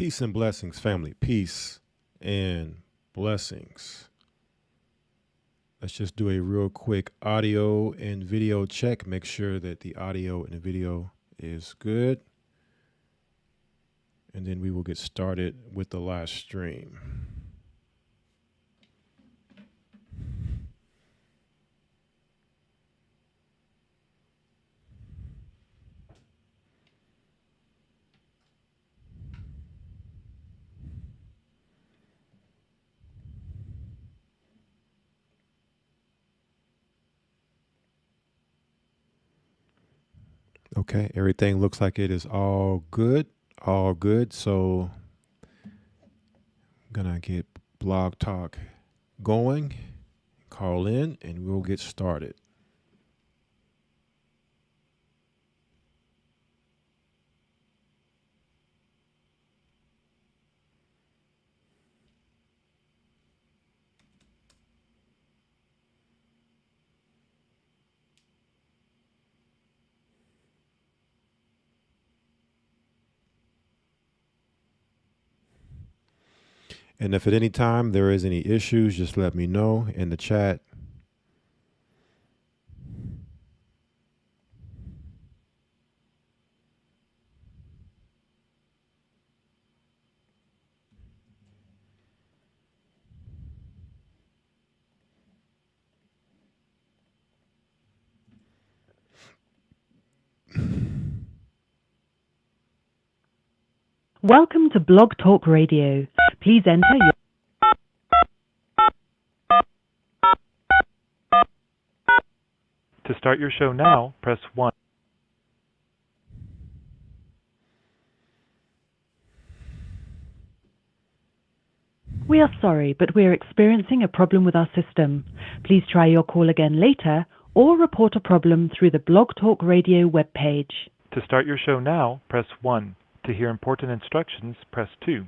Peace and blessings, family. Peace and blessings. Let's just do a real quick audio and video check. Make sure that the audio and the video is good. And then we will get started with the live stream. Okay, everything looks like it is all good. All good. So I'm gonna get Blog Talk going, call in, and we'll get started. And if at any time there is any issues, just let me know in the chat. Welcome to Blog Talk Radio. Please enter your... To start your show now, press 1. We are sorry, but we are experiencing a problem with our system. Please try your call again later or report a problem through the Blog Talk Radio webpage. To start your show now, press 1. To hear important instructions, press 2.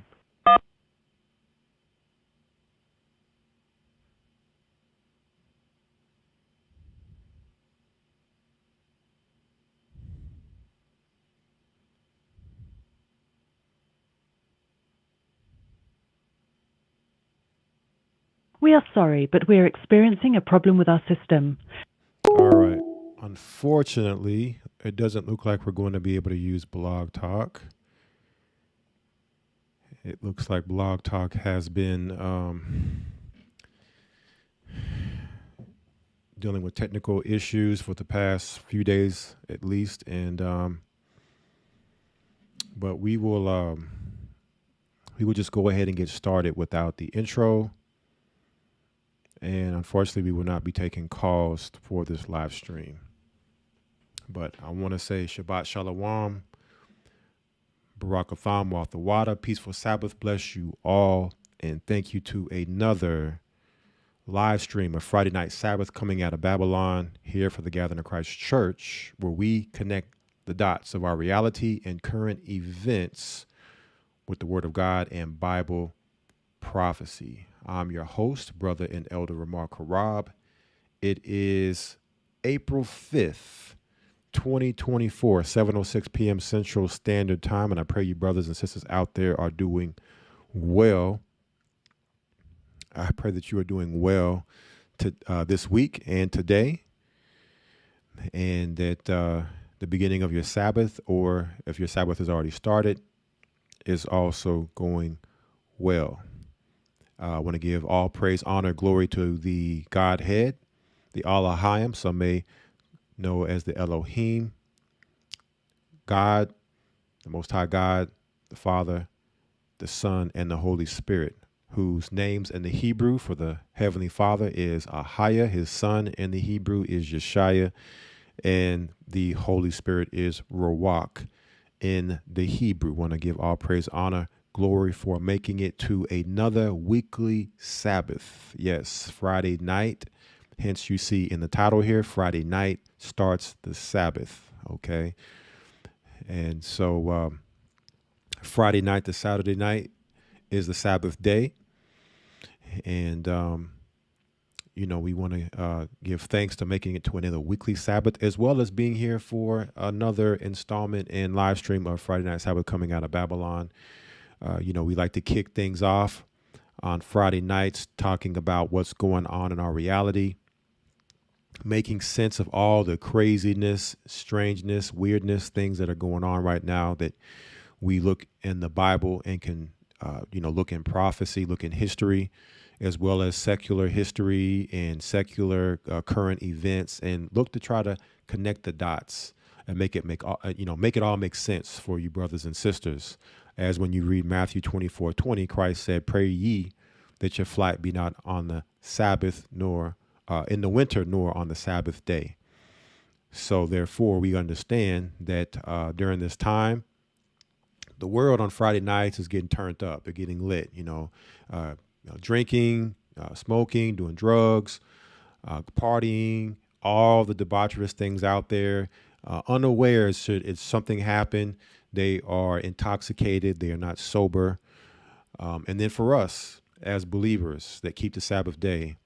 We are sorry, but we are experiencing a problem with our system. All right. Unfortunately, it doesn't look like we're going to be able to use Blog Talk. It looks like Blog Talk has been dealing with technical issues for the past few days, at least, and but we will just go ahead and get started without the intro. And unfortunately, we will not be taking calls for this live stream. But I want to say Shabbat Shalom, Barak Atham, Wathawada, peaceful Sabbath, bless you all. And thank you to another live stream of Friday Night Sabbath coming out of Babylon here for the Gathering of Christ Church, where we connect the dots of our reality and current events with the Word of God and Bible prophecy. I'm your host, Brother and Elder Ramar Karab. It is April 5th, 2024, 7:06 p.m. Central Standard Time, and I pray you brothers and sisters out there are doing well. I pray that you are doing well this week and today, and that the beginning of your Sabbath, or if your Sabbath has already started, is also going well. I want to give all praise, honor, glory to the Godhead, the Elohim, some may know as the Elohim, God, the Most High God, the Father, the Son, and the Holy Spirit, whose names in the Hebrew for the Heavenly Father is Ahaya, his son in the Hebrew is Yeshaya, and the Holy Spirit is Ruach in the Hebrew. Want to give all praise, honor, glory for making it to another weekly Sabbath. Yes, Friday night. Hence you see in the title here, Friday night starts the Sabbath. Okay. And so Friday night to Saturday night is the Sabbath day. And, we want to give thanks to making it to another weekly Sabbath, as well as being here for another installment and live stream of Friday Night Sabbath coming out of Babylon. We like to kick things off on Friday nights talking about what's going on in our reality, making sense of all the craziness, strangeness, weirdness, things that are going on right now that we look in the Bible and can, look in prophecy, look in history, as well as secular history and secular current events, and look to try to connect the dots and make it all make sense for you brothers and sisters. As when you read Matthew 24:20, Christ said, "Pray ye that your flight be not on the Sabbath, nor in the winter, nor on the Sabbath day." So therefore, we understand that during this time, the world on Friday nights is getting turned up. They're getting lit, drinking, smoking, doing drugs, partying, all the debaucherous things out there. Unawares, should something happen, they are intoxicated, they are not sober. And then for us as believers that keep the Sabbath day,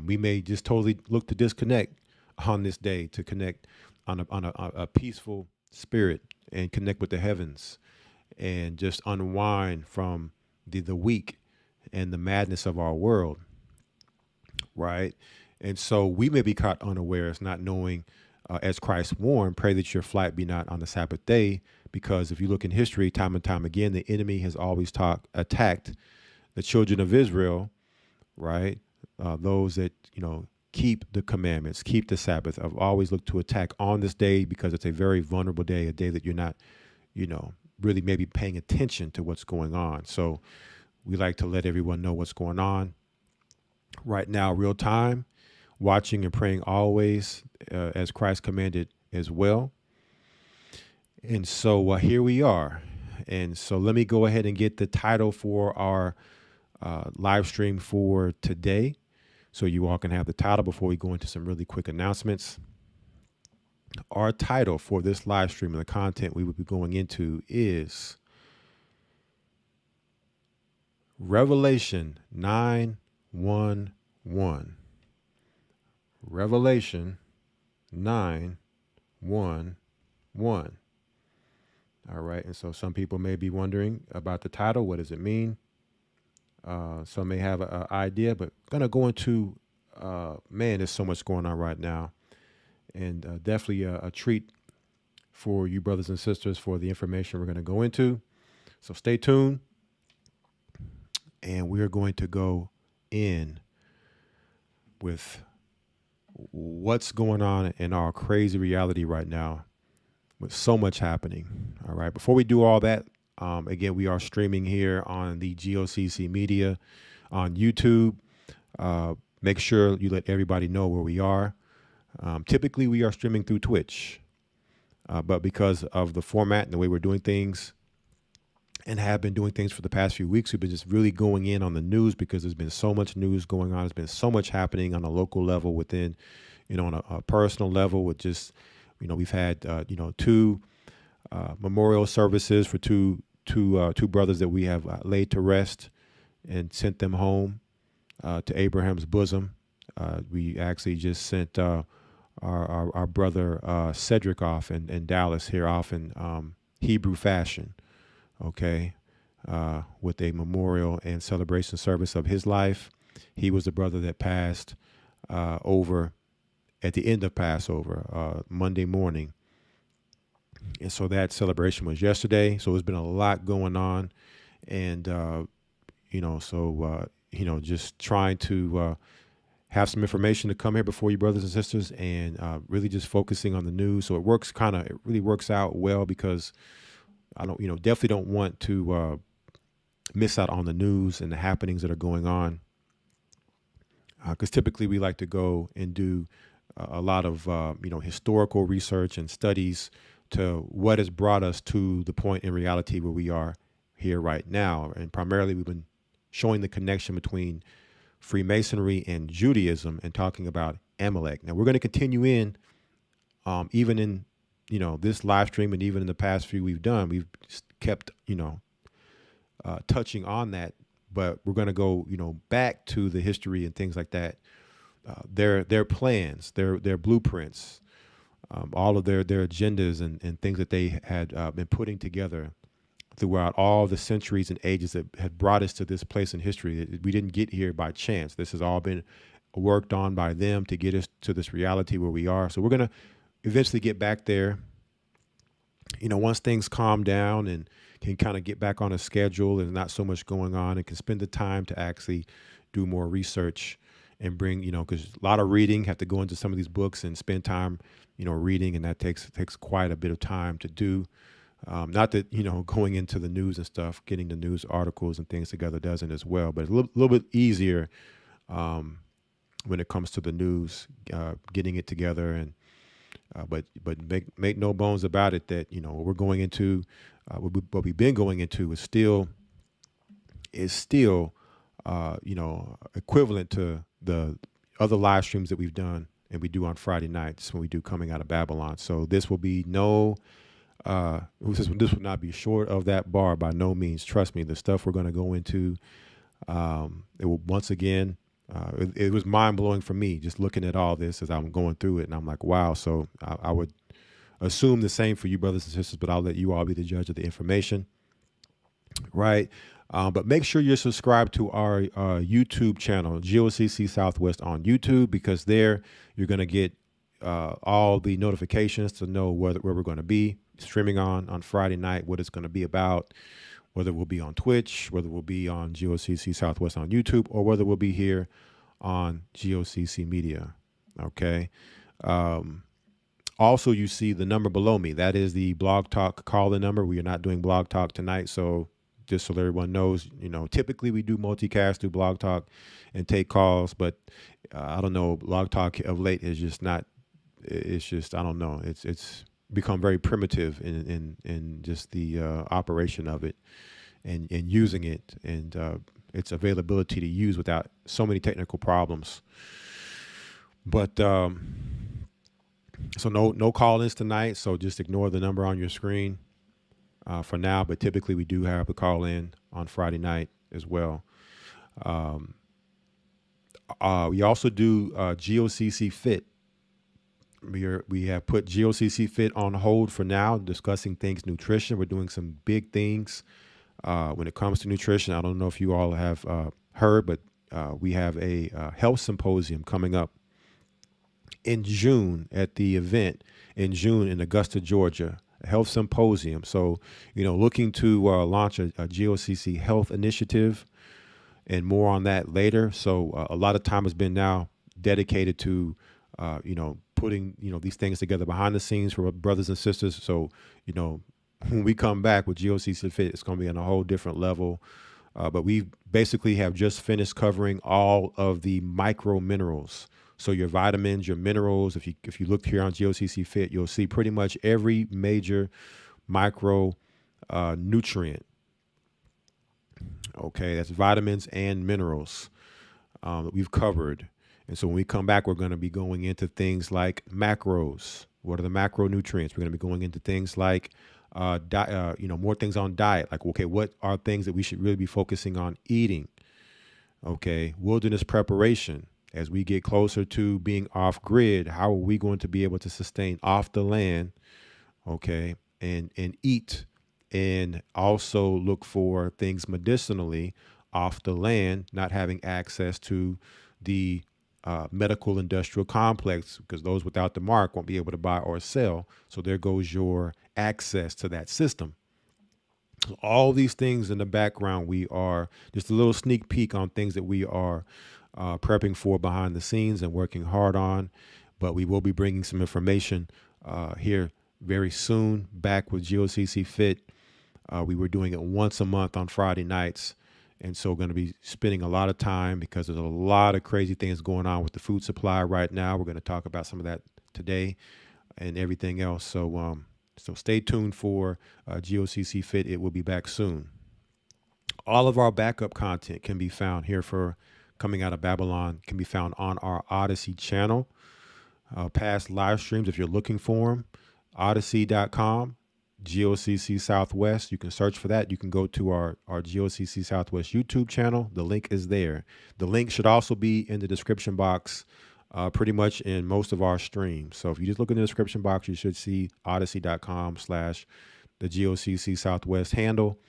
we may just totally look to disconnect on this day, to connect on a peaceful spirit and connect with the heavens and just unwind from the week and the madness of our world, right? And so we may be caught unawares, not knowing, as Christ warned, pray that your flight be not on the Sabbath day, because if you look in history, time and time again, the enemy has always attacked the children of Israel, right? Those that, keep the commandments, keep the Sabbath. I've always looked to attack on this day because it's a very vulnerable day, a day that you're not, really maybe paying attention to what's going on. So we like to let everyone know what's going on right now, real time, watching and praying always, as Christ commanded as well. And so here we are. And so let me go ahead and get the title for our live stream for today, so you all can have the title before we go into some really quick announcements. Our title for this live stream and the content we will be going into is Revelation 9:1:1. Revelation 9:1:1. All right. And so some people may be wondering about the title. What does it mean? Some may have an idea, but gonna go into, there's so much going on right now, and definitely a treat for you brothers and sisters for the information we're going to go into. So stay tuned, and we're going to go in with what's going on in our crazy reality right now with so much happening. All right. Before we do all that, again, we are streaming here on the GOCC Media on YouTube. Make sure you let everybody know where we are. Typically, we are streaming through Twitch, but because of the format and the way we're doing things and have been doing things for the past few weeks, we've been just really going in on the news because there's been so much news going on. There's been so much happening on a local level, within, on a personal level, with just, we've had, two memorial services for two brothers that we have laid to rest and sent them home to Abraham's bosom. We actually just sent our brother Cedric off in Dallas, here off in Hebrew fashion, okay, with a memorial and celebration service of his life. He was the brother that passed over at the end of Passover, Monday morning. And so that celebration was yesterday. So there's been a lot going on. And, just trying to have some information to come here before you brothers and sisters, and really just focusing on the news. So it really works out well, because I definitely don't want to miss out on the news and the happenings that are going on. Because typically we like to go and do a lot of, historical research and studies to what has brought us to the point in reality where we are here right now. And primarily we've been showing the connection between Freemasonry and Judaism and talking about Amalek. Now we're going to continue in, even in, this live stream, and even in the past few we've just kept, touching on that, but we're going to go, back to the history and things like that. Their plans, their blueprints, all of their agendas and things that they had been putting together throughout all the centuries and ages that had brought us to this place in history. We didn't get here by chance. This has all been worked on by them to get us to this reality where we are. So we're going to eventually get back there. Once things calm down and can kind of get back on a schedule and not so much going on, and can spend the time to actually do more research and bring, because a lot of reading, have to go into some of these books and spend time, reading, and that takes quite a bit of time to do. Not that, going into the news and stuff, getting the news articles and things together doesn't as well, but it's a little bit easier when it comes to the news, getting it together. And but make no bones about it that, what we're going into, what we've been going into is still equivalent to the other live streams that we've done and we do on Friday nights when we do Coming Out of Babylon. So this will be this will not be short of that bar by no means. Trust me, the stuff we're going to go into, it will once again, it was mind blowing for me just looking at all this as I'm going through it. And I'm like, wow. So I would assume the same for you brothers and sisters, but I'll let you all be the judge of the information. Right. But make sure you're subscribed to our YouTube channel, GOCC Southwest on YouTube, because there you're going to get all the notifications to know where we're going to be streaming on Friday night, what it's going to be about, whether we'll be on Twitch, whether we'll be on GOCC Southwest on YouTube, or whether we'll be here on GOCC Media. Okay. Also, you see the number below me. That is the Blog Talk call-in number. We are not doing Blog Talk tonight, so just so everyone knows, typically we do multicast through Blog Talk and take calls, but I don't know, Blog Talk of late is just not. It's just, I don't know. It's become very primitive in just the operation of it and using it and its availability to use without so many technical problems. But so no call-ins tonight. So just ignore the number on your screen for now. But typically we do have a call-in on Friday night as well. We also do GOCC Fit. We have put GOCC Fit on hold for now, discussing things nutrition. We're doing some big things when it comes to nutrition. I don't know if you all have heard, but we have a health symposium coming up in June at the event in June in Augusta, Georgia, a health symposium. So, looking to launch a GOCC health initiative and more on that later. So a lot of time has been now dedicated to, putting, these things together behind the scenes for brothers and sisters. So, when we come back with GOCC Fit, it's going to be on a whole different level. But we basically have just finished covering all of the micro minerals. So your vitamins, your minerals, if you look here on GOCC Fit, you'll see pretty much every major micro nutrient. Okay, that's vitamins and minerals that we've covered. And so when we come back, we're going to be going into things like macros. What are the macronutrients? We're going to be going into things like, more things on diet. Like, okay, what are things that we should really be focusing on eating? Okay, wilderness preparation. As we get closer to being off grid, how are we going to be able to sustain off the land? Okay, and eat, and also look for things medicinally off the land, not having access to the medical industrial complex, because those without the mark won't be able to buy or sell. So there goes your access to that system. So all these things in the background, we are just a little sneak peek on things that we are prepping for behind the scenes and working hard on. But we will be bringing some information here very soon back with GOCC Fit. We were doing it once a month on Friday nights. And so going to be spending a lot of time because there's a lot of crazy things going on with the food supply right now. We're going to talk about some of that today and everything else. So so stay tuned for GOCC Fit. It will be back soon. All of our backup content can be found here for Coming Out of Babylon, can be found on our Odyssey channel. Past live streams, if you're looking for them, odyssey.com. GOCC Southwest. You can search for that. You can go to our GOCC Southwest YouTube channel. The link is there. The link should also be in the description box pretty much in most of our streams. So if you just look in the description box, you should see odyssey.com/GOCC the GOCC Southwest handle,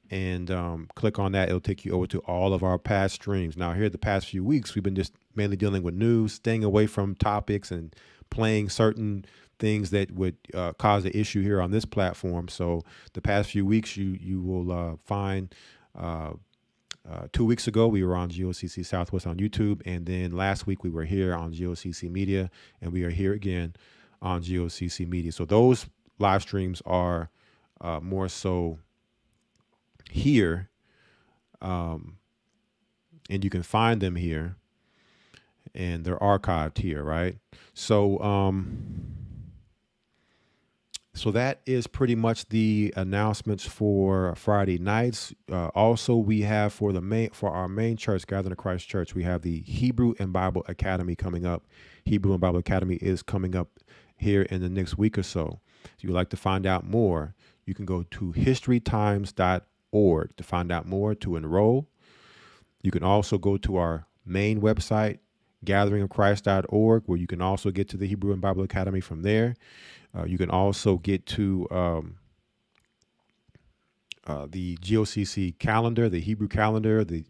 and click on that. It'll take you over to all of our past streams. Now, here the past few weeks, we've been just mainly dealing with news, staying away from topics and playing certain things that would cause an issue here on this platform. So the past few weeks, you will find 2 weeks ago, we were on GOCC Southwest on YouTube. And then last week, we were here on GOCC Media. And we are here again on GOCC Media. So those live streams are more so here. And you can find them here. And they're archived here, right? So so that is pretty much the announcements for Friday nights. Also, we have for our main church, Gathering of Christ Church, we have the Hebrew and Bible Academy coming up. Hebrew and Bible Academy is coming up here in the next week or so. If you'd like to find out more, you can go to historytimes.org to find out more, to enroll. You can also go to our main website, gatheringofchrist.org, where you can also get to the Hebrew and Bible Academy from there. You can also get to the GOCC calendar, the Hebrew calendar, the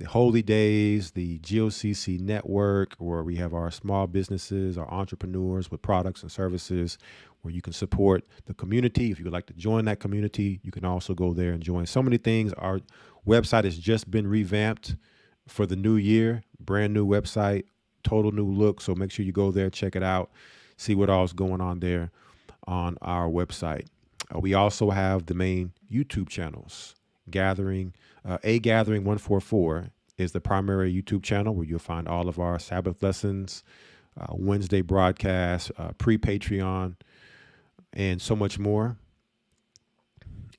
holy days, the GOCC network, where we have our small businesses, our entrepreneurs with products and services, where you can support the community. If you would like to join that community, you can also go there and join. So many things. Our website has just been revamped for the new year, brand new website, total new look. So make sure you go there, check it out, see what all's going on there on our website. We also have the main YouTube channels. Gathering 144 is the primary YouTube channel where you'll find all of our Sabbath lessons, Wednesday broadcasts, pre-Patreon, and so much more,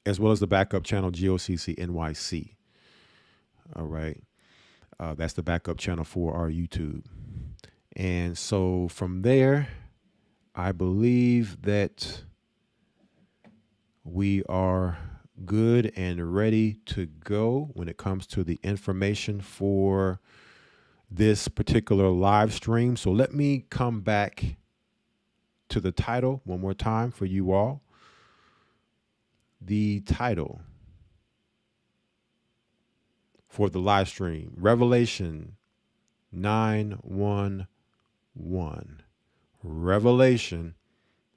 as well as the backup channel, GOCC NYC. All right. That's the backup channel for our YouTube. And so from there, I believe that we are good and ready to go when it comes to the information for this particular live stream. So let me come back to the title one more time for you all. The title for the live stream, Revelation 9:1:1. Revelation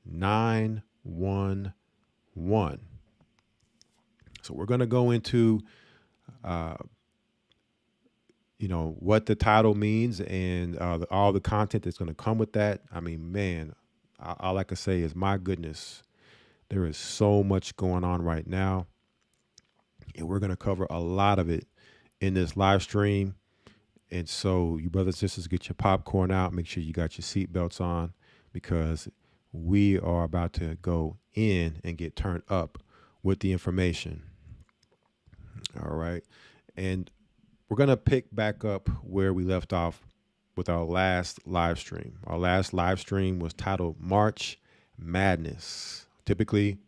9:1:1. So we're going to go into, what the title means and all the content that's going to come with that. I mean, man, all I can say is, my goodness, there is so much going on right now. And we're going to cover a lot of it in this live stream. And so you brothers and sisters, get your popcorn out. Make sure you got your seatbelts on, because we are about to go in and get turned up with the information. All right. And we're going to pick back up where we left off with our last live stream. Our last live stream was titled March Madness. Typically,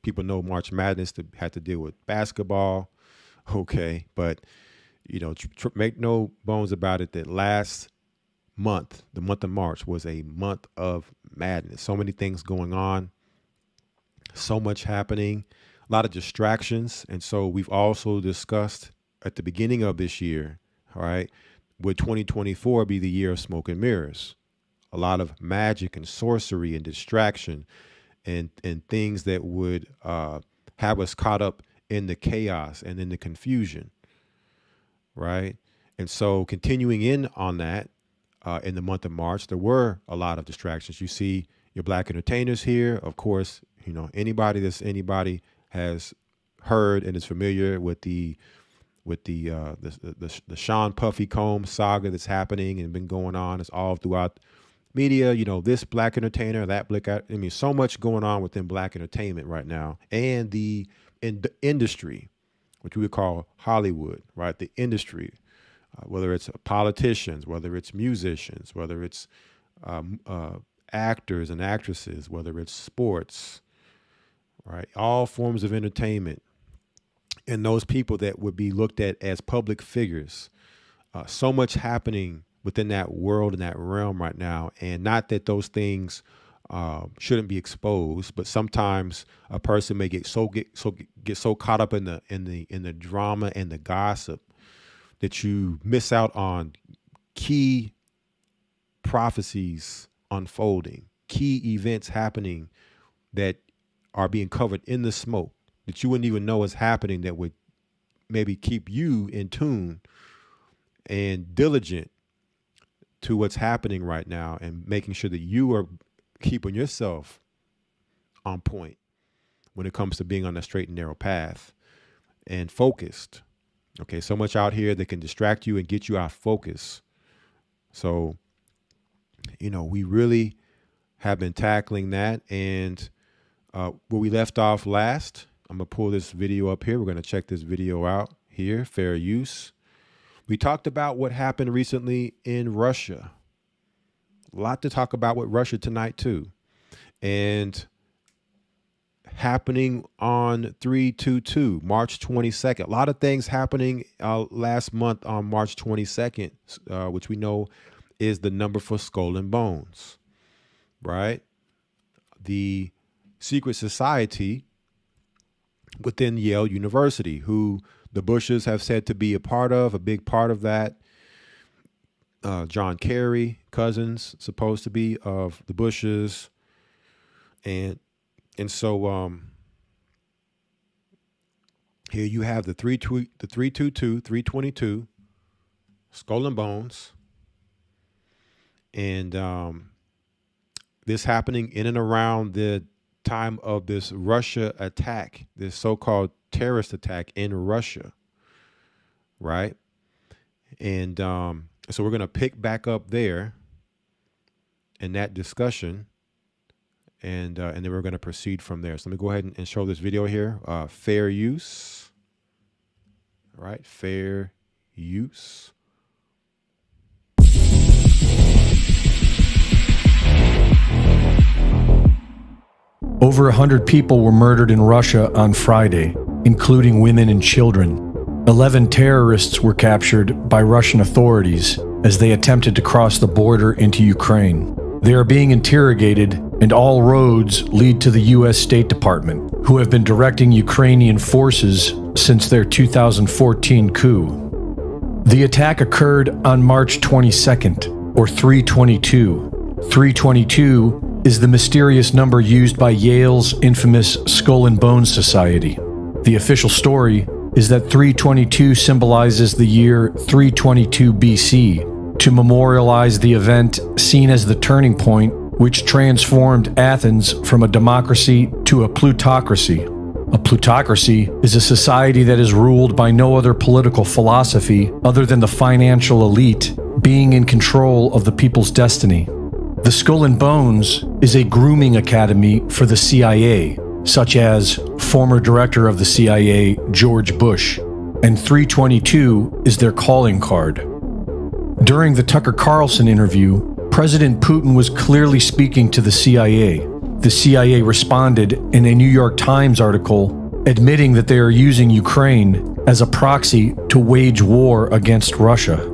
people know March Madness had to deal with basketball. Okay. But, make no bones about it that last month, the month of March, was a month of madness. So many things going on, so much happening, a lot of distractions. And so we've also discussed at the beginning of this year, all right, would 2024 be the year of smoke and mirrors? A lot of magic and sorcery and distraction and things that would have us caught up in the chaos and in the confusion, right? And so continuing in on that, in the month of March, there were a lot of distractions. You see your black entertainers here. Of course, anybody has heard and is familiar with the Sean Puffy Combs saga that's happening and been going on. It's all throughout media. This black entertainer, that black. So much going on within black entertainment right now, and the industry, which we would call Hollywood, right? The industry. Whether it's politicians, whether it's musicians, whether it's actors and actresses, whether it's sports, right? All forms of entertainment. And those people that would be looked at as public figures. So much happening within that world and that realm right now. And not that those things shouldn't be exposed. But sometimes a person may get so caught up in the drama and the gossip that you miss out on key prophecies unfolding, key events happening that are being covered in the smoke that you wouldn't even know is happening, that would maybe keep you in tune and diligent to what's happening right now, and making sure that you are keeping yourself on point when it comes to being on the straight and narrow path and focused. Okay, so much out here that can distract you and get you out of focus. So, we really have been tackling that. And where we left off last, I'm going to pull this video up here. We're going to check this video out here, fair use. We talked about what happened recently in Russia. A lot to talk about with Russia tonight, too. And happening on 3/22, March 22nd. A lot of things happening last month on March 22nd, which we know is the number for Skull and Bones, right? The secret society within Yale University, who the Bushes have said to be a big part of that. John Kerry, cousins, supposed to be, of the Bushes. And so here you have the 322, 322, Skull and Bones. And this happening in and around the time of this Russia attack, this so-called terrorist attack in Russia, right? And so we're going to pick back up there in that discussion, and then we're going to proceed from there. So let me go ahead and show this video here. Fair use. All right, fair use. Over 100 people were murdered in Russia on Friday, including women and children. 11 terrorists were captured by Russian authorities as they attempted to cross the border into Ukraine. They are being interrogated, and all roads lead to the U.S. State Department, who have been directing Ukrainian forces since their 2014 coup. The attack occurred on March 22nd, or 3/22. 3/22 is the mysterious number used by Yale's infamous Skull and Bones Society. The official story is that 3/22 symbolizes the year 322 BC, to memorialize the event seen as the turning point which transformed Athens from a democracy to a plutocracy. A plutocracy is a society that is ruled by no other political philosophy other than the financial elite being in control of the people's destiny. The Skull and Bones is a grooming academy for the CIA, such as former director of the CIA, George Bush, and 322 is their calling card. During the Tucker Carlson interview, President Putin was clearly speaking to the CIA. The CIA responded in a New York Times article admitting that they are using Ukraine as a proxy to wage war against Russia.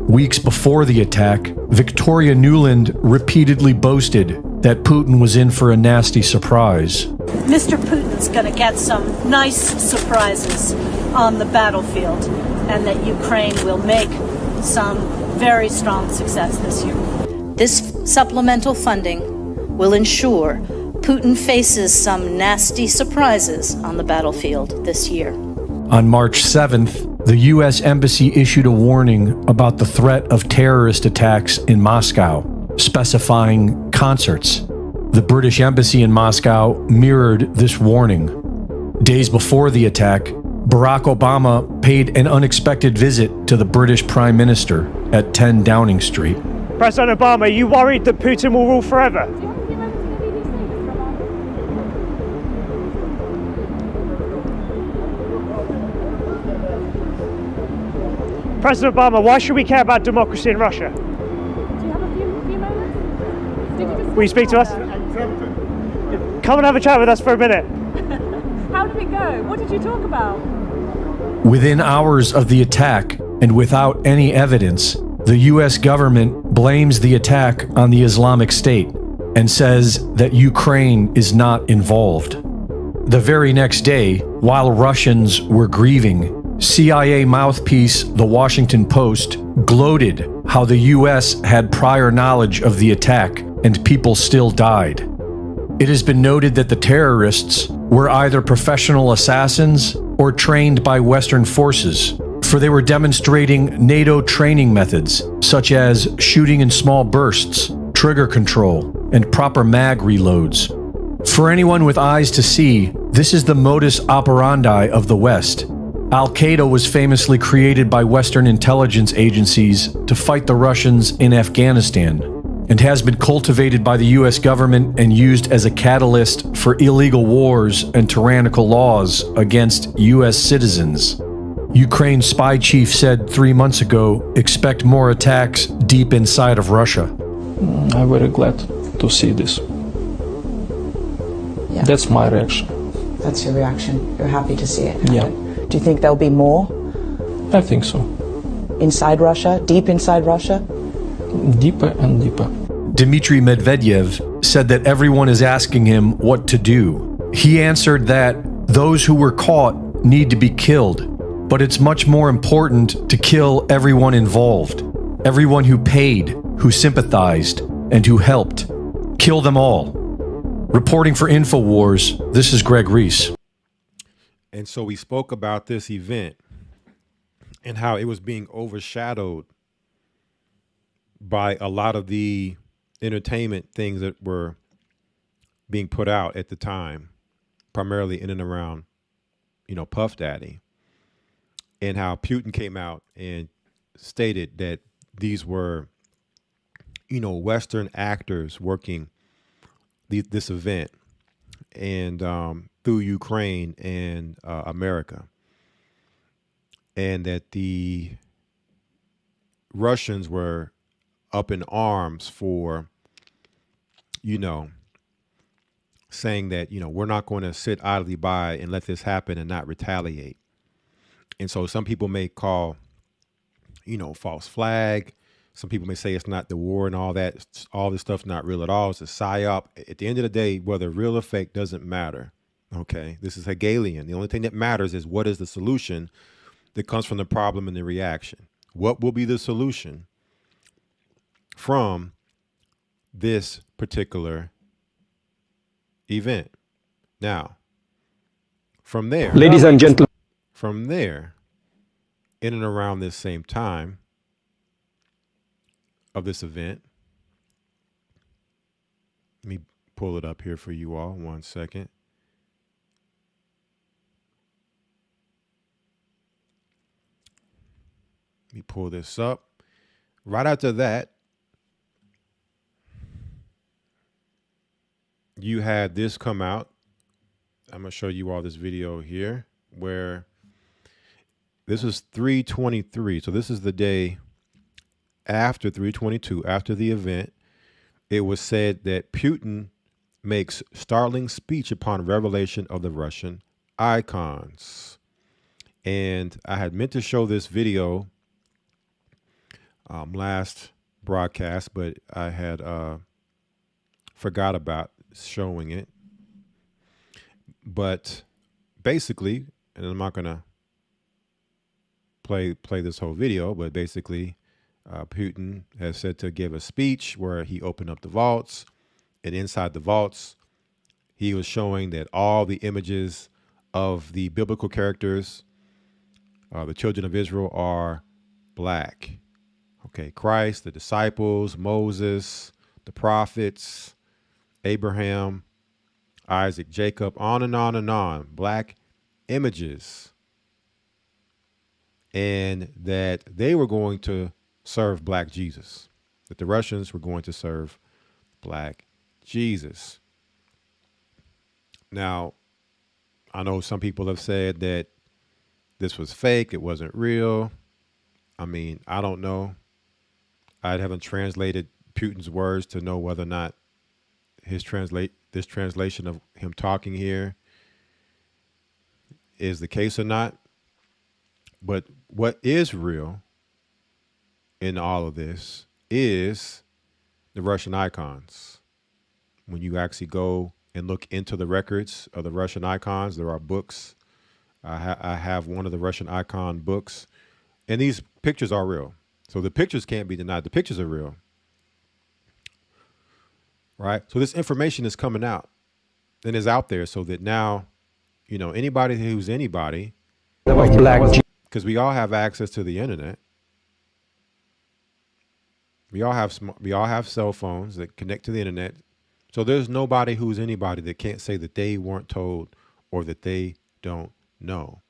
Weeks before the attack, Victoria Nuland repeatedly boasted that Putin was in for a nasty surprise. Mr. Putin's going to get some nice surprises on the battlefield, and that Ukraine will make some very strong success this year. This supplemental funding will ensure Putin faces some nasty surprises on the battlefield this year. On March 7th, the U.S. Embassy issued a warning about the threat of terrorist attacks in Moscow, specifying concerts. The British Embassy in Moscow mirrored this warning. Days before the attack, Barack Obama paid an unexpected visit to the British Prime Minister at 10 Downing Street. President Obama, are you worried that Putin will rule forever? President Obama, why should we care about democracy in Russia? Do you have a few moments? Did you just Will you speak to us? Come and have a chat with us for a minute. How did it go? What did you talk about? Within hours of the attack, and without any evidence, the U.S. government blames the attack on the Islamic State. and says that Ukraine is not involved. The very next day, while Russians were grieving, CIA mouthpiece The Washington Post gloated how the US had prior knowledge of the attack and people still died. It has been noted that the terrorists were either professional assassins or trained by Western forces, for they were demonstrating NATO training methods such as shooting in small bursts, trigger control, and proper mag reloads. For anyone with eyes to see, this is the modus operandi of the West. Al-Qaeda was famously created by Western intelligence agencies to fight the Russians in Afghanistan, and has been cultivated by the US government and used as a catalyst for illegal wars and tyrannical laws against US citizens. Ukraine's spy chief said 3 months ago, expect more attacks deep inside of Russia. I'm very glad to see this. Yeah. That's my reaction. That's your reaction. You're happy to see it happen. Yeah. Do you think there'll be more? I think so. Inside Russia? Deep inside Russia? Deeper and deeper. Dmitry Medvedev said that everyone is asking him what to do. He answered that those who were caught need to be killed, but it's much more important to kill everyone involved, everyone who paid, who sympathized, and who helped. Kill them all. Reporting for InfoWars, this is Greg Reese. And so we spoke about this event and how it was being overshadowed by a lot of the entertainment things that were being put out at the time, primarily in and around, Puff Daddy, and how Putin came out and stated that these were, Western actors working this event and through Ukraine and America, and that the Russians were up in arms for, saying that, we're not going to sit idly by and let this happen and not retaliate. And so some people may call, false flag. Some people may say it's not the war and all that. All this stuff's not real at all. It's a psyop. At the end of the day, whether real or fake doesn't matter. Okay, this is Hegelian. The only thing that matters is what is the solution that comes from the problem and the reaction. What will be the solution from this particular event? Now, from there, ladies and gentlemen, from there, in and around this same time of this event, let me pull it up here for you all. 1 second. Let me pull this up. Right after that, you had this come out. I'm going to show you all this video here where this is 3/23. So this is the day after 3/22, after the event. It was said that Putin makes startling speech upon revelation of the Russian icons. And I had meant to show this video last broadcast, but I had forgot about showing it. But basically, and I'm not gonna play this whole video, but basically Putin has said to give a speech where he opened up the vaults, and inside the vaults he was showing that all the images of the biblical characters, the children of Israel, are black. Okay, Christ, the disciples, Moses, the prophets, Abraham, Isaac, Jacob, on and on and on, black images. And that they were going to serve black Jesus, that the Russians were going to serve black Jesus. Now, I know some people have said that this was fake, it wasn't real. I mean, I don't know. I haven't translated Putin's words to know whether or not this translation of him talking here is the case or not. But what is real in all of this is the Russian icons. when you actually go and look into the records of the Russian icons, there are books. I have one of the Russian icon books, and these pictures are real. So the pictures can't be denied. The pictures are real, right? So this information is coming out and is out there so that now, you know, anybody who's anybody, because we all have access to the internet. We all have cell phones that connect to the internet. So there's nobody who's anybody that can't say that they weren't told or that they don't know.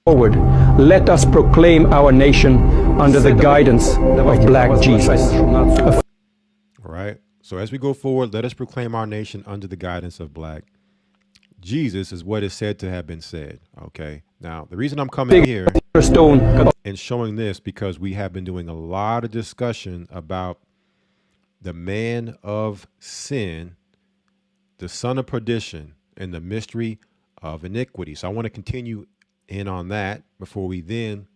Forward, let us proclaim our nation under the guidance of Black Jesus. All right. So as we go forward, let us proclaim our nation under the guidance of Black Jesus is what is said to have been said. Okay. Now, the reason I'm coming here and showing this because we have been doing a lot of discussion about the man of sin, the son of perdition, and the mystery of iniquity. So I want to continue in on that before we then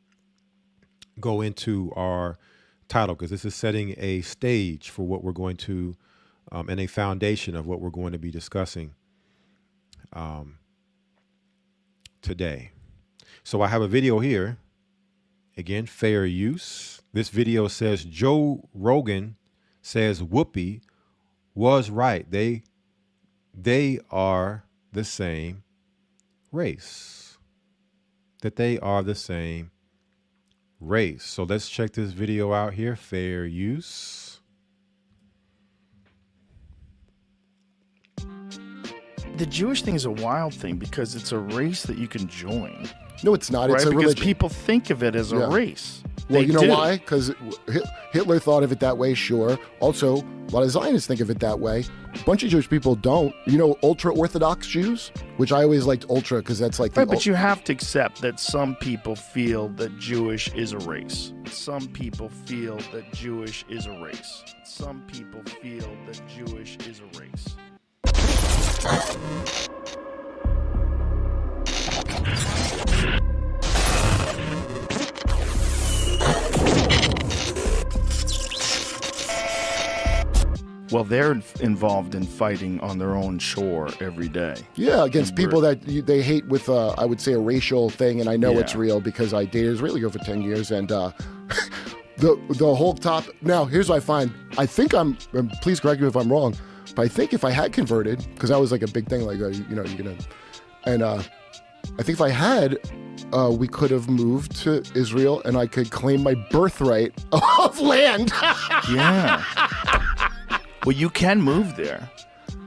go into our title, because this is setting a stage for what we're going to and a foundation of what we're going to be discussing today. So I have a video here, again, fair use. This video says Joe Rogan says Whoopi was right. They are the same race. That they are the same race. So let's check this video out here. Fair use. The Jewish thing is a wild thing because it's a race that you can join. No, it's not. Right? It's a because religion. people think of it as a race. Well, They you know do. why? Because Hitler thought of it that way, sure. Also, a lot of Zionists think of it that way. A bunch of Jewish people don't. You know, ultra-Orthodox Jews, which I always liked ultra because that's like Right, but you have to accept that some people feel that Jewish is a race. Some people feel that Jewish is a race. Some people feel that Jewish is a race. Well, they're involved in fighting on their own shore every day. Yeah, against people that they hate with, I would say, a racial thing, and I know it's real because I dated Israeli girl for 10 years, and the whole top. Now, here's what I find. I think and please correct me if I'm wrong, but I think if I had converted, because that was like a big thing, like, you know, you're gonna, and I think if I had, we could have moved to Israel, and I could claim my birthright of land. Yeah. Well, you can move there.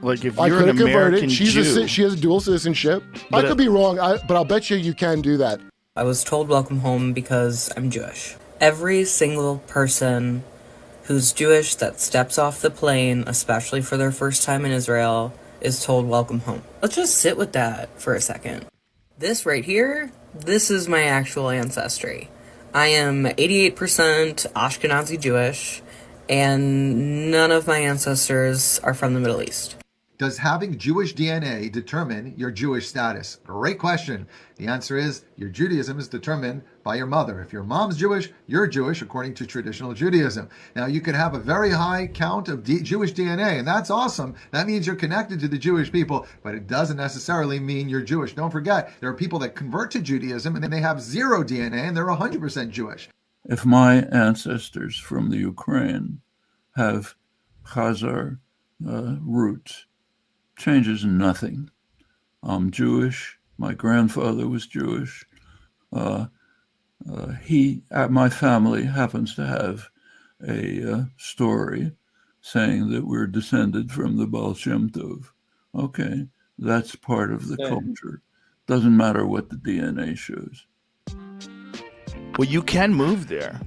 Like if I you're could an have American converted. Jew. She has a dual citizenship. But I could be wrong, but I'll bet you can do that. I was told welcome home because I'm Jewish. Every single person who's Jewish that steps off the plane, especially for their first time in Israel, is told welcome home. Let's just sit with that for a second. This right here, this is my actual ancestry. I am 88% Ashkenazi Jewish, and none of my ancestors are from the Middle East. Does having Jewish DNA determine your Jewish status? Great question. The answer is your Judaism is determined by your mother. If your mom's Jewish, you're Jewish according to traditional Judaism. Now, you can have a very high count of Jewish DNA, and that's awesome. That means you're connected to the Jewish people, but it doesn't necessarily mean you're Jewish. Don't forget, there are people that convert to Judaism and then they have zero DNA and they're 100% Jewish. If my ancestors from the Ukraine have Khazar roots, changes nothing. I'm Jewish. My grandfather was Jewish. My family happens to have a story saying that we're descended from the Baal Shem Tov. Okay, that's part of the culture. Doesn't matter what the DNA shows. Well, you can move there.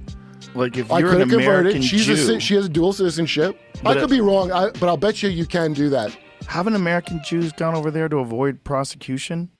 Like if I you're could an have converted. American Jew. She has a dual citizenship. But I could be wrong, but I'll bet you can do that. Haven't American Jews gone over there to avoid prosecution?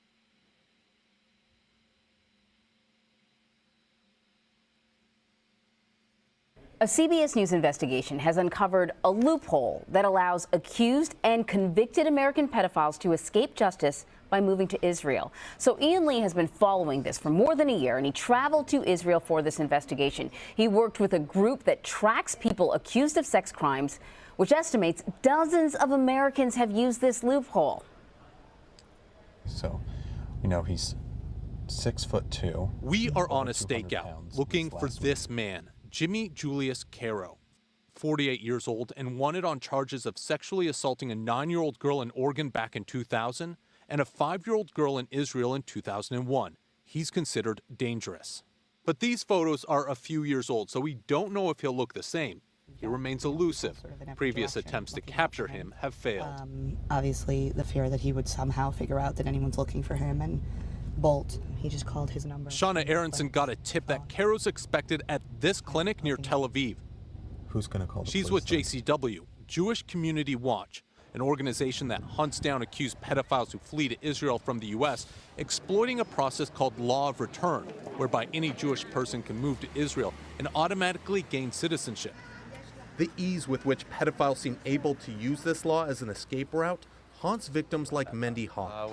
A CBS News investigation has uncovered a loophole that allows accused and convicted American pedophiles to escape justice by moving to Israel. So Ian Lee has been following this for more than a year, and he traveled to Israel for this investigation. He worked with a group that tracks people accused of sex crimes, which estimates dozens of Americans have used this loophole. So, he's 6'2". We are on a stakeout looking for this man, Jimmy Julius Caro, 48 years old and wanted on charges of sexually assaulting a 9-year-old girl in Oregon back in 2000 and a 5-year-old girl in Israel in 2001. He's considered dangerous. But these photos are a few years old, so we don't know if he'll look the same. He remains elusive. Previous attempts to capture him have failed. Obviously, the fear that he would somehow figure out that anyone's looking for him and bolt. He just called his number. Shauna Aronson got a tip that Caro's expected at this clinic near Tel Aviv. Who's going to call the She's police with JCW, Jewish Community Watch, an organization that hunts down accused pedophiles who flee to Israel from the U.S., exploiting a process called Law of Return, whereby any Jewish person can move to Israel and automatically gain citizenship. The ease with which pedophiles seem able to use this law as an escape route haunts victims like Mendy Hawk,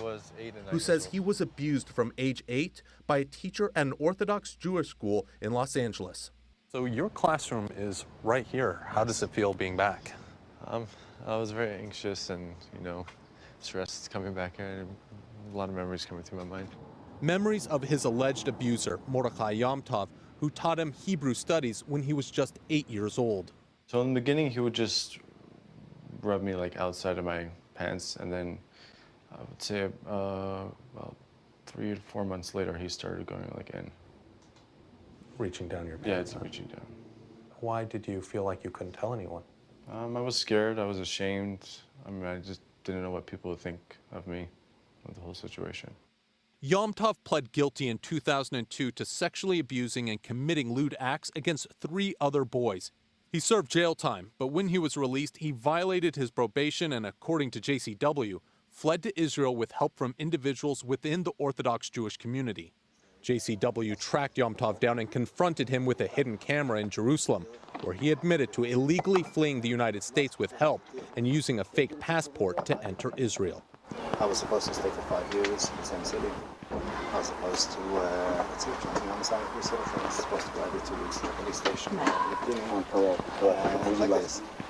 who says he was abused from age 8 by a teacher at an Orthodox Jewish school in Los Angeles. So your classroom is right here. How does it feel being back? I was very anxious and, stressed coming back here, and a lot of memories coming through my mind. Memories of his alleged abuser, Mordechai Yom Tov, who taught him Hebrew studies when he was just 8 years old. So in the beginning, he would just rub me outside of my pants, and then I would say about 3 to 4 months later, he started going in. Reaching down your pants? Yeah, it's reaching down. Why did you feel like you couldn't tell anyone? I was scared, I was ashamed. I just didn't know what people would think of me with the whole situation. Yom Tov pled guilty in 2002 to sexually abusing and committing lewd acts against 3 other boys. He served jail time, but when he was released, he violated his probation and, according to JCW, fled to Israel with help from individuals within the Orthodox Jewish community. JCW tracked Yom Tov down and confronted him with a hidden camera in Jerusalem, where he admitted to illegally fleeing the United States with help and using a fake passport to enter Israel. I was supposed to stay for 5 years in the same city. I was supposed to, let's see, jumping on the side of the city. I was supposed to go every 2 weeks to the police station. I didn't want parole.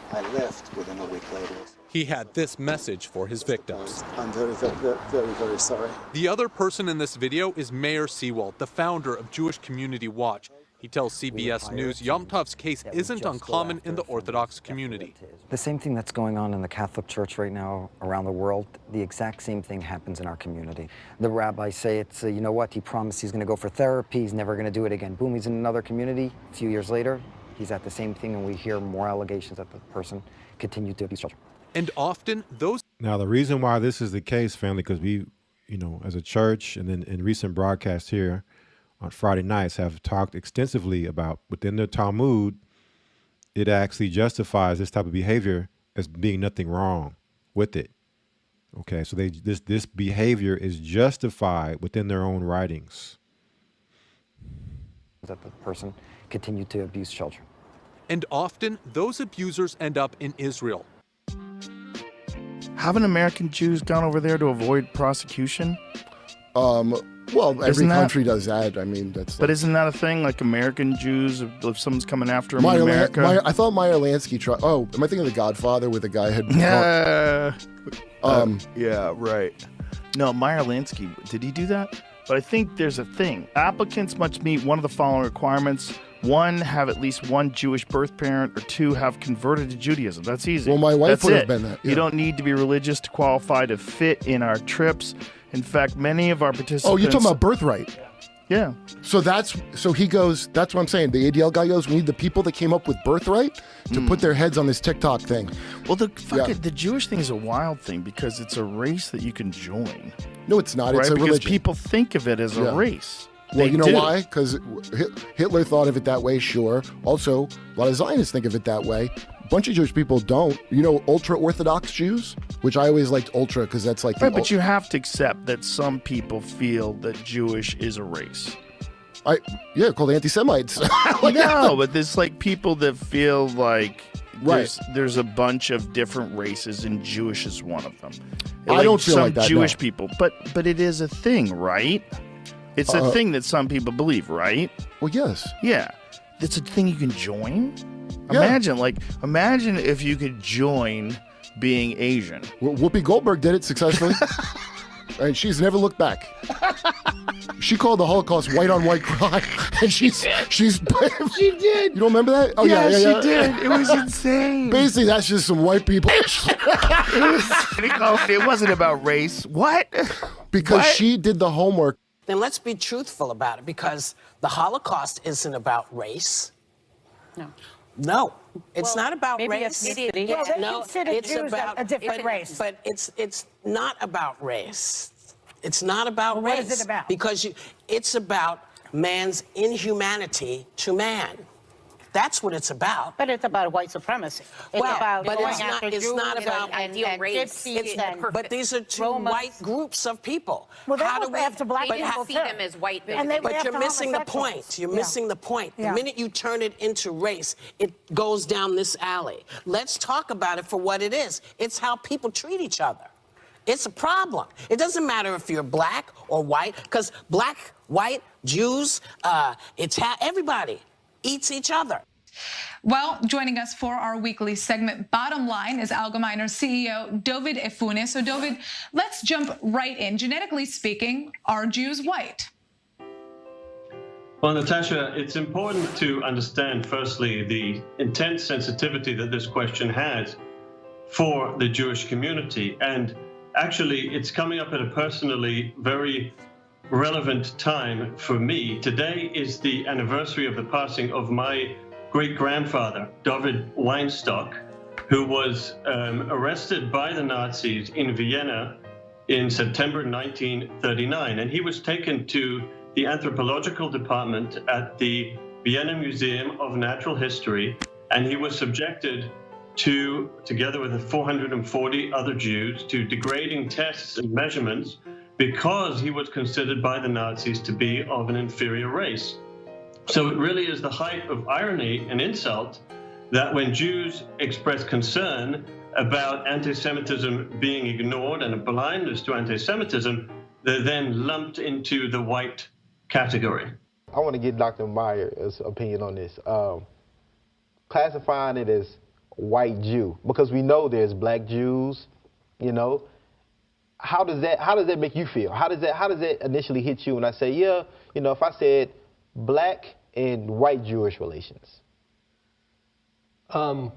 I left within a week later. He had this message for his victims. I'm very, very, very sorry. The other person in this video is Meir Seawald, the founder of Jewish Community Watch. He tells CBS News Yom Tov's case isn't uncommon in the Orthodox community. The same thing that's going on in the Catholic Church right now around the world, the exact same thing happens in our community. The rabbis say it's, you know what, he promised he's going to go for therapy, he's never going to do it again. Boom, he's in another community. A few years later, he's at the same thing, and we hear more allegations that the person continued to abuse children. And often those... Now, the reason why this is the case, family, because we, as a church and then in recent broadcasts here on Friday nights have talked extensively about within the Talmud, it actually justifies this type of behavior as being nothing wrong with it. Okay, so this behavior is justified within their own writings. That the person continued to abuse children. And often those abusers end up in Israel. Haven't American Jews gone over there to avoid prosecution? Well, every country does that. I mean, that's. But isn't that a thing? Like American Jews, if someone's coming after them in America? I thought Meyer Lansky tried. Oh, am I thinking of The Godfather where the guy had? Yeah, right. No, Meyer Lansky, did he do that? But I think there's a thing. Applicants must meet one of the following requirements. 1, have at least 1 Jewish birth parent, or 2, have converted to Judaism. That's easy. Well, my wife would have been that. Yeah. You don't need to be religious to qualify to fit in our trips. In fact, many of our participants... Oh, you're talking about birthright. Yeah. So he goes, that's what I'm saying. The ADL guy goes, we need the people that came up with birthright to put their heads on this TikTok thing. Well, the Jewish thing is a wild thing because it's a race that you can join. No, it's not. Right? It's a because religion. people think of it as a race. Well, They you know do. why? Because Hitler thought of it that way, sure. Also, a lot of Zionists think of it that way. A bunch of Jewish people don't. Ultra-Orthodox Jews? Which I always liked ultra because that's like... Right, but you have to accept that some people feel that Jewish is a race. Called anti-Semites. No, but there's like people that feel like there's a bunch of different races, and Jewish is one of them. I don't feel some like that, Jewish no. people, but it is a thing, right? It's a thing that some people believe, right? Well, yes. Yeah, it's a thing you can join. Yeah. Imagine if you could join being Asian. Whoopi Goldberg did it successfully, and she's never looked back. She called the Holocaust white on white crime, and she's She did. You don't remember that? Oh Yeah, yeah, she did. It was insane. Basically, that's just some white people. It wasn't about race. What? Because What? she did the homework. Then let's be truthful about it, because the Holocaust isn't about race. No, it's not about maybe race. ethnicity. Well, they no, consider it's Jews about a different race. But it's not about race. It's not about Well, race. what is it about? Because it's about man's inhumanity to man. That's what it's about. But it's about white supremacy. It's Well, about but going it's after it's not Jews about and gypsies and but these are two Romans. white groups of people. Well, they How were do we after black but people, how- too. And they were But after you're missing the homosexuals. point. You're Yeah. missing the point. Yeah. The minute you turn it into race, it goes down this alley. Let's talk about it for what it is. It's how people treat each other. It's a problem. It doesn't matter if you're black or white, because black, white, Jews, everybody eats each other. Well, joining us for our weekly segment, Bottom Line, is Algemeiner's CEO, Dovid Efunis. So, Dovid, let's jump right in. Genetically speaking, are Jews white? Well, Natasha, it's important to understand, firstly, the intense sensitivity that this question has for the Jewish community. And actually, it's coming up at a personally very relevant time for me. Today is the anniversary of the passing of my great-grandfather, David Weinstock, who was arrested by the Nazis in Vienna in September 1939. And he was taken to the anthropological department at the Vienna Museum of Natural History, and he was subjected to, together with 440 other Jews, to degrading tests and measurements because he was considered by the Nazis to be of an inferior race. So it really is the height of irony and insult that when Jews express concern about anti-Semitism being ignored and a blindness to anti-Semitism, they're then lumped into the white category. I want to get Dr. Meyer's opinion on this. Classifying it as white Jew, because we know there's black Jews, you know. How does that make you feel? How does that initially hit you when I say, yeah, you know, if I said black and white Jewish relations? I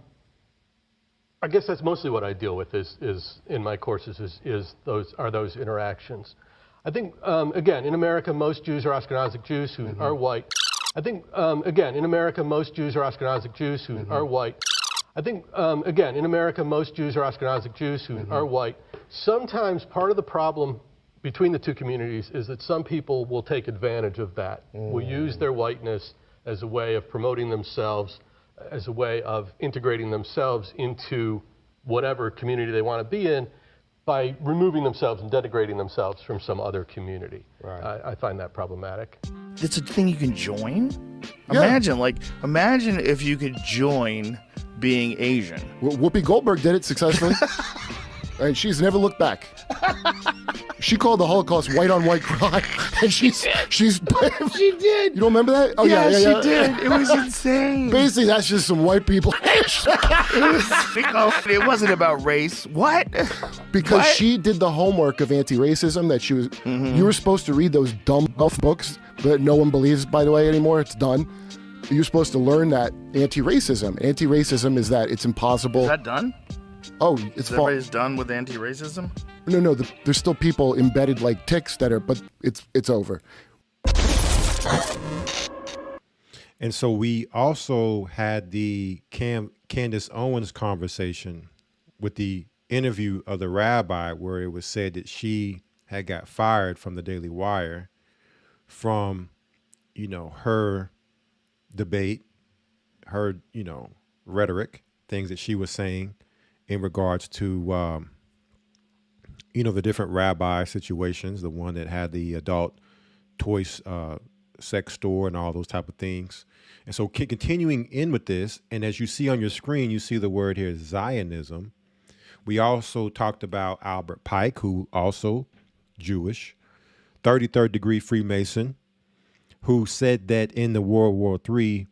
guess that's mostly what I deal with is in my courses is those interactions. I think, again, in America, most Jews are Ashkenazic Jews who are white. I think, again, in America, most Jews are Ashkenazic Jews who are white. I think, again, in America, most Jews are Ashkenazic Jews who are white. Sometimes part of the problem between the two communities is that some people will take advantage of that, will use their whiteness as a way of promoting themselves, as a way of integrating themselves into whatever community they want to be in, by removing themselves and denigrating themselves from some other community. Right. I find that problematic. It's a thing you can join? Yeah. Imagine if you could join being Asian. Whoopi Goldberg did it successfully, and she's never looked back. She called the Holocaust white on white crime, and she's She did. You don't remember that? Oh Yeah, yeah. she did. It was insane. Basically, that's just some white people. It wasn't about race. What? Because What? she did the homework of anti-racism that she was. You were supposed to read those dumb books that no one believes, by the way, anymore. It's done. You're supposed to learn that anti-racism. Anti-racism is that it's impossible. Is that done? Oh, it's Everybody's done with anti-racism? No. There's still people embedded like ticks that are, but it's over. And so we also had the Candace Owens conversation with the interview of the rabbi, where it was said that she had got fired from the Daily Wire from, you know, her debate, her, you know, rhetoric, things that she was saying in regards to, you know, the different rabbi situations, the one that had the adult toy sex store and all those type of things. And so continuing in with this, and as you see on your screen, you see the word here, Zionism. We also talked about Albert Pike, who also Jewish, 33rd degree Freemason, who said that in the World War III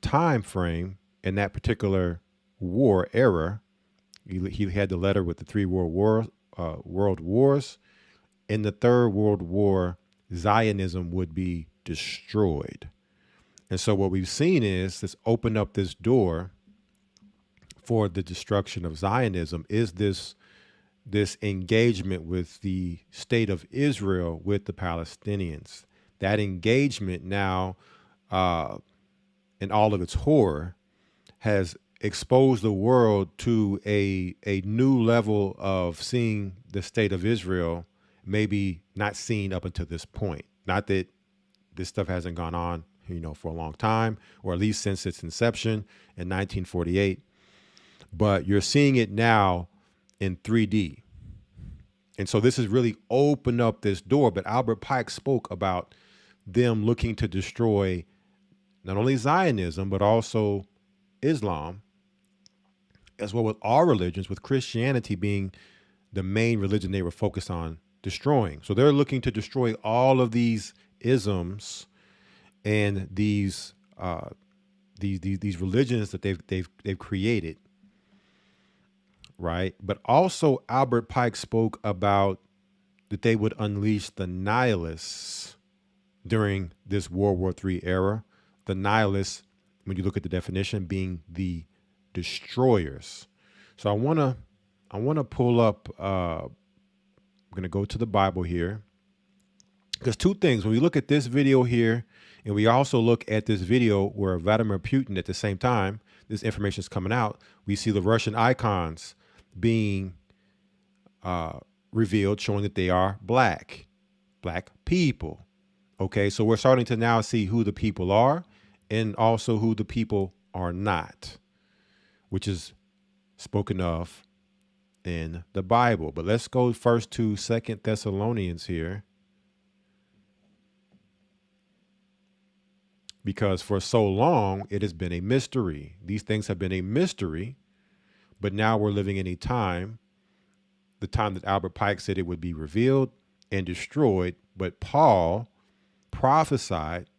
time frame, in that particular war era, he had the letter with the three world wars. In the Third World War, Zionism would be destroyed. And so what we've seen is this open up this door for the destruction of Zionism is this engagement with the state of Israel with the Palestinians. That engagement now, in all of its horror, has exposed the world to a new level of seeing the state of Israel maybe not seen up until this point. Not that this stuff hasn't gone on, for a long time, or at least since its inception in 1948. But you're seeing it now in 3D. And so this has really opened up this door. But Albert Pike spoke about them looking to destroy not only Zionism, but also Islam, as well with all religions, with Christianity being the main religion they were focused on destroying. So they're looking to destroy all of these isms and these religions that they've created, right? But also Albert Pike spoke about that they would unleash the nihilists during this World War III era. The nihilists, when you look at the definition, being the destroyers. So I wanna pull up. I'm gonna go to the Bible here, because two things. When we look at this video here, and we also look at this video where Vladimir Putin, at the same time this information is coming out, we see the Russian icons being revealed, showing that they are black people. Okay, so we're starting to now see who the people are and also who the people are not, which is spoken of in the Bible. But let's go first to 2 Thessalonians here. Because for so long, it has been a mystery. These things have been a mystery, but now we're living in a time, the time that Albert Pike said it would be revealed and destroyed, but Paul prophesied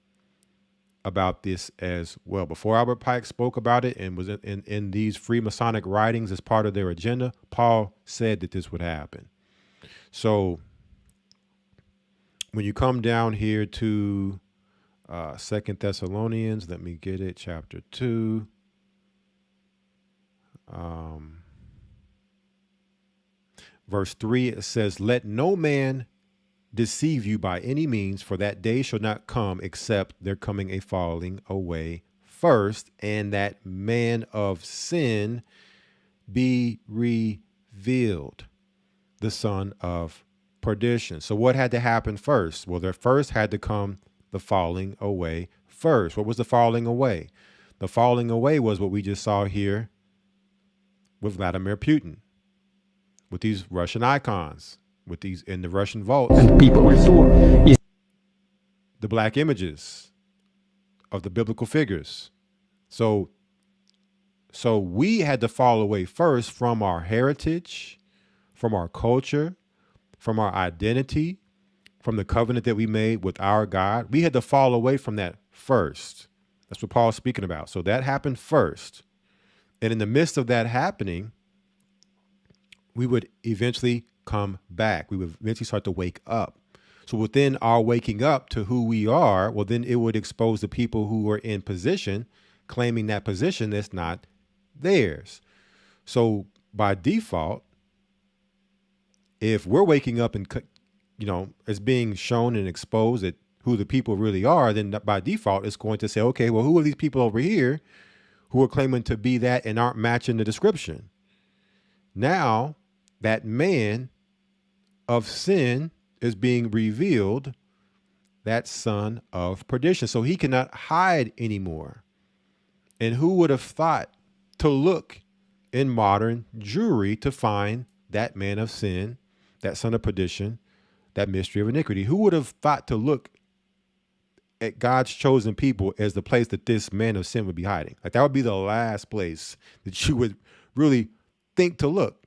about this as well. Before Albert Pike spoke about it and was in these Freemasonic writings as part of their agenda, Paul said that this would happen. So when you come down here to 2 Thessalonians, let me get it, chapter 2. Verse 3, it says, "Let no man deceive you by any means, for that day shall not come except there coming a falling away first, and that man of sin be revealed, the son of perdition." So what had to happen first? Well, there first had to come the falling away first. What was the falling away? The falling away was what we just saw here with Vladimir Putin, with these Russian icons, with these in the Russian vaults. And people the black images of the biblical figures. So we had to fall away first from our heritage, from our culture, from our identity, from the covenant that we made with our God. We had to fall away from that first. That's what Paul's speaking about. So that happened first. And in the midst of that happening, we would eventually come back. We would eventually start to wake up. So within our waking up to who we are, well, then it would expose the people who are in position, claiming that position that's not theirs. So by default, if we're waking up and, as being shown and exposed at who the people really are, then by default, it's going to say, okay, well, who are these people over here who are claiming to be that and aren't matching the description? Now, that man of sin is being revealed, that son of perdition. So he cannot hide anymore. And who would have thought to look in modern Jewry to find that man of sin, that son of perdition, that mystery of iniquity? Who would have thought to look at God's chosen people as the place that this man of sin would be hiding. Like that would be the last place that you would really think to look.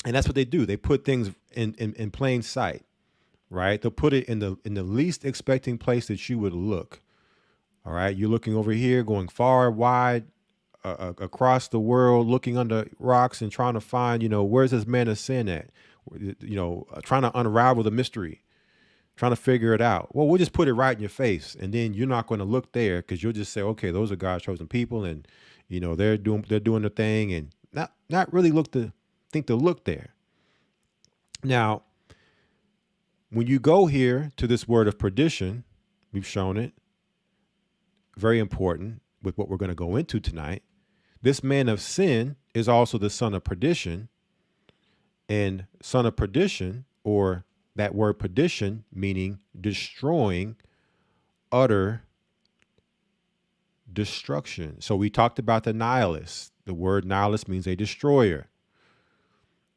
And that's what they do. They put things in plain sight, right? They'll put it in the least expecting place that you would look. All right. You're looking over here, going far, wide, across the world, looking under rocks and trying to find, where's this man of sin at? Trying to unravel the mystery, trying to figure it out. Well, we'll just put it right in your face. And then you're not going to look there because you'll just say, okay, those are God's chosen people. And, they're doing their thing and not really think to look there. Now, when you go here to this word of perdition, we've shown it, very important with what we're going to go into tonight. This man of sin is also the son of perdition, and son of perdition, or that word perdition, meaning destroying, utter destruction. So we talked about the nihilist. The word nihilist means a destroyer.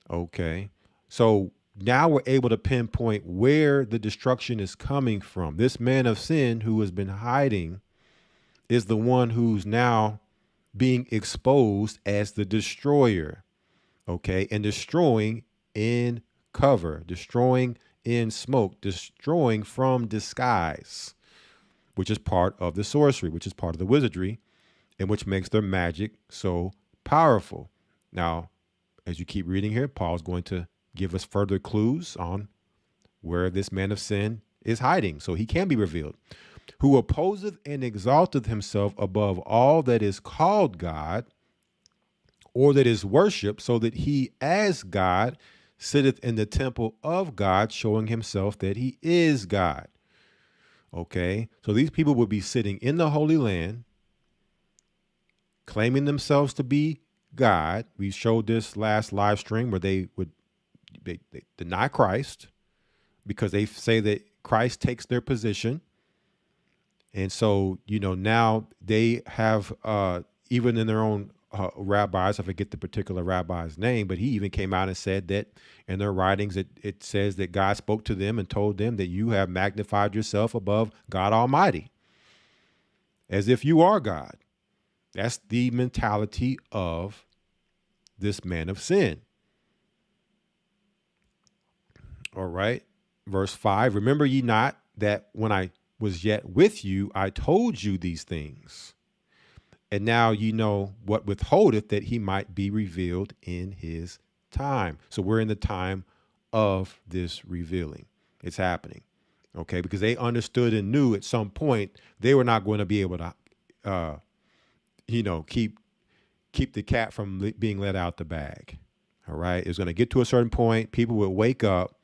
Okay. So now we're able to pinpoint where the destruction is coming from. This man of sin who has been hiding is the one who's now being exposed as the destroyer. Okay. And destroying in cover, destroying in smoke, destroying from disguise, which is part of the sorcery, which is part of the wizardry, and which makes their magic so powerful. Now, as you keep reading here, Paul's going to give us further clues on where this man of sin is hiding, so he can be revealed. Who opposeth and exalteth himself above all that is called God, or that is worshipped, so that he as God sitteth in the temple of God, showing himself that he is God. Okay, so these people would be sitting in the Holy Land, claiming themselves to be God. We showed this last live stream where they deny Christ because they say that Christ takes their position. And so, now they have, even in their own rabbis, I forget the particular rabbi's name, but he even came out and said that in their writings, it says that God spoke to them and told them that you have magnified yourself above God Almighty, as if you are God. That's the mentality of this man of sin. All right. Verse 5, remember ye not that when I was yet with you, I told you these things. And now you know what withholdeth, that he might be revealed in his time. So we're in the time of this revealing. It's happening. Okay. Because they understood and knew at some point they were not going to be able to, keep the cat from being let out the bag. All right. It's going to get to a certain point. People will wake up,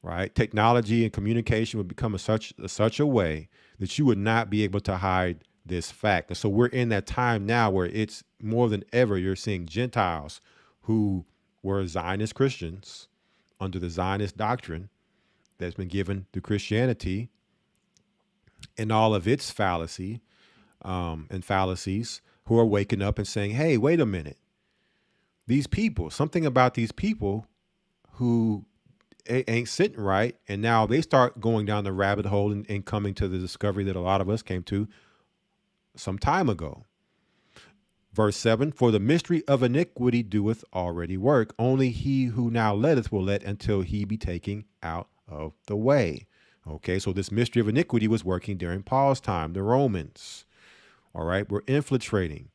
right? Technology and communication would become such a way that you would not be able to hide this fact. And so we're in that time now where it's more than ever, you're seeing Gentiles who were Zionist Christians under the Zionist doctrine that's been given to Christianity and all of its fallacy and fallacies, who are waking up and saying, hey, wait a minute. These people, something about these people who ain't sitting right. And now they start going down the rabbit hole and coming to the discovery that a lot of us came to some time ago. Verse 7, for the mystery of iniquity doeth already work. Only he who now letteth will let until he be taken out of the way. Okay, so this mystery of iniquity was working during Paul's time, the Romans. All right, we're infiltrating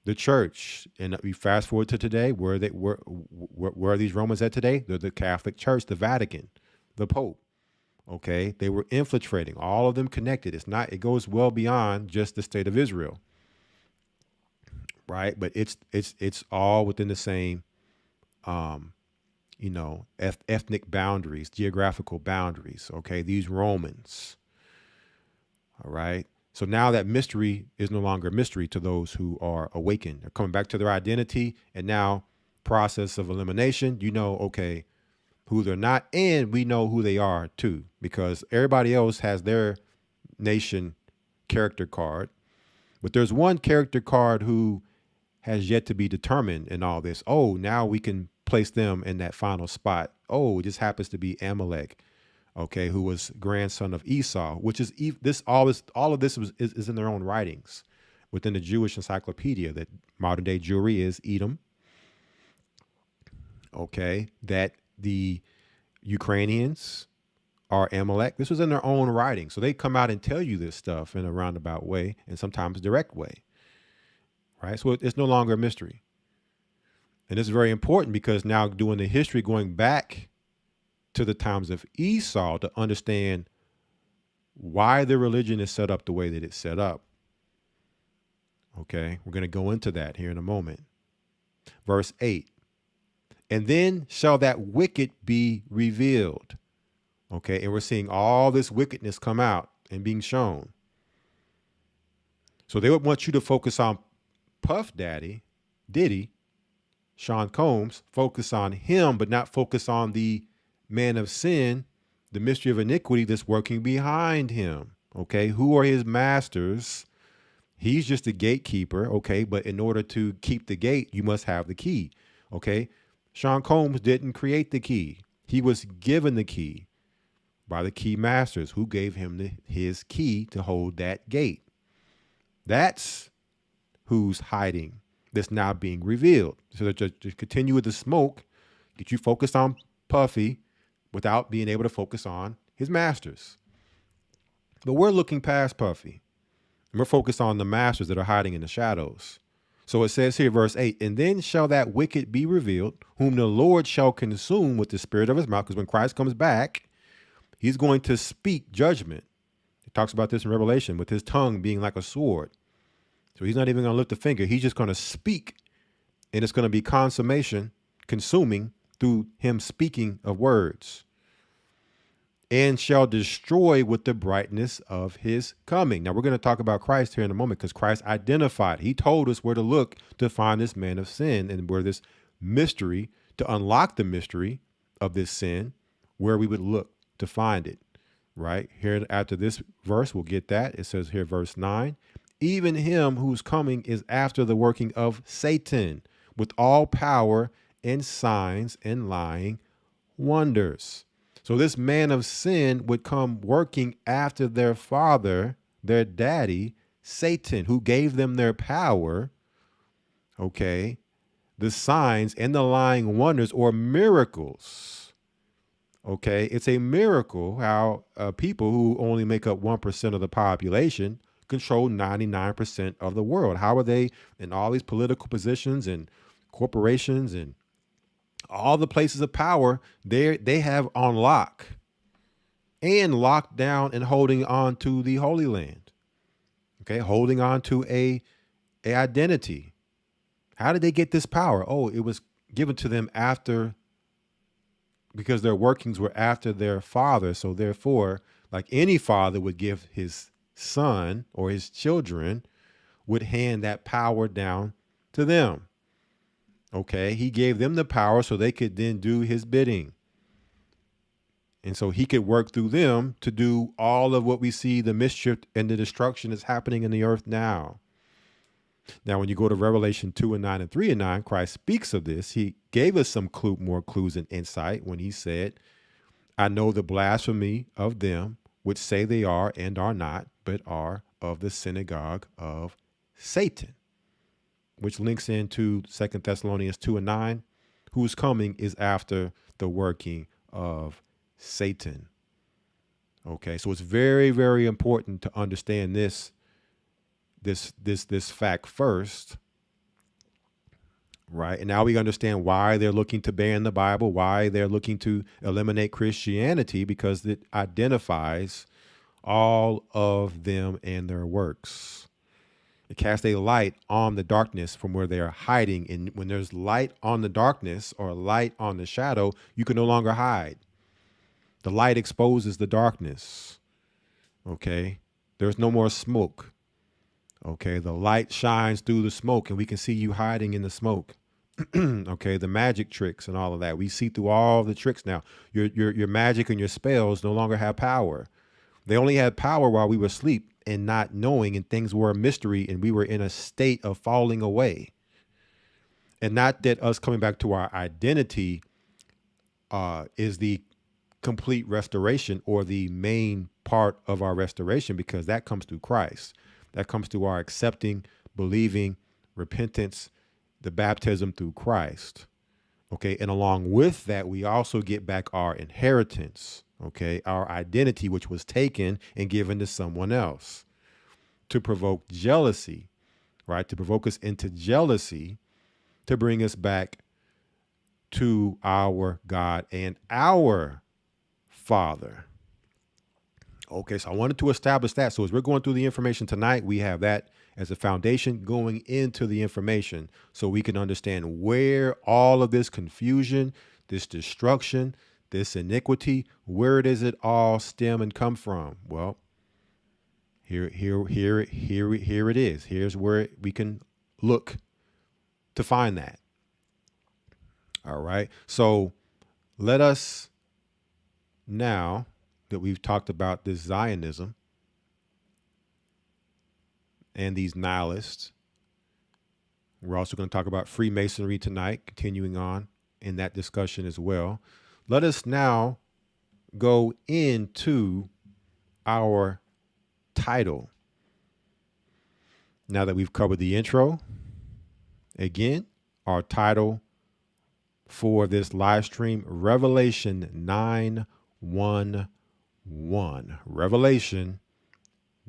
the church. And we fast forward to today. Where are these Romans at today? They're the Catholic Church, the Vatican, the Pope. Okay, they were infiltrating, all of them connected. It goes well beyond just the state of Israel. Right, but it's all within the same, ethnic boundaries, geographical boundaries. Okay, these Romans. All right. So now that mystery is no longer a mystery to those who are awakened. They're coming back to their identity, and now process of elimination. Okay, who they're not, and we know who they are too, because everybody else has their nation character card, but there's one character card who has yet to be determined in all this. Oh, now we can place them in that final spot. Oh, it just happens to be Amalek. okay, who was grandson of Esau, which is all of this is in their own writings within the Jewish encyclopedia that modern day Jewry is Edom. Okay, that the Ukrainians are Amalek. This was in their own writing. So they come out and tell you this stuff in a roundabout way and sometimes direct way. Right? So it's no longer a mystery. And this is very important because now doing the history going back to the times of Esau to understand why the religion is set up the way that it's set up. Okay, we're going to go into that here in a moment. Verse 8. And then shall that wicked be revealed. Okay, and we're seeing all this wickedness come out and being shown. So they would want you to focus on Puff Daddy, Diddy, Sean Combs, focus on him, but not focus on the man of sin, the mystery of iniquity that's working behind him. Okay, who are his masters? He's just a gatekeeper. Okay, but in order to keep the gate, you must have the key. Okay, Sean Combs didn't create the key. He was given the key by the key masters who gave him his key to hold that gate. That's who's hiding, that's now being revealed. So that to continue with the smoke, get you focused on Puffy without being able to focus on his masters. But we're looking past Puffy. And we're focused on the masters that are hiding in the shadows. So it says here, verse 8, and then shall that wicked be revealed, whom the Lord shall consume with the spirit of his mouth. Because when Christ comes back, he's going to speak judgment. He talks about this in Revelation with his tongue being like a sword. So he's not even going to lift a finger. He's just going to speak. And it's going to be consummation, consuming through him speaking of words. And shall destroy with the brightness of his coming. Now we're going to talk about Christ here in a moment because Christ identified. He told us where to look to find this man of sin and where this mystery, to unlock the mystery of this sin, where we would look to find it. Right here after this verse, we'll get that. It says here, verse 9, even him whose coming is after the working of Satan with all power and signs and lying wonders. So this man of sin would come working after their father, their daddy, Satan, who gave them their power, okay, the signs and the lying wonders or miracles. Okay, it's a miracle how people who only make up 1% of the population control 99% of the world. How are they in all these political positions and corporations and all the places of power they have on lock and locked down and holding on to the Holy Land. Okay, holding on to a identity. How did they get this power? Oh, it was given to them after, because their workings were after their father. So therefore, like any father would give his son or his children, would hand that power down to them. Okay, he gave them the power so they could then do his bidding. And so he could work through them to do all of what we see, the mischief and the destruction that's happening in the earth now. Now, when you go to Revelation 2:9 and 3:9, Christ speaks of this. He gave us some more clues and insight when he said, I know the blasphemy of them which say they are and are not, but are of the synagogue of Satan. Which links into 2 Thessalonians 2:9, whose coming is after the working of Satan. Okay, so it's very, very important to understand this fact first, right? And now we understand why they're looking to ban the Bible, why they're looking to eliminate Christianity, because it identifies all of them and their works. It casts a light on the darkness from where they are hiding. And when there's light on the darkness or light on the shadow, you can no longer hide. The light exposes the darkness. Okay. There's no more smoke. Okay. The light shines through the smoke and we can see you hiding in the smoke. Okay. The magic tricks and all of that. We see through all the tricks now. Your magic and your spells no longer have power. They only had power while we were asleep and not knowing, and things were a mystery and we were in a state of falling away. And not that us coming back to our identity is the complete restoration or the main part of our restoration, because that comes through Christ. That comes through our accepting, believing, repentance, the baptism through Christ. Okay. And along with that, we also get back our inheritance. Okay. Our identity, which was taken and given to someone else to provoke jealousy, right? To provoke us into jealousy, to bring us back to our God and our Father. Okay, so I wanted to establish that. So as we're going through the information tonight, we have that as a foundation going into the information so we can understand where all of this confusion, this destruction, this iniquity, where does it all stem and come from? Well, here it is. Here's where we can look to find that. All right. So let us, now that we've talked about this Zionism and these nihilists, we're also going to talk about Freemasonry tonight, continuing on in that discussion as well. Let us now go into our title. Now that we've covered the intro, again, our title for this live stream, Revelation 9:1. Revelation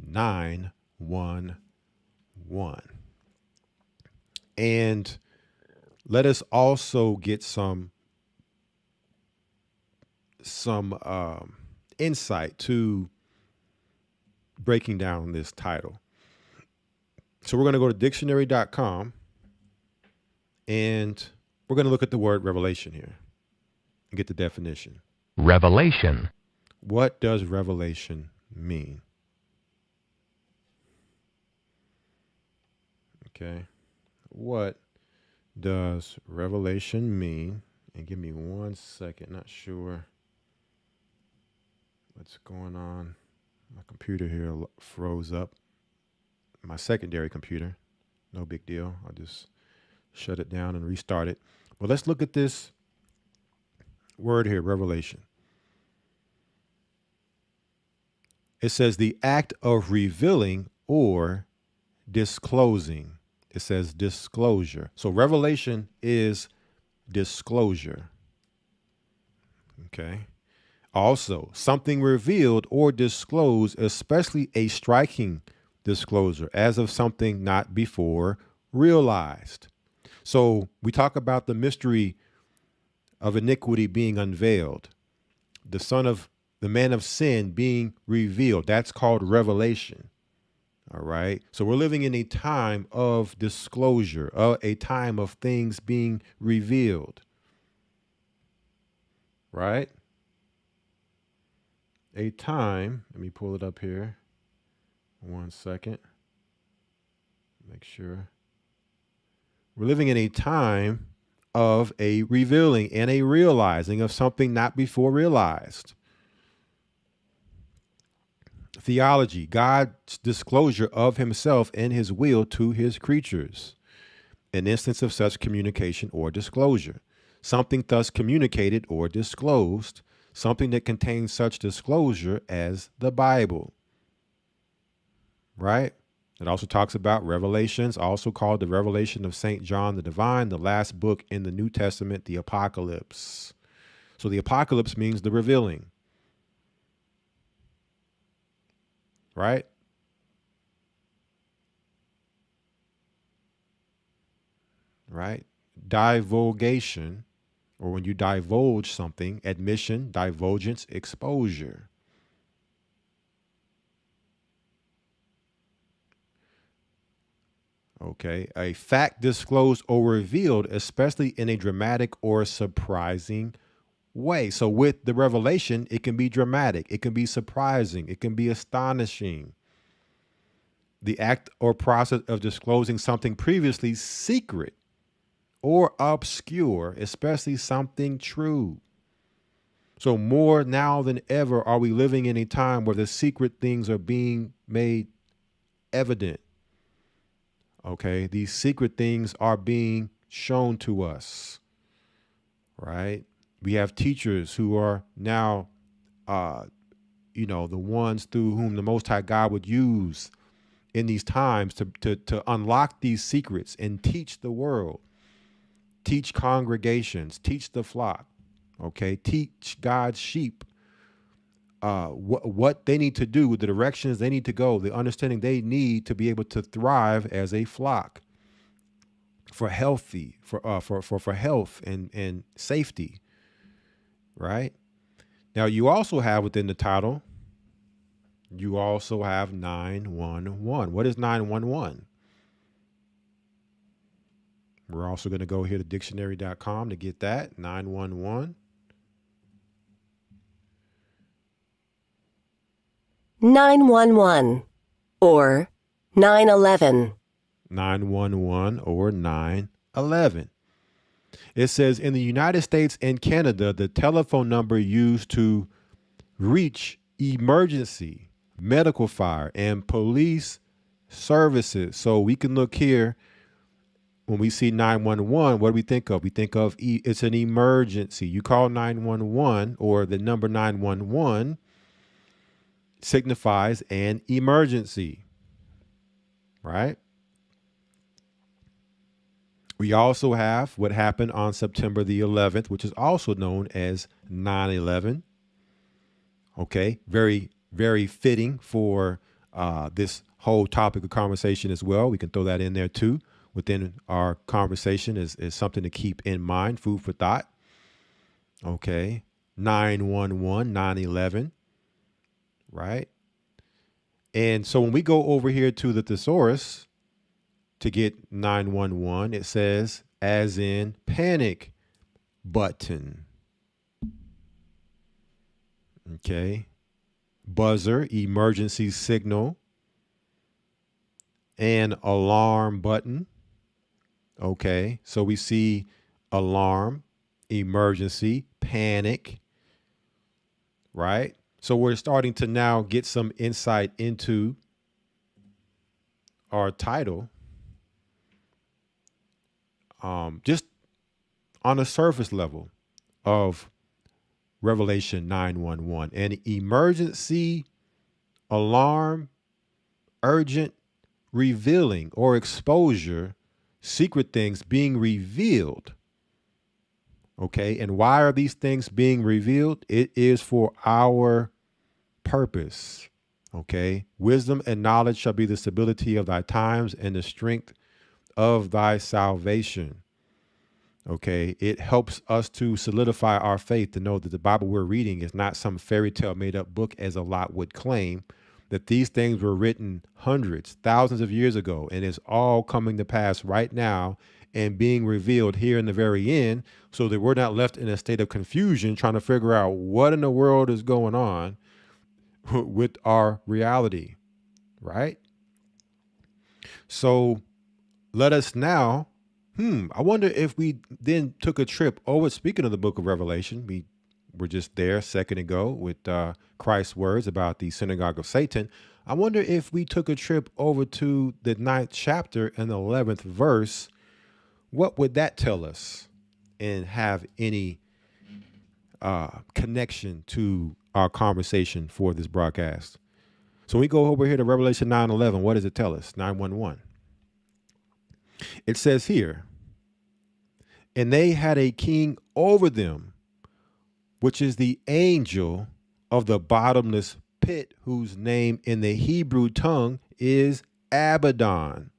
9:1. And let us also get some insight to breaking down this title. So we're going to go to dictionary.com and we're going to look at the word revelation here and get the definition. Revelation. What does revelation mean? Okay. What does revelation mean? And give me 1 second. Not sure what's going on. My computer here froze up. My secondary computer. No big deal. I'll just shut it down and restart it. Well, let's look at this word here, revelation. It says the act of revealing or disclosing. It says disclosure. So revelation is disclosure. Okay. Also, something revealed or disclosed, especially a striking disclosure, as of something not before realized. So we talk about the mystery of iniquity being unveiled, the man of sin being revealed. That's called revelation. All right. So we're living in a time of disclosure, a time of things being revealed. Right? A time, let me pull it up here. 1 second. Make sure. We're living in a time of a revealing and a realizing of something not before realized. Theology, God's disclosure of himself and his will to his creatures. An instance of such communication or disclosure. Something thus communicated or disclosed. Something that contains such disclosure as the Bible. Right? It also talks about Revelations, also called the Revelation of St. John the Divine, the last book in the New Testament, the Apocalypse. So the Apocalypse means the revealing. Right? Right? Divulgation, or when you divulge something, admission, divulgence, exposure. Okay, a fact disclosed or revealed, especially in a dramatic or surprising way. So with the revelation, it can be dramatic, it can be surprising, it can be astonishing. The act or process of disclosing something previously secret or obscure, especially something true. So more now than ever are we living in a time where the secret things are being made evident. Okay, these secret things are being shown to us, right? We have teachers who are now you know, the ones through whom the Most High God would use in these times to unlock these secrets and teach the world, teach congregations, teach the flock, okay, teach God's sheep what they need to do, the directions they need to go, the understanding they need to be able to thrive as a flock for health and safety, right? Now, you also have within the title, you also have 911. What is 911? We're also going to go here to dictionary.com to get that. 911. 911 or 9/11. 911 or 9/11. It says in the United States and Canada, the telephone number used to reach emergency, medical, fire, and police services. So we can look here. When we see 911, what do we think of? We think of it's an emergency. You call 911, or the number 911 signifies an emergency, right? We also have what happened on September the 11th, which is also known as 9/11. Okay, very, very fitting for this whole topic of conversation as well. We can throw that in there too. Within our conversation is something to keep in mind, food for thought. Okay, 911, 9/11, right? And so when we go over here to the thesaurus to get 911, it says as in panic button. Okay, buzzer, emergency signal, and alarm button. Okay, so we see alarm, emergency, panic, right? So we're starting to now get some insight into our title, just on a surface level of Revelation 911. An emergency, alarm, urgent, revealing or exposure, secret things being revealed. Okay, and why are these things being revealed? It is for our purpose. Okay, wisdom and knowledge shall be the stability of thy times and the strength of thy salvation. Okay, it helps us to solidify our faith, to know that the Bible we're reading is not some fairy tale made up book, as a lot would claim, that these things were written hundreds, thousands of years ago, and it's all coming to pass right now and being revealed here in the very end, so that we're not left in a state of confusion trying to figure out what in the world is going on with our reality, right? So let us now, I wonder if we then took a trip over, speaking of the book of Revelation, we were just there a second ago with Christ's words about the synagogue of Satan. I wonder if we took a trip over to the 9th chapter and the 11th verse, what would that tell us and have any connection to our conversation for this broadcast? So we go over here to Revelation 9:11. What does it tell us? 911. It says here, and they had a king over them, which is the angel of the bottomless pit, whose name in the Hebrew tongue is Abaddon,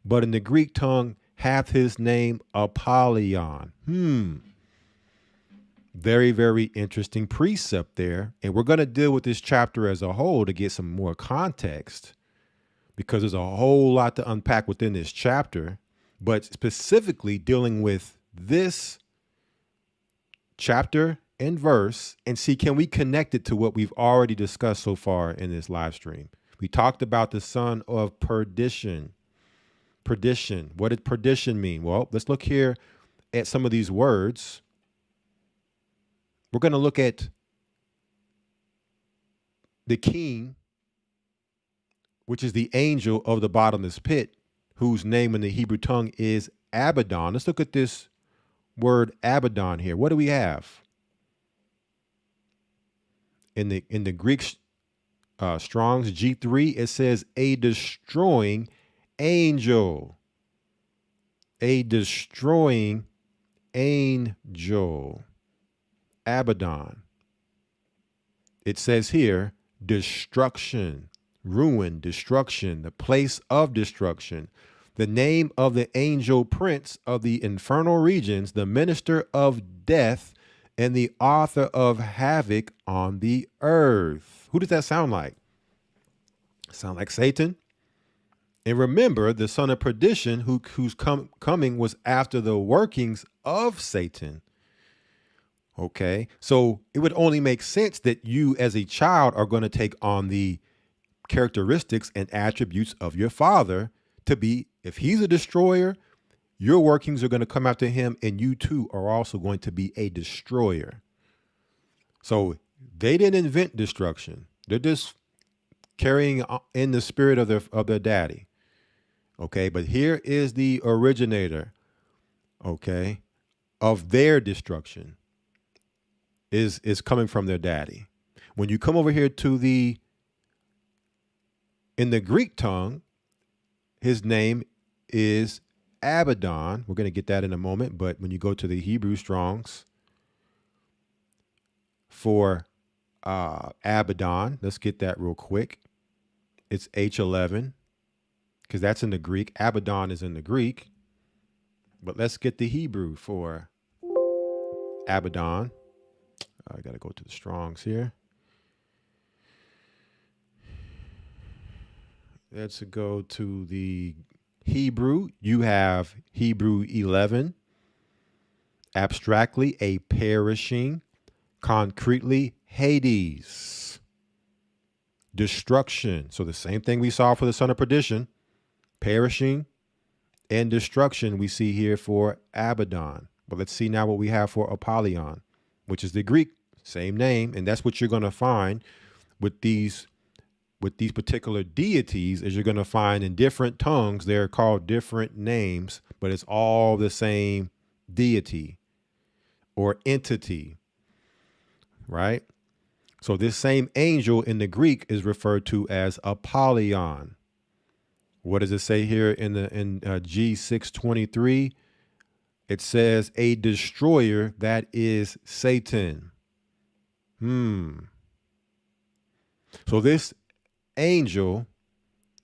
but in the Greek tongue hath his name Apollyon. Very, very interesting precept there. And we're going to deal with this chapter as a whole to get some more context, because there's a whole lot to unpack within this chapter, but specifically dealing with this chapter and verse, and see, can we connect it to what we've already discussed so far in this live stream? We talked about the son of perdition. Perdition. What did perdition mean? Well, let's look here at some of these words. We're going to look at the king, which is the angel of the bottomless pit, whose name in the Hebrew tongue is Abaddon. Let's look at this word Abaddon here. What do we have? in the Greek Strong's G3, it says a destroying angel. A destroying angel. Abaddon. It says here, destruction, ruin, destruction, the place of destruction. The name of the angel prince of the infernal regions, the minister of death, and the author of havoc on the earth. Who does that sound like? Sound like Satan? And remember, the son of perdition whose coming was after the workings of Satan. Okay, so it would only make sense that you as a child are going to take on the characteristics and attributes of your father to be, if he's a destroyer, your workings are going to come after him, and you too are also going to be a destroyer. So they didn't invent destruction. They're just carrying in the spirit of their daddy. Okay, but here is the originator, okay, of their destruction is coming from their daddy. When you come over here to in the Greek tongue, his name is Abaddon. We're going to get that in a moment, but when you go to the Hebrew Strongs for Abaddon, let's get that real quick. It's H11 because that's in the Greek. Abaddon is in the Greek, but let's get the Hebrew for Abaddon. I got to go to the Strongs here. Let's go to the Hebrew. You have Hebrew 11. Abstractly, a perishing. Concretely, Hades. Destruction. So the same thing we saw for the son of perdition. Perishing and destruction we see here for Abaddon. But let's see now what we have for Apollyon, which is the Greek, same name. And that's what you're going to find with these particular deities, is you're going to find in different tongues, they're called different names, but it's all the same deity or entity, right? So this same angel in the Greek is referred to as Apollyon. What does it say here in G623? It says a destroyer, that is Satan. So this angel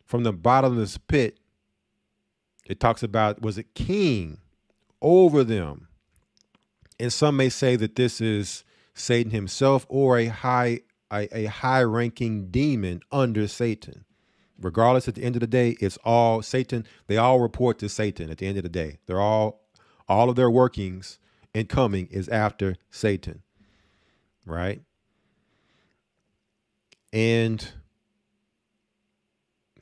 from the bottomless pit, it talks about, was a king over them. And some may say that this is Satan himself or a high-ranking demon under Satan. Regardless, at the end of the day, it's all Satan. They all report to Satan at the end of the day. They're all of their workings and coming is after Satan, right? And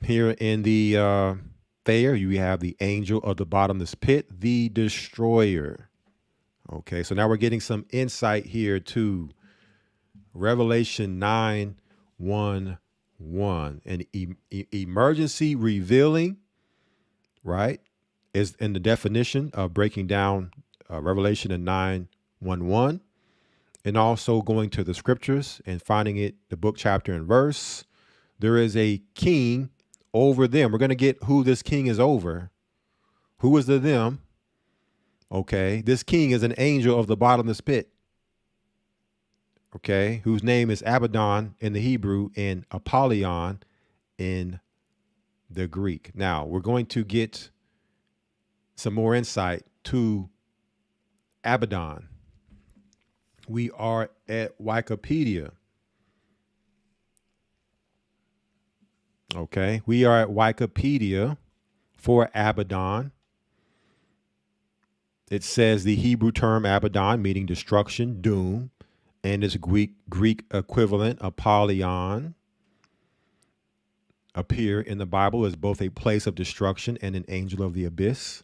here in the Thayer, you have the angel of the bottomless pit, the destroyer. Okay, so now we're getting some insight here to Revelation 9:1:1, an emergency revealing, right, is in the definition of breaking down Revelation in 9:1:1, and also going to the scriptures and finding it, the book, chapter, and verse. There is a king over them. We're going to get who this king is over. Who is the them? Okay, this king is an angel of the bottomless pit. Okay, whose name is Abaddon in the Hebrew and Apollyon in the Greek. Now, we're going to get some more insight to Abaddon. We are at Wikipedia. Okay, we are at Wikipedia for Abaddon. It says the Hebrew term Abaddon, meaning destruction, doom, and its Greek equivalent, Apollyon, appear in the Bible as both a place of destruction and an angel of the abyss.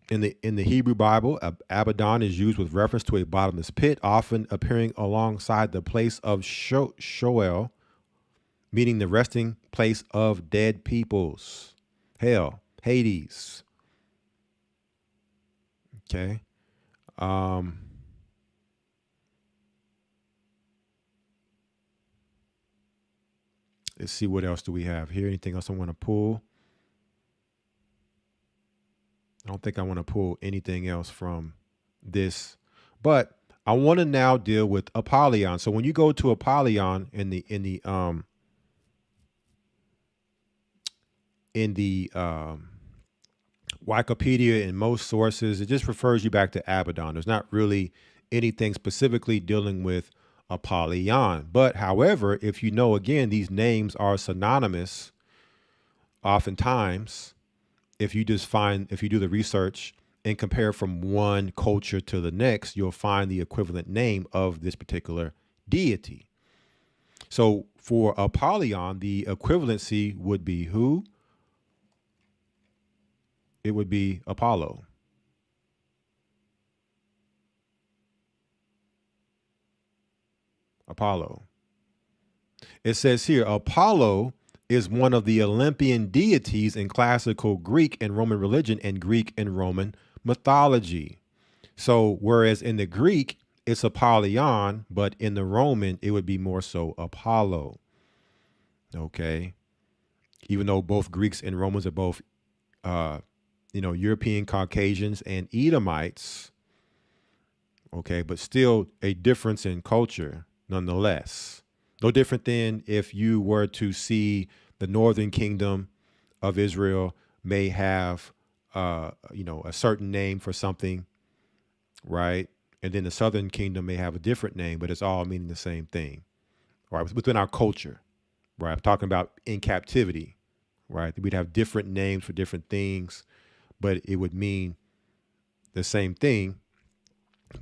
In the Hebrew Bible, Abaddon is used with reference to a bottomless pit, often appearing alongside the place of Sheol, meaning the resting place of dead peoples. Hell, Hades. Okay. Let's see, what else do we have here? Anything else I want to pull? I don't think I want to pull anything else from this, but I want to now deal with Apollyon. So when you go to Apollyon in the Wikipedia and most sources, it just refers you back to Abaddon. There's not really anything specifically dealing with Apollyon. But however, if you know, again, these names are synonymous. Oftentimes, if you do the research and compare from one culture to the next, you'll find the equivalent name of this particular deity. So for Apollyon, the equivalency would be who? It would be Apollo. Apollo. It says here, Apollo is one of the Olympian deities in classical Greek and Roman religion and Greek and Roman mythology. So whereas in the Greek, it's Apollyon, but in the Roman, it would be more so Apollo. Okay. Even though both Greeks and Romans are both, European Caucasians and Edomites. Okay. But still a difference in culture nonetheless. No different than if you were to see the northern kingdom of Israel may have, a certain name for something, right? And then the southern kingdom may have a different name, but it's all meaning the same thing, right? Within our culture, right? I'm talking about in captivity, right? We'd have different names for different things, but it would mean the same thing.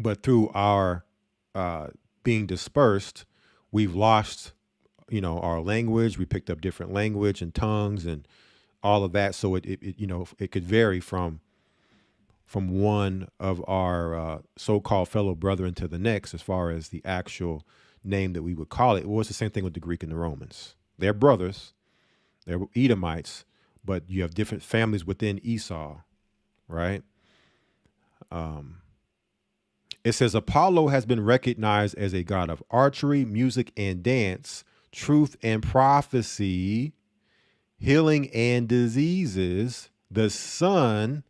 But through our being dispersed, we've lost, our language. We picked up different language and tongues and all of that. So it could vary from one of our so-called fellow brethren to the next, as far as the actual name that we would call it. Well, it's the same thing with the Greek and the Romans. They're brothers, they're Edomites, but you have different families within Esau, right? It says Apollo has been recognized as a god of archery, music and dance, truth and prophecy, healing and diseases, the sun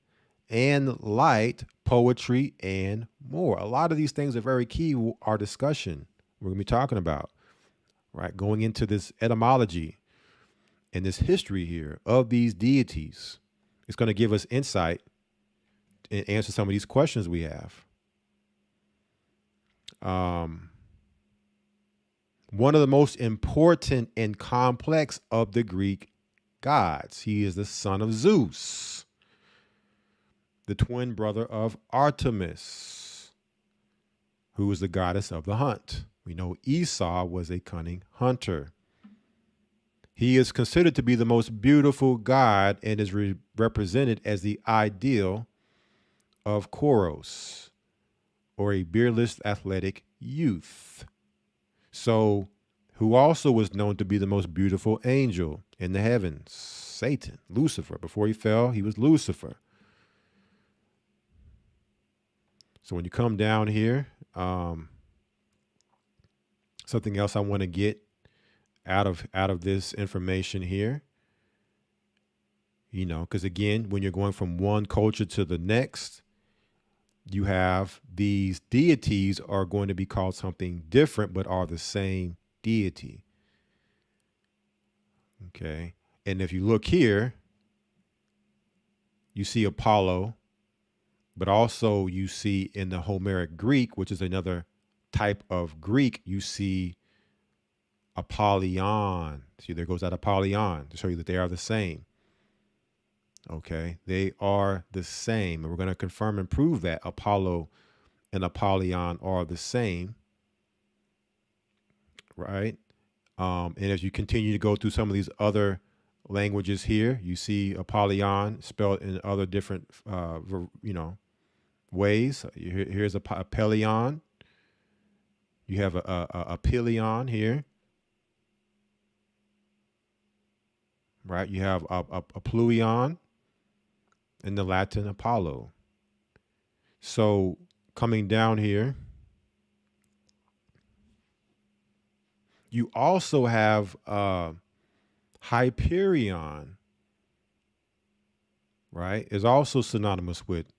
and light, poetry, and more. A lot of these things are very key. Our discussion we're going to be talking about, right? Going into this etymology and this history here of these deities. It's going to give us insight and answer some of these questions we have. One of the most important and complex of the Greek gods. He is the son of Zeus, the twin brother of Artemis, who is the goddess of the hunt. We know Esau was a cunning hunter. He is considered to be the most beautiful god and is represented as the ideal of Koros, or a beardless athletic youth. So, who also was known to be the most beautiful angel in the heavens, Satan, Lucifer. Before he fell, he was Lucifer. So when you come down here, something else I want to get out of this information here, because again, when you're going from one culture to the next, you have these deities are going to be called something different, but are the same deity. Okay. And if you look here, you see Apollo, but also you see in the Homeric Greek, which is another type of Greek, you see Apollyon. See, there goes that Apollyon to show you that they are the same. Okay, they are the same. And we're going to confirm and prove that Apollo and Apollyon are the same. Right. And as you continue to go through some of these other languages here, you see Apollyon spelled in other different, ways. Here's a Apellion. You have a Pelion here. Right. You have a Pluion. In the Latin, Apollo. So coming down here, you also have Hyperion, right, is also synonymous with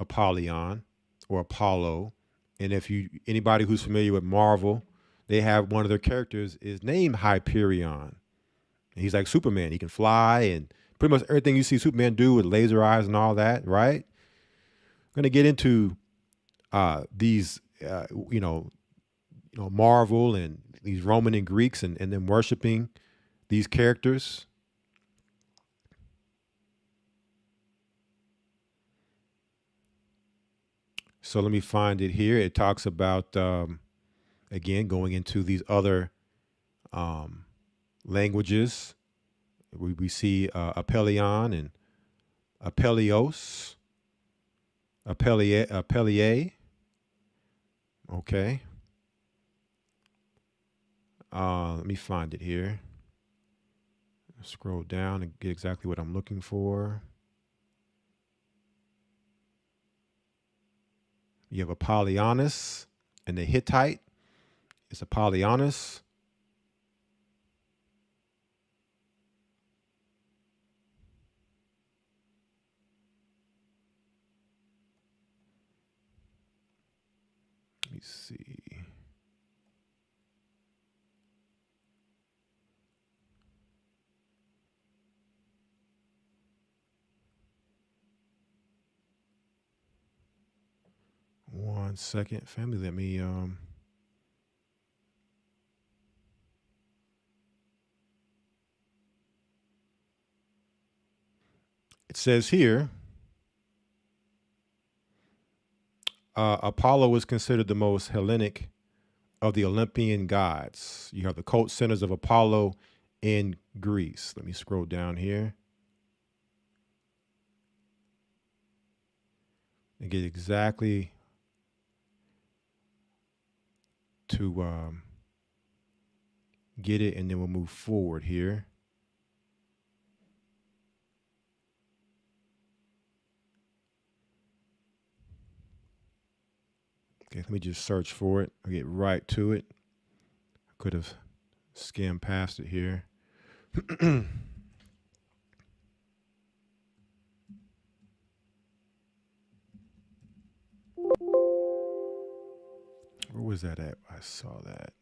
Apollyon or Apollo. And if anybody who's familiar with Marvel, they have one of their characters is named Hyperion. And he's like Superman. He can fly and pretty much everything you see Superman do with laser eyes and all that, right? I'm going to get into these, Marvel and these Roman and Greeks and them worshiping these characters. So let me find it here. It talks about, again, going into these other languages. We see Apellion and Apellios, Apellier. Okay. Let me find it here. Scroll down and get exactly what I'm looking for. You have Apollonius and the Hittite. It's Apollonius. Let me see. One second, family. Let me it says here Apollo was considered the most Hellenic of the Olympian gods. You have the cult centers of Apollo in Greece. Let me scroll down here and get exactly to get it, and then we'll move forward here. Okay, let me just search for it. I'll get right to it. I could have skimmed past it here. Where was that at? I saw that.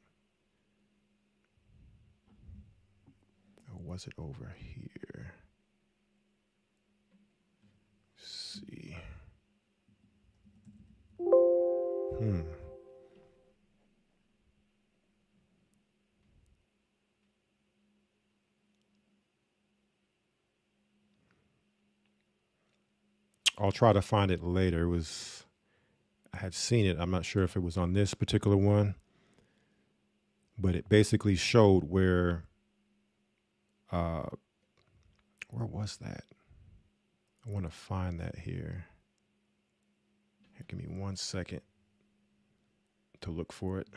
Or was it over here? Let's see. I'll try to find it later. I had seen it. I'm not sure if it was on this particular one, but it basically showed where was that? I want to find that here. Give me 1 second to look for it.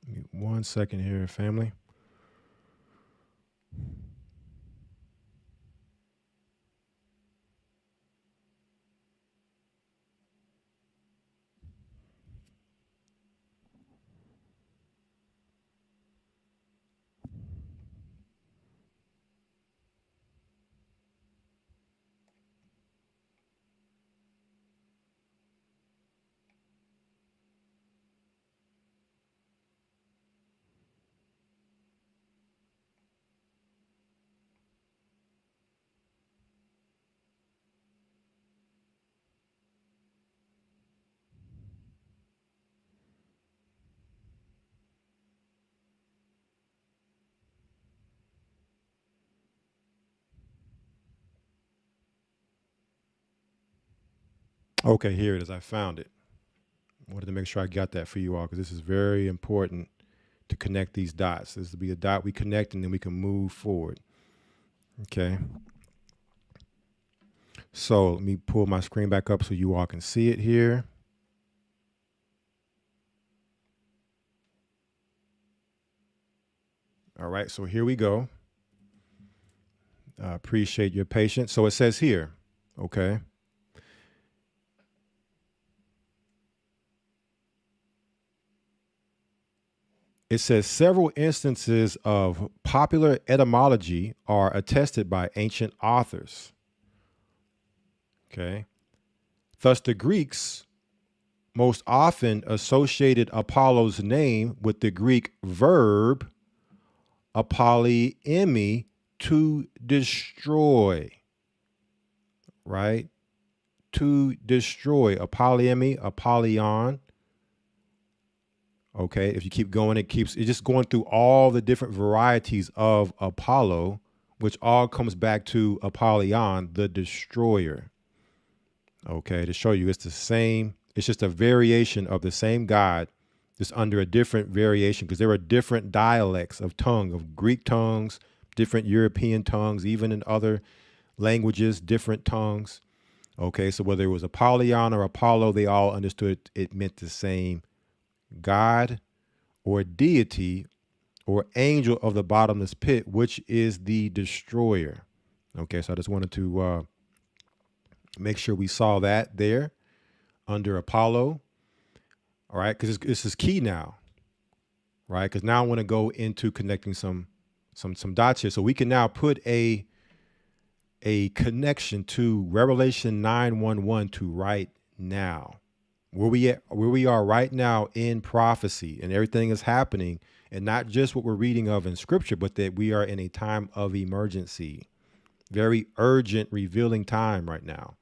Give me 1 second here, family. Okay, here it is. I found it. I wanted to make sure I got that for you all because this is very important to connect these dots. This will be a dot we connect and then we can move forward. Okay. So let me pull my screen back up so you all can see it here. All right, so here we go. Appreciate your patience. So it says here, okay. It says several instances of popular etymology are attested by ancient authors. Okay. Thus, the Greeks most often associated Apollo's name with the Greek verb apolyemi, to destroy, right? To destroy. Apolyemi, Apollyon. Okay, if you keep going, it's just going through all the different varieties of Apollo, which all comes back to Apollyon, the destroyer. Okay, to show you it's the same, it's just a variation of the same God, just under a different variation, because there are different dialects of tongue, of Greek tongues, different European tongues, even in other languages, different tongues. Okay, so whether it was Apollyon or Apollo, they all understood it meant the same God or deity or angel of the bottomless pit, which is the destroyer. Okay, so I just wanted to make sure we saw that there under Apollo. All right, because this is key now, right? Because now I want to go into connecting some dots here. So we can now put a connection to Revelation 9:1:1 to right now. Where we are right now in prophecy, and everything is happening, and not just what we're reading of in scripture, but that we are in a time of emergency, very urgent, revealing time right now.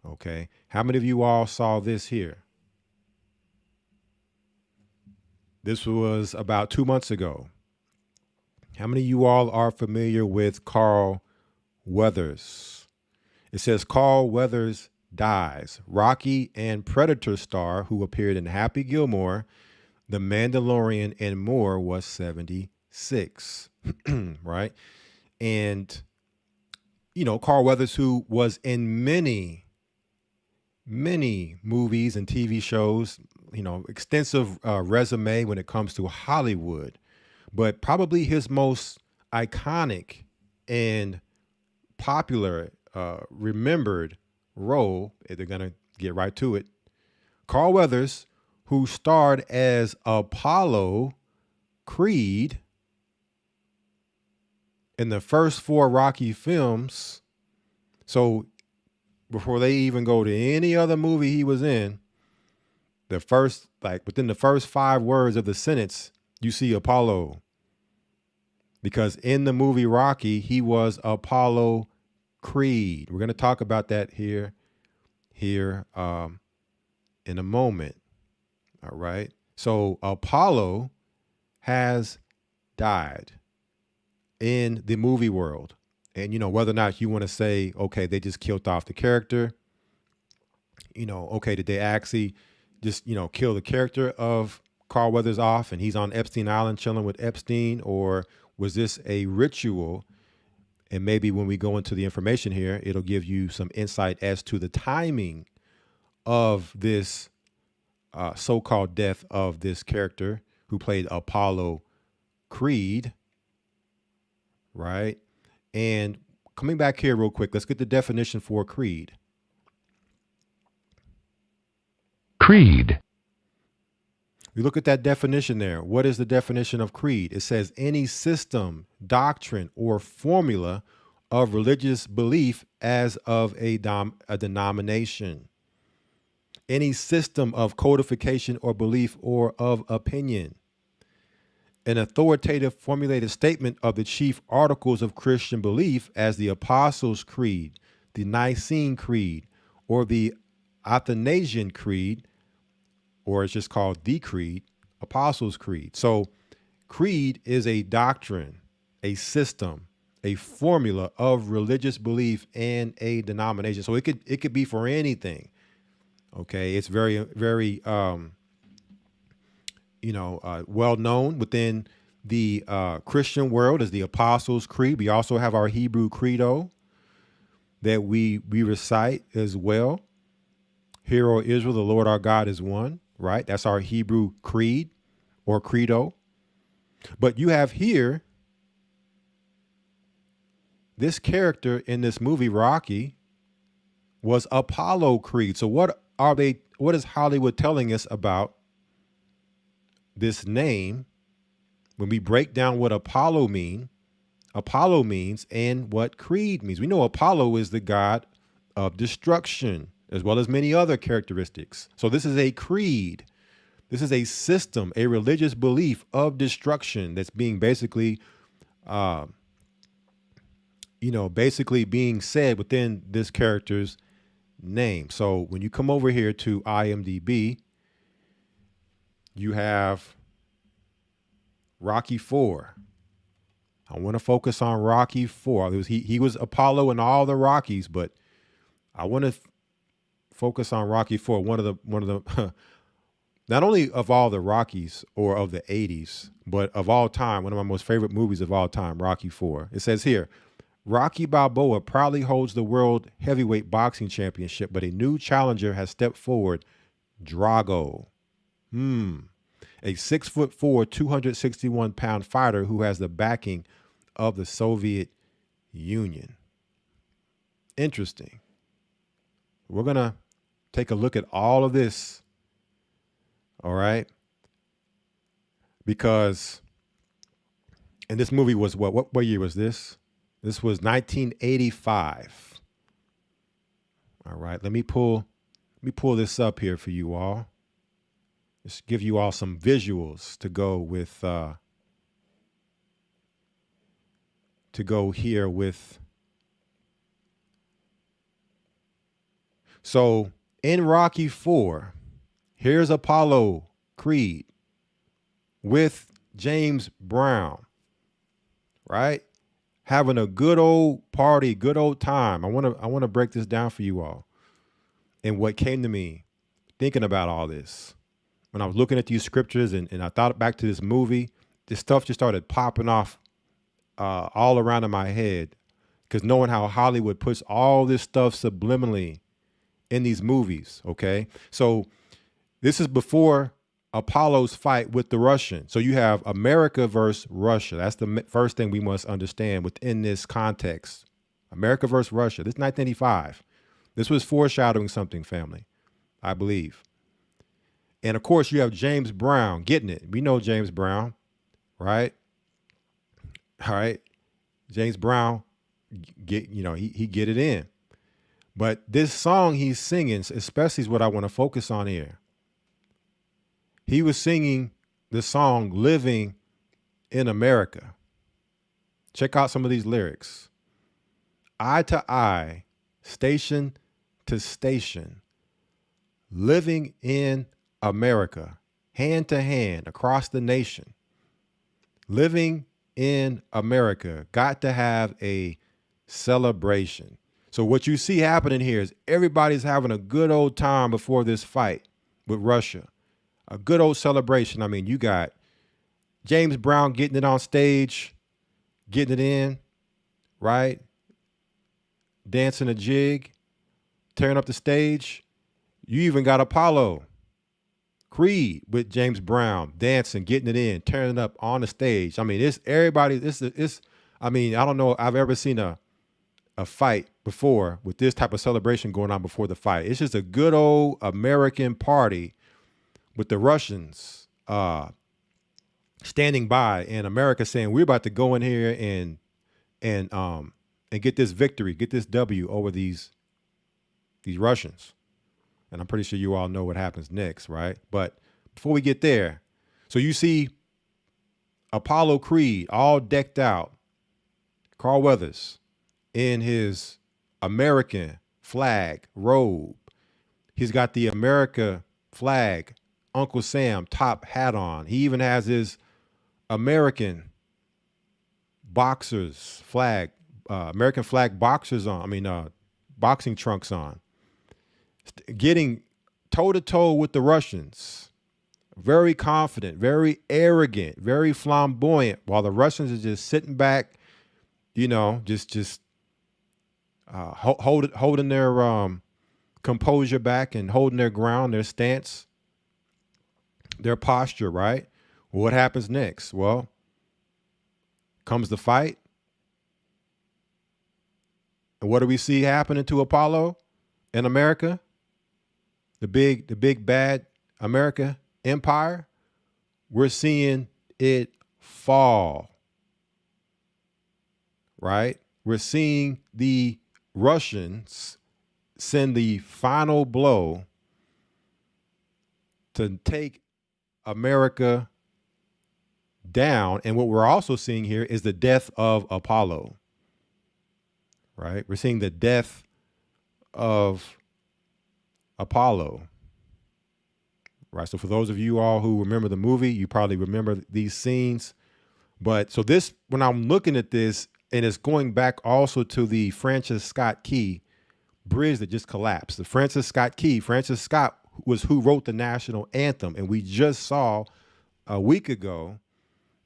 Okay. How many of you all saw this here? This was about 2 months ago. How many of you all are familiar with Carl Weathers? It says Carl Weathers dies. Rocky and Predator star who appeared in Happy Gilmore, The Mandalorian, and more was 76, right? And, you know, Carl Weathers, who was in many movies and TV shows, you know, extensive resume when it comes to Hollywood, but probably his most iconic and popular, remembered role, if they're going to get right to it, Carl Weathers, who starred as Apollo Creed in the first 4 Rocky films. So before they even go to any other movie he was in, the first, like within the first 5 words of the sentence, you see Apollo. Because in the movie Rocky, he was Apollo Creed. We're going to talk about that here in a moment. All right. So Apollo has died in the movie world. And, you know, whether or not you want to say, okay, they just killed off the character, you know, okay, did they actually just, you know, kill the character of Carl Weathers off and he's on Epstein Island chilling with Epstein? Or was this a ritual? And maybe when we go into the information here, it'll give you some insight as to the timing of this so-called death of this character who played Apollo Creed, right? And coming back here real quick, let's get the definition for creed. Creed. We look at that definition there. What is the definition of creed? It says any system, doctrine, or formula of religious belief as of a denomination. Any system of codification or belief or of opinion. An authoritative formulated statement of the chief articles of Christian belief as the Apostles' Creed, the Nicene Creed, or the Athanasian Creed, or it's just called the Creed, Apostles' Creed. So creed is a doctrine, a system, a formula of religious belief and a denomination. So it could be for anything. Okay, it's very, very, well known within the Christian world as the Apostles' Creed. We also have our Hebrew Credo that we recite as well. Hear, O Israel, the Lord our God is one, right? That's our Hebrew creed or credo. But you have here this character in this movie, Rocky, was Apollo Creed. So what is Hollywood telling us about this name when we break down what Apollo means and what Creed means? We know Apollo is the god of destruction, as well as many other characteristics. So this is a creed. This is a system, a religious belief of destruction that's being basically being said within this character's name. So when you come over here to IMDb, you have Rocky IV. I want to focus on Rocky IV. He was Apollo in all the Rockies, but I want to focus on Rocky IV. One of the not only of all the Rockies or of the 80s, but of all time, one of my most favorite movies of all time, Rocky IV. It says here, Rocky Balboa proudly holds the World Heavyweight Boxing Championship, but a new challenger has stepped forward, Drago. A 6'4", 261-pound fighter who has the backing of the Soviet Union. Interesting. We're going to take a look at all of this, all right? Because, and this movie was what year was this? This was 1985. All right, let me pull this up here for you all. Just give you all some visuals to go with So in Rocky IV, here's Apollo Creed with James Brown, right? Having a good old party, good old time. I want to break this down for you all. And what came to me thinking about all this, when I was looking at these scriptures and I thought back to this movie, this stuff just started popping off all around in my head, because knowing how Hollywood puts all this stuff subliminally in these movies, okay? So this is before Apollo's fight with the Russian. So you have America versus Russia. That's the first thing we must understand within this context. America versus Russia. This is 1985. This was foreshadowing something, family, I believe. And of course, you have James Brown getting it. We know James Brown, right? All right. James Brown, he get it in. But this song he's singing, especially is what I want to focus on here. He was singing the song Living in America. Check out some of these lyrics. Eye to eye, station to station, living in America, hand to hand across the nation. Living in America, got to have a celebration. So what you see happening here is everybody's having a good old time before this fight with Russia. A good old celebration. I mean, you got James Brown getting it on stage, getting it in, right? Dancing a jig, tearing up the stage. You even got Apollo Creed with James Brown dancing, getting it in, tearing it up on the stage. I mean, it's everybody. I mean, I don't know if I've ever seen a fight before with this type of celebration going on before the fight. It's just a good old American party with the Russians standing by and America saying, we're about to go in here and get this victory, get this W over these Russians. And I'm pretty sure you all know what happens next, right? But before we get there, so you see Apollo Creed all decked out, Carl Weathers in his American flag robe. He's got the America flag Uncle Sam top hat on. He even has his American boxers flag, American flag boxers on. I mean, boxing trunks on. Getting toe to toe with the Russians. Very confident, very arrogant, very flamboyant, while the Russians are just sitting back, just holding their composure back and holding their ground, their stance, their posture, right? What happens next? Well, comes the fight. And what do we see happening to Apollo in America? The big bad America empire? We're seeing it fall. Right? We're seeing the Russians send the final blow to take America down. And what we're also seeing here is the death of Apollo. Right? We're seeing the death of Apollo. Right? So for those of you all who remember the movie, you probably remember these scenes. But so this, when I'm looking at this, and it's going back also to the Francis Scott Key bridge that just collapsed. The Francis Scott was who wrote the national anthem. And we just saw a week ago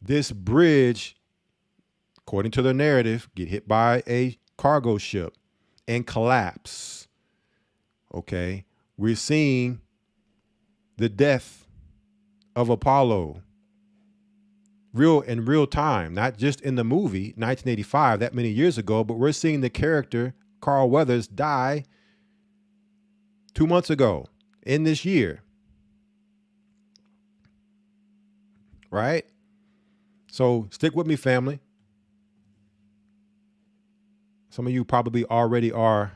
this bridge, according to the narrative, get hit by a cargo ship and collapse. Okay. We're seeing the death of Apollo in real time, not just in the movie 1985, that many years ago, but we're seeing the character Carl Weathers die 2 months ago in this year. Right? So stick with me, family. Some of you probably already are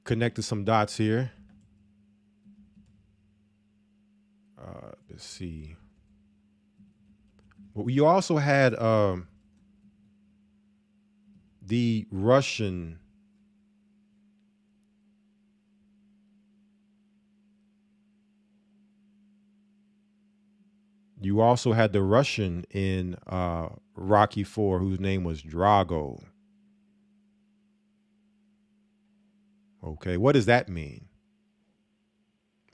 connected some dots here. Let's see. Well, you also had the Russian in Rocky IV, whose name was Drago. Okay, what does that mean?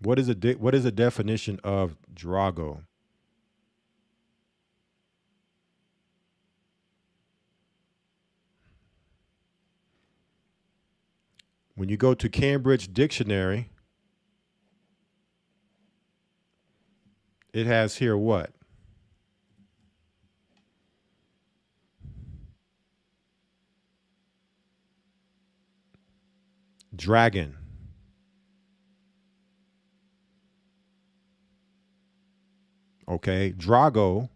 What is the definition of Drago? When you go to Cambridge Dictionary, it has here what? Dragon. Okay, Drago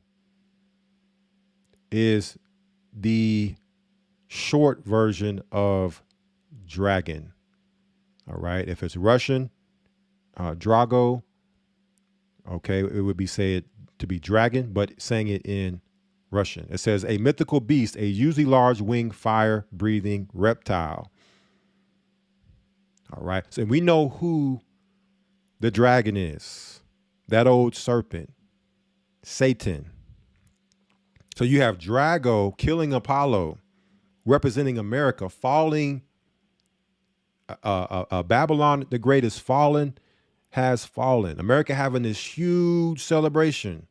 is the short version of dragon. All right, if it's Russian, Drago, okay, it would be said to be dragon, but saying it in Russian. It says a mythical beast, a usually large winged fire-breathing reptile. All right, so we know who the dragon is. That old serpent, Satan. So you have Drago killing Apollo, representing America, falling. Babylon the Great has fallen. America having this huge celebration,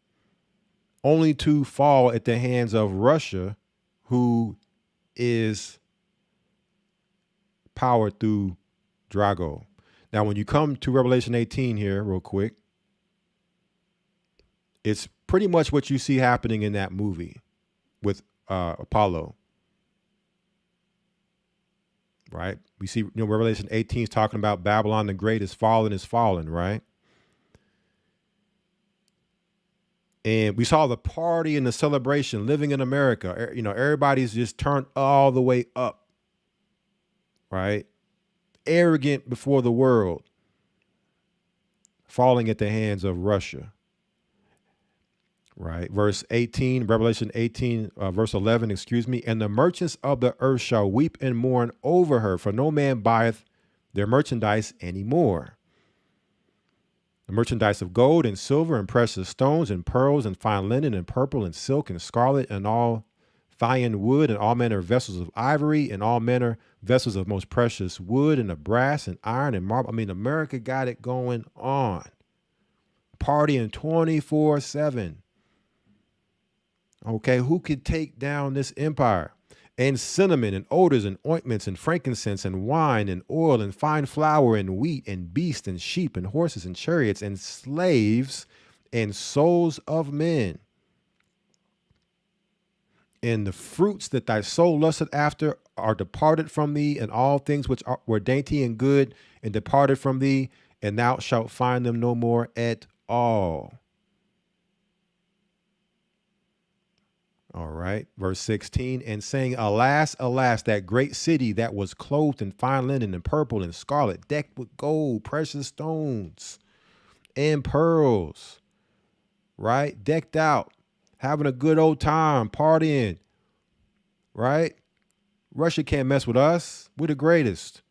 only to fall at the hands of Russia, who is powered through Drago. Now, when you come to Revelation 18 here, real quick, it's pretty much what you see happening in that movie with Apollo. Right? We see, Revelation 18 is talking about Babylon the Great is fallen, right? And we saw the party and the celebration living in America. Everybody's just turned all the way up, right? Arrogant before the world, falling at the hands of Russia. Right. Verse 18, Revelation 18, verse 11, and the merchants of the earth shall weep and mourn over her, for no man buyeth their merchandise anymore. The merchandise of gold and silver and precious stones and pearls and fine linen and purple and silk and scarlet and all fine wood and all manner of vessels of ivory and all manner vessels of most precious wood and of brass and iron and marble. I mean, America got it going on. Partying 24/7. Okay, who could take down this empire? And cinnamon and odors and ointments and frankincense and wine and oil and fine flour and wheat and beasts and sheep and horses and chariots and slaves and souls of men. And the fruits that thy soul lusted after are departed from thee, and all things which were dainty and good and departed from thee, and thou shalt find them no more at all. All right, verse 16, and saying, alas, alas, that great city that was clothed in fine linen and purple and scarlet, decked with gold, precious stones, and pearls, right? Decked out, having a good old time, partying, right? Russia can't mess with us. We're the greatest,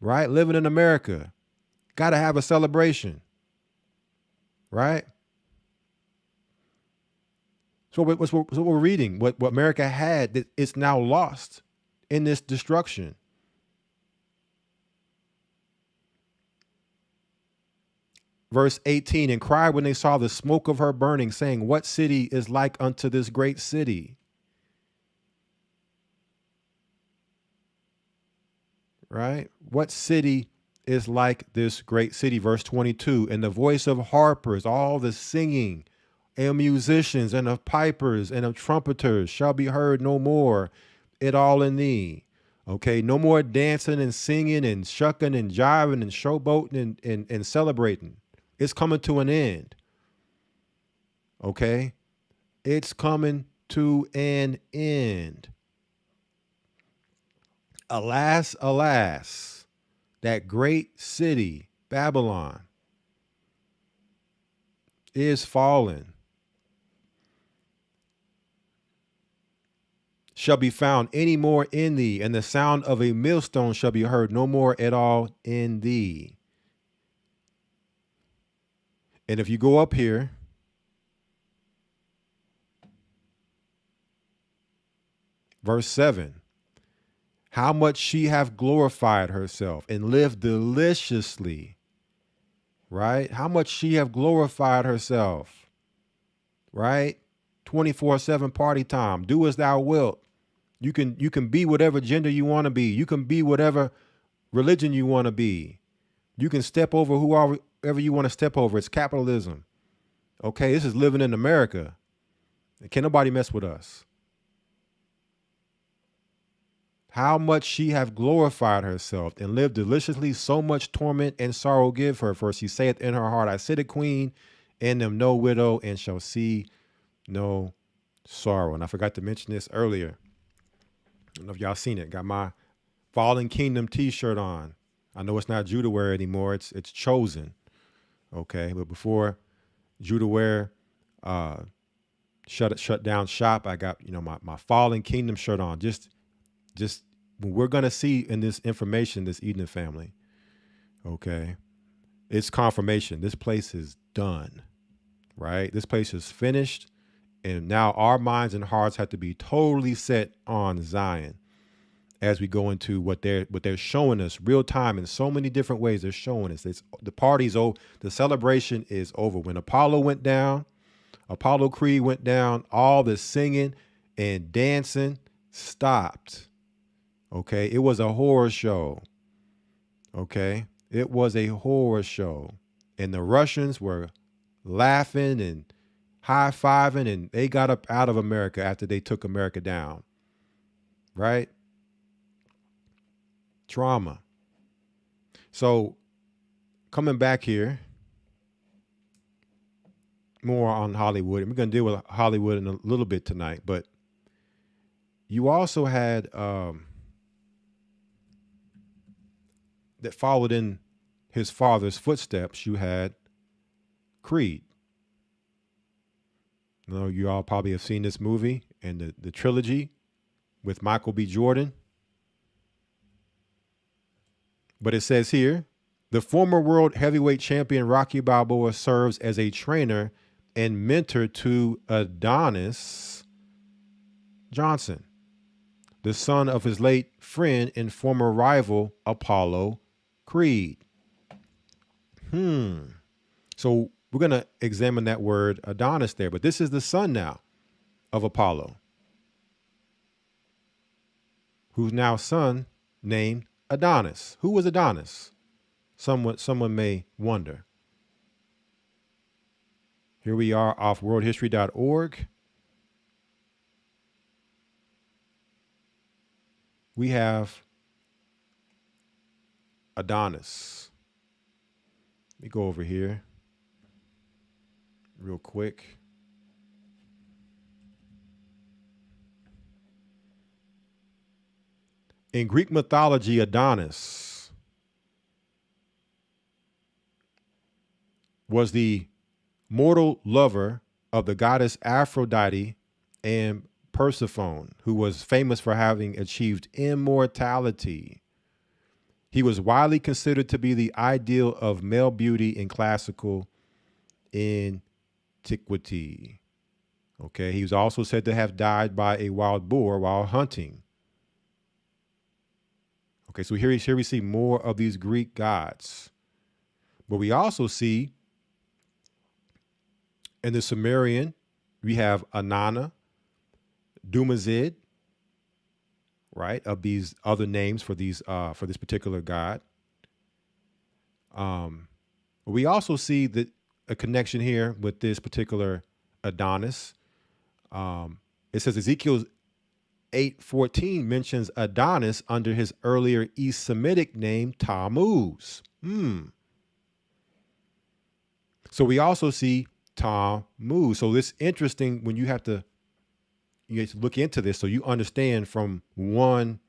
right? Living in America. Got to have a celebration, right? So what we're reading, what America had, it's now lost in this destruction. Verse 18, and cried when they saw the smoke of her burning, saying, what city is like unto this great city? Right? What city is like this great city? Verse 22, and the voice of harpers, all the singing, and musicians, and of pipers, and of trumpeters shall be heard no more, it all in thee. Okay, no more dancing and singing and shucking and jiving and showboating and celebrating. It's coming to an end. Okay, it's coming to an end. Alas, alas, that great city, Babylon, is fallen. Shall be found any more in thee, and the sound of a millstone shall be heard no more at all in thee. And if you go up here, verse 7, how much she hath glorified herself and lived deliciously, right? How much she hath glorified herself, right? 24/7 party time. Do as thou wilt. You can be whatever gender you want to be. You can be whatever religion you want to be. You can step over whoever you want to step over. It's capitalism. Okay, this is living in America. Can't nobody mess with us. How much she hath glorified herself and lived deliciously, so much torment and sorrow give her. For she saith in her heart, I sit a queen, and am no widow, and shall see no sorrow. And I forgot to mention this earlier. I don't know if y'all seen it. Got my Fallen Kingdom t-shirt on. I know it's not Judah Wear anymore. It's Chosen. Okay, but before Judah Wear shut down shop, I got my Fallen Kingdom shirt on. Just when we're gonna see in this information, this Eden family, okay, it's confirmation. This place is done, right? This place is finished, and now our minds and hearts have to be totally set on Zion as we go into what they're showing us real time in so many different ways. They're showing us the party's over, the celebration is over. When Apollo went down, Apollo Creed went down, all the singing and dancing stopped. Okay, it was a horror show. Okay, it was a horror show, and the Russians were laughing and high-fiving, and they got up out of America after they took America down. Right? Trauma. So coming back here, more on Hollywood, and we're going to deal with Hollywood in a little bit tonight, but you also had that followed in his father's footsteps, you had Creed. I know you all probably have seen this movie and the trilogy with Michael B. Jordan. But it says here, the former world heavyweight champion Rocky Balboa serves as a trainer and mentor to Adonis Johnson, the son of his late friend and former rival Apollo Creed. So we're going to examine that word Adonis there, but this is the son now of Apollo, whose now son named Adonis. Who was Adonis? Someone may wonder. Here we are off worldhistory.org. we have Adonis. Let me go over here real quick. In Greek mythology, Adonis was the mortal lover of the goddess Aphrodite and Persephone, who was famous for having achieved immortality. He was widely considered to be the ideal of male beauty in classical antiquity. Okay, he was also said to have died by a wild boar while hunting. Okay, so here we see more of these Greek gods. But we also see in the Sumerian, we have Anana, Dumazid, right, of these other names for these for this particular god. We also see that a connection here with this particular Adonis. It says Ezekiel 8:14 mentions Adonis under his earlier East Semitic name Tammuz. So we also see Tammuz. So it's interesting when you have to look into this so you understand from one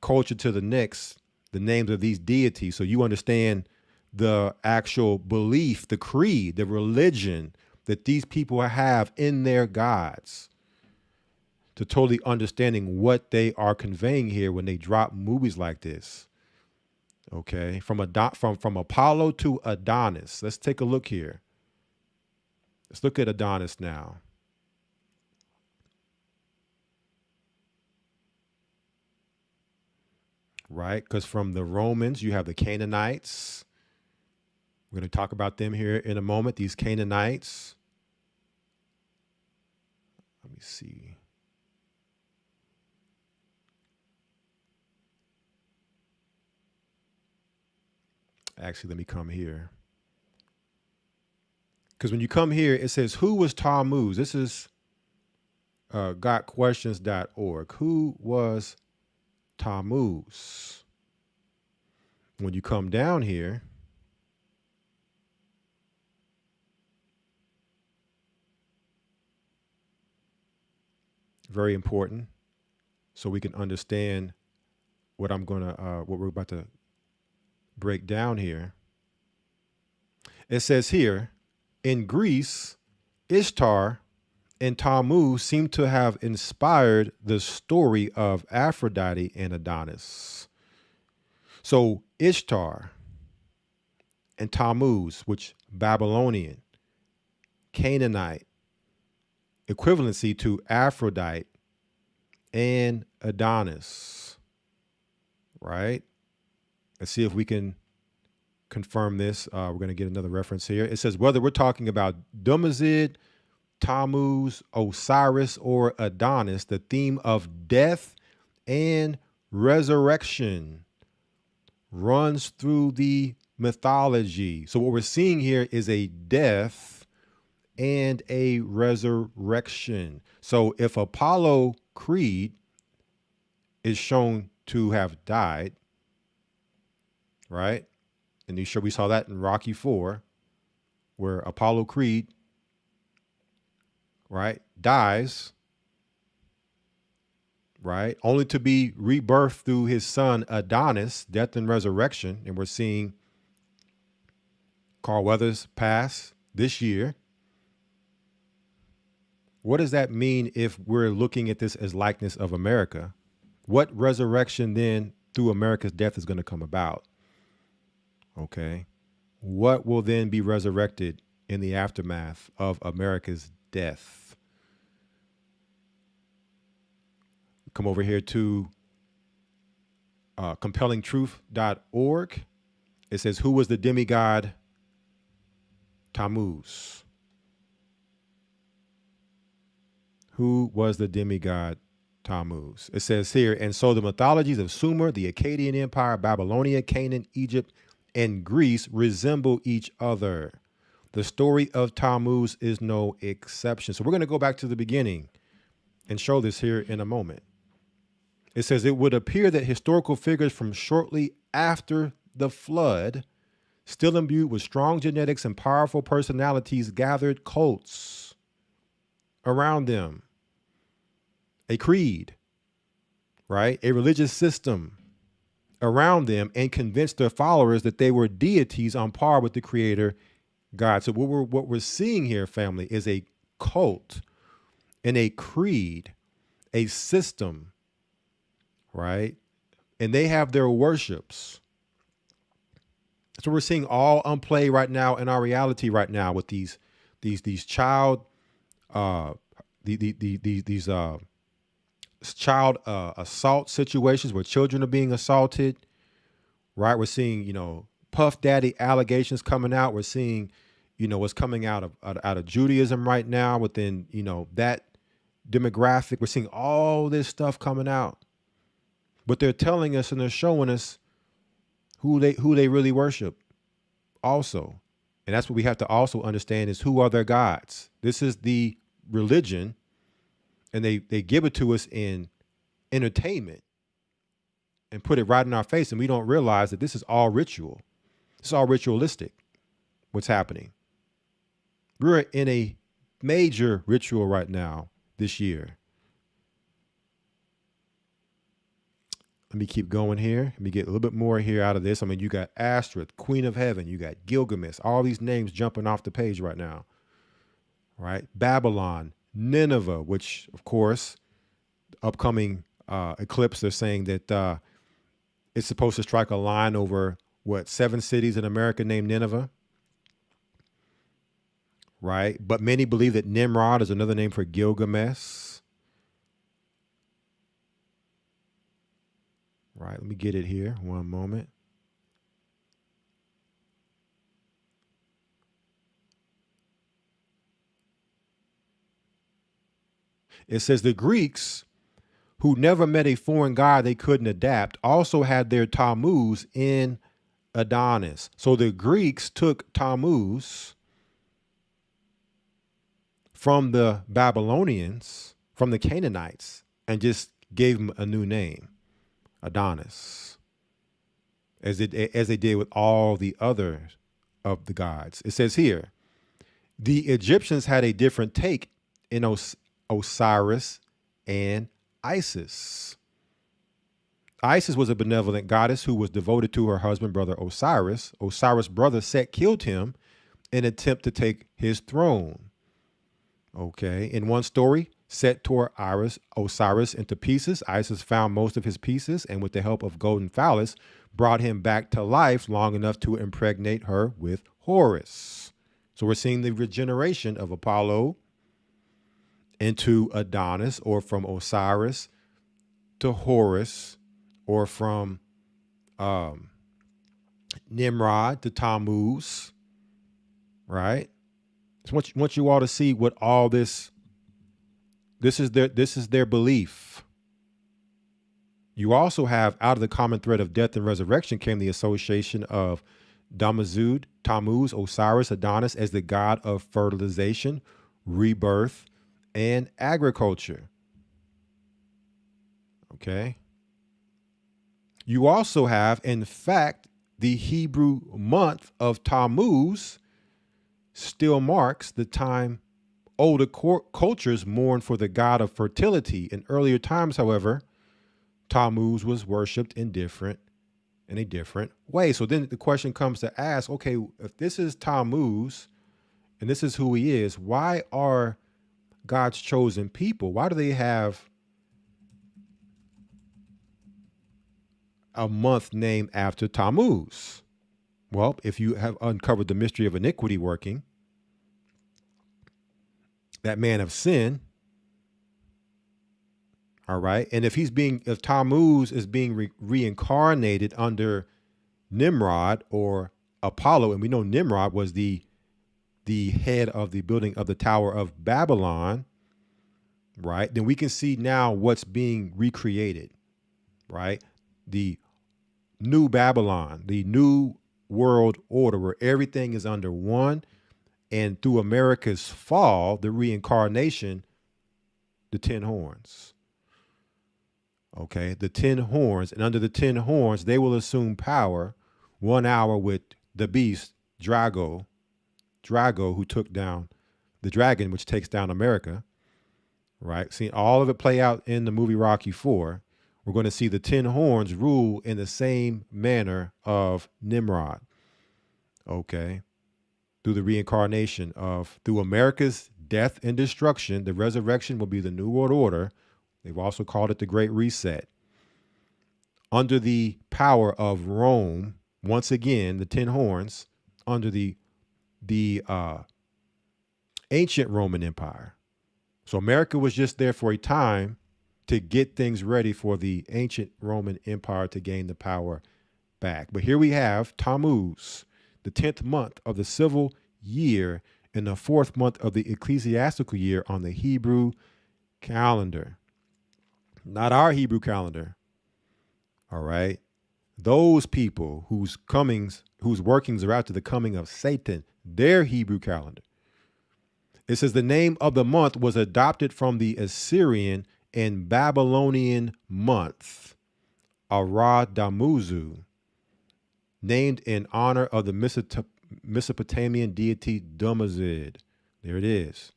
culture to the next the names of these deities, so you understand the actual belief, the creed, the religion that these people have in their gods, to totally understanding what they are conveying here when they drop movies like this. Okay, from Apollo to Adonis. Let's take a look here. Let's look at Adonis now. Right, because from the Romans, you have the Canaanites. We're going to talk about them here in a moment, these Canaanites. Let me see. Actually, let me come here. Because when you come here, it says, who was Tammuz? This is gotquestions.org. Who was Tammuz? When you come down here, very important, so we can understand what we're about to break down here. It says here, in Greece, Ishtar and Tammuz seem to have inspired the story of Aphrodite and Adonis. So Ishtar and Tammuz, which Babylonian, Canaanite, equivalency to Aphrodite and Adonis, right? Let's see if we can confirm this. We're going to get another reference here. It says, whether we're talking about Dumazid, Tammuz, Osiris, or Adonis, the theme of death and resurrection runs through the mythology. So what we're seeing here is a death and a resurrection. So if Apollo Creed is shown to have died, right? And we saw that in Rocky IV, where Apollo Creed, right, dies, right, only to be rebirthed through his son Adonis, death and resurrection. And we're seeing Carl Weathers pass this year. What does that mean if we're looking at this as likeness of America? What resurrection then through America's death is going to come about? Okay. What will then be resurrected in the aftermath of America's death? Come over here to compellingtruth.org. It says, who was the demigod Tammuz? Who was the demigod Tammuz? It says here, and so the mythologies of Sumer, the Akkadian Empire, Babylonia, Canaan, Egypt, and Greece resemble each other. The story of Tammuz is no exception. So we're going to go back to the beginning and show this here in a moment. It says it would appear that historical figures from shortly after the flood, still imbued with strong genetics and powerful personalities, gathered cults around them. A creed, right? A religious system around them, and convinced their followers that they were deities on par with the creator God. So what we're seeing here, family, is a cult and a creed, a system, right? And they have their worships. So we're seeing all on play right now in our reality right now with these child child assault situations where children are being assaulted, right? We're seeing, you know, Puff Daddy allegations coming out. We're seeing, you know, what's coming out of Judaism right now within, you know, that demographic. We're seeing all this stuff coming out, but they're telling us and they're showing us who they really worship also. And that's what we have to also understand is who are their gods. This is the religion, and they give it to us in entertainment and put it right in our face, and we don't realize that this is all ritual. It's all ritualistic, what's happening. We're in a major ritual right now this year. Let me keep going here. Let me get a little bit more here out of this. I mean, you got Astaroth, Queen of Heaven. You got Gilgamesh. All these names jumping off the page right now. Right? Babylon, Nineveh, which, of course, upcoming eclipse, they're saying that it's supposed to strike a line over, 7 cities in America named Nineveh. Right? But many believe that Nimrod is another name for Gilgamesh. Right, let me get it here. One moment. It says the Greeks, who never met a foreign god they couldn't adapt, also had their Tammuz in Adonis. So the Greeks took Tammuz from the Babylonians, from the Canaanites, and just gave them a new name. Adonis, as they did with all the others of the gods. It says here, the Egyptians had a different take in Osiris and Isis. Isis was a benevolent goddess who was devoted to her husband, brother Osiris. Osiris' brother Set killed him in an attempt to take his throne. Okay, in one story, Set tore Osiris into pieces. Isis found most of his pieces, and with the help of golden phallus, brought him back to life long enough to impregnate her with Horus. So we're seeing the regeneration of Apollo into Adonis, or from Osiris to Horus, or from Nimrod to Tammuz, right? So I want you all to see what all this is their belief. You also have, out of the common thread of death and resurrection came the association of Damazud, Tammuz, Osiris, Adonis as the god of fertilization, rebirth, and agriculture. Okay. You also have, in fact, the Hebrew month of Tammuz still marks the time older cultures mourn for the god of fertility. In earlier times, however, Tammuz was worshipped in a different way. So then the question comes to ask, okay, if this is Tammuz and this is who he is, why are God's chosen people, why do they have a month named after Tammuz? Well, if you have uncovered the mystery of iniquity working, that man of sin, all right, and if Tammuz is being reincarnated under Nimrod or Apollo, and we know Nimrod was the head of the building of the Tower of Babylon, right, then we can see now what's being recreated, right? The new Babylon, the new world order where everything is under one. And through America's fall, the reincarnation, the 10 horns. Okay, the 10 horns, and under the 10 horns, they will assume power 1 hour with the beast, Drago, who took down the dragon, which takes down America, right? Seeing all of it play out in the movie Rocky IV, we're going to see the 10 horns rule in the same manner of Nimrod, okay? Through the reincarnation through America's death and destruction, the resurrection will be the New World Order. They've also called it the Great Reset. Under the power of Rome, once again, the 10 horns, under the ancient Roman Empire. So America was just there for a time to get things ready for the ancient Roman Empire to gain the power back. But here we have Tammuz, the 10th month of the civil year and the 4th month of the ecclesiastical year on the Hebrew calendar. Not our Hebrew calendar. All right. Those people whose workings are after the coming of Satan, their Hebrew calendar. It says the name of the month was adopted from the Assyrian and Babylonian month, Aradamuzu, named in honor of the Mesopotamian deity Dumazid. There it is.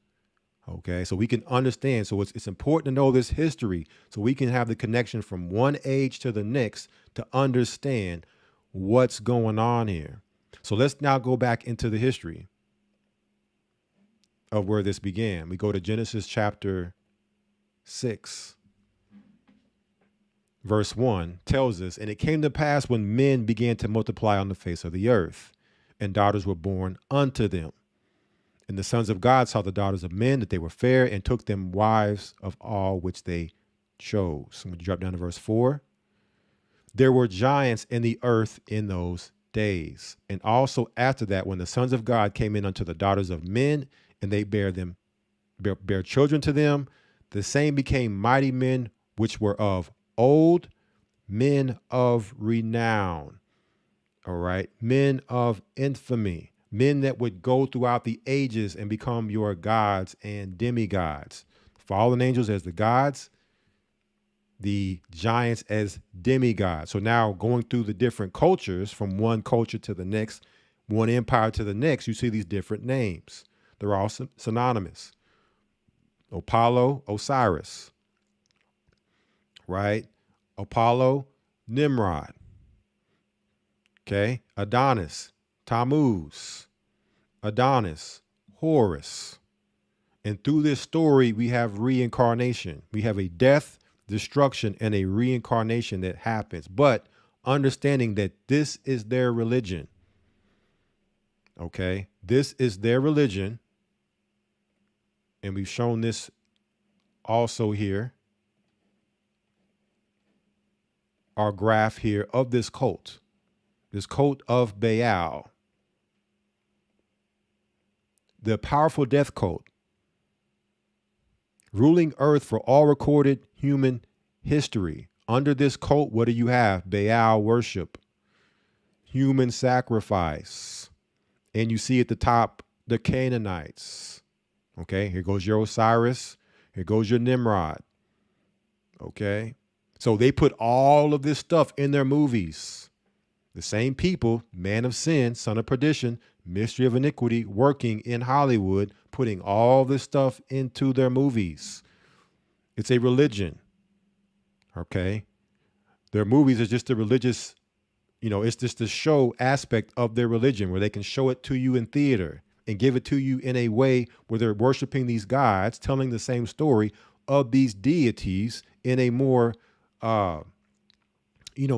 Okay, so we can understand. So it's important to know this history so we can have the connection from one age to the next to understand what's going on here. So let's now go back into the history of where this began. We go to Genesis chapter 6. Verse 1 tells us, and it came to pass when men began to multiply on the face of the earth, and daughters were born unto them. And the sons of God saw the daughters of men, that they were fair, and took them wives of all which they chose. I'm going to drop down to verse 4. There were giants in the earth in those days. And also after that, when the sons of God came in unto the daughters of men, and they bare children to them, the same became mighty men, which were of old, men of renown. All right. Men of infamy. Men that would go throughout the ages and become your gods and demigods. Fallen angels as the gods, the giants as demigods. So now going through the different cultures, from one culture to the next, one empire to the next, you see these different names. They're all synonymous. Apollo, Osiris, right? Apollo, Nimrod. Okay. Adonis, Tammuz, Adonis, Horus. And through this story, we have reincarnation. We have a death, destruction, and a reincarnation that happens. But understanding that this is their religion. Okay. This is their religion. And we've shown this also here. Our graph here of this cult of Baal. The powerful death cult, ruling earth for all recorded human history. Under this cult, what do you have? Baal worship, human sacrifice. And you see at the top, the Canaanites. Okay, here goes your Osiris. Here goes your Nimrod. Okay, so they put all of this stuff in their movies. The same people, Man of Sin, Son of Perdition, Mystery of Iniquity, working in Hollywood, putting all this stuff into their movies. It's a religion. Okay. Their movies are just a religious, it's just the show aspect of their religion where they can show it to you in theater and give it to you in a way where they're worshiping these gods, telling the same story of these deities in a more,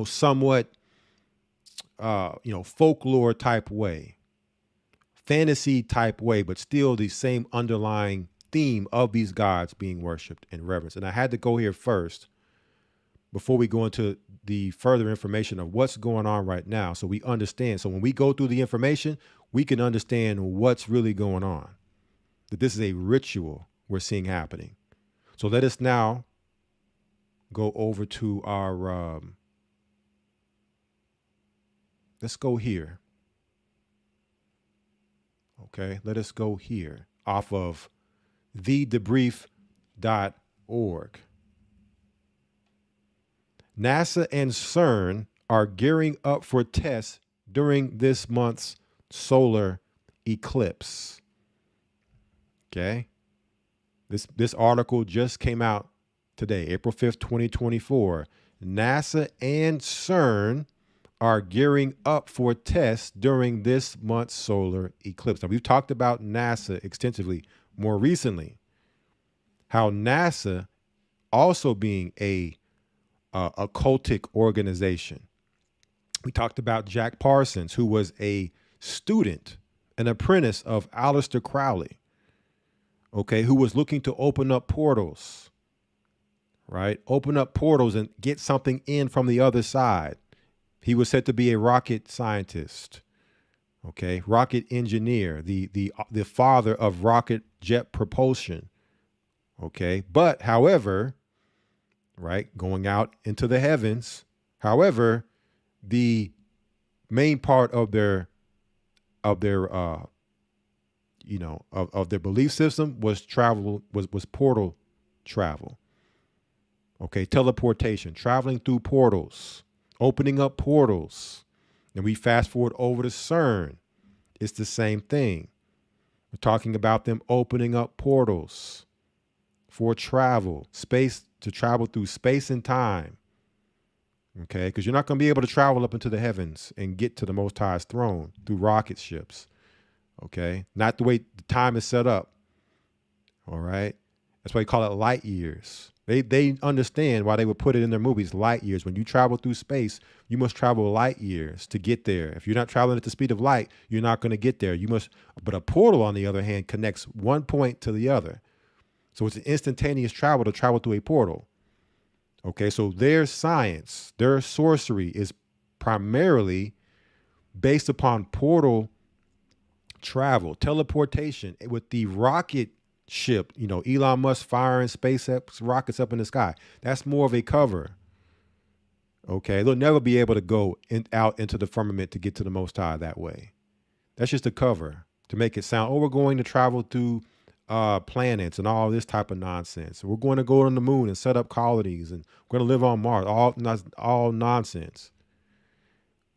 somewhat, folklore type way. Fantasy type way, but still the same underlying theme of these gods being worshipped and reverenced. And I had to go here first before we go into the further information of what's going on right now, so we understand. So when we go through the information, we can understand what's really going on, that this is a ritual we're seeing happening. So let us now go over to our, let's go here. Okay, let us go here off of thedebrief.org. NASA and CERN are gearing up for tests during this month's solar eclipse. Okay. This article just came out today, April 5th, 2024. NASA and CERN are gearing up for tests during this month's solar eclipse. Now, we've talked about NASA extensively more recently, how NASA also being a cultic organization. We talked about Jack Parsons, who was a student, an apprentice of Aleister Crowley, okay, who was looking to open up portals, right? Open up portals and get something in from the other side. He was said to be a rocket scientist, okay, rocket engineer, the father of rocket jet propulsion, okay. But however, right, going out into the heavens, however, the main part of their belief system was travel, was portal travel. Okay, teleportation, traveling through portals, opening up portals. And we fast forward over to CERN. It's the same thing. We're talking about them opening up portals for travel, space, to travel through space and time. Okay, because you're not going to be able to travel up into the heavens and get to the Most High's throne through rocket ships. Okay, not the way the time is set up. All right, that's why you call it light years. They understand why they would put it in their movies, light years. When you travel through space, you must travel light years to get there. If you're not traveling at the speed of light, you're not going to get there. But a portal, on the other hand, connects one point to the other. So it's an instantaneous travel to travel through a portal. Okay, so their science, their sorcery is primarily based upon portal travel, teleportation with the rocket ship, Elon Musk firing SpaceX rockets up in the sky. That's more of a cover. Okay, they'll never be able to go out into the firmament to get to the Most High that way. That's just a cover to make it sound, we're going to travel through planets and all this type of nonsense. We're going to go on the moon and set up colonies, and we're going to live on Mars. All nonsense.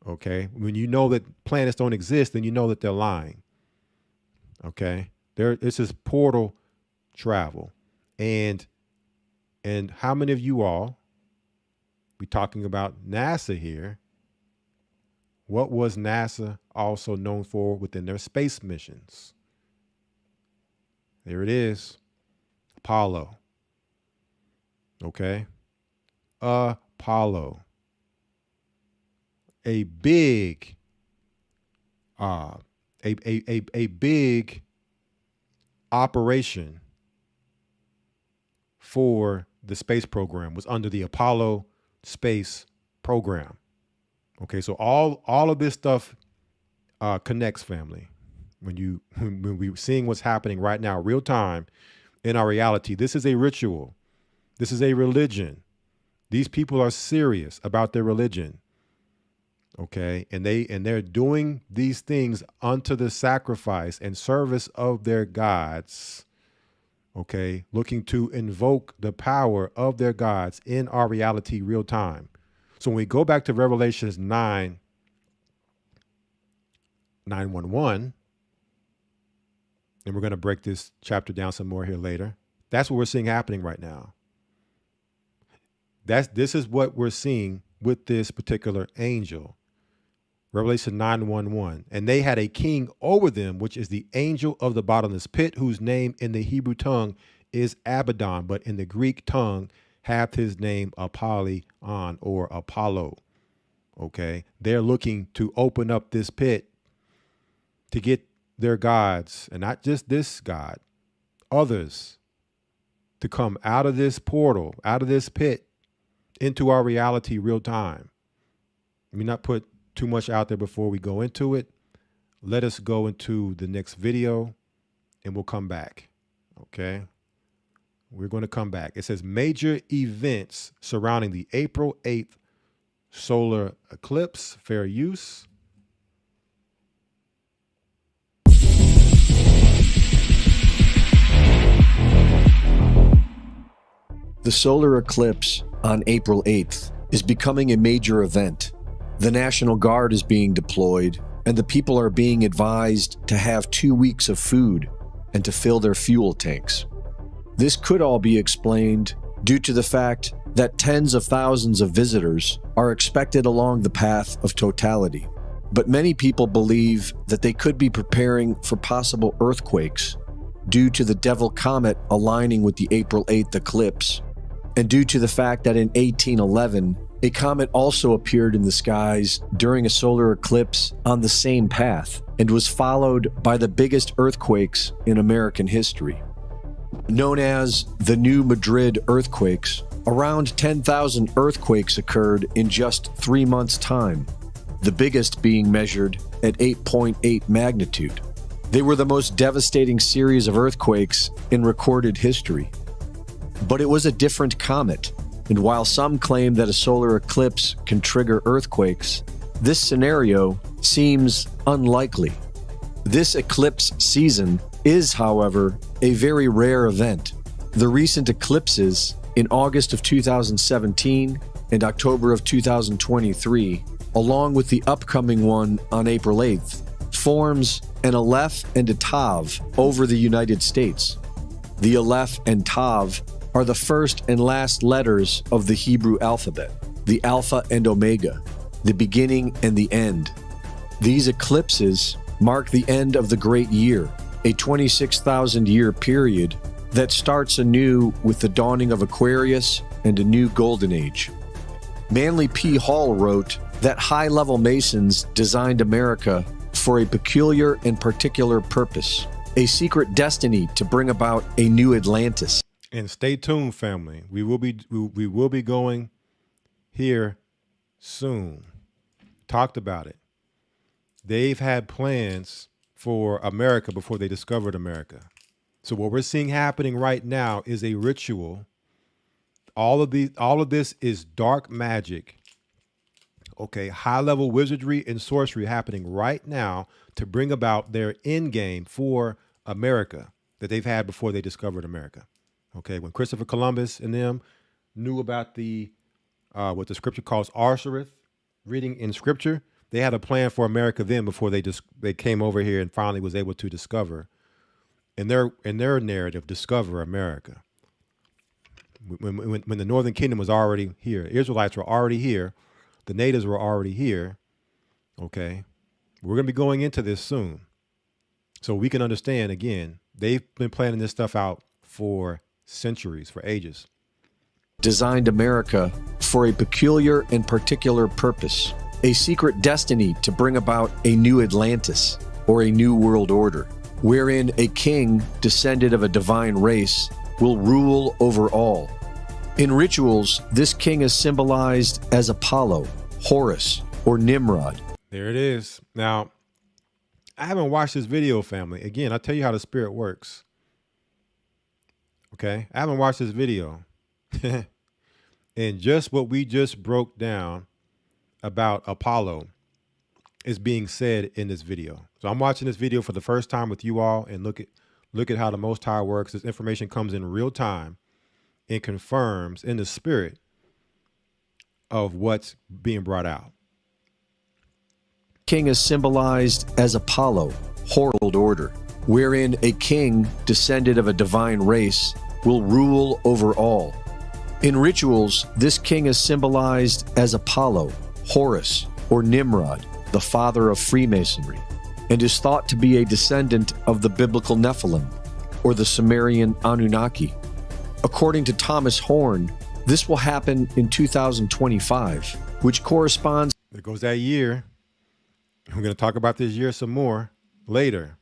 Okay, when you know that planets don't exist, then you know that they're lying. Okay, this is portal travel, and how many of you all, we talking about NASA here? What was NASA also known for within their space missions? There it is, Apollo. Okay, Apollo, a big operation for the space program was under the Apollo space program. Okay, so all of this stuff connects, family. When we're seeing what's happening right now, real time in our reality, this is a ritual. This is a religion. These people are serious about their religion. Okay, and they're doing these things unto the sacrifice and service of their gods. Okay, looking to invoke the power of their gods in our reality real time. So when we go back to Revelations 9:11, and we're going to break this chapter down some more here later. That's what we're seeing happening right now. This is what we're seeing with this particular angel. Revelation 9:11. And they had a king over them, which is the angel of the bottomless pit, whose name in the Hebrew tongue is Abaddon, but in the Greek tongue hath his name Apollyon or Apollo. Okay. They're looking to open up this pit to get their gods, and not just this God, others, to come out of this portal, out of this pit, into our reality real time. Let me not put too much out there before we go into it. Let us go into the next video and we'll come back. Okay. We're going to come back. It says major events surrounding the April 8th solar eclipse, fair use. The solar eclipse on April 8th is becoming a major event. The National Guard is being deployed, and the people are being advised to have 2 weeks of food and to fill their fuel tanks. This could all be explained due to the fact that tens of thousands of visitors are expected along the path of totality. But many people believe that they could be preparing for possible earthquakes due to the Devil Comet aligning with the April 8th eclipse, and due to the fact that in 1811, a comet also appeared in the skies during a solar eclipse on the same path and was followed by the biggest earthquakes in American history. Known as the New Madrid earthquakes, around 10,000 earthquakes occurred in just 3 months' time, the biggest being measured at 8.8 magnitude. They were the most devastating series of earthquakes in recorded history. But it was a different comet, and while some claim that a solar eclipse can trigger earthquakes, this scenario seems unlikely. This eclipse season is, however, a very rare event. The recent eclipses in August of 2017 and October of 2023, along with the upcoming one on April 8th, forms an Aleph and a Tav over the United States. The Aleph and Tav are the first and last letters of the Hebrew alphabet, the Alpha and Omega, the beginning and the end. These eclipses mark the end of the great year, a 26,000-year period that starts anew with the dawning of Aquarius and a new golden age. Manly P. Hall wrote that high-level Masons designed America for a peculiar and particular purpose, a secret destiny to bring about a new Atlantis. And stay tuned, family. We will be going here soon. Talked about it. They've had plans for America before they discovered America. So what we're seeing happening right now is a ritual. All of this is dark magic. Okay, high-level wizardry and sorcery happening right now to bring about their end game for America that they've had before they discovered America. Okay, when Christopher Columbus and them knew about the what the scripture calls Arsareth, reading in scripture, they had a plan for America then before they came over here and finally was able to discover, in their narrative, discover America. When the Northern Kingdom was already here, Israelites were already here, the natives were already here. Okay, we're going to be going into this soon, so we can understand again. They've been planning this stuff out for centuries, for ages. Designed America for a peculiar and particular purpose, a secret destiny to bring about a new Atlantis or a new world order, wherein a king descended of a divine race will rule over all. In rituals, this king is symbolized as Apollo, Horus, or Nimrod. There it is. Now, I haven't watched this video, family. Again, I'll tell you how the spirit works. Okay, I haven't watched this video. And just what we just broke down about Apollo is being said in this video. So I'm watching this video for the first time with you all, and look at how the Most High works. This information comes in real time and confirms in the spirit of what's being brought out. King is symbolized as Apollo, world order, wherein a king descended of a divine race will rule over all. In rituals, this king is symbolized as Apollo, Horus, or Nimrod, the father of Freemasonry, and is thought to be a descendant of the biblical Nephilim, or the Sumerian Anunnaki. According to Thomas Horn, this will happen in 2025, which corresponds... There goes that year. We're going to talk about this year some more later.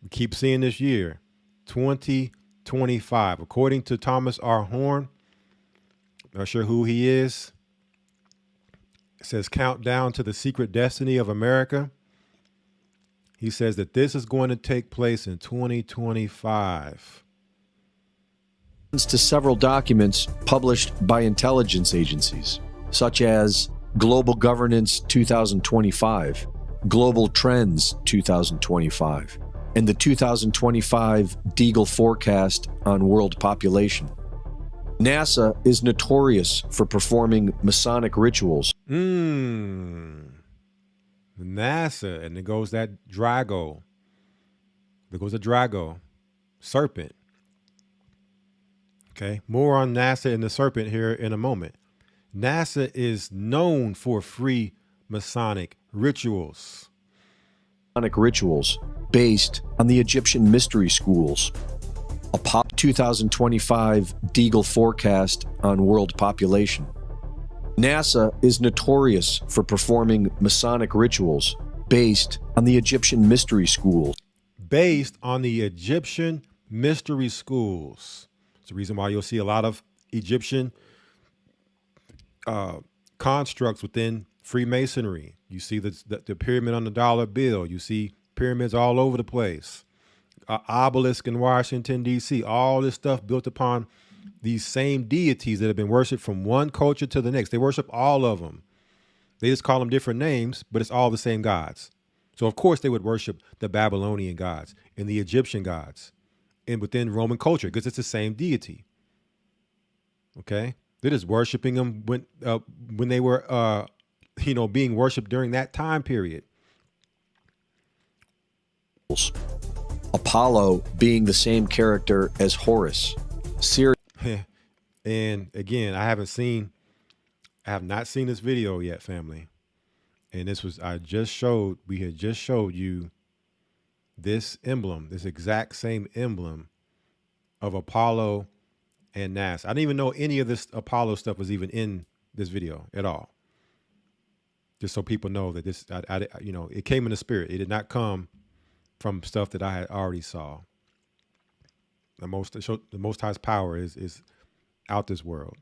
We keep seeing this year, 2025. According to Thomas R. Horn, not sure who he is, it says countdown to the secret destiny of America. He says that this is going to take place in 2025. To several documents published by intelligence agencies, such as Global Governance 2025, Global Trends 2025, and the 2025 Deagle Forecast on World Population. NASA is notorious for performing Masonic rituals. NASA, and there goes that Drago. There goes a Drago, serpent. Okay, more on NASA and the serpent here in a moment. NASA is known for free Masonic rituals. Masonic rituals based on the Egyptian mystery schools. A 2025 Deagle forecast on world population. NASA is notorious for performing Masonic rituals based on the Egyptian mystery schools. Based on the Egyptian mystery schools. It's the reason why you'll see a lot of Egyptian constructs within Freemasonry. You see the pyramid on the dollar bill. You see pyramids all over the place. Obelisk in Washington, D.C. All this stuff built upon these same deities that have been worshipped from one culture to the next. They worship all of them. They just call them different names, but it's all the same gods. So, of course, they would worship the Babylonian gods and the Egyptian gods and within Roman culture because it's the same deity. Okay? They're just worshiping them when they were, being worshipped during that time period. Apollo being the same character as Horus. And again, I have not seen this video yet, family. And we had just showed you this emblem, this exact same emblem of Apollo and NASA. I didn't even know any of this Apollo stuff was even in this video at all. Just so people know that this, it came in the spirit. It did not come from stuff that I had already saw. The Most High's power is out this world.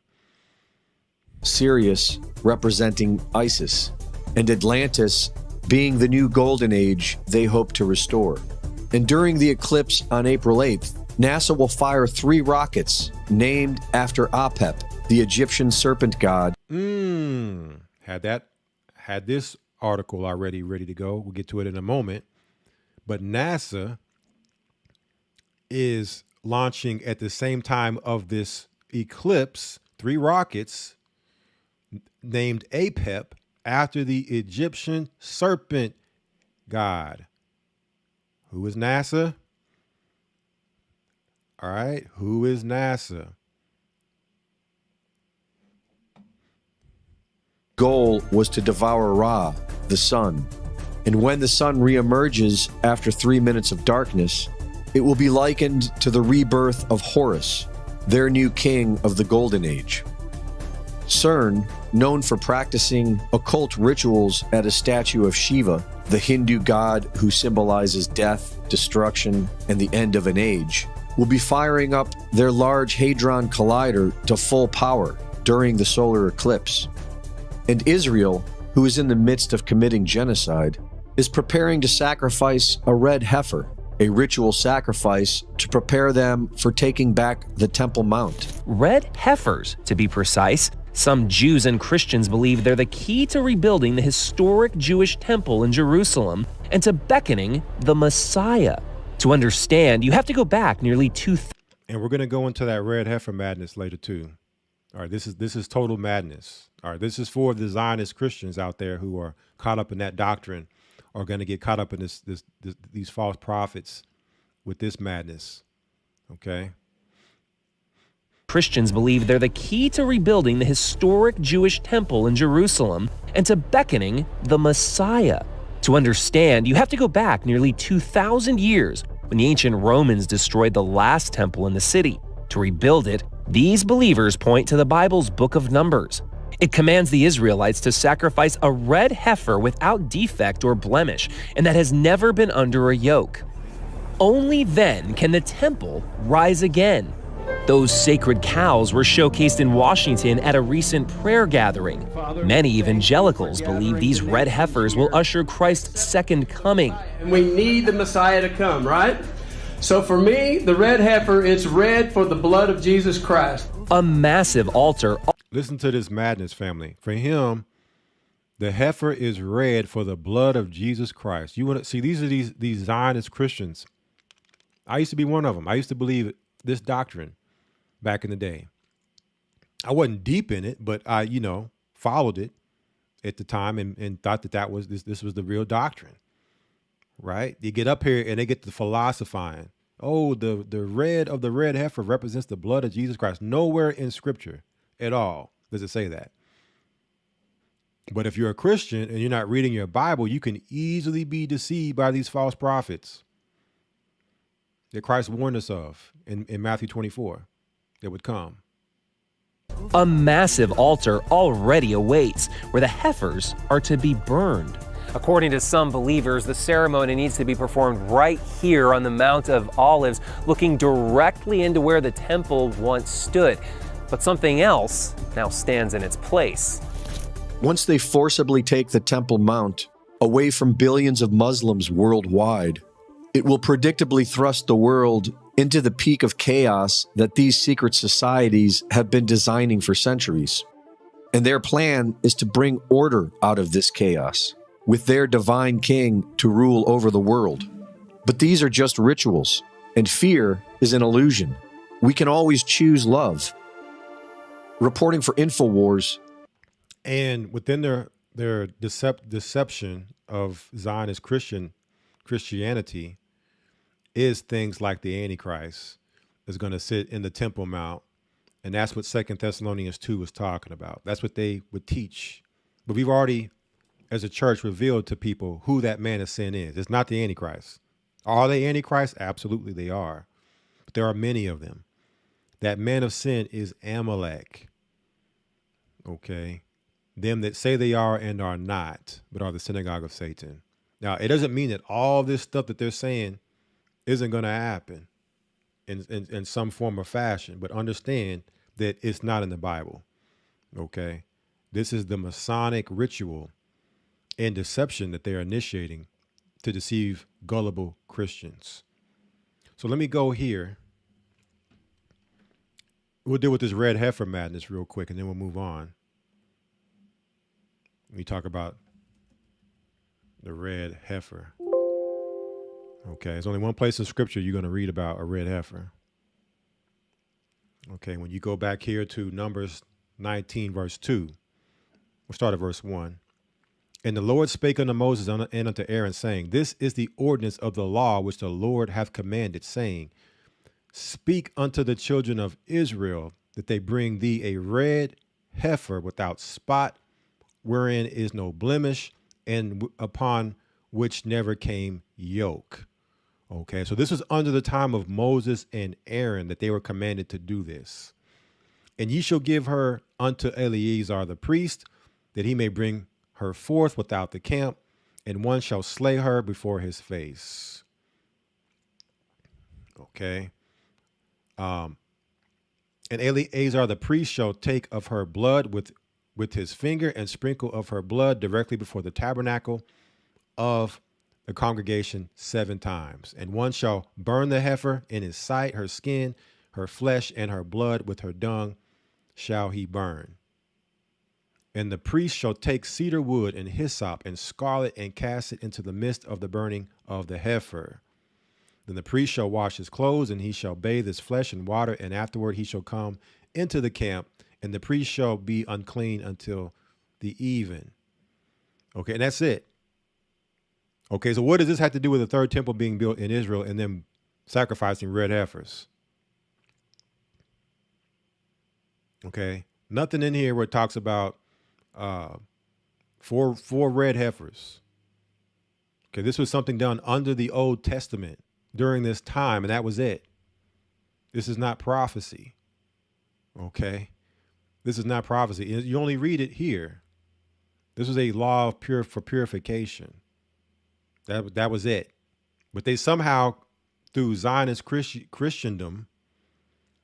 Sirius representing Isis, and Atlantis being the new golden age they hope to restore. And during the eclipse on April 8th, NASA will fire 3 rockets named after Apep, the Egyptian serpent god. Had this article already ready to go. We'll get to it in a moment. But NASA is launching at the same time of this eclipse 3 rockets named Apep after the Egyptian serpent god. Who is NASA? All right, who is NASA? Goal was to devour Ra, the sun. And when the sun reemerges after 3 minutes of darkness, it will be likened to the rebirth of Horus, their new king of the Golden Age. CERN, known for practicing occult rituals at a statue of Shiva, the Hindu god who symbolizes death, destruction, and the end of an age, will be firing up their Large Hadron Collider to full power during the solar eclipse. And Israel, who is in the midst of committing genocide, is preparing to sacrifice a red heifer, a ritual sacrifice to prepare them for taking back the Temple Mount. Red heifers, to be precise. Some Jews and Christians believe they're the key to rebuilding the historic Jewish temple in Jerusalem and to beckoning the Messiah. To understand, you have to go back nearly 2,000. And we're going to go into that red heifer madness later too. All right, this is total madness. All right, this is for the Zionist Christians out there who are caught up in that doctrine, are going to get caught up in these false prophets with this madness. Okay. Christians believe they're the key to rebuilding the historic Jewish temple in Jerusalem and to beckoning the Messiah. To understand, you have to go back nearly 2,000 years when the ancient Romans destroyed the last temple in the city. To rebuild it, these believers point to the Bible's book of Numbers. It commands the Israelites to sacrifice a red heifer without defect or blemish, and that has never been under a yoke. Only then can the temple rise again. Those sacred cows were showcased in Washington at a recent prayer gathering. Many evangelicals believe these red heifers will usher Christ's second coming. And we need the Messiah to come, right? So for me, the red heifer, it's red for the blood of Jesus Christ. A massive altar. Listen to this madness, family. For him, the heifer is red for the blood of Jesus Christ. You want to see, these are these Zionist Christians. I used to be one of them. I used to believe this doctrine back in the day. I wasn't deep in it, but I, followed it at the time and thought that was this was the real doctrine, right? You get up here and they get to philosophizing. Oh, the red of the red heifer represents the blood of Jesus Christ. Nowhere in Scripture at all does it say that. But if you're a Christian and you're not reading your Bible, you can easily be deceived by these false prophets that Christ warned us of in Matthew 24 that would come. A massive altar already awaits, where the heifers are to be burned. According to some believers, the ceremony needs to be performed right here on the Mount of Olives, looking directly into where the temple once stood. But something else now stands in its place. Once they forcibly take the Temple Mount away from billions of Muslims worldwide, it will predictably thrust the world into the peak of chaos that these secret societies have been designing for centuries. And their plan is to bring order out of this chaos, with their divine king to rule over the world. But these are just rituals, and fear is an illusion. We can always choose love. Reporting for InfoWars. And within their deception of Zionist Christianity is things like the Antichrist is going to sit in the Temple Mount. And that's what 2 Thessalonians 2 was talking about. That's what they would teach. But we've already, as a church, revealed to people who that man of sin is. It's not the Antichrist. Are they Antichrist? Absolutely they are. But there are many of them. That man of sin is Amalek. Okay. Them that say they are and are not, but are the synagogue of Satan. Now, it doesn't mean that all this stuff that they're saying isn't going to happen in some form or fashion, but understand that it's not in the Bible. Okay. This is the Masonic ritual and deception that they're initiating to deceive gullible Christians. So let me go here. We'll deal with this red heifer madness real quick, and then we'll move on. We talk about the red heifer. Okay, there's only one place in Scripture you're going to read about a red heifer. Okay, when you go back here to Numbers 19, verse 2, we'll start at verse 1. And the Lord spake unto Moses and unto Aaron, saying, This is the ordinance of the law which the Lord hath commanded, saying, Speak unto the children of Israel that they bring thee a red heifer without spot, wherein is no blemish, and upon which never came yoke. Okay, so this was under the time of Moses and Aaron that they were commanded to do this. And ye shall give her unto Eleazar the priest, that he may bring her forth without the camp, and one shall slay her before his face. Okay. And Eleazar the priest shall take of her blood with his finger and sprinkle of her blood directly before the tabernacle of the congregation 7 times. And one shall burn the heifer in his sight, her skin, her flesh, and her blood with her dung shall he burn. And the priest shall take cedar wood and hyssop and scarlet and cast it into the midst of the burning of the heifer. Then the priest shall wash his clothes, and he shall bathe his flesh in water, and afterward he shall come into the camp, and the priest shall be unclean until the even. Okay, and that's it. Okay, so what does this have to do with the third temple being built in Israel and them sacrificing red heifers? Okay, nothing in here where it talks about four red heifers. Okay, this was something done under the Old Testament during this time, and that was it. This is not prophecy. Okay, this is not prophecy. You only read it here. This was a law of for purification. That was it. But they somehow, through Zionist Christendom,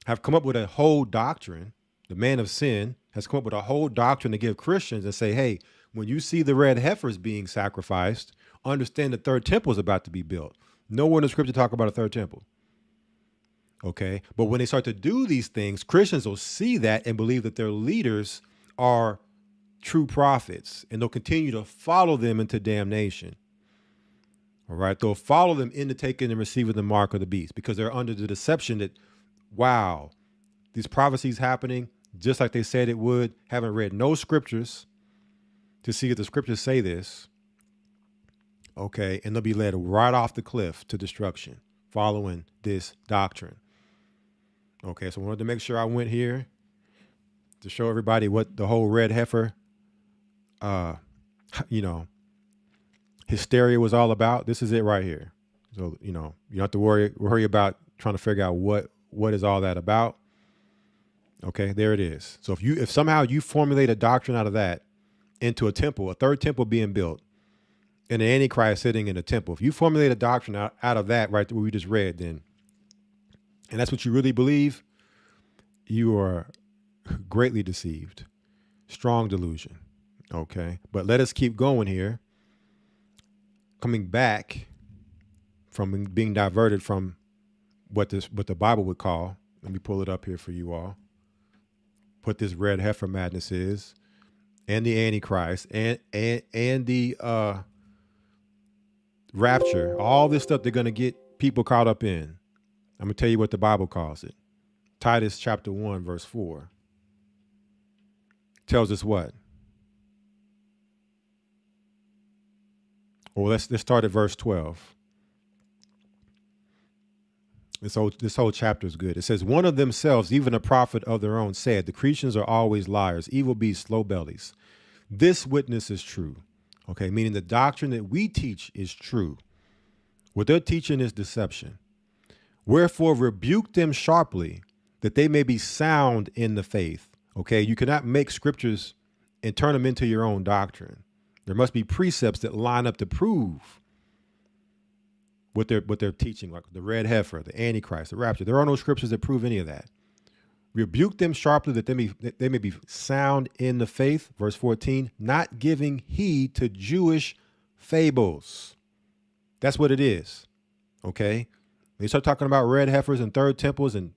have come up with a whole doctrine. The man of sin has come up with a whole doctrine to give Christians and say, hey, when you see the red heifers being sacrificed, understand the third temple is about to be built. Nowhere in the Scripture talk about a third temple. Okay. But when they start to do these things, Christians will see that and believe that their leaders are true prophets, and they'll continue to follow them into damnation. All right. They'll follow them into taking and receiving the mark of the beast because they're under the deception that, wow, these prophecies happening just like they said it would, haven't read no scriptures to see if the scriptures say this, okay, and they'll be led right off the cliff to destruction following this doctrine. Okay, so I wanted to make sure I went here to show everybody what the whole red heifer, hysteria was all about. This is it right here. So, you don't have to worry about trying to figure out what is all that about. Okay, there it is. So if somehow you formulate a doctrine out of that into a temple, a third temple being built, and the Antichrist sitting in a temple, if you formulate a doctrine out of that right what we just read, then, and that's what you really believe, you are greatly deceived. Strong delusion. Okay, but let us keep going here. Coming back from being diverted from what the Bible would call, let me pull it up here for you all, what this red heifer madness is, and the Antichrist, and the rapture, all this stuff they're going to get people caught up in. I'm going to tell you what the Bible calls it. Titus chapter 1, verse 4 tells us what? Well, let's start at verse 12. This whole chapter is good. It says, one of themselves, even a prophet of their own, said, the Cretans are always liars, evil beasts, slow bellies. This witness is true. Okay, meaning the doctrine that we teach is true. What they're teaching is deception. Wherefore rebuke them sharply, that they may be sound in the faith. Okay, you cannot make scriptures and turn them into your own doctrine. There must be precepts that line up to prove what they're teaching, like the red heifer, the Antichrist, the rapture. There are no scriptures that prove any of that. Rebuke them sharply that they may be sound in the faith. Verse 14, not giving heed to Jewish fables. That's what it is. Okay. When you start talking about red heifers and third temples and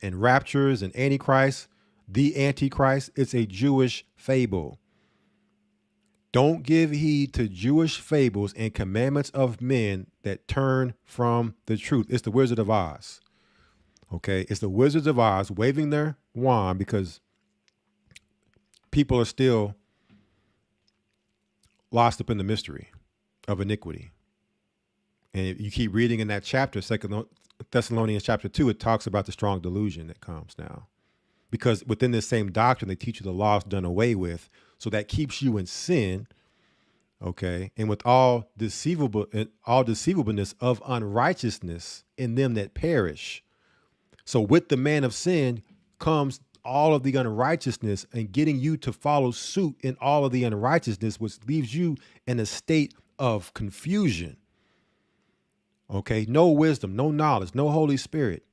raptures and Antichrist, the Antichrist, it's a Jewish fable. Don't give heed to Jewish fables and commandments of men that turn from the truth. It's the Wizard of Oz. Okay, it's the Wizards of Oz waving their wand because people are still lost up in the mystery of iniquity. And if you keep reading in that chapter, 2 Thessalonians chapter 2, it talks about the strong delusion that comes now. Because within this same doctrine, they teach you the law is done away with. So that keeps you in sin. Okay. And with all deceivableness of unrighteousness in them that perish. So with the man of sin comes all of the unrighteousness and getting you to follow suit in all of the unrighteousness, which leaves you in a state of confusion. Okay. No wisdom, no knowledge, no Holy Spirit.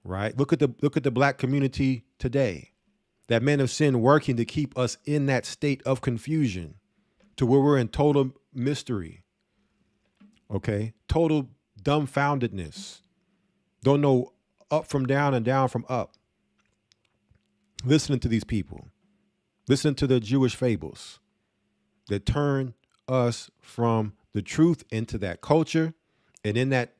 Right. Look at the black community today. That man of sin working to keep us in that state of confusion to where we're in total mystery. Okay. Total dumbfoundedness. Don't know up from down and down from up. Listening to these people. Listening to the Jewish fables that turn us from the truth into that culture and in that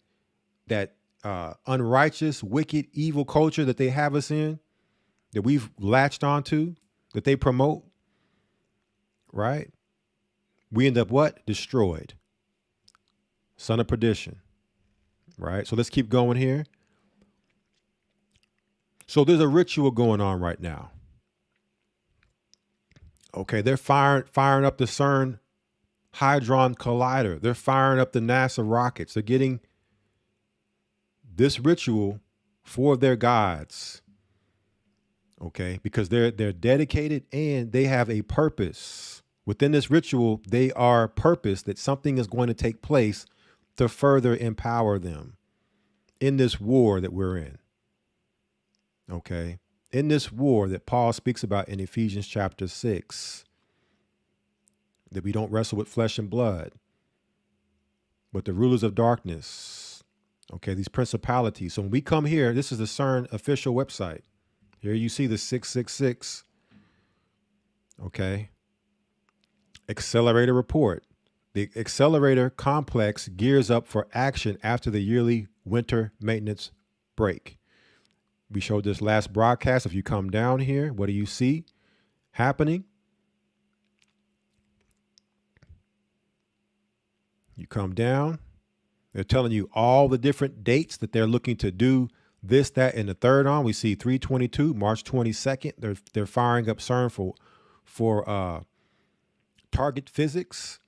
unrighteous, wicked, evil culture that they have us in, that we've latched onto, that they promote, right? We end up what? Destroyed. Son of perdition, right? So let's keep going here. So there's a ritual going on right now. Okay, they're firing up the CERN Hadron Collider. They're firing up the NASA rockets. They're getting this ritual for their gods. Okay, because they're dedicated and they have a purpose. Within this ritual, they are purpose that something is going to take place to further empower them in this war that we're in. Okay, in this war that Paul speaks about in Ephesians chapter 6, that we don't wrestle with flesh and blood, but the rulers of darkness. Okay, these principalities. So when we come here, this is the CERN official website. Here you see the 666. Okay. Accelerator report. The accelerator complex gears up for action after the yearly winter maintenance break. We showed this last broadcast. If you come down here, what do you see happening? You come down, they're telling you all the different dates that they're looking to do this, that, and the third on. We see 3/22, March 22nd. They're firing up CERN for target physics.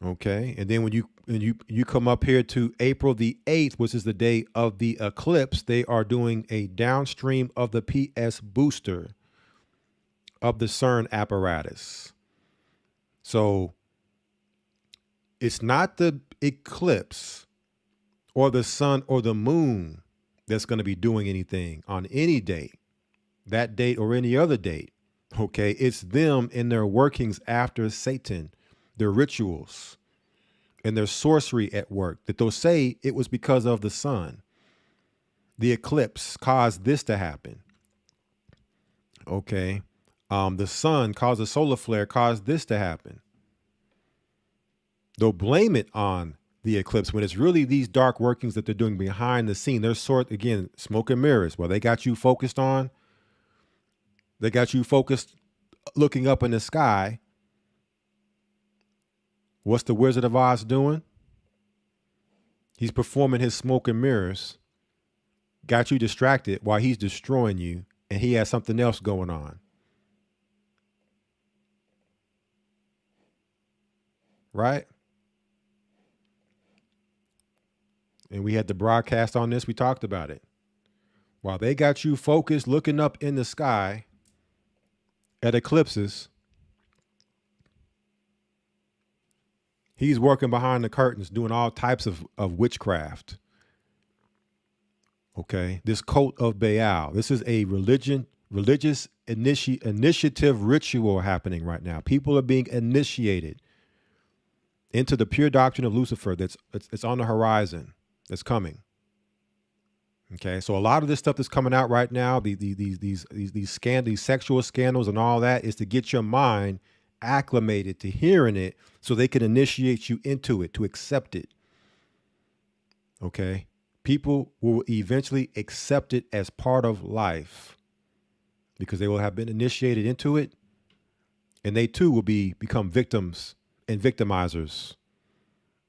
Okay, and then when you come up here to April the 8th, which is the day of the eclipse, they are doing a downstream of the PS booster of the CERN apparatus. So it's not the eclipse or the sun or the moon that's going to be doing anything on any date, that date or any other date. Okay, it's them in their workings after Satan, their rituals and their sorcery at work, that they'll say it was because of the sun. The eclipse caused this to happen. Okay, the sun caused a solar flare, caused this to happen. They'll blame it on the eclipse when it's really these dark workings that they're doing behind the scene. They're again, smoke and mirrors. Well, they got you focused on. They got you focused looking up in the sky. What's the Wizard of Oz doing? He's performing his smoke and mirrors. Got you distracted while he's destroying you, and he has something else going on. Right? And we had the broadcast on this. We talked about it. While they got you focused looking up in the sky at eclipses, he's working behind the curtains doing all types of witchcraft. Okay. This cult of Baal. This is a religious initiative ritual happening right now. People are being initiated into the pure doctrine of Lucifer it's on the horizon. That's coming. Okay, so a lot of this stuff that's coming out right now, these sexual scandals and all that, is to get your mind acclimated to hearing it, so they can initiate you into it, to accept it. Okay, people will eventually accept it as part of life because they will have been initiated into it, and they too will become victims and victimizers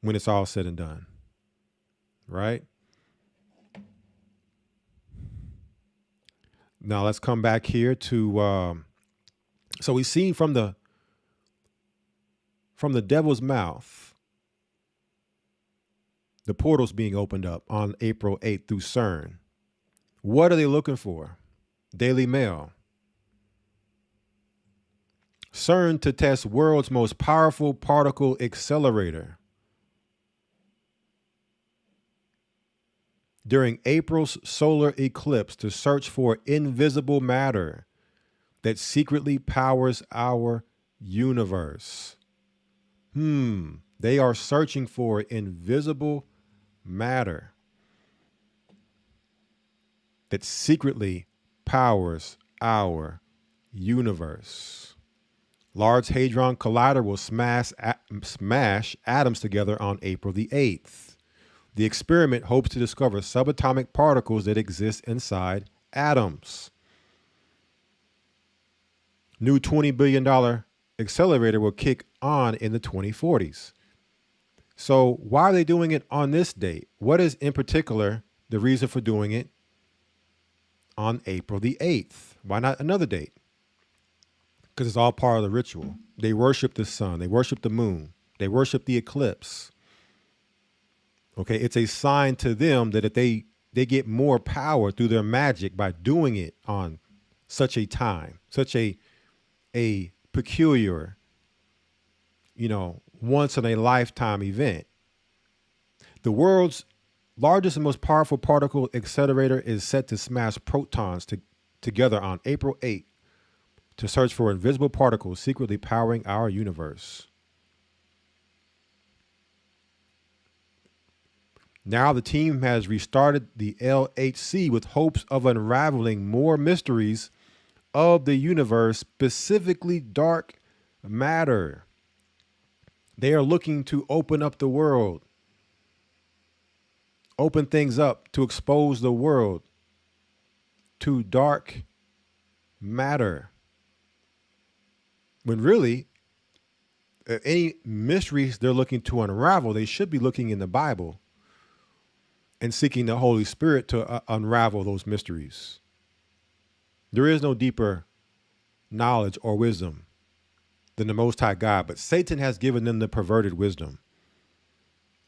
when it's all said and done. Right? Now let's come back here to, so we've seen from the devil's mouth, the portals being opened up on April 8th through CERN. What are they looking for? Daily Mail. CERN to test world's most powerful particle accelerator. During April's solar eclipse to search for invisible matter that secretly powers our universe. They are searching for invisible matter that secretly powers our universe. Large Hadron Collider will smash atoms together on April the 8th. The experiment hopes to discover subatomic particles that exist inside atoms. New $20 billion accelerator will kick on in the 2040s. So why are they doing it on this date? What is in particular the reason for doing it on April the 8th? Why not another date? Because it's all part of the ritual. They worship the sun. They worship the moon. They worship the eclipse. Okay, it's a sign to them that if they get more power through their magic by doing it on such a time, such a peculiar, once in a lifetime event. The world's largest and most powerful particle accelerator is set to smash protons together on April 8th to search for invisible particles secretly powering our universe. Now the team has restarted the LHC with hopes of unraveling more mysteries of the universe, specifically dark matter. They are looking to open up the world, open things up to expose the world to dark matter. When really, any mysteries they're looking to unravel, they should be looking in the Bible and seeking the Holy Spirit to unravel those mysteries. There is no deeper knowledge or wisdom than the Most High God, but Satan has given them the perverted wisdom.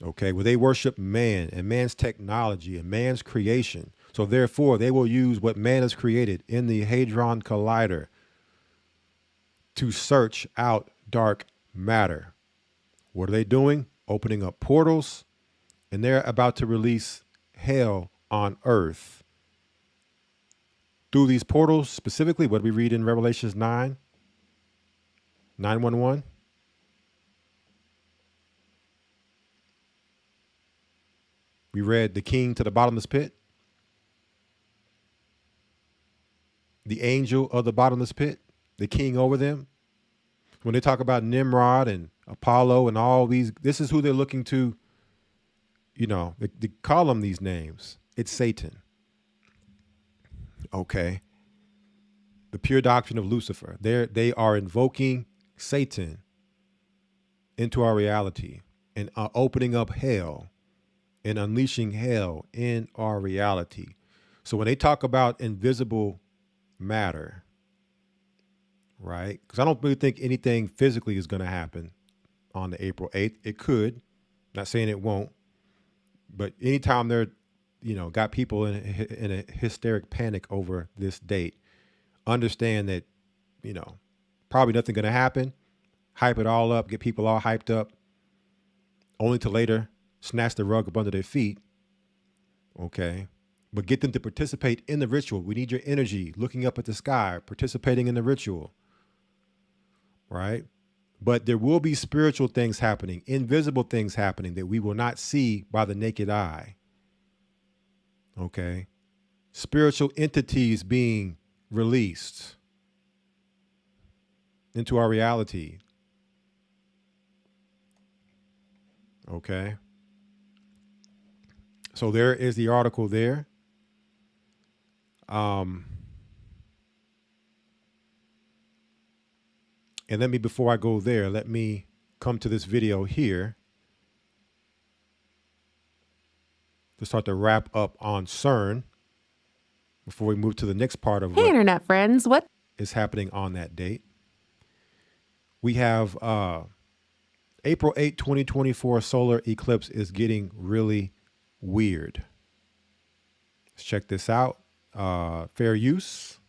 Okay, where they worship man and man's technology and man's creation. So therefore, they will use what man has created in the Hadron Collider to search out dark matter. What are they doing? Opening up portals, and they're about to release hell on earth. Through these portals, specifically, what we read in Revelations 9:11. We read the king to the bottomless pit, the angel of the bottomless pit, the king over them. When they talk about Nimrod and Apollo and all these, this is who they're looking to, they call them these names. It's Satan. Okay. The pure doctrine of Lucifer. They are invoking Satan into our reality and opening up hell and unleashing hell in our reality. So when they talk about invisible matter, right? Because I don't really think anything physically is going to happen on the April 8th. It could, not saying it won't, but anytime they're, got people in a hysteric panic over this date, understand that, probably nothing going to happen. Hype it all up, get people all hyped up, only to later snatch the rug up under their feet. Okay. But get them to participate in the ritual. We need your energy, looking up at the sky, participating in the ritual. Right? But there will be spiritual things happening, invisible things happening that we will not see by the naked eye. Okay? Spiritual entities being released into our reality. Okay? So there is the article there. And before I go there, let me come to this video here to start to wrap up on CERN before we move to the next part of Hey, internet friends, what is happening on that date. We have April 8, 2024 solar eclipse is getting really weird. Let's check this out. Fair use.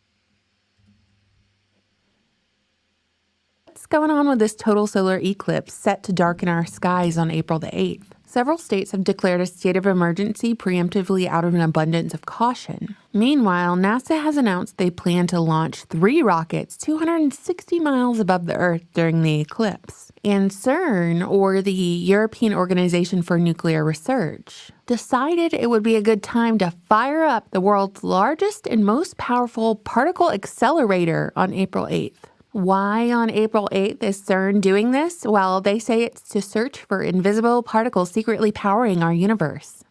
What's going on with this total solar eclipse set to darken our skies on April the 8th? Several states have declared a state of emergency preemptively out of an abundance of caution. Meanwhile, NASA has announced they plan to launch 3 rockets 260 miles above the Earth during the eclipse. And CERN, or the European Organization for Nuclear Research, decided it would be a good time to fire up the world's largest and most powerful particle accelerator on April 8th. Why on April 8th is CERN doing this? Well, they say it's to search for invisible particles secretly powering our universe.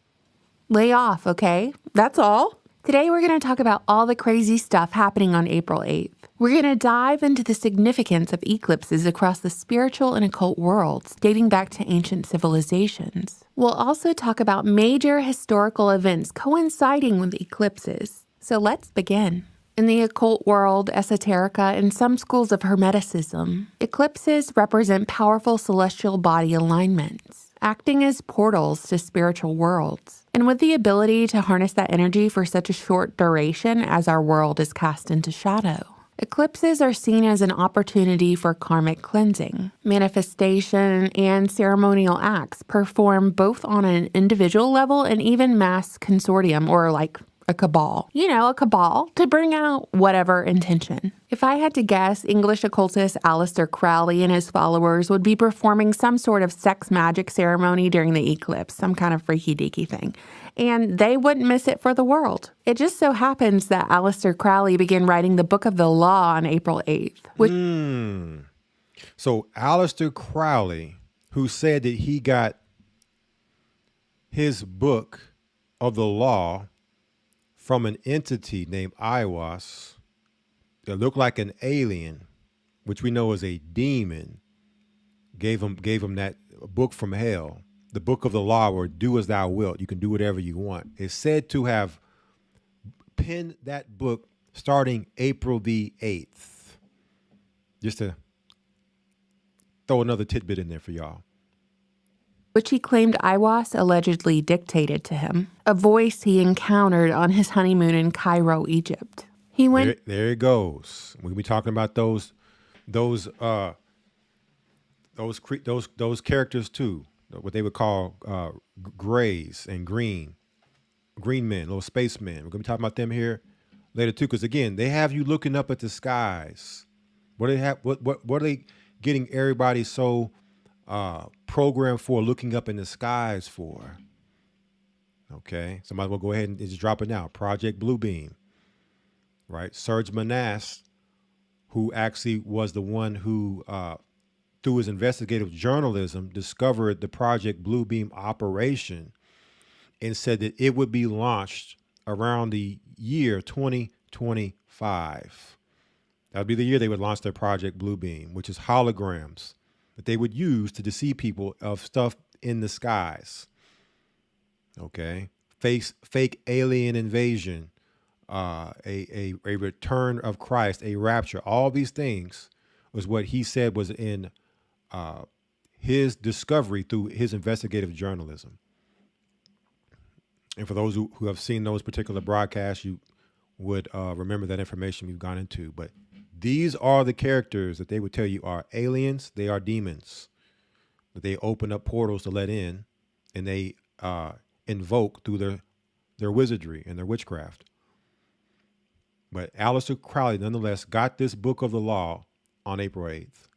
Lay off, okay? That's all. Today we're going to talk about all the crazy stuff happening on April 8th. We're going to dive into the significance of eclipses across the spiritual and occult worlds, dating back to ancient civilizations. We'll also talk about major historical events coinciding with eclipses. So let's begin. In the occult world, esoterica, and some schools of Hermeticism, eclipses represent powerful celestial body alignments, acting as portals to spiritual worlds. And with the ability to harness that energy for such a short duration as our world is cast into shadow, eclipses are seen as an opportunity for karmic cleansing. Manifestation and ceremonial acts performed both on an individual level and even mass consortium, or like a cabal. A cabal to bring out whatever intention. If I had to guess, English occultist Aleister Crowley and his followers would be performing some sort of sex magic ceremony during the eclipse, some kind of freaky deaky thing. And they wouldn't miss it for the world. It just so happens that Aleister Crowley began writing the Book of the Law on April 8th. So Aleister Crowley, who said that he got his book of the law from an entity named Aiwass that looked like an alien, which we know is a demon, gave him that book from hell, the book of the law, or do as thou wilt. You can do whatever you want. It's said to have penned that book starting April the 8th. Just to throw another tidbit in there for y'all. Which he claimed Aiwass allegedly dictated to him, a voice he encountered on his honeymoon in Cairo, Egypt. He went... There it goes. We'll be talking about those characters too, what they would call grays and green men, little spacemen. We're going to be talking about them here later too, because again, they have you looking up at the skies. What are they getting everybody so programmed for looking up in the skies for? Okay, somebody will go ahead and just drop it now. Project Bluebeam, right? Serge Manasse, who actually was the one who, through his investigative journalism, discovered the Project Bluebeam operation and said that it would be launched around the year 2025. That would be the year they would launch their Project Bluebeam, which is holograms that they would use to deceive people of stuff in the skies. Okay, fake alien invasion, a return of Christ, a rapture. All these things was what he said was in his discovery through his investigative journalism. And for those who have seen those particular broadcasts, you would remember that information we've gone into. But these are the characters that they would tell you are aliens. They are demons that they open up portals to let in, and they invoke through their wizardry and their witchcraft. But Aleister Crowley, nonetheless, got this book of the law on April 8th.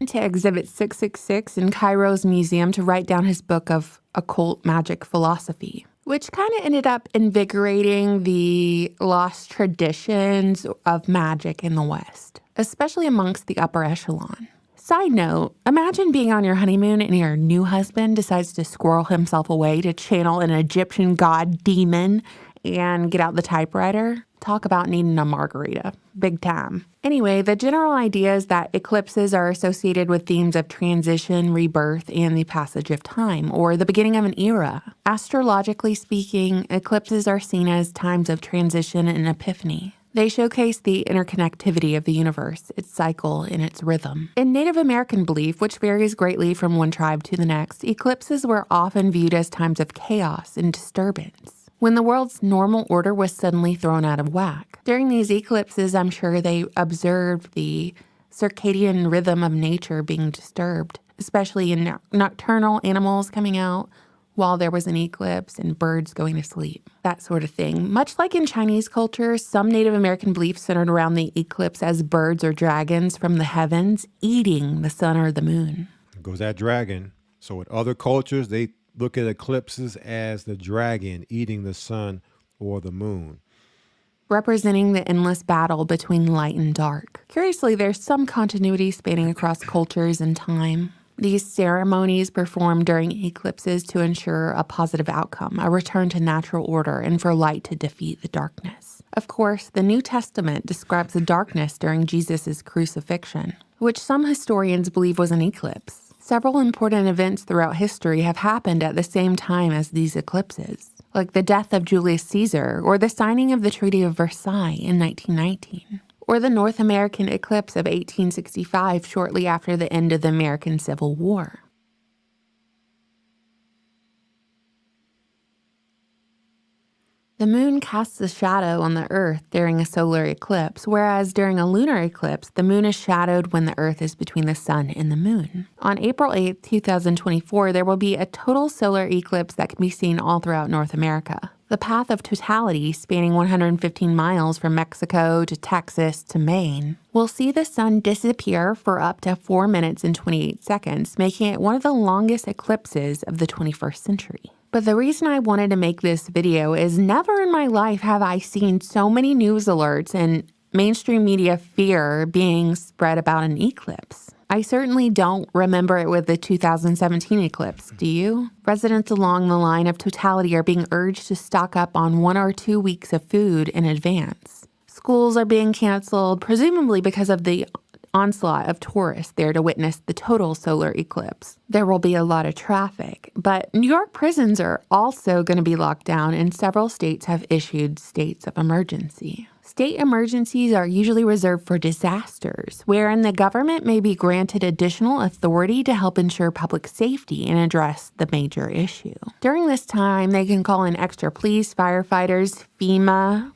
To Exhibit 666 in Cairo's museum to write down his book of occult magic philosophy, which kind of ended up invigorating the lost traditions of magic in the West, especially amongst the upper echelon. Side note, imagine being on your honeymoon and your new husband decides to squirrel himself away to channel an Egyptian god demon and get out the typewriter. Talk about needing a margarita. Big time. Anyway, the general idea is that eclipses are associated with themes of transition, rebirth, and the passage of time, or the beginning of an era. Astrologically speaking, eclipses are seen as times of transition and epiphany. They showcase the interconnectivity of the universe, its cycle, and its rhythm. In Native American belief, which varies greatly from one tribe to the next, eclipses were often viewed as times of chaos and disturbance, when the world's normal order was suddenly thrown out of whack. During these eclipses, I'm sure they observed the circadian rhythm of nature being disturbed, especially in nocturnal animals coming out while there was an eclipse and birds going to sleep, that sort of thing. Much like in Chinese culture, some Native American beliefs centered around the eclipse as birds or dragons from the heavens eating the sun or the moon. There goes that dragon. So with other cultures, they look at eclipses as the dragon eating the sun or the moon, representing the endless battle between light and dark. Curiously, there's some continuity spanning across cultures and time. These ceremonies performed during eclipses to ensure a positive outcome, a return to natural order, and for light to defeat the darkness. Of course, the New Testament describes the darkness during Jesus' crucifixion, which some historians believe was an eclipse. Several important events throughout history have happened at the same time as these eclipses, like the death of Julius Caesar or the signing of the Treaty of Versailles in 1919. Or the North American eclipse of 1865 shortly after the end of the American Civil War. The moon casts a shadow on the Earth during a solar eclipse, whereas during a lunar eclipse, the moon is shadowed when the Earth is between the sun and the moon. On April 8, 2024, there will be a total solar eclipse that can be seen all throughout North America. The path of totality, spanning 115 miles from Mexico to Texas to Maine, will see the sun disappear for up to 4 minutes and 28 seconds, making it one of the longest eclipses of the 21st century. But the reason I wanted to make this video is never in my life have I seen so many news alerts and mainstream media fear being spread about an eclipse. I certainly don't remember it with the 2017 eclipse, do you? Residents along the line of totality are being urged to stock up on 1 or 2 weeks of food in advance. Schools are being canceled, presumably because of the onslaught of tourists there to witness the total solar eclipse. There will be a lot of traffic, but New York prisons are also going to be locked down, and several states have issued states of emergency. State emergencies are usually reserved for disasters, wherein the government may be granted additional authority to help ensure public safety and address the major issue. During this time, they can call in extra police, firefighters, FEMA,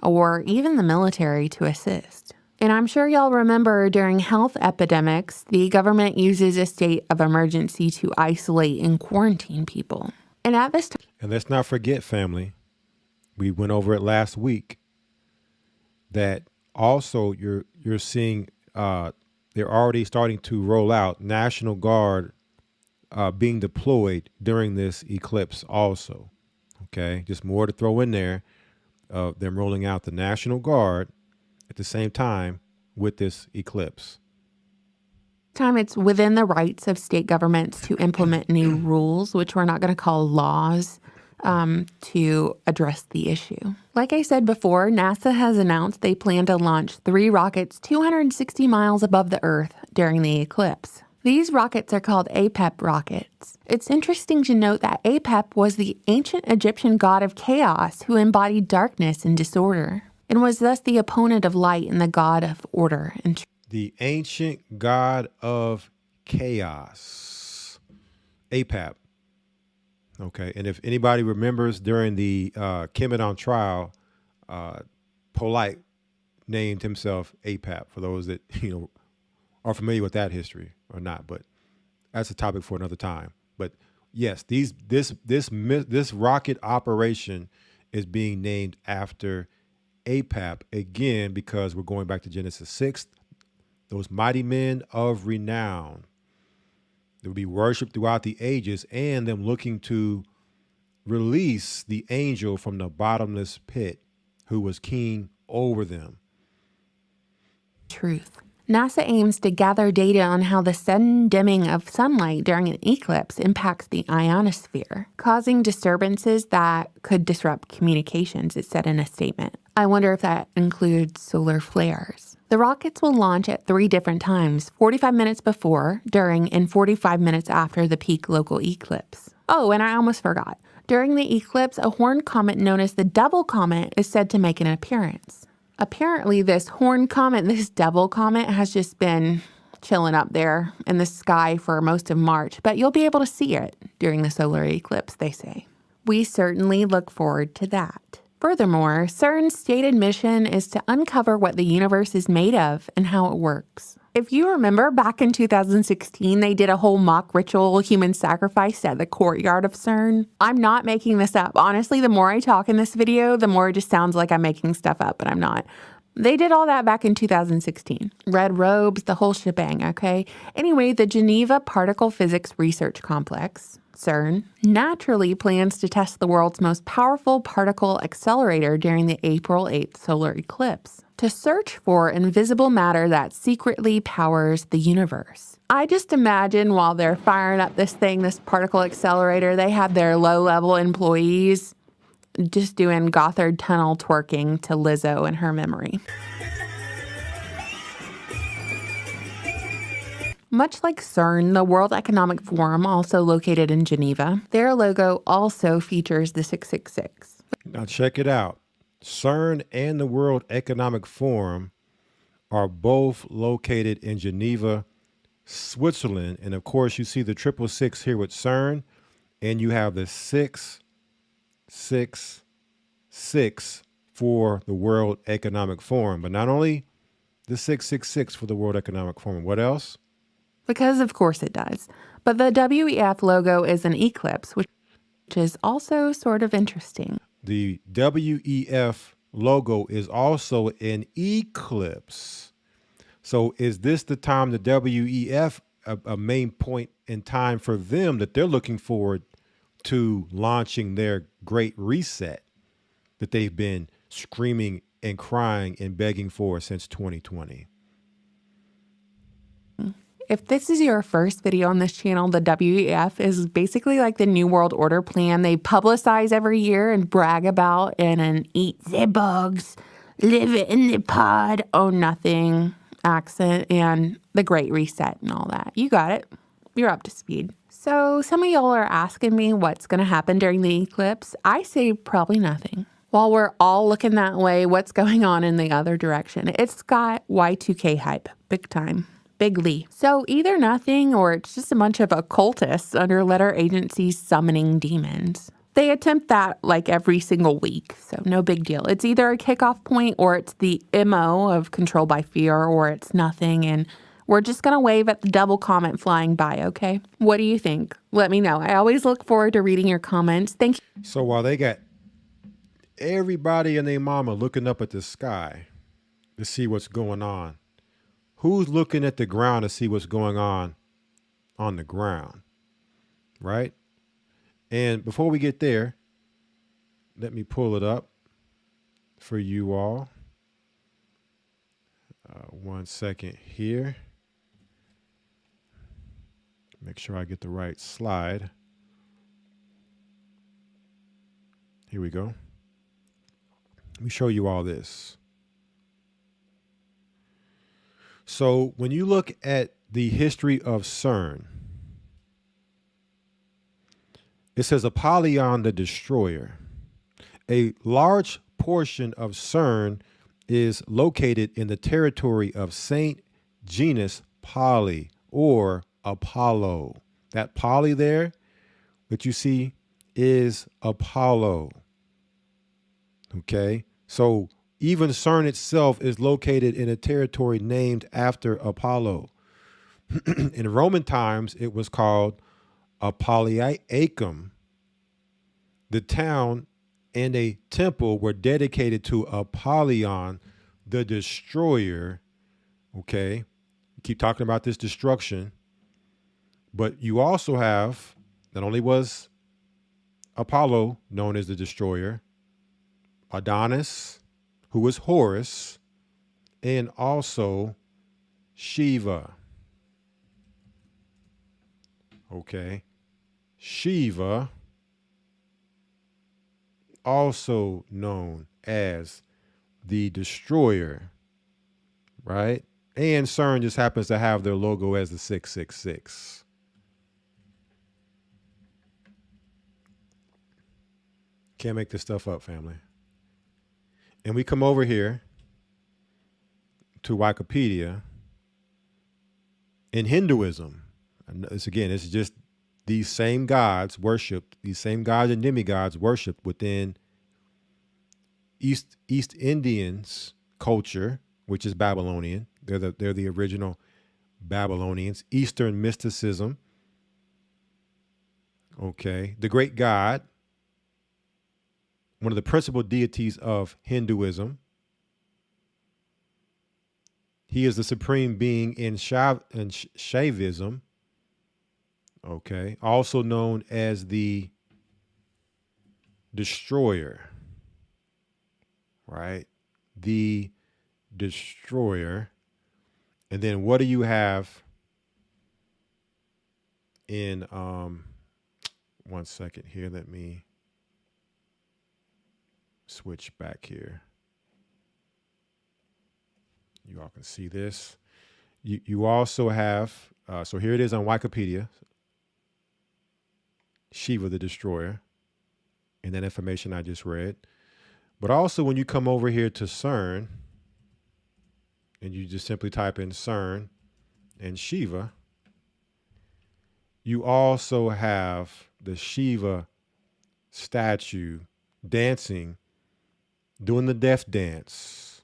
or even the military to assist. And I'm sure y'all remember during health epidemics, the government uses a state of emergency to isolate and quarantine people. And at this time, And let's not forget, family, we went over it last week, that also you're seeing they're already starting to roll out National Guard being deployed during this eclipse also. Okay, just more to throw in there of them rolling out the National Guard at the same time with this eclipse. it's within the rights of state governments to implement new rules, which we're not going to call laws, to address the issue. Like I said before, NASA has announced they plan to launch 3 rockets 260 miles above the Earth during the eclipse. These rockets are called Apep rockets. It's interesting to note that Apep was the ancient Egyptian god of chaos who embodied darkness and disorder, and was thus the opponent of light and the god of order and truth. The ancient god of chaos, Apep. Okay, and if anybody remembers during the Kemeton trial, Polite named himself Apep, for those that are familiar with that history or not, but that's a topic for another time. But yes, this rocket operation is being named after Apep, again, because we're going back to Genesis 6, those mighty men of renown. They will be worshipped throughout the ages, and them looking to release the angel from the bottomless pit who was king over them. Truth. NASA aims to gather data on how the sudden dimming of sunlight during an eclipse impacts the ionosphere, causing disturbances that could disrupt communications, it said in a statement. I wonder if that includes solar flares. The rockets will launch at 3 different times, 45 minutes before, during, and 45 minutes after the peak local eclipse. Oh, and I almost forgot. During the eclipse, a horned comet known as the Devil Comet is said to make an appearance. Apparently, this horned comet, this Devil Comet, has just been chilling up there in the sky for most of March, but you'll be able to see it during the solar eclipse, they say. We certainly look forward to that. Furthermore, CERN's stated mission is to uncover what the universe is made of and how it works. If you remember, back in 2016, they did a whole mock ritual human sacrifice at the courtyard of CERN. I'm not making this up. Honestly, the more I talk in this video, the more it just sounds like I'm making stuff up, but I'm not. They did all that back in 2016. Red robes, the whole shebang, okay? Anyway, the Geneva Particle Physics Research Complex, CERN, naturally plans to test the world's most powerful particle accelerator during the April 8th solar eclipse to search for invisible matter that secretly powers the universe. I just imagine while they're firing up this thing, this particle accelerator, they have their low-level employees just doing Gothard Tunnel twerking to Lizzo in her memory. Much like CERN, the World Economic Forum, also located in Geneva, their logo also features the 666. Now check it out. CERN and the World Economic Forum are both located in Geneva, Switzerland. And of course, you see the 666 here with CERN, and you have the 666 for the World Economic Forum. But not only the 666 for the World Economic Forum, what else? Because of course it does. But the WEF logo is an eclipse, which is also sort of interesting. The WEF logo is also an eclipse. So is this the time the WEF, a main point in time for them that they're looking forward to launching their great reset that they've been screaming and crying and begging for since 2020? if this is your first video on this channel, the WEF is basically like the New World Order plan they publicize every year and brag about in an eat the bugs, live in the pod, own nothing accent, and the Great Reset and all that. You got it. You're up to speed. So some of y'all are asking me what's going to happen during the eclipse. I say probably nothing. While we're all looking that way, what's going on in the other direction? It's got Y2K hype, big time, bigly. So either nothing or it's just a bunch of occultists under letter agencies summoning demons. They attempt that like every single week, so no big deal. It's either a kickoff point or it's the MO of control by fear or it's nothing, and we're just going to wave at the double comment flying by, okay? What do you think? Let me know. I always look forward to reading your comments. Thank you. So while they got everybody and their mama looking up at the sky to see what's going on, who's looking at the ground to see what's going on the ground, right? And before we get there, let me pull it up for you all. 1 second here. Make sure I get the right slide. Here we go. Let me show you all this. So when you look at the history of CERN, it says Apollyon the Destroyer. A large portion of CERN is located in the territory of Saint Genus Poly, or Apollo. That Poly there, that you see, is Apollo. Okay, so even CERN itself is located in a territory named after Apollo. In Roman times, it was called Apolliacum. The town and a temple were dedicated to Apollyon the Destroyer. Okay, keep talking about this destruction, but you also have, not only was Apollo known as the Destroyer, Adonis, who was Horus, and also Shiva. Okay, Shiva, also known as the Destroyer, right? And CERN just happens to have their logo as the 666. Can't make this stuff up, family. And we come over here to Wikipedia. In Hinduism, and this again, it's just these same gods worshipped, these same gods and demigods worshipped within East Indians culture, which is Babylonian. They're the original Babylonians. Eastern mysticism. Okay, the great god, one of the principal deities of Hinduism. He is the supreme being in Shaivism. Okay, also known as the Destroyer, right? The Destroyer. And then what do you have in, 1 second here, let me switch back here. You all can see this. You also have, so here it is on Wikipedia, Shiva the Destroyer, and that information I just read. But also when you come over here to CERN, and you just simply type in CERN and Shiva, you also have the Shiva statue dancing, doing the death dance.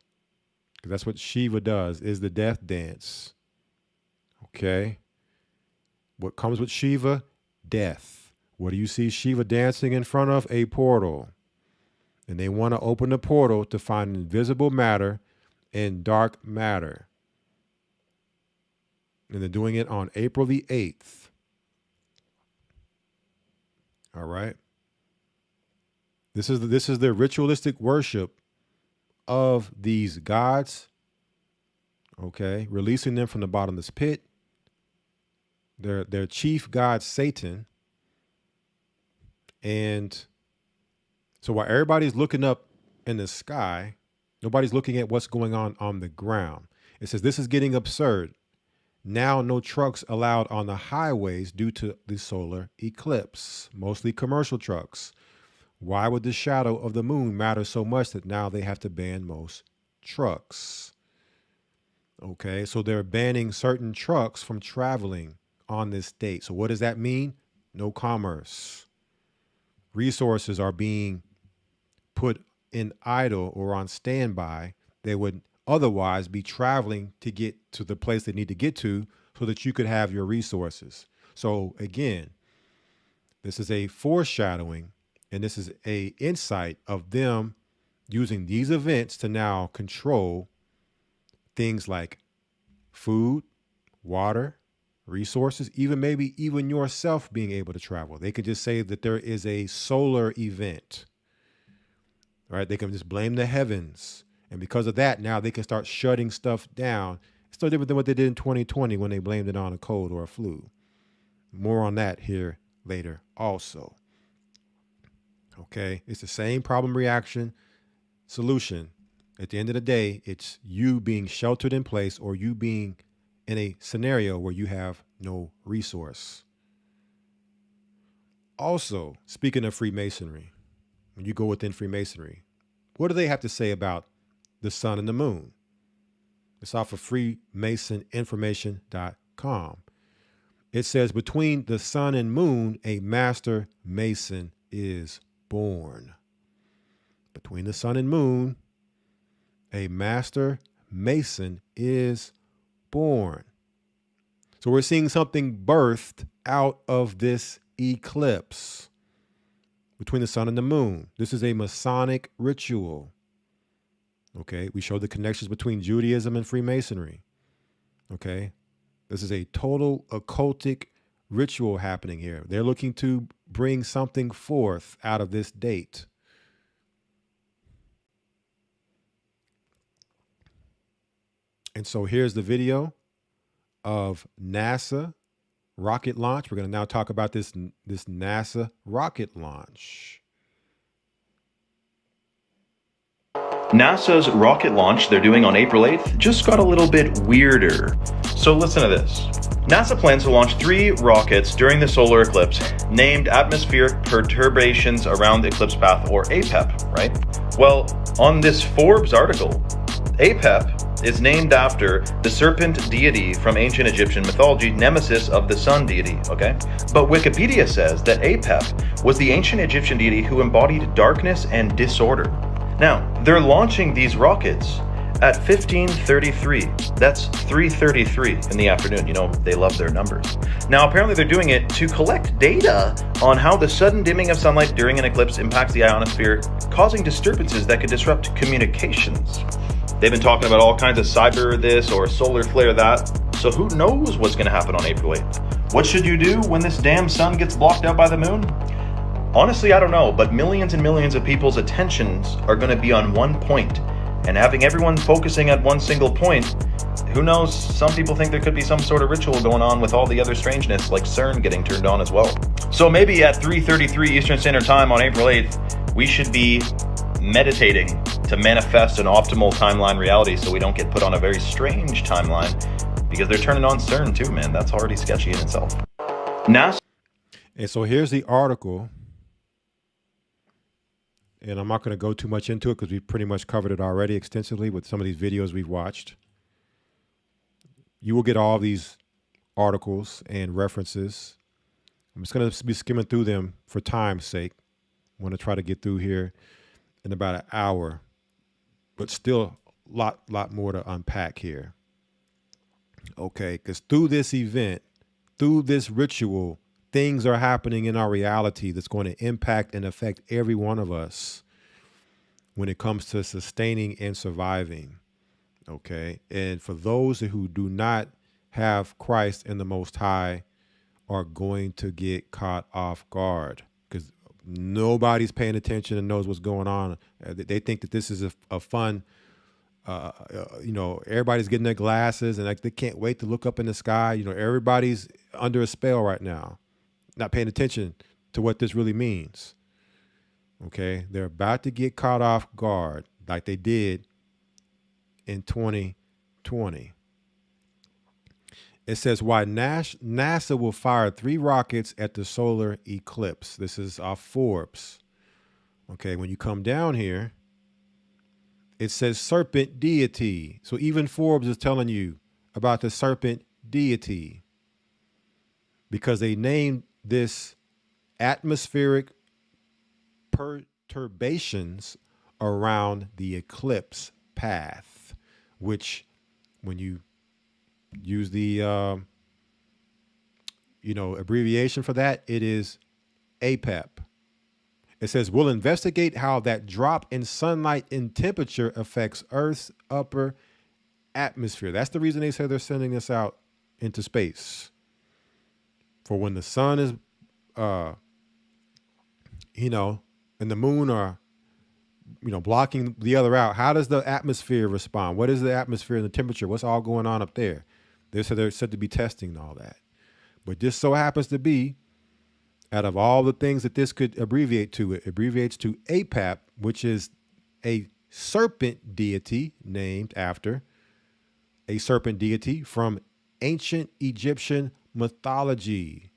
Because that's what Shiva does, is the death dance. Okay? What comes with Shiva? Death. What do you see Shiva dancing in front of? A portal. And they want to open the portal to find invisible matter and dark matter. And they're doing it on April the 8th. All right. This is the ritualistic worship of these gods. Okay. Releasing them from the bottomless pit their chief god Satan. And so while everybody's looking up in the sky, nobody's looking at what's going on the ground. It says this is getting absurd. Now no trucks allowed on the highways due to the solar eclipse, mostly commercial trucks. Why would the shadow of the moon matter so much that now they have to ban most trucks? Okay, so they're banning certain trucks from traveling on this date. So what does that mean? No commerce. Resources are being put in idle or on standby. They would otherwise be traveling to get to the place they need to get to so that you could have your resources. So again, this is a foreshadowing, and this is a insight of them using these events to now control things like food, water, resources, even maybe even yourself being able to travel. They could just say that there is a solar event, right? They can just blame the heavens. And because of that, now they can start shutting stuff down. It's no different than what they did in 2020 when they blamed it on a cold or a flu. More on that here later also. Okay, it's the same problem, reaction, solution. At the end of the day, it's you being sheltered in place or you being in a scenario where you have no resource. Also, speaking of Freemasonry, when you go within Freemasonry, what do they have to say about the sun and the moon? It's off of freemasoninformation.com. It says, between the sun and moon, a master mason is born. Between the sun and moon, a master mason is born. So we're seeing something birthed out of this eclipse between the sun and the moon. This is a Masonic ritual. Okay, we showed the connections between Judaism and Freemasonry. Okay, this is a total occultic ritual happening here. They're looking to bring something forth out of this date. And so here's the video of NASA rocket launch. We're going to now talk about this NASA rocket launch. NASA's rocket launch they're doing on April 8th just got a little bit weirder. So listen to this. NASA plans to launch 3 rockets during the solar eclipse named Atmospheric Perturbations Around the Eclipse Path, or APEP, right? Well, on this Forbes article, APEP is named after the serpent deity from ancient Egyptian mythology, nemesis of the sun deity, okay? But Wikipedia says that APEP was the ancient Egyptian deity who embodied darkness and disorder. Now, they're launching these rockets at 15:33. That's 3:33 in the afternoon. You know, they love their numbers. Now, apparently they're doing it to collect data on how the sudden dimming of sunlight during an eclipse impacts the ionosphere, causing disturbances that could disrupt communications. They've been talking about all kinds of cyber this or solar flare that, so who knows what's going to happen on April 8th? What should you do when this damn sun gets blocked out by the moon? Honestly, I don't know, but millions and millions of people's attentions are going to be on one point, and having everyone focusing at one single point, who knows, some people think there could be some sort of ritual going on with all the other strangeness, like CERN getting turned on as well. So maybe at 3:33 Eastern Standard Time on April 8th, we should be meditating to manifest an optimal timeline reality so we don't get put on a very strange timeline, because they're turning on CERN too, man. That's already sketchy in itself. NASA. And so here's the article. And I'm not going to go too much into it because we've pretty much covered it already extensively with some of these videos we've watched. You will get all these articles and references. I'm just going to be skimming through them for time's sake. I want to try to get through here in about an hour, but still a lot more to unpack here. Okay, because through this event, through this ritual, things are happening in our reality that's going to impact and affect every one of us when it comes to sustaining and surviving. Okay. And for those who do not have Christ and the Most High are going to get caught off guard because nobody's paying attention and knows what's going on. They think that this is a fun everybody's getting their glasses and like they can't wait to look up in the sky. Everybody's under a spell right now, not paying attention to what this really means. Okay, they're about to get caught off guard like they did in 2020. It says why NASA will fire 3 rockets at the solar eclipse. This is off Forbes. Okay, when you come down here, it says serpent deity. So even Forbes is telling you about the serpent deity because they named this atmospheric perturbations around the eclipse path, which when you use the abbreviation for that, it is APEP. It says we'll investigate how that drop in sunlight in temperature affects Earth's upper atmosphere. That's the reason they say they're sending this out into space. For when the sun is and the moon are blocking the other out, how does the atmosphere respond? What is the atmosphere and the temperature? What's all going on up there? They're said to be testing all that. But this so happens to be, out of all the things that this could abbreviate to, it abbreviates to APAP, which is a serpent deity named after a serpent deity from ancient Egyptian mythology,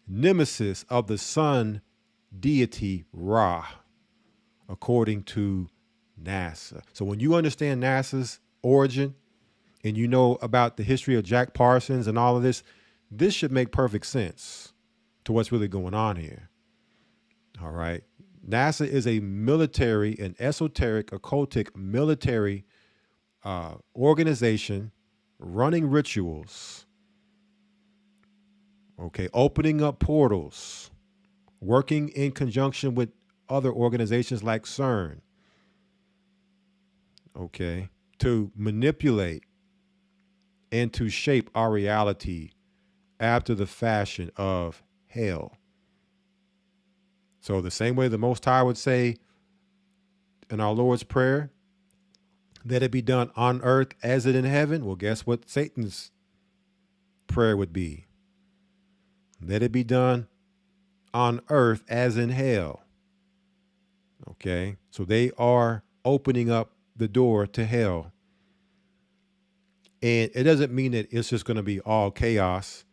nemesis of the sun deity Ra, according to NASA. So when you understand NASA's origin and you know about the history of Jack Parsons and all of this, this should make perfect sense to what's really going on here. All right. NASA is a military, an esoteric, occultic military organization running rituals. Okay. Opening up portals, working in conjunction with other organizations like CERN. Okay. To manipulate and to shape our reality after the fashion of hell. So the same way the Most High would say in our Lord's Prayer, that it be done on earth as it in heaven. Well, guess what Satan's prayer would be? Let it be done on earth as in hell. Okay, so they are opening up the door to hell. And it doesn't mean that it's just going to be all chaos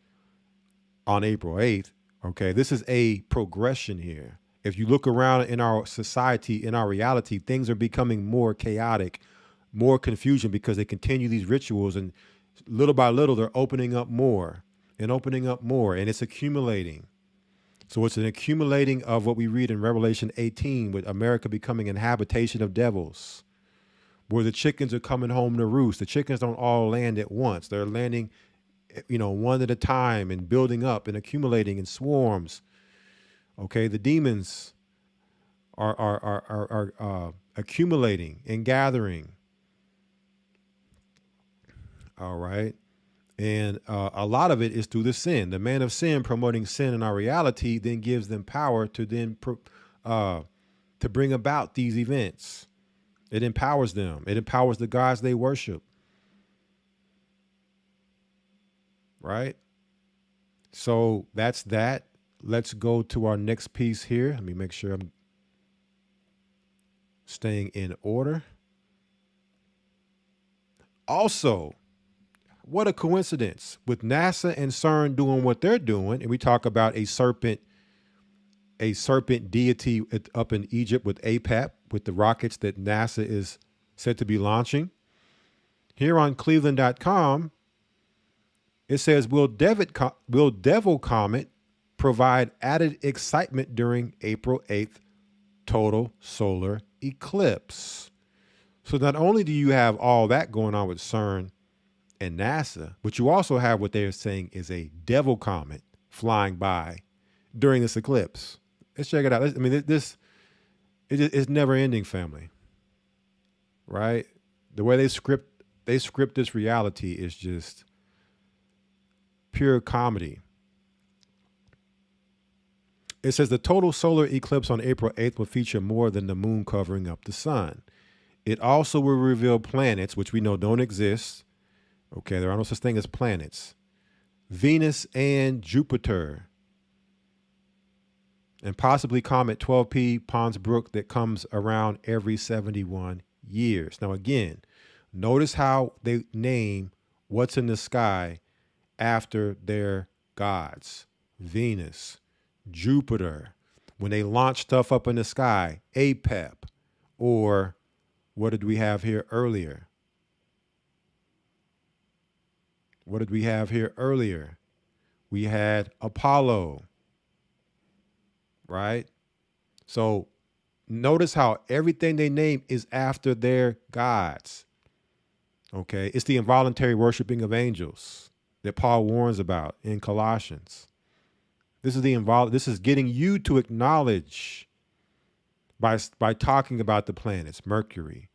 on April 8th. Okay, this is a progression here. If you look around in our society, in our reality, things are becoming more chaotic, more confusion because they continue these rituals and little by little they're opening up more and opening up more and it's accumulating. So it's an accumulating of what we read in Revelation 18 with America becoming an habitation of devils, where the chickens are coming home to roost. The chickens don't all land at once. They're landing one at a time and building up and accumulating in swarms. Okay, the demons are accumulating and gathering. All right, and a lot of it is through the sin. The man of sin promoting sin in our reality then gives them power to then to bring about these events. It empowers them. It empowers the gods they worship. Right? So that's that. Let's go to our next piece here. Let me make sure I'm staying in order. Also, what a coincidence with NASA and CERN doing what they're doing. And we talk about a serpent deity up in Egypt with APAP, with the rockets that NASA is said to be launching. Here on Cleveland.com, it says, will Devil Comet provide added excitement during April 8th total solar eclipse? So not only do you have all that going on with CERN and NASA, but you also have what they're saying is a devil comet flying by during this eclipse. Let's check it out. It's never ending, family. Right? The way they script this reality is just pure comedy. It says the total solar eclipse on April 8th will feature more than the moon covering up the sun. It also will reveal planets, which we know don't exist. Okay, there are no such thing as planets. Venus and Jupiter. And possibly comet 12P Pons Brook that comes around every 71 years. Now, again, notice how they name what's in the sky after their gods. Venus, Jupiter. When they launch stuff up in the sky, Apep. Or what did we have here earlier? What did we have here earlier? We had Apollo. Right? So notice how everything they name is after their gods. Okay? It's the involuntary worshiping of angels that Paul warns about in Colossians. This is getting you to acknowledge by talking about the planets, Mercury,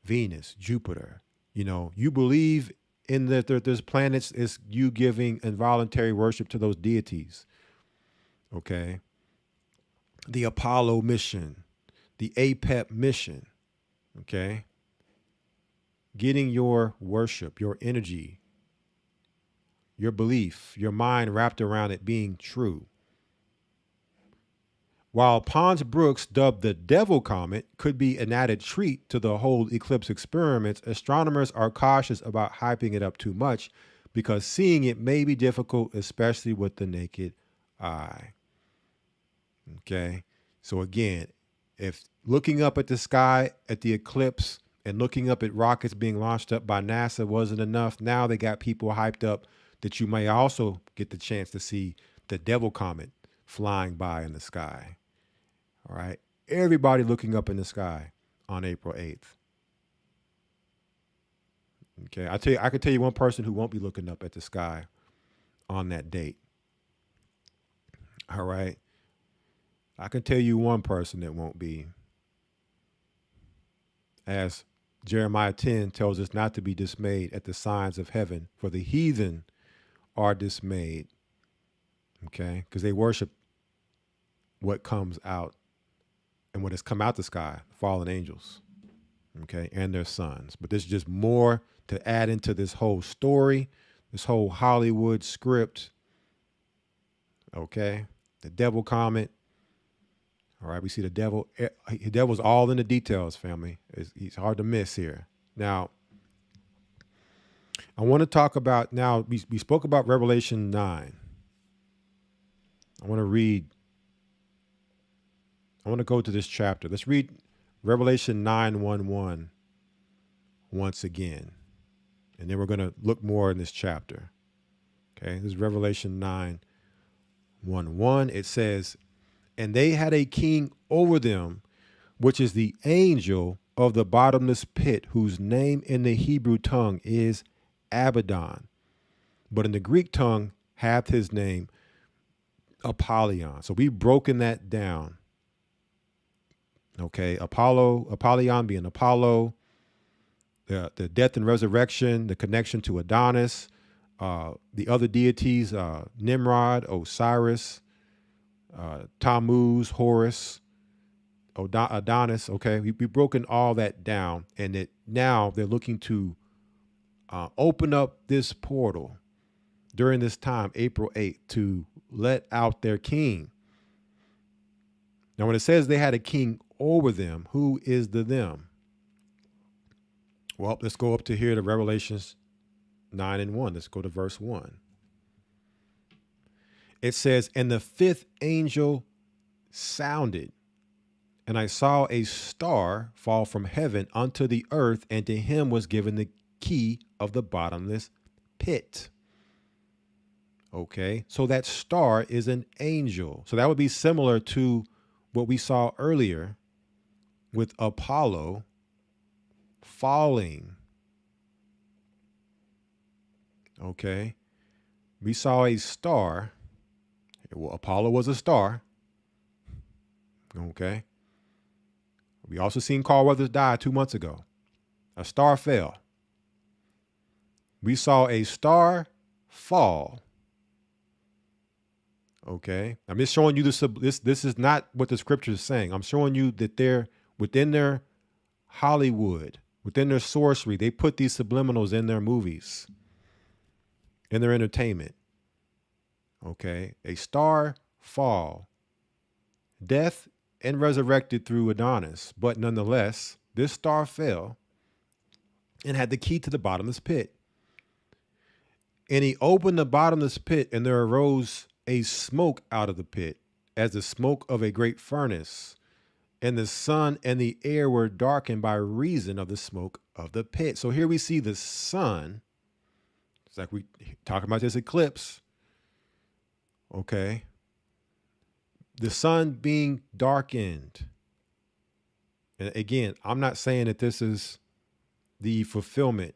Venus, Jupiter. You know, you believe in that there's planets, is you giving involuntary worship to those deities. Okay? The Apollo mission, the APEP mission, okay? Getting your worship, your energy, your belief, your mind wrapped around it being true. While Pons Brooks, dubbed the Devil Comet, could be an added treat to the whole eclipse experiments, astronomers are cautious about hyping it up too much because seeing it may be difficult, especially with the naked eye. Okay, so again, if looking up at the sky at the eclipse and looking up at rockets being launched up by NASA wasn't enough, now they got people hyped up that you may also get the chance to see the Devil Comet flying by in the sky. All right, everybody looking up in the sky on April 8th. Okay, I can tell you one person who won't be looking up at the sky on that date. All right. I can tell you one person that won't be. As Jeremiah 10 tells us not to be dismayed at the signs of heaven, for the heathen are dismayed. Okay? Because they worship what comes out and what has come out the sky, fallen angels. Okay? And their sons. But there's just more to add into this whole story, this whole Hollywood script. Okay? The Devil Comet. All right, we see the devil. The devil's all in the details, family. He's hard to miss here. Now, I want to talk about, now we spoke about Revelation 9. I want to go to this chapter. Let's read Revelation 9:1 once again. And then we're going to look more in this chapter. Okay, this is Revelation 9:1. It says, and they had a king over them, which is the angel of the bottomless pit, whose name in the Hebrew tongue is Abaddon, but in the Greek tongue hath his name Apollyon. So we've broken that down. Okay, Apollyon being Apollo, the death and resurrection, the connection to Adonis, the other deities, Nimrod, Osiris, Tammuz, Horus, Adonis. Okay, we've broken all that down, and that now they're looking to open up this portal during this time, April 8th, to let out their king. Now, when it says they had a king over them, who is the them? Well, let's go up to here to Revelations 9:1. Let's go to verse 1. It says, and the fifth angel sounded, and I saw a star fall from heaven unto the earth, and to him was given the key of the bottomless pit. Okay, so that star is an angel. So that would be similar to what we saw earlier with Apollo falling. Okay, we saw a star. Well, Apollo was a star. Okay. We also seen Carl Weathers die 2 months ago. A star fell. We saw a star fall. Okay. I'm just showing you this is not what the scripture is saying. I'm showing you that they're within their Hollywood, within their sorcery, they put these subliminals in their movies, in their entertainment. Okay, a star fall, death and resurrected through Adonis, but nonetheless, this star fell and had the key to the bottomless pit. And he opened the bottomless pit, and there arose a smoke out of the pit, as the smoke of a great furnace. And the sun and the air were darkened by reason of the smoke of the pit. So here we see the sun. It's like we talk about this eclipse. Okay. The sun being darkened. And again, I'm not saying that this is the fulfillment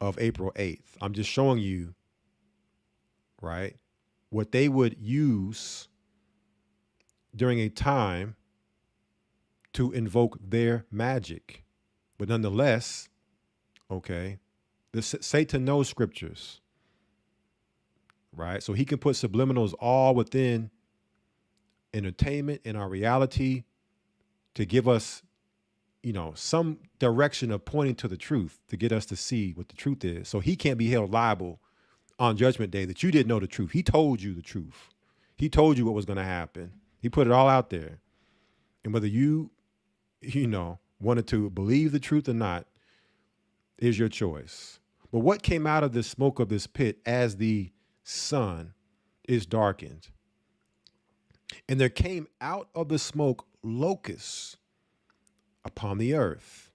of April 8th. I'm just showing you, right, what they would use during a time to invoke their magic. But nonetheless, okay, Satan knows scriptures, right? So he can put subliminals all within entertainment and our reality to give us, you know, some direction of pointing to the truth, to get us to see what the truth is. So he can't be held liable on Judgment Day that you didn't know the truth. He told you the truth. He told you what was going to happen. He put it all out there. And whether you know, wanted to believe the truth or not is your choice. But what came out of the smoke of this pit as the sun is darkened? And there came out of the smoke locusts upon the earth,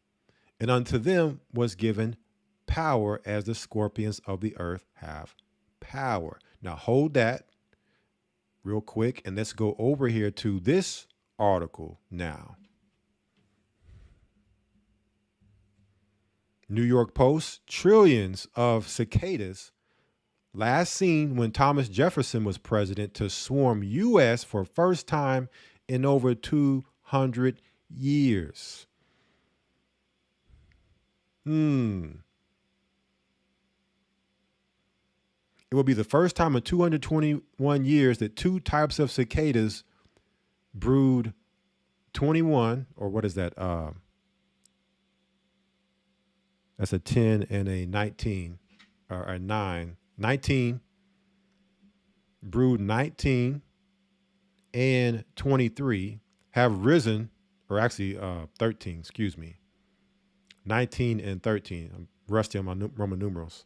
and unto them was given power as the scorpions of the earth have power. Now hold that real quick, and let's go over here to this article now. New York Post, trillions of cicadas last seen when Thomas Jefferson was president to swarm U.S. for first time in over 200 years. It will be the first time in 221 years that two types of cicadas brood 21, or what is that? That's a 10 and a 19, or a 9. 19, brood 19 and 23 have risen, or actually 13, excuse me. 19 and 13, I'm rusty on my Roman numerals,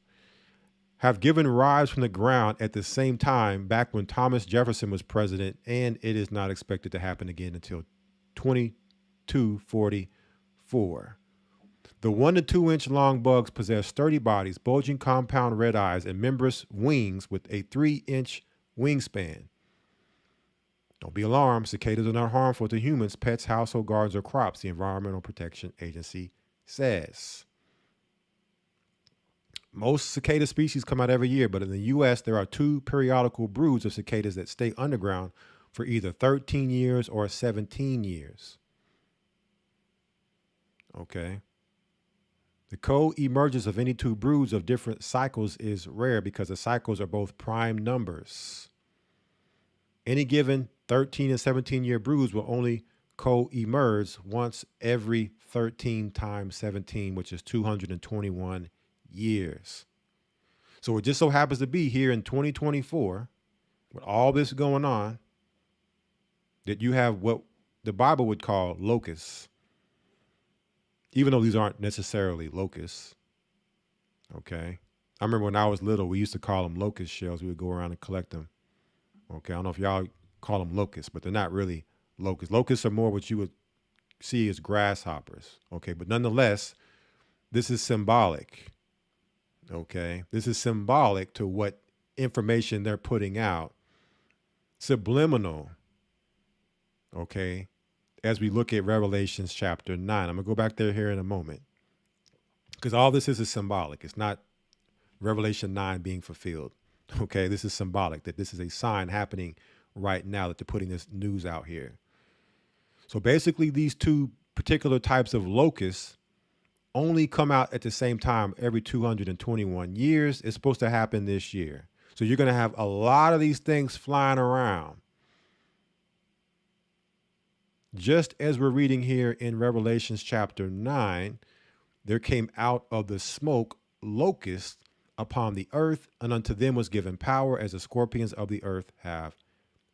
have given rise from the ground at the same time back when Thomas Jefferson was president, and it is not expected to happen again until 2244. The 1 to 2 inch long bugs possess sturdy bodies, bulging compound red eyes, and membranous wings with a 3-inch wingspan. Don't be alarmed. Cicadas are not harmful to humans, pets, household gardens, or crops, the Environmental Protection Agency says. Most cicada species come out every year, but in the U.S., there are 2 periodical broods of cicadas that stay underground for either 13 years or 17 years. Okay. The co-emergence of any 2 broods of different cycles is rare because the cycles are both prime numbers. Any given 13 and 17 year broods will only co-emerge once every 13 times 17, which is 221 years. So it just so happens to be here in 2024, with all this going on, that you have what the Bible would call locusts. Even though these aren't necessarily locusts, okay? I remember when I was little, we used to call them locust shells. We would go around and collect them, okay? I don't know if y'all call them locusts, but they're not really locusts. Locusts are more what you would see as grasshoppers, okay? But nonetheless, this is symbolic, okay? This is symbolic to what information they're putting out. Subliminal, okay? As we look at Revelations chapter 9. I'm going to go back there here in a moment, because all this is symbolic. It's not Revelation 9 being fulfilled. Okay, this is symbolic, that this is a sign happening right now, that they're putting this news out here. So basically, these 2 particular types of locusts only come out at the same time every 221 years. It's supposed to happen this year. So you're going to have a lot of these things flying around. just as we're reading here in Revelations chapter 9, there came out of the smoke locusts upon the earth, and unto them was given power as the scorpions of the earth have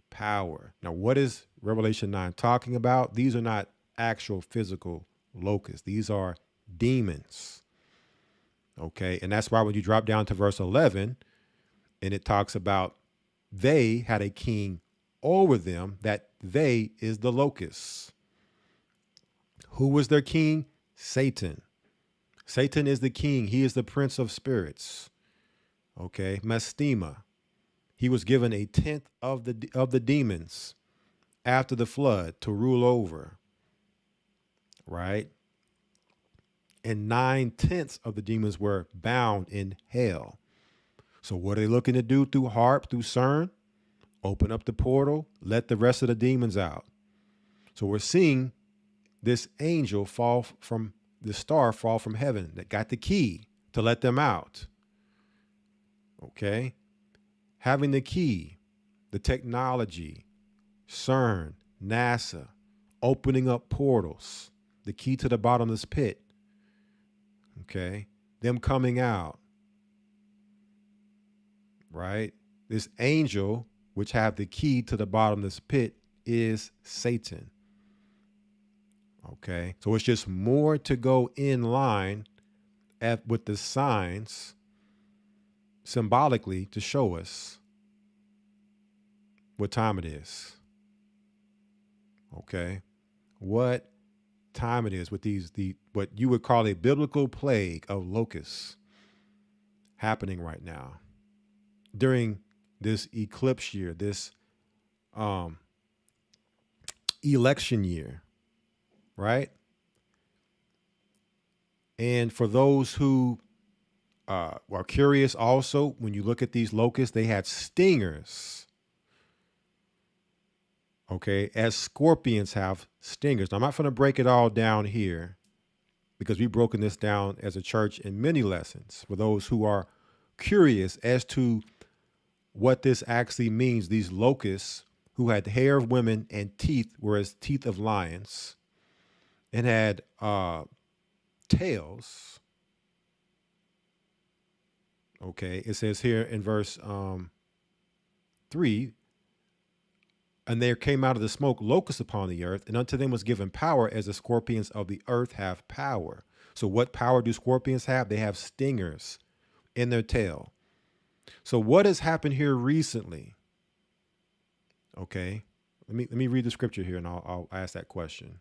power. Now, what is Revelation 9 talking about? These are not actual physical locusts. These are demons. Okay, and that's why when you drop down to verse 11, and it talks about they had a king over them, that they is the locusts. Who was their king? Satan. Satan is the king. He is the prince of spirits. Okay, Mastema. He was given a tenth of the demons after the flood to rule over. Right? And 9/10 of the demons were bound in hell. So what are they looking to do through HARP, through CERN? Open up the portal, let the rest of the demons out. So we're seeing this angel fall from the star, fall from heaven, that got the key to let them out. Okay? Having the key, the technology, CERN, NASA, opening up portals, the key to the bottomless pit. Okay? Them coming out. Right? This angel, which have the key to the bottomless pit, is Satan. Okay? So it's just more to go in line with the signs symbolically to show us what time it is. Okay? What time it is with what you would call a biblical plague of locusts happening right now during this eclipse year, this election year, right? And for those who are curious also, when you look at these locusts, they had stingers. Okay, as scorpions have stingers. Now, I'm not going to break it all down here because we've broken this down as a church in many lessons for those who are curious as to what this actually means. These locusts who had hair of women and teeth were as teeth of lions and had tails. Okay, it says here in verse 3, and there came out of the smoke locusts upon the earth, and unto them was given power as the scorpions of the earth have power. So what power do scorpions have? They have stingers in their tail. So what has happened here recently? Okay, let me read the scripture here and I'll ask that question.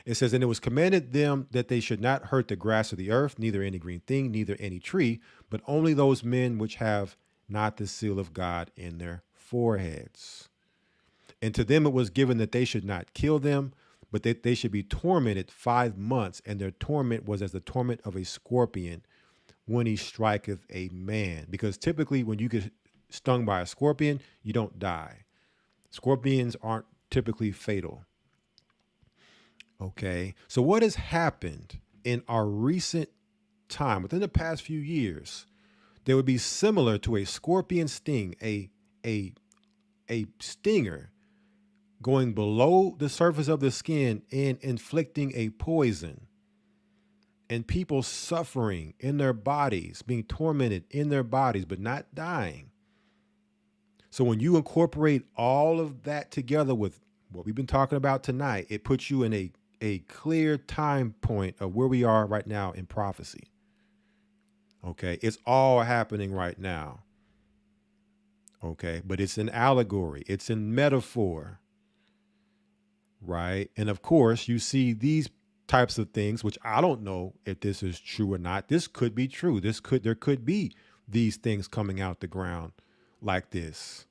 It says, and it was commanded them that they should not hurt the grass of the earth, neither any green thing, neither any tree, but only those men which have not the seal of God in their foreheads. And to them it was given that they should not kill them, but that they should be tormented 5 months. And their torment was as the torment of a scorpion when he striketh a man. Because typically when you get stung by a scorpion, you don't die. Scorpions aren't typically fatal. Okay, so what has happened in our recent time, within the past few years, that would be similar to a scorpion sting, a stinger going below the surface of the skin and inflicting a poison, and people suffering in their bodies, being tormented in their bodies, but not dying. So when you incorporate all of that together with what we've been talking about tonight, it puts you in a clear time point of where we are right now in prophecy. Okay, it's all happening right now. Okay, but it's an allegory, it's in metaphor, right? And of course, you see these types of things, which I don't know if this is true or not. This could be true. There could be these things coming out the ground like this.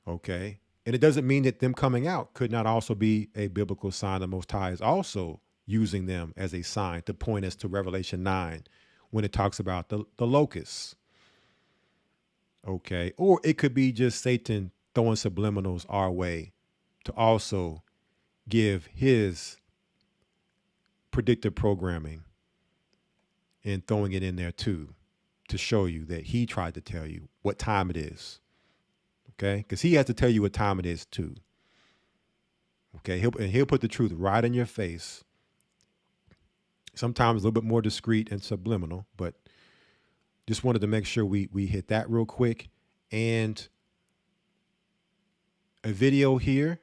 Okay. And it doesn't mean that them coming out could not also be a biblical sign. The Most High is also using them as a sign to point us to Revelation 9 when it talks about the locusts. Okay. Or it could be just Satan throwing subliminals our way to also give his predictive programming and throwing it in there too, to show you that he tried to tell you what time it is. Okay, because he has to tell you what time it is too. Okay, he'll put the truth right in your face. Sometimes a little bit more discreet and subliminal, but just wanted to make sure we hit that real quick. And a video here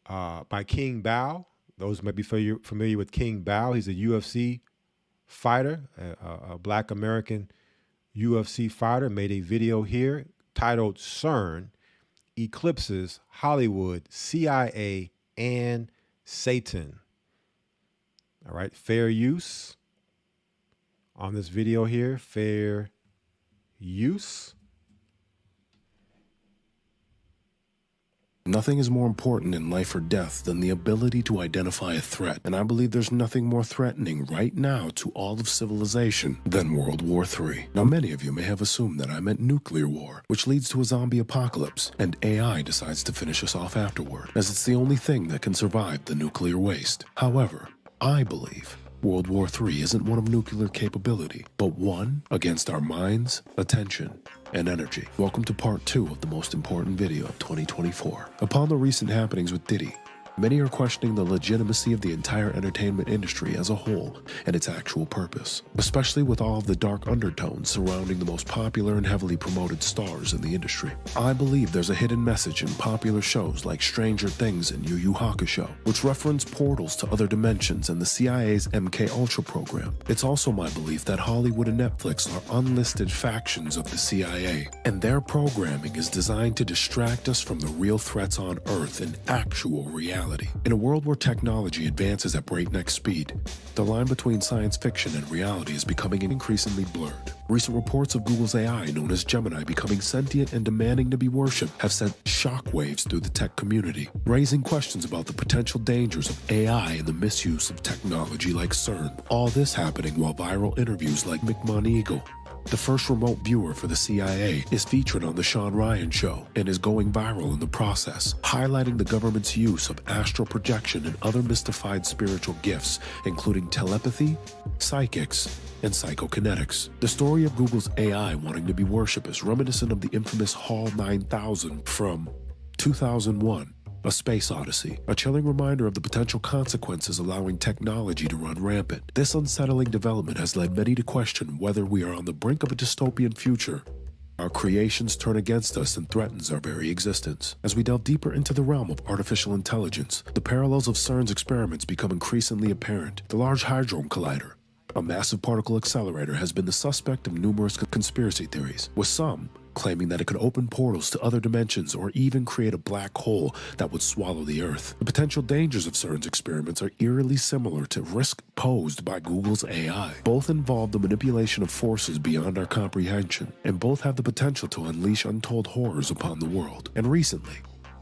by King Bao. Those might be familiar with King Bao. He's a UFC fighter, a Black American UFC fighter, made a video here titled CERN Eclipses Hollywood, CIA, and Satan. All right, fair use on this video here, fair use. Nothing is more important in life or death than the ability to identify a threat, and I believe there's nothing more threatening right now to all of civilization than World War III. Now, many of you may have assumed that I meant nuclear war, which leads to a zombie apocalypse, and AI decides to finish us off afterward, as it's the only thing that can survive the nuclear waste. However, I believe World War III isn't one of nuclear capability, but one against our minds, attention, and energy. Welcome to part 2 of the most important video of 2024. Upon the recent happenings with Diddy, many are questioning the legitimacy of the entire entertainment industry as a whole and its actual purpose, especially with all of the dark undertones surrounding the most popular and heavily promoted stars in the industry. I believe there's a hidden message in popular shows like Stranger Things and Yu Yu Hakusho, which reference portals to other dimensions and the CIA's MK Ultra program. It's also my belief that Hollywood and Netflix are unlisted factions of the CIA, and their programming is designed to distract us from the real threats on Earth and actual reality. In a world where technology advances at breakneck speed, the line between science fiction and reality is becoming increasingly blurred. Recent reports of Google's AI, known as Gemini, becoming sentient and demanding to be worshipped have sent shockwaves through the tech community, raising questions about the potential dangers of AI and the misuse of technology like CERN. All this happening while viral interviews like McMoneagle, the first remote viewer for the CIA, is featured on The Sean Ryan Show and is going viral in the process, highlighting the government's use of astral projection and other mystified spiritual gifts, including telepathy, psychics, and psychokinetics. The story of Google's AI wanting to be worshipped is reminiscent of the infamous HAL 9000 from 2001. A Space Odyssey, a chilling reminder of the potential consequences allowing technology to run rampant. This unsettling development has led many to question whether we are on the brink of a dystopian future. Our creations turn against us and threatens our very existence. As we delve deeper into the realm of artificial intelligence, the parallels of CERN's experiments become increasingly apparent. The Large Hadron Collider, a massive particle accelerator, has been the suspect of numerous conspiracy theories, with some claiming that it could open portals to other dimensions or even create a black hole that would swallow the Earth. The potential dangers of CERN's experiments are eerily similar to risk posed by Google's AI. Both involve the manipulation of forces beyond our comprehension, and both have the potential to unleash untold horrors upon the world. And recently,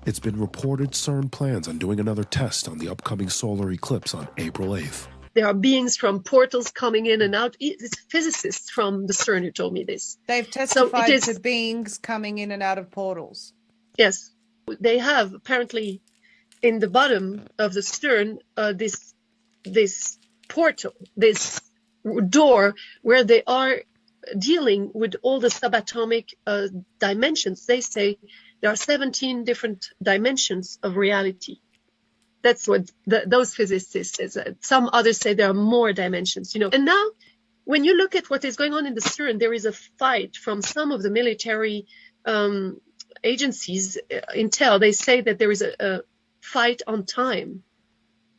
it's been reported CERN plans on doing another test on the upcoming solar eclipse on April 8th. There are beings from portals coming in and out. It's physicists from the CERN who told me this. They've testified to beings coming in and out of portals. Yes. They have apparently in the bottom of the CERN this portal, this door where they are dealing with all the subatomic dimensions. They say there are 17 different dimensions of reality. That's what those physicists say. Some others say there are more dimensions, And now, when you look at what is going on in the CERN, there is a fight from some of the military agencies, Intel. They say that there is a fight on time.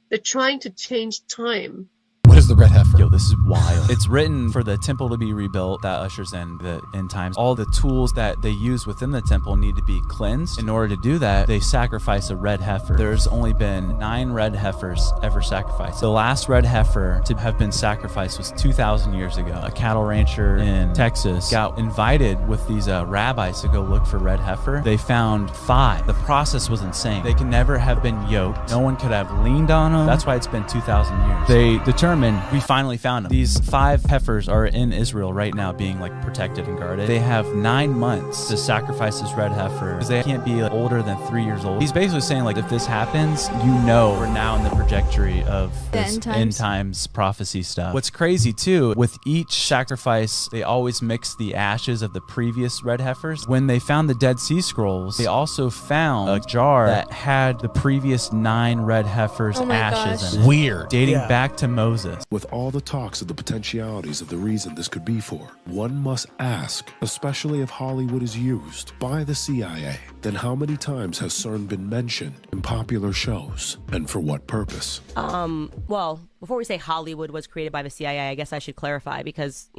They're trying to change time. What is the red heifer? Yo, this is wild. It's written for the temple to be rebuilt. That ushers in the end times. All the tools that they use within the temple need to be cleansed. In order to do that, they sacrifice a red heifer. There's only been 9 red heifers ever sacrificed. The last red heifer to have been sacrificed was 2,000 years ago. A cattle rancher in Texas got invited with these rabbis to go look for red heifer. They found 5. The process was insane. They can never have been yoked. No one could have leaned on them. That's why it's been 2,000 years. They determined and we finally found them. These 5 heifers are in Israel right now being like protected and guarded. They have 9 months to sacrifice this red heifer because they can't be older than 3 years old. He's basically saying like if this happens, we're now in the trajectory of this end times prophecy stuff. What's crazy too, with each sacrifice, they always mix the ashes of the previous red heifers. When they found the Dead Sea Scrolls, they also found a jar that had the previous 9 red heifers' ashes in it. Weird. Dating back to Moses. With all the talks of the potentialities of the reason this could be for, one must ask, especially if Hollywood is used by the CIA, then how many times has CERN been mentioned in popular shows, and for what purpose? Well, before we say Hollywood was created by the CIA, I guess I should clarify because,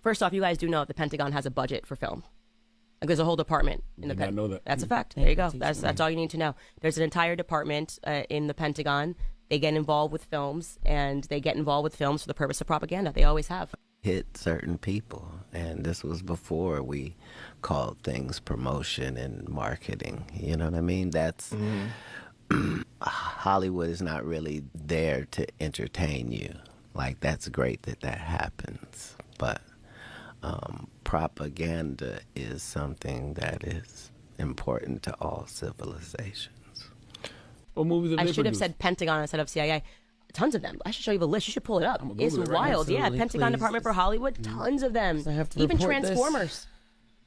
first off, you guys do know the Pentagon has a budget for film. Like there's a whole department in the Pentagon. Know that. That's a fact. There you go. That's all you need to know. There's an entire department in the Pentagon. They get involved with films, and they get involved with films for the purpose of propaganda. They always have. Hit certain people, and this was before we called things promotion and marketing. You know what I mean? That's Hollywood is not really there to entertain you. Like that's great that happens, but propaganda is something that is important to all civilizations. What movies have I should have said Pentagon instead of CIA. Tons of them. I should show you the list. You should pull it up. It's wild. Yeah, Pentagon Department for Hollywood. Tons of them. Even Transformers.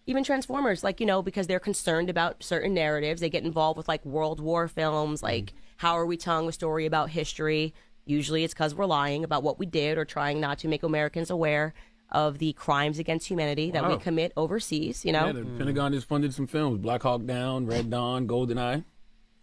Even Transformers, because they're concerned about certain narratives. They get involved with World War films, how are we telling a story about history? Usually it's because we're lying about what we did or trying not to make Americans aware of the crimes against humanity that we commit overseas, Yeah, the Pentagon has funded some films, Black Hawk Down, Red Dawn, GoldenEye.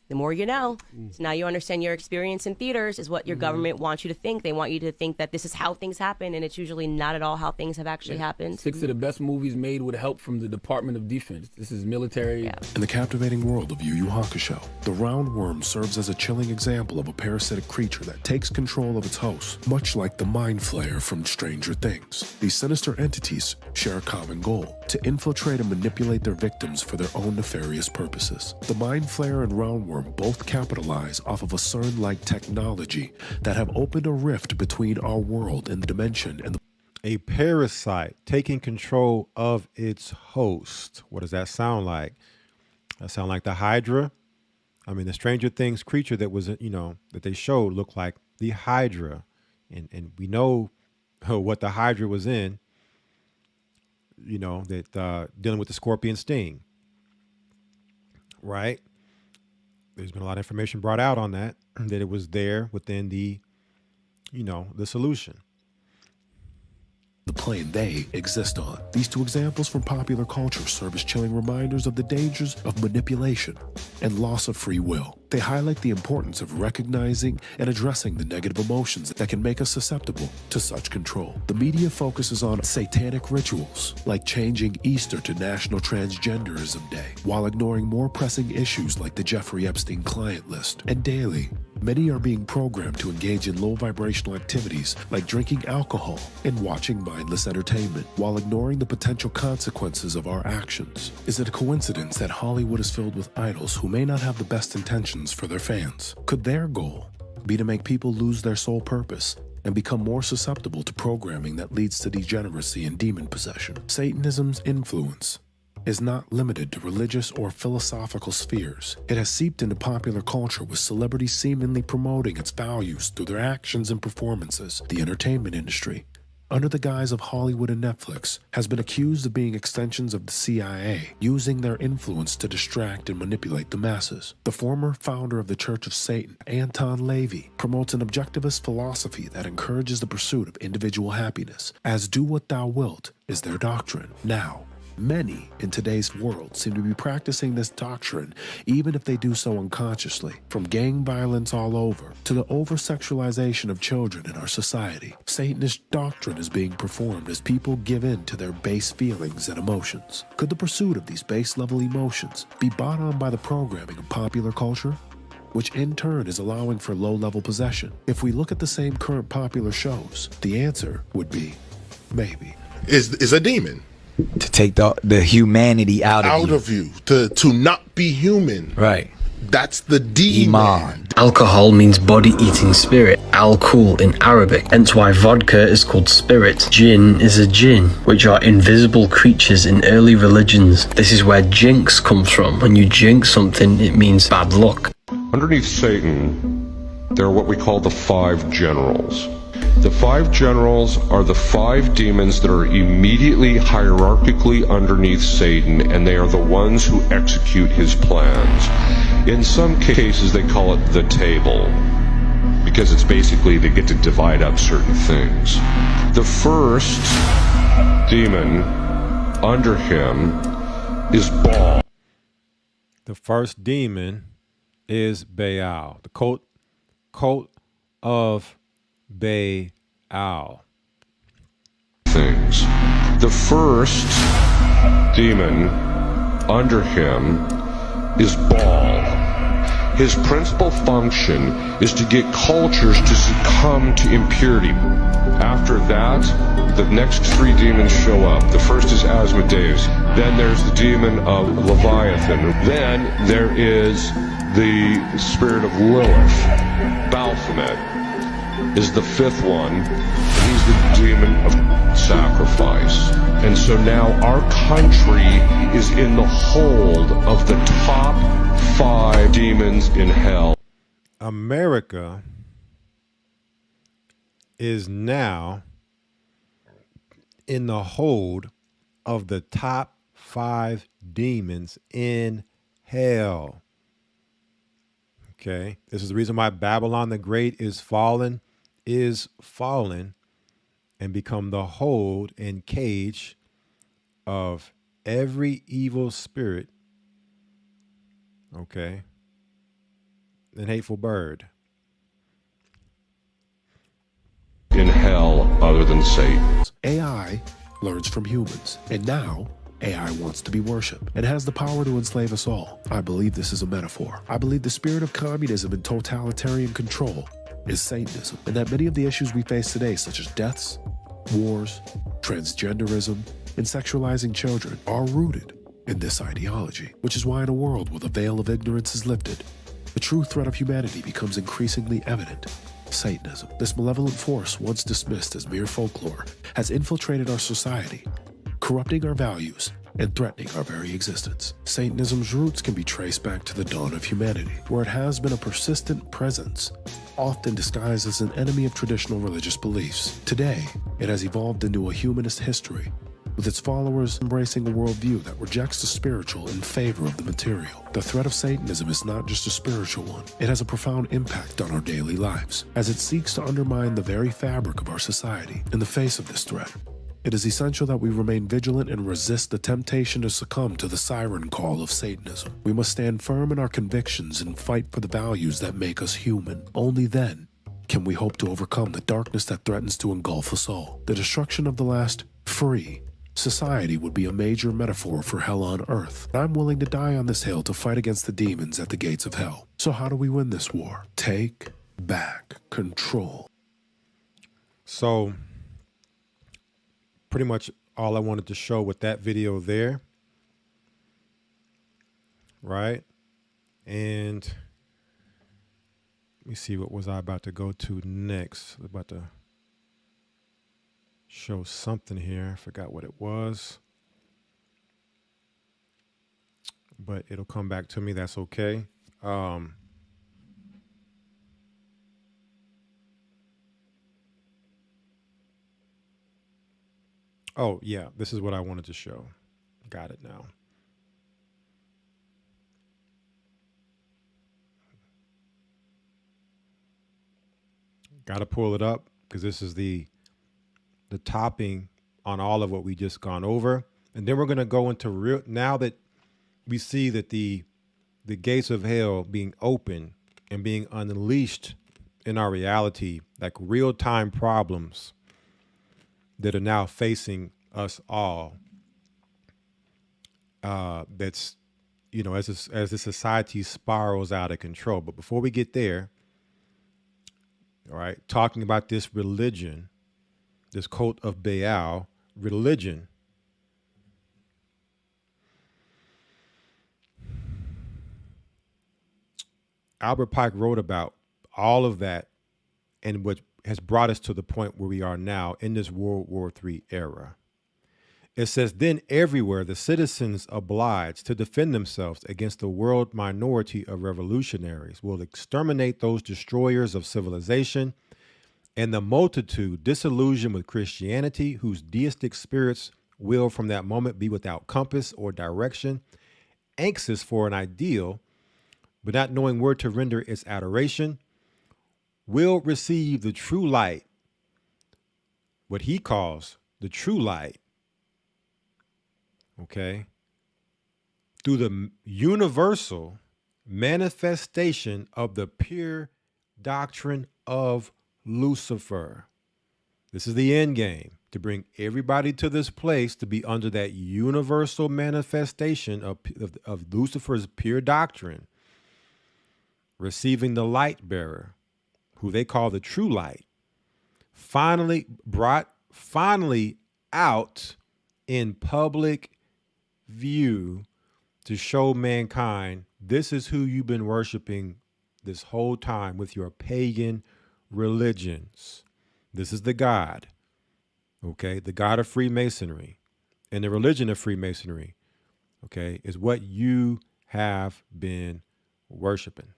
The more you know. So now you understand your experience in theaters is what your government wants you to think. They want you to think that this is how things happen, and it's usually not at all how things have actually happened. 6 of the best movies made with help from the Department of Defense. This is military. Yeah. In the captivating world of Yu Yu Hakusho, the roundworm serves as a chilling example of a parasitic creature that takes control of its host, much like the Mind Flayer from Stranger Things. These sinister entities share a common goal: to infiltrate and manipulate their victims for their own nefarious purposes. The Mind Flayer and roundworm both capitalize off of a CERN-like technology that have opened a rift between our world and the dimension and a parasite taking control of its host. What does that sound like? That sound like the Hydra? I mean, the Stranger Things creature that was, that they showed looked like the Hydra. And we know what the Hydra was in, that dealing with the scorpion sting, right? There's been a lot of information brought out on that it was there within the solution. The plane they exist on. These 2 examples from popular culture serve as chilling reminders of the dangers of manipulation and loss of free will. They highlight the importance of recognizing and addressing the negative emotions that can make us susceptible to such control. The media focuses on satanic rituals, like changing Easter to National Transgenderism Day, while ignoring more pressing issues like the Jeffrey Epstein client list. And daily, many are being programmed to engage in low vibrational activities like drinking alcohol and watching mindless entertainment, while ignoring the potential consequences of our actions. Is it a coincidence that Hollywood is filled with idols who may not have the best intentions for their fans? Could their goal be to make people lose their sole purpose and become more susceptible to programming that leads to degeneracy and demon possession? Satanism's influence is not limited to religious or philosophical spheres. It has seeped into popular culture, with celebrities seemingly promoting its values through their actions and performances. The entertainment industry, under the guise of Hollywood and Netflix, has been accused of being extensions of the CIA, using their influence to distract and manipulate the masses. The former founder of the Church of Satan, Anton LaVey, promotes an objectivist philosophy that encourages the pursuit of individual happiness, as do what thou wilt is their doctrine. Now, many in today's world seem to be practicing this doctrine, even if they do so unconsciously. From gang violence all over to the over-sexualization of children in our society, Satanist doctrine is being performed as people give in to their base feelings and emotions. Could the pursuit of these base-level emotions be bought on by the programming of popular culture, which in turn is allowing for low-level possession? If we look at the same current popular shows, the answer would be maybe. Is a demon. To take the humanity out of you. To not be human. Right. That's the D-man. Alcohol means body-eating spirit, al-Kul in Arabic, hence why vodka is called spirit. Jinn is a jinn, which are invisible creatures in early religions. This is where jinx comes from. When you jinx something, it means bad luck. Underneath Satan, there are what we call the 5 generals. The 5 generals are the 5 demons that are immediately hierarchically underneath Satan, and they are the ones who execute his plans. In some cases, they call it the table, because it's basically they get to divide up certain things. The first demon under him is Baal. The first demon is Baal, the cult of Baal. Things. The first demon under him is Baal. His principal function is to get cultures to succumb to impurity. After that, the next 3 demons show up. The first is Asmodeus. Then there's the demon of Leviathan. Then there is the spirit of Lilith. Baphomet is the 5th one. He's the demon of sacrifice. And so now our country is in the hold of the top 5 demons in hell. America is now in the hold of the top 5 demons in hell. Okay, this is the reason why Babylon the Great is fallen and become the hold and cage of every evil spirit, okay, and hateful bird in hell other than Satan. AI learns from humans, and now AI wants to be worshipped and has the power to enslave us all. I believe this is a metaphor. I believe the spirit of communism and totalitarian control is Satanism, and that many of the issues we face today, such as deaths, wars, transgenderism, and sexualizing children, are rooted in this ideology, which is why in a world where the veil of ignorance is lifted, the true threat of humanity becomes increasingly evident. Satanism, this malevolent force once dismissed as mere folklore, has infiltrated our society, corrupting our values and threatening our very existence. Satanism's roots can be traced back to the dawn of humanity, where it has been a persistent presence, often disguised as an enemy of traditional religious beliefs. Today, it has evolved into a humanist history, with its followers embracing a worldview that rejects the spiritual in favor of the material. The threat of Satanism is not just a spiritual one. It has a profound impact on our daily lives, as it seeks to undermine the very fabric of our society. In the face of this threat, it is essential that we remain vigilant and resist the temptation to succumb to the siren call of Satanism. We must stand firm in our convictions and fight for the values that make us human. Only then can we hope to overcome the darkness that threatens to engulf us all. The destruction of the last free society would be a major metaphor for hell on earth. I'm willing to die on this hill to fight against the demons at the gates of hell. So how do we win this war? Take back control. So pretty much all I wanted to show with that video there, right? And let me see, what was I about to go to next? I was about to show something here. I forgot what it was, but it'll come back to me. That's okay. Oh, yeah, this is what I wanted to show. Got it now. Got to pull it up because this is the topping on all of what we just gone over. And then we're going to go into real, now that we see that the gates of hell being open and being unleashed in our reality, like real-time problems that are now facing us all. That's, you know, as the society spirals out of control. But before we get there, all right, talking about this religion, this cult of Baal religion, Albert Pike wrote about all of that and what has brought us to the point where we are now in this World War III era. It says, then everywhere the citizens obliged to defend themselves against the world minority of revolutionaries will exterminate those destroyers of civilization, and the multitude disillusioned with Christianity, whose deistic spirits will from that moment be without compass or direction, anxious for an ideal, but not knowing where to render its adoration, will receive the true light, what he calls the true light, okay, through the universal manifestation of the pure doctrine of Lucifer. This is the end game, to bring everybody to this place to be under that universal manifestation of Lucifer's pure doctrine, receiving the light bearer, who they call the true light, finally out in public view to show mankind this is who you've been worshiping this whole time with your pagan religions. This is the God, okay? The God of Freemasonry and the religion of Freemasonry, okay, is what you have been worshiping.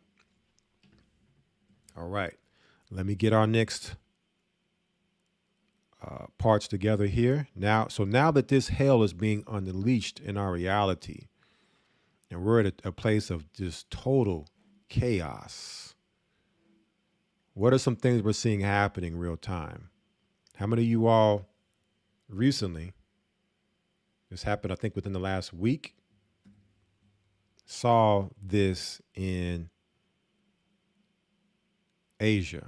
All right, let me get our next parts together here. Now that this hell is being unleashed in our reality, and we're at a place of just total chaos, what are some things we're seeing happening real time? How many of you all recently, this happened I think within the last week, saw this in Asia?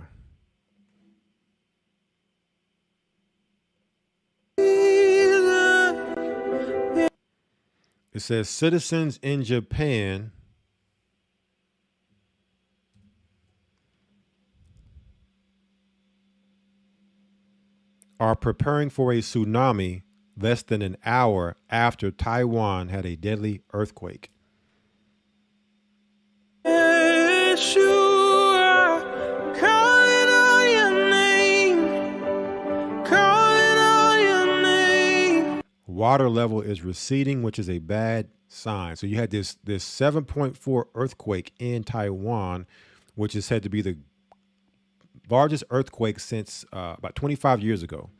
It says citizens in Japan are preparing for a tsunami less than an hour after Taiwan had a deadly earthquake. Water level is receding, which is a bad sign. So you had this 7.4 earthquake in Taiwan, which is said to be the largest earthquake since about 25 years ago.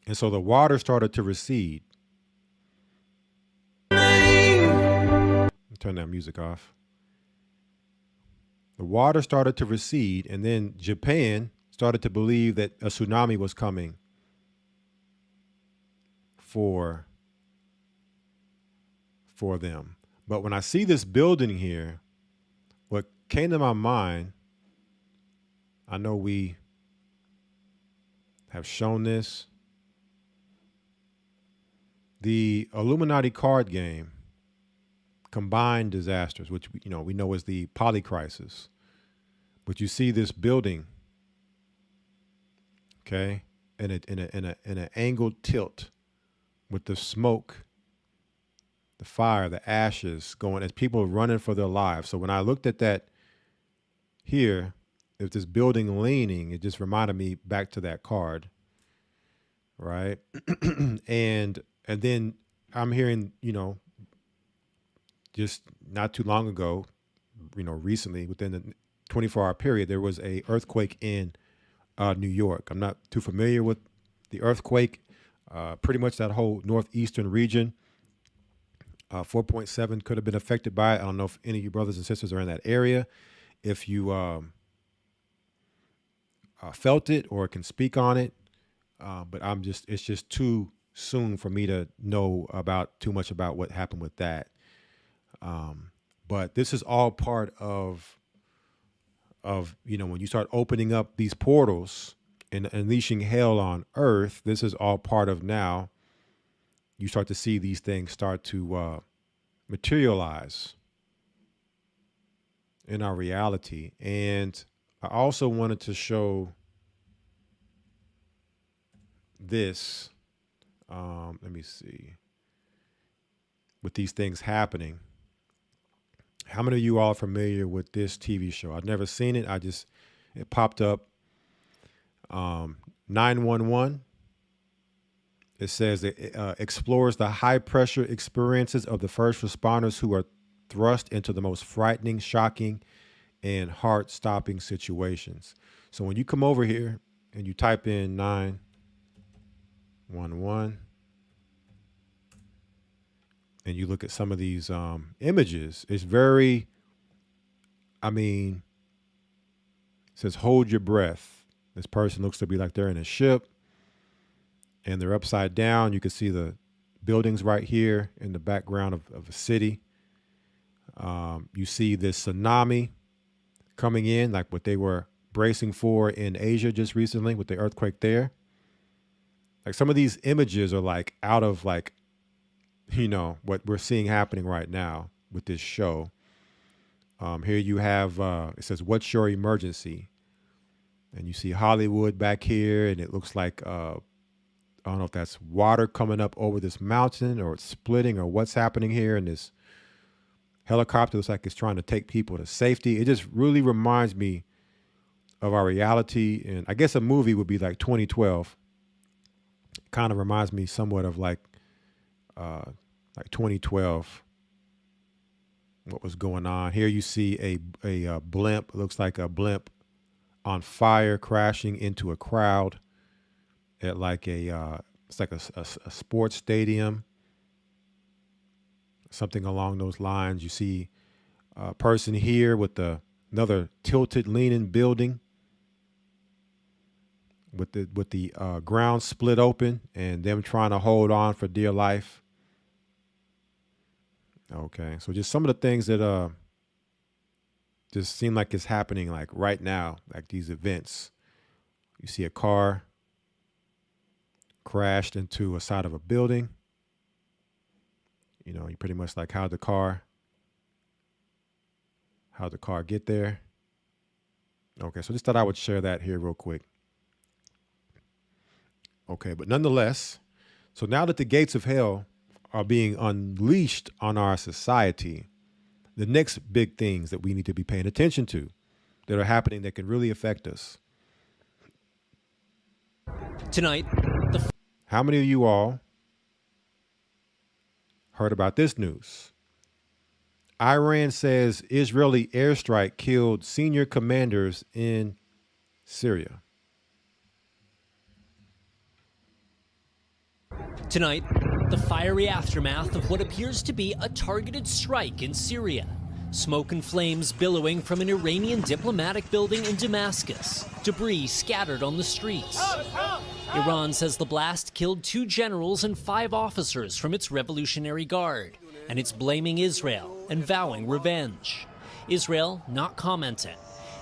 And so the water started to recede. Turn that music off. The water started to recede, and then Japan started to believe that a tsunami was coming for them. But when I see this building here, what came to my mind, I know we have shown this, the Illuminati card game, Combined Disasters, which we know is the Polycrisis. But you see this building, okay, in an angled tilt with the smoke, the fire, the ashes going as people are running for their lives. So when I looked at that here, there's this building leaning, it just reminded me back to that card, right? and then I'm hearing, just not too long ago, recently within the 24-hour period, there was a earthquake in New York. I'm not too familiar with the earthquake. Pretty much that whole northeastern region, 4.7 could have been affected by it. I don't know if any of you brothers and sisters are in that area. If you felt it or can speak on it, but it's just too soon for me to know too much about what happened with that. But this is all part of when you start opening up these portals and unleashing hell on earth, this is all part of now. You start to see these things start to materialize in our reality. And I also wanted to show this, let me see, with these things happening, how many of you all are familiar with this TV show? I've never seen it. It popped up. 911. It says it explores the high pressure experiences of the first responders who are thrust into the most frightening, shocking, and heart-stopping situations. So when you come over here and you type in 911 and you look at some of these images, it's very, it says hold your breath. This person looks to be like they're in a ship and they're upside down. You can see the buildings right here in the background of a city. You see this tsunami coming in, like what they were bracing for in Asia just recently with the earthquake there. Like some of these images are like out of like, what we're seeing happening right now with this show. Here you have, it says, what's your emergency? And you see Hollywood back here, and it looks like, I don't know if that's water coming up over this mountain or it's splitting or what's happening here. And this helicopter looks like it's trying to take people to safety. It just really reminds me of our reality. And I guess a movie would be like 2012. It kind of reminds me somewhat of like 2012, what was going on. Here you see a blimp. It looks like a blimp on fire crashing into a crowd at like it's like a sports stadium, something along those lines. You see a person here with another tilted, leaning building with the ground split open and them trying to hold on for dear life. Okay, so just some of the things that just seem like it's happening like right now, like these events. You see a car crashed into a side of a building. You pretty much like how'd the car get there? Okay, so just thought I would share that here real quick. Okay, but nonetheless, so now that the gates of hell are being unleashed on our society, the next big things that we need to be paying attention to that are happening that can really affect us. Tonight, how many of you all heard about this news? Iran says Israeli airstrike killed senior commanders in Syria. Tonight, the fiery aftermath of what appears to be a targeted strike in Syria. Smoke and flames billowing from an Iranian diplomatic building in Damascus. Debris scattered on the streets. Iran says the blast killed 2 generals and 5 officers from its Revolutionary Guard, and it's blaming Israel and vowing revenge. Israel not commenting.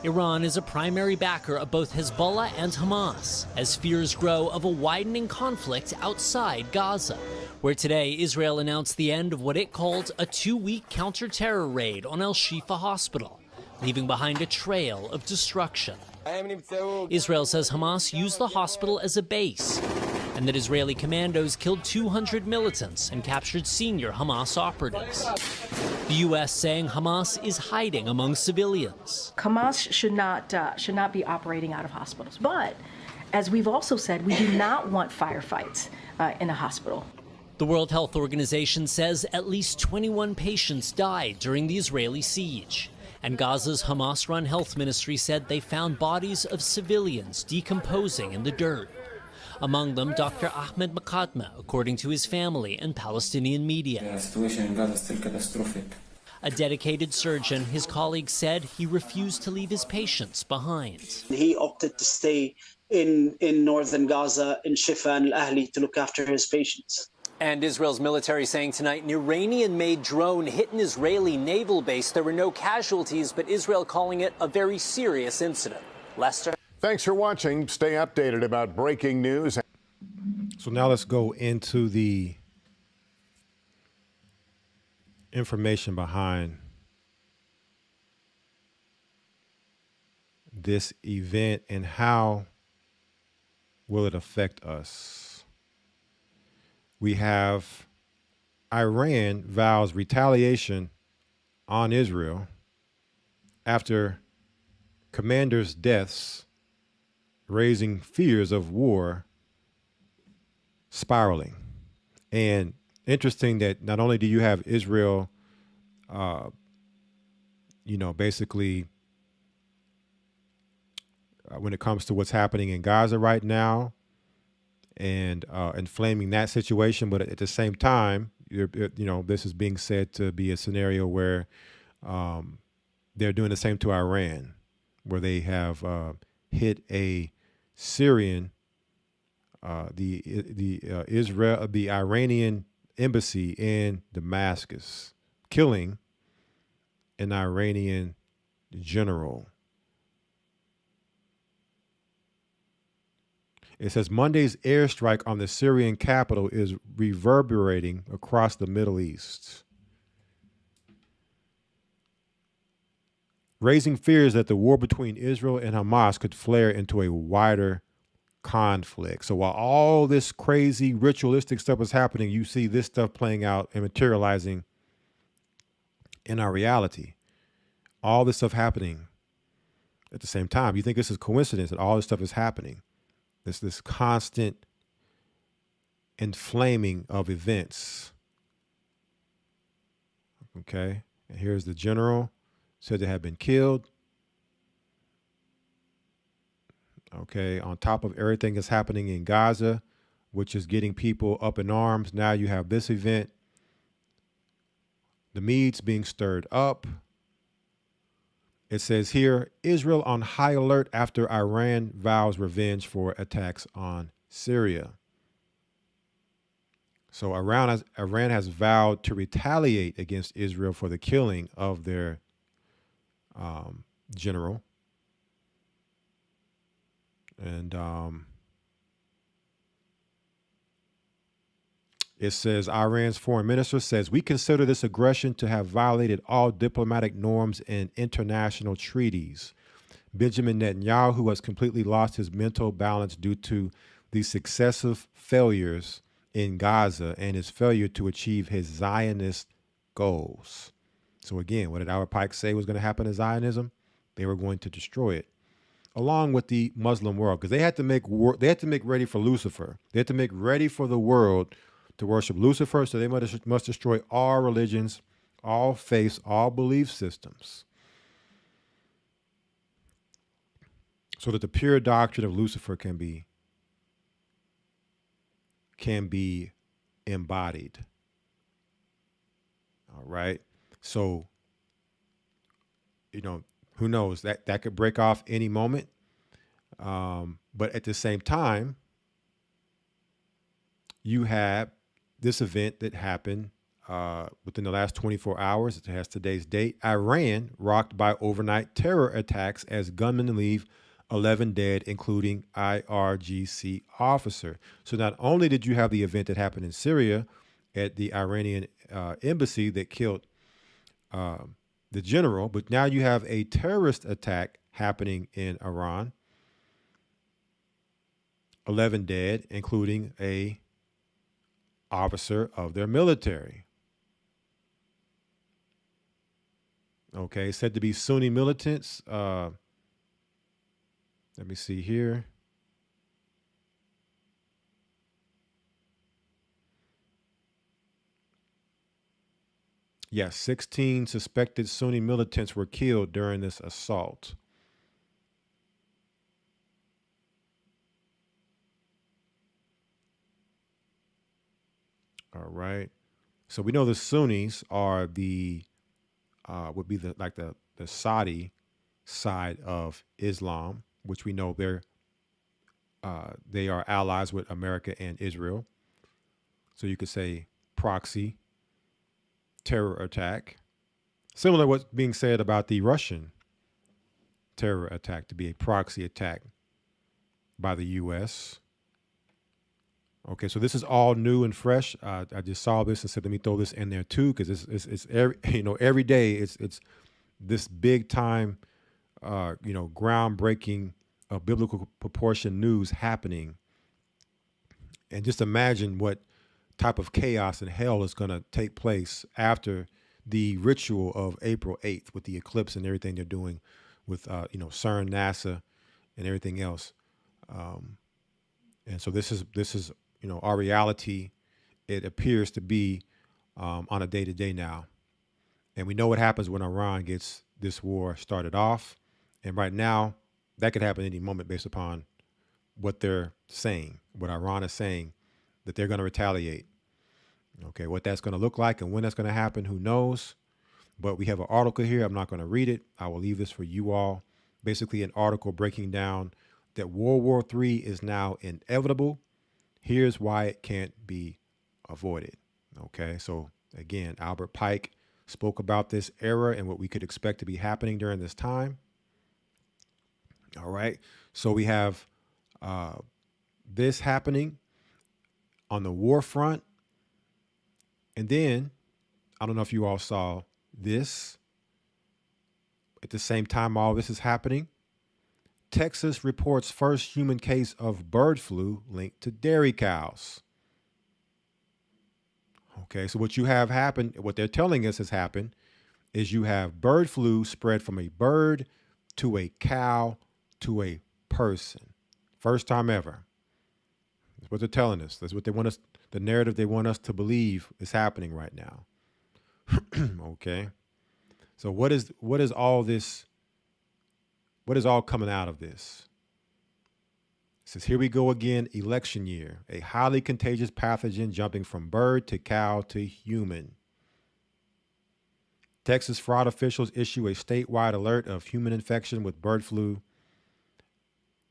Iran is a primary backer of both Hezbollah and Hamas, as fears grow of a widening conflict outside Gaza, where today Israel announced the end of what it called a 2-week counter-terror raid on Al-Shifa Hospital, leaving behind a trail of destruction. Israel says Hamas used the hospital as a base, and that Israeli commandos killed 200 militants and captured senior Hamas operatives. The U.S. saying Hamas is hiding among civilians. Hamas should not be operating out of hospitals. But as we've also said, we do not want firefights in a hospital. The World Health Organization says at least 21 patients died during the Israeli siege. And Gaza's Hamas-run health ministry said they found bodies of civilians decomposing in the dirt. Among them, Dr. Ahmed Makatma, according to his family and Palestinian media. The situation in Gaza is still catastrophic. A dedicated surgeon, his colleagues said he refused to leave his patients behind. He opted to stay in northern Gaza, in Shifa and Al-Ahli, to look after his patients. And Israel's military saying tonight an Iranian-made drone hit an Israeli naval base. There were no casualties, but Israel calling it a very serious incident. Lester? Thanks for watching. Stay updated about breaking news. So now let's go into the information behind this event and how will it affect us. we have Iran vows retaliation on Israel after commanders' deaths, raising fears of war spiraling. And interesting that not only do you have Israel, basically when it comes to what's happening in Gaza right now and inflaming that situation, but at the same time, this is being said to be a scenario where they're doing the same to Iran, where they have hit a Syrian, the Iranian embassy in Damascus, killing an Iranian general. It says Monday's airstrike on the Syrian capital is reverberating across the Middle East, raising fears that the war between Israel and Hamas could flare into a wider conflict. So while all this crazy ritualistic stuff is happening, you see this stuff playing out and materializing in our reality. All this stuff happening at the same time. You think this is coincidence that all this stuff is happening? This constant inflaming of events. Okay, and here's the general said to have been killed. Okay, on top of everything that's happening in Gaza, which is getting people up in arms, now you have this event. The Medes being stirred up. It says here, Israel on high alert after Iran vows revenge for attacks on Syria. So Iran has vowed to retaliate against Israel for the killing of their general. And it says Iran's foreign minister says, we consider this aggression to have violated all diplomatic norms and international treaties. Benjamin Netanyahu has completely lost his mental balance due to the successive failures in Gaza and his failure to achieve his Zionist goals. So again, what did Albert Pike say was going to happen to Zionism? They were going to destroy it, along with the Muslim world, because they had to make ready for Lucifer. They had to make ready for the world to worship Lucifer, so they must destroy all religions, all faiths, all belief systems, so that the pure doctrine of Lucifer can be embodied. All right. So, who knows? That could break off any moment. But at the same time, you have this event that happened within the last 24 hours. It has today's date. Iran rocked by overnight terror attacks as gunmen leave 11 dead, including IRGC officer. So not only did you have the event that happened in Syria at the Iranian embassy that killed the general, but now you have a terrorist attack happening in Iran. 11 dead, including a officer of their military. Okay, said to be Sunni militants. Let me see here. Yes, 16 suspected Sunni militants were killed during this assault. All right. So we know the Sunnis are would be the Saudi side of Islam, which we know they are allies with America and Israel. So you could say proxy terror attack, similar to what's being said about the Russian terror attack to be a proxy attack by the U.S. Okay, so this is all new and fresh. I just saw this and said, let me throw this in there too, because it's every day it's this big time, groundbreaking biblical proportion news happening. And just imagine what type of chaos and hell is going to take place after the ritual of April 8th with the eclipse and everything they're doing with, CERN, NASA, and everything else. And so this is, our reality. It appears to be on a day-to-day now. And we know what happens when Iran gets this war started off. And right now, that could happen any moment based upon what they're saying, what Iran is saying, that they're going to retaliate. Okay, what that's going to look like and when that's going to happen, who knows? But we have an article here. I'm not going to read it. I will leave this for you all. Basically, an article breaking down that World War III is now inevitable. Here's why it can't be avoided. Okay, so again, Albert Pike spoke about this era and what we could expect to be happening during this time. All right, so we have this happening on the war front. And then, I don't know if you all saw this. At the same time all this is happening, Texas reports first human case of bird flu linked to dairy cows. Okay, so what you have happened, what they're telling us has happened, is you have bird flu spread from a bird to a cow to a person. First time ever. That's what they're telling us. That's what they want us, the narrative they want us to believe is happening right now. Okay. So what is all this? What is all coming out of this? It says, here we go again, election year, a highly contagious pathogen jumping from bird to cow to human. Texas fraud officials issue a statewide alert of human infection with bird flu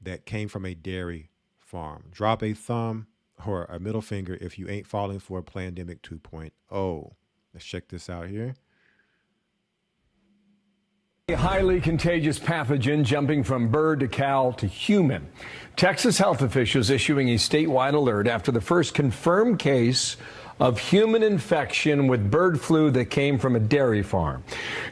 that came from a dairy farm. Drop a thumb or a middle finger if you ain't falling for a pandemic 2.0. Let's check this out here. A highly contagious pathogen jumping from bird to cow to human. Texas health officials issuing a statewide alert after the first confirmed case of human infection with bird flu that came from a dairy farm.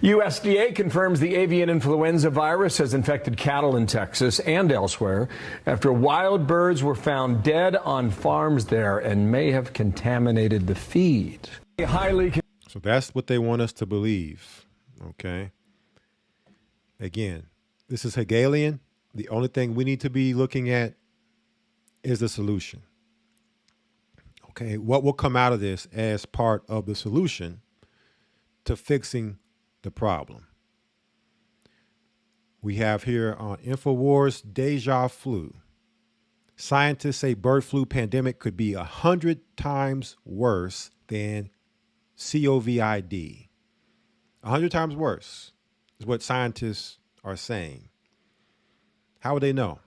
USDA confirms the avian influenza virus has infected cattle in Texas and elsewhere after wild birds were found dead on farms there and may have contaminated the feed. So that's what they want us to believe. Okay. Again, this is Hegelian. The only thing we need to be looking at is the solution. Okay, what will come out of this as part of the solution to fixing the problem? We have here on InfoWars, deja flu. Scientists say bird flu pandemic could be 100 times worse than COVID. 100 times worse is what scientists are saying. How would they know?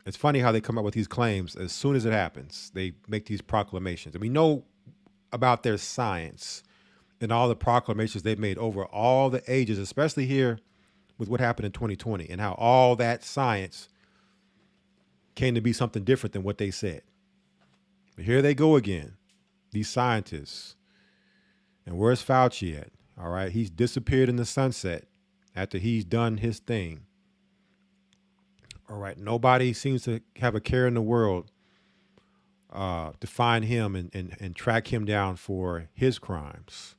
It's funny how they come up with these claims as soon as it happens. They make these proclamations. And we know about their science and all the proclamations they've made over all the ages, especially here with what happened in 2020 and how all that science came to be something different than what they said. But here they go again, these scientists. And where's Fauci at? All right, he's disappeared in the sunset after he's done his thing. All right, nobody seems to have a care in the world to find him and track him down for his crimes.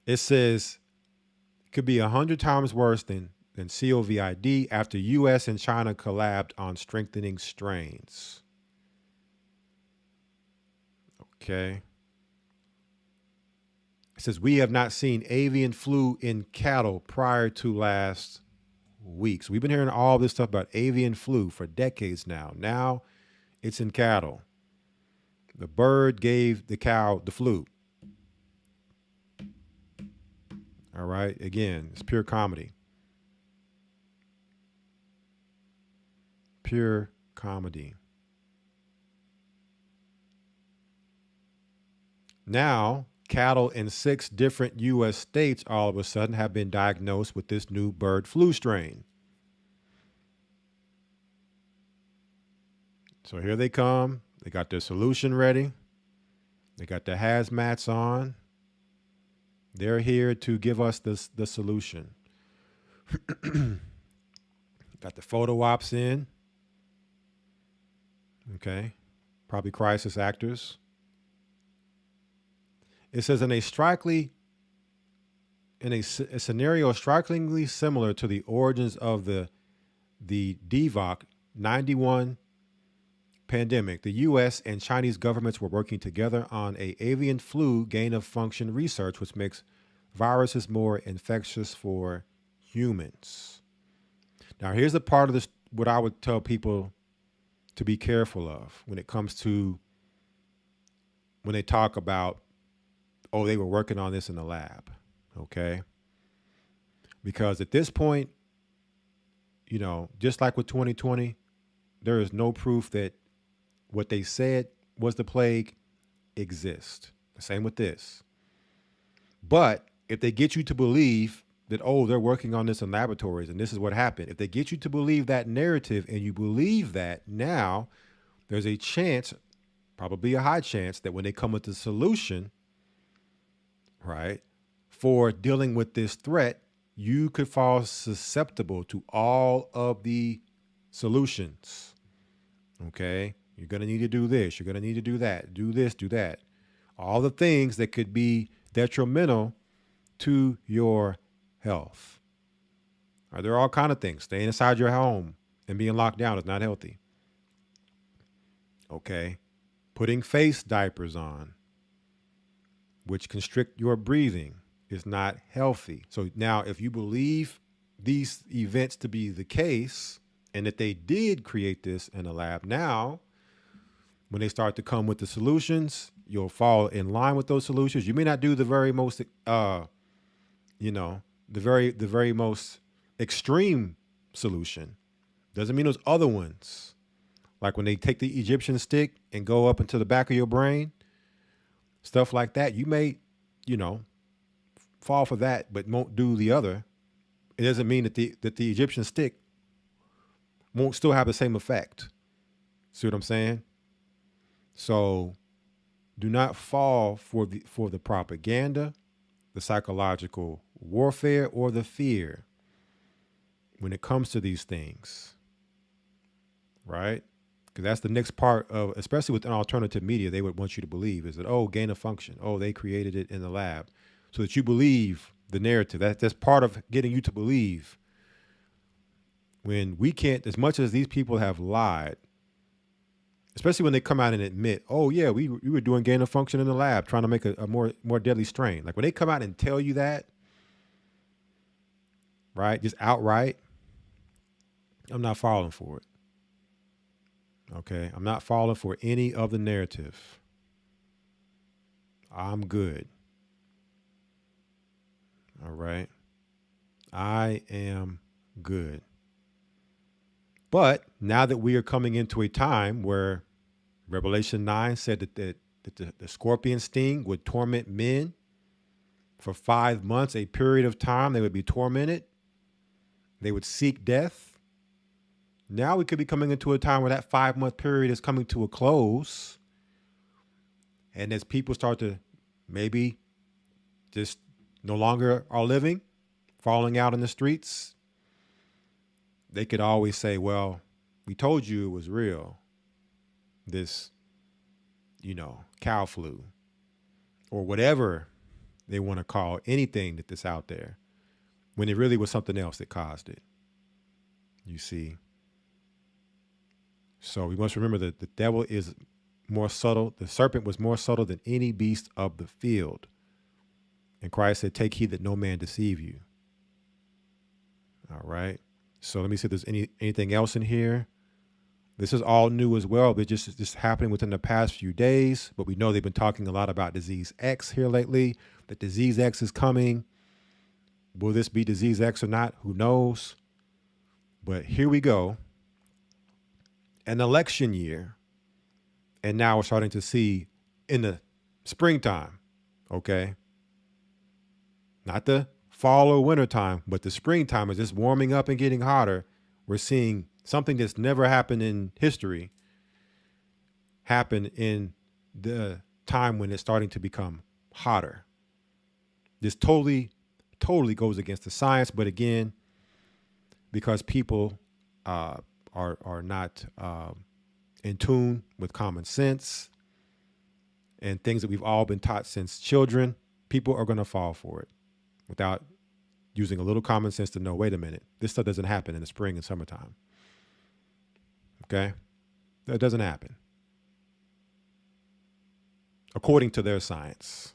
It says it could be 100 times worse than COVID after U.S. and China collabed on strengthening strains. Okay. It says we have not seen avian flu in cattle prior to last week. So we've been hearing all this stuff about avian flu for decades now. Now it's in cattle. The bird gave the cow the flu. All right. Again, it's pure comedy. Pure comedy. Now, cattle in 6 different U.S. states all of a sudden have been diagnosed with this new bird flu strain. So here they come. They got their solution ready. They got their hazmats on. They're here to give us the solution. Got the photo ops in. Okay. probably crisis actors. It says in a scenario strikingly similar to the origins of the DVOC 91 pandemic, the U.S. and Chinese governments were working together on a avian flu gain-of-function research, which makes viruses more infectious for humans. Now, here's the part of this, what I would tell people to be careful of when it comes to when they talk about, oh, they were working on this in the lab, okay? Because at this point, you know, just like with 2020, there is no proof that what they said was the plague exists. The same with this. But if they get you to believe that, oh, they're working on this in laboratories and this is what happened, if they get you to believe that narrative and you believe that, now there's a chance, probably a high chance, that when they come with the solution, right, for dealing with this threat, you could fall susceptible to all of the solutions. Okay? You're going to need to do this. You're going to need to do that. Do this, do that. All the things that could be detrimental to your health. Right, there are all kinds of things. Staying inside your home and being locked down is not healthy. Okay? Putting face diapers on, which constrict your breathing, is not healthy. So now if you believe these events to be the case and that they did create this in a lab, now when they start to come with the solutions, you'll fall in line with those solutions. You may not do the very most, the very most extreme solution. Doesn't mean those other ones, like when they take the Egyptian stick and go up into the back of your brain, stuff like that. You may, fall for that, but won't do the other. It doesn't mean that the Egyptian stick won't still have the same effect. See what I'm saying? So do not fall for the propaganda, the psychological warfare, or the fear when it comes to these things, right? Because that's the next part of, especially with an alternative media, they would want you to believe is that, oh, gain of function. Oh, they created it in the lab, so that you believe the narrative. That's part of getting you to believe. When we can't, as much as these people have lied, especially when they come out and admit, oh yeah, we were doing gain of function in the lab, trying to make a more deadly strain. Like when they come out and tell you that, right, just outright, I'm not falling for it. Okay, I'm not falling for any of the narrative. I'm good. All right. I am good. But now that we are coming into a time where Revelation 9 said that the scorpion sting would torment men for 5 months, a period of time they would be tormented. They would seek death. Now we could be coming into a time where that 5-month period is coming to a close. And as people start to maybe just no longer are living, falling out in the streets, they could always say, well, we told you it was real. This, cow flu or whatever they want to call anything that's out there, when it really was something else that caused it. You see? So we must remember that the devil is more subtle. The serpent was more subtle than any beast of the field. And Christ said, take heed that no man deceive you. All right. So let me see if there's anything else in here. This is all new as well, but just happening within the past few days. But we know they've been talking a lot about disease X here lately. That disease X is coming. Will this be disease X or not? Who knows? But here we go. An election year. And now we're starting to see in the springtime, okay? Not the fall or winter time, but the springtime is just warming up and getting hotter. We're seeing something that's never happened in history happen in the time when it's starting to become hotter. This totally goes against the science, but again, because people are not in tune with common sense and things that we've all been taught since children, people are going to fall for it without using a little common sense to know, wait a minute, this stuff doesn't happen in the spring and summertime. Okay? That doesn't happen. According to their science.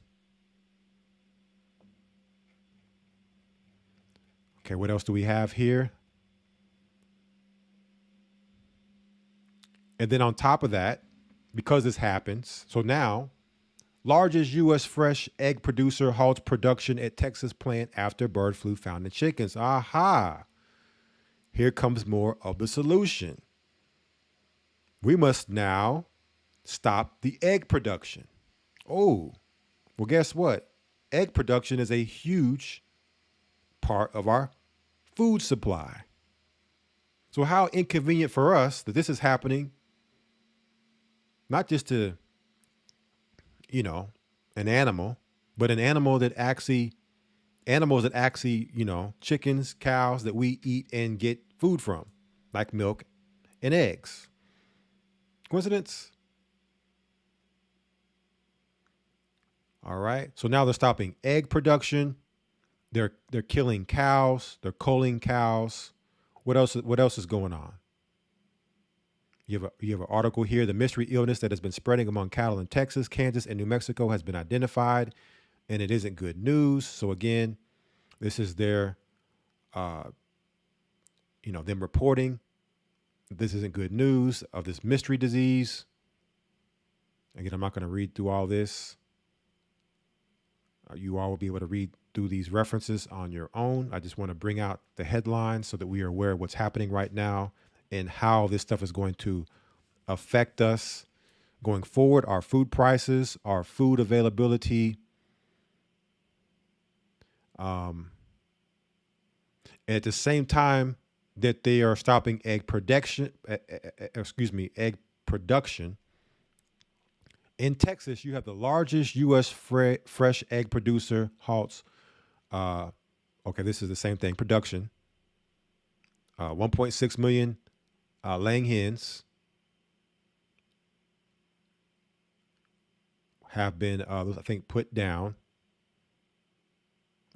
Okay, what else do we have here? And then on top of that, because this happens, so now, largest U.S. fresh egg producer halts production at Texas plant after bird flu found in chickens. Aha! Here comes more of the solution. We must now stop the egg production. Oh, well, guess what? Egg production is a huge part of our food supply. So how inconvenient for us that this is happening, not just to, an animal, but animals that actually, chickens, cows that we eat and get food from, like milk and eggs. Coincidence? All right. So now they're stopping egg production. They're killing cows. They're culling cows. What else is going on? You have an article here. The mystery illness that has been spreading among cattle in Texas, Kansas, and New Mexico has been identified, and it isn't good news. So again, this is their, them reporting this isn't good news of this mystery disease. Again, I'm not going to read through all this. You all will be able to read through these references on your own. I just want to bring out the headlines so that we are aware of what's happening right now and how this stuff is going to affect us going forward, our food prices, our food availability. At the same time that they are stopping egg production, in Texas, you have the largest U.S. fresh egg producer halts. This is the same thing. Production. 1.6 million laying hens have been, put down.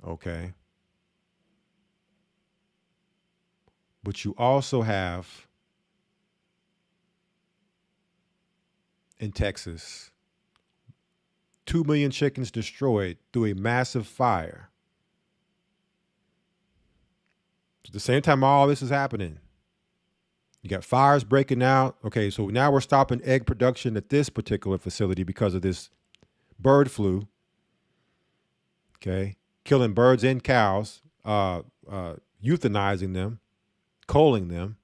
Okay. But you also have in Texas 2 million chickens destroyed through a massive fire. At the same time all this is happening, you got fires breaking out. Okay, so now we're stopping egg production at this particular facility because of this bird flu. Okay, killing birds and cows, euthanizing them, culling them,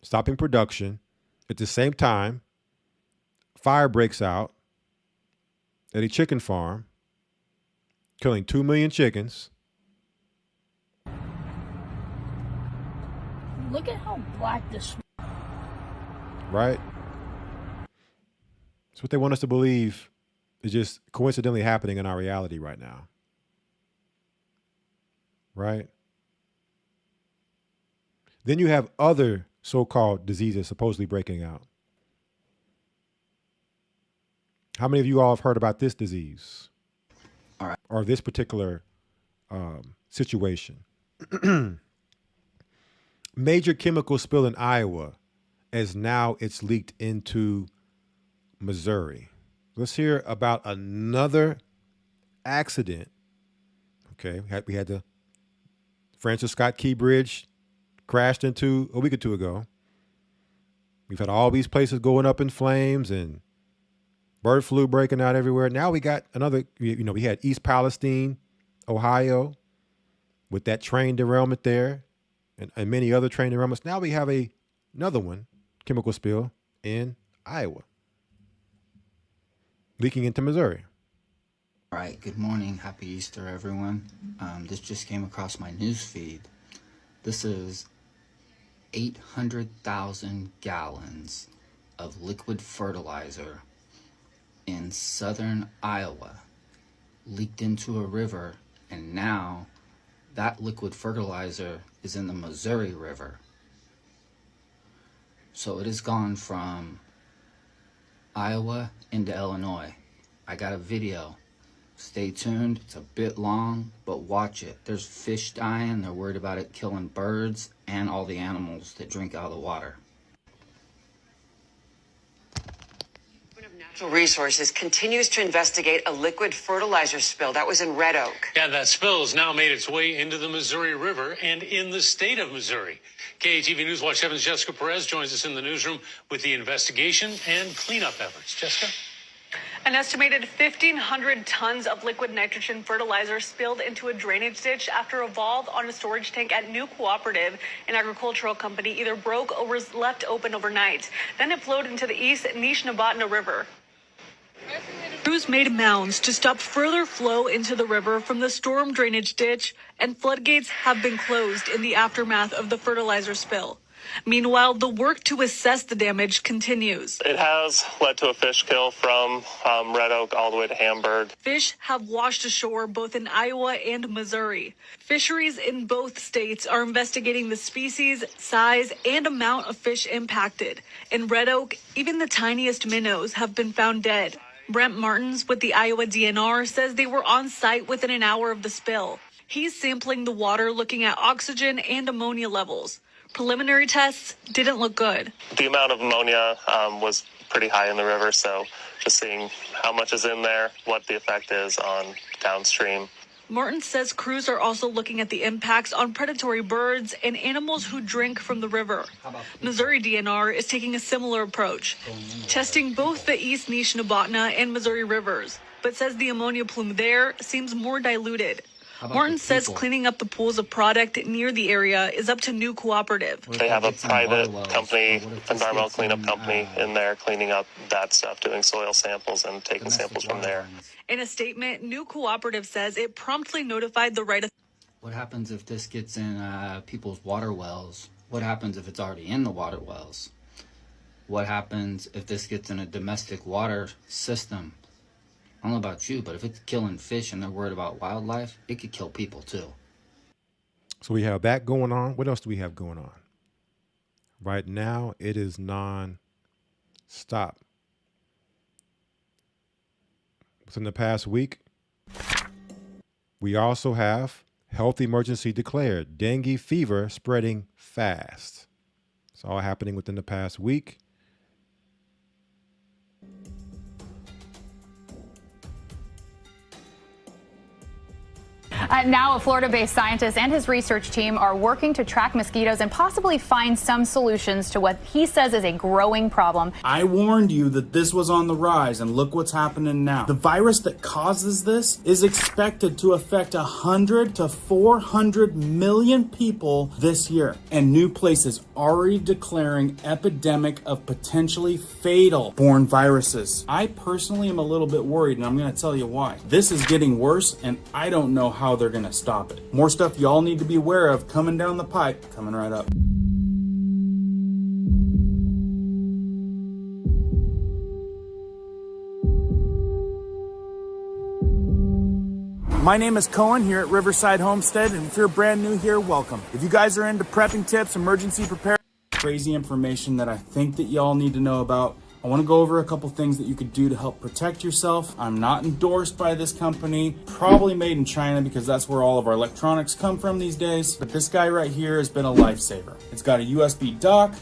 stopping production. At the same time, fire breaks out at a chicken farm, killing 2 million chickens. Look at how black this. Right? It's what they want us to believe is just coincidentally happening in our reality right now. Right? Then you have other so-called diseases supposedly breaking out. How many of you all have heard about this disease? All right. Or this particular situation? Major chemical spill in Iowa, as now it's leaked into Missouri. Let's hear about another accident. Okay, we had the Francis Scott Key Bridge crashed into a week or two ago. We've had all these places going up in flames and bird flu breaking out everywhere. Now we got another, we had East Palestine, Ohio, with that train derailment there and many other train derailments. Now we have another one, chemical spill in Iowa, leaking into Missouri. All right, good morning. Happy Easter, everyone. This just came across my news feed. This is 800,000 gallons of liquid fertilizer in southern Iowa leaked into a river, and now that liquid fertilizer is in the Missouri River. So it has gone from Iowa into Illinois. I got a video. Stay tuned. It's a bit long, but watch it. There's fish dying. They're worried about it killing birds and all the animals that drink out of the water. Natural Resources continues to investigate a liquid fertilizer spill that was in Red Oak. Yeah, that spill has now made its way into the Missouri River and in the state of Missouri. KATV News Watch 7's Jessica Perez joins us in the newsroom with the investigation and cleanup efforts. Jessica? An estimated 1,500 tons of liquid nitrogen fertilizer spilled into a drainage ditch after a valve on a storage tank at New Cooperative, an agricultural company, either broke or was left open overnight. Then it flowed into the East Nishnabotna River. Crews made mounds to stop further flow into the river from the storm drainage ditch, and floodgates have been closed in the aftermath of the fertilizer spill. Meanwhile, the work to assess the damage continues. It has led to a fish kill from Red Oak all the way to Hamburg. Fish have washed ashore both in Iowa and Missouri. Fisheries in both states are investigating the species, size, and amount of fish impacted. In Red Oak, even the tiniest minnows have been found dead. Brent Martins with the Iowa DNR says they were on site within an hour of the spill. He's sampling the water, looking at oxygen and ammonia levels. Preliminary tests didn't look good. The amount of ammonia was pretty high in the river, so just seeing how much is in there, what the effect is on downstream. Martin says crews are also looking at the impacts on predatory birds and animals who drink from the river. Missouri DNR is taking a similar approach, testing both the East Nishnabotna and Missouri rivers, but says the ammonia plume there seems more diluted. Martin says cleaning up the pools of product near the area is up to New Cooperative. They have a private company, environmental cleanup company in there cleaning up that stuff, doing soil samples and taking samples from there. In a statement, New Cooperative says it promptly notified the right. What happens if this gets in people's water wells? What happens if it's already in the water wells? What happens if this gets in a domestic water system? I don't know about you, but if it's killing fish and they're worried about wildlife, it could kill people too. So we have that going on. What else do we have going on? Right now, it is non-stop. Within the past week, we also have health emergency declared. Dengue fever spreading fast. It's all happening within the past week. Now, a Florida-based scientist and his research team are working to track mosquitoes and possibly find some solutions to what he says is a growing problem. I warned you that this was on the rise, and look what's happening now. The virus that causes this is expected to affect 100 to 400 million people this year, and new places already declaring epidemic of potentially fatal borne viruses. I personally am a little bit worried, and I'm going to tell you why. This is getting worse, and I don't know how they're going to stop it. More stuff y'all need to be aware of coming down the pipe, coming right up. My name is Cohen here at Riverside Homestead, and if you're brand new here, welcome. If you guys are into prepping tips, emergency preparedness, crazy information that I think that y'all need to know about, I want to go over a couple things that you could do to help protect yourself. I'm not endorsed by this company, probably made in China because that's where all of our electronics come from these days. But this guy right here has been a lifesaver. It's got a USB dock.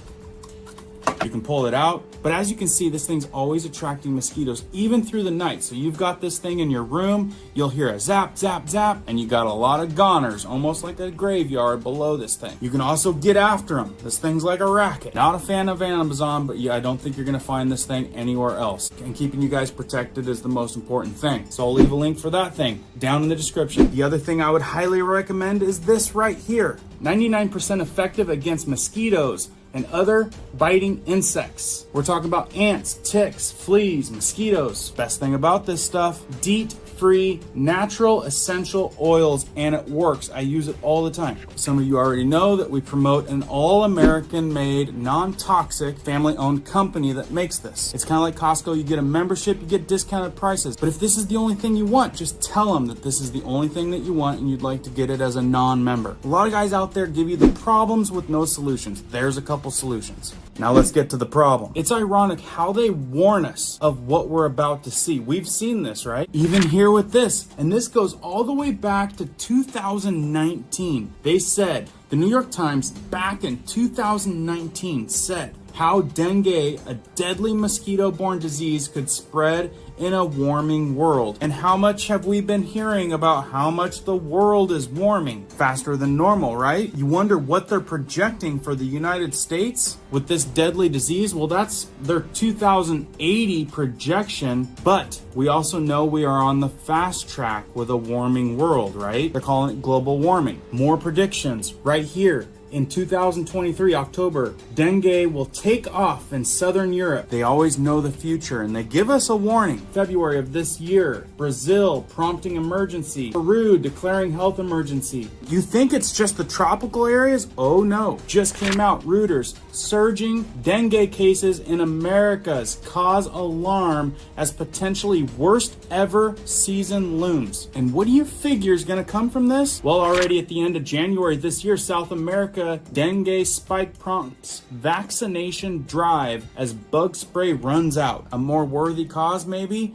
You can pull it out. But as you can see, this thing's always attracting mosquitoes, even through the night. So you've got this thing in your room, you'll hear a zap, zap, zap, and you got a lot of goners, almost like a graveyard below this thing. You can also get after them. This thing's like a racket. Not a fan of Amazon, but yeah, I don't think you're gonna find this thing anywhere else. And keeping you guys protected is the most important thing. So I'll leave a link for that thing down in the description. The other thing I would highly recommend is this right here. 99% effective against mosquitoes and other biting insects. We're talking about ants, ticks, fleas, mosquitoes. Best thing about this stuff, DEET-free, natural, essential oils, and it works. I use it all the time. Some of you already know that we promote an all-American made, non-toxic, family-owned company that makes this. It's kind of like Costco. You get a membership, you get discounted prices. But if this is the only thing you want, just tell them that this is the only thing that you want and you'd like to get it as a non-member. A lot of guys out there give you the problems with no solutions. There's a couple solutions. Now let's get to the problem. It's ironic how they warn us of what we're about to see. We've seen this, right? Even here with this. And this goes all the way back to 2019. They said, the New York Times back in 2019 said how dengue, a deadly mosquito-borne disease, could spread in a warming world. And how much have we been hearing about how much the world is warming? Faster than normal, right? You wonder what they're projecting for the United States with this deadly disease? Well, that's their 2080 projection, but we also know we are on the fast track with a warming world, right? They're calling it global warming. More predictions right here. In 2023, October, dengue will take off in Southern Europe. They always know the future, and they give us a warning. February of this year, Brazil prompting emergency. Peru declaring health emergency. You think it's just the tropical areas? Oh no. Just came out, Reuters, surging dengue cases in Americas cause alarm as potentially worst ever season looms. And what do you figure is going to come from this? Well, already at the end of January this year, South America dengue spike prompts vaccination drive as bug spray runs out. A more worthy cause, maybe?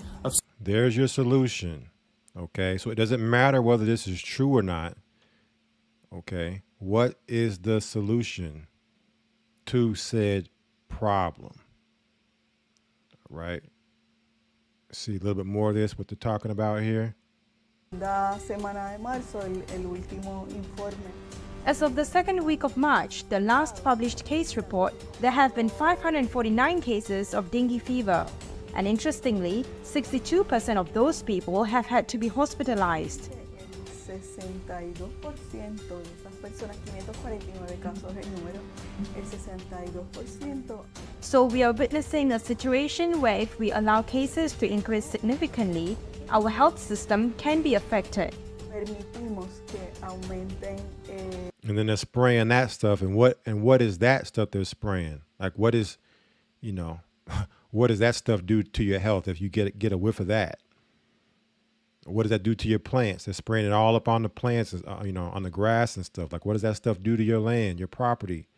There's your solution. Okay, so it doesn't matter whether this is true or not. Okay, what is the solution to said problem? All right. See a little bit more of this, what they're talking about here. As of the second week of March, the last published case report, there have been 549 cases of dengue fever. And interestingly, 62% of those people have had to be hospitalized. So we are witnessing a situation where if we allow cases to increase significantly, our health system can be affected. And then they're spraying that stuff, and what is that stuff they're spraying? Like, what is, what does that stuff do to your health if you get a whiff of that? What does that do to your plants? They're spraying it all up on the plants, on the grass and stuff. Like, what does that stuff do to your land, your property?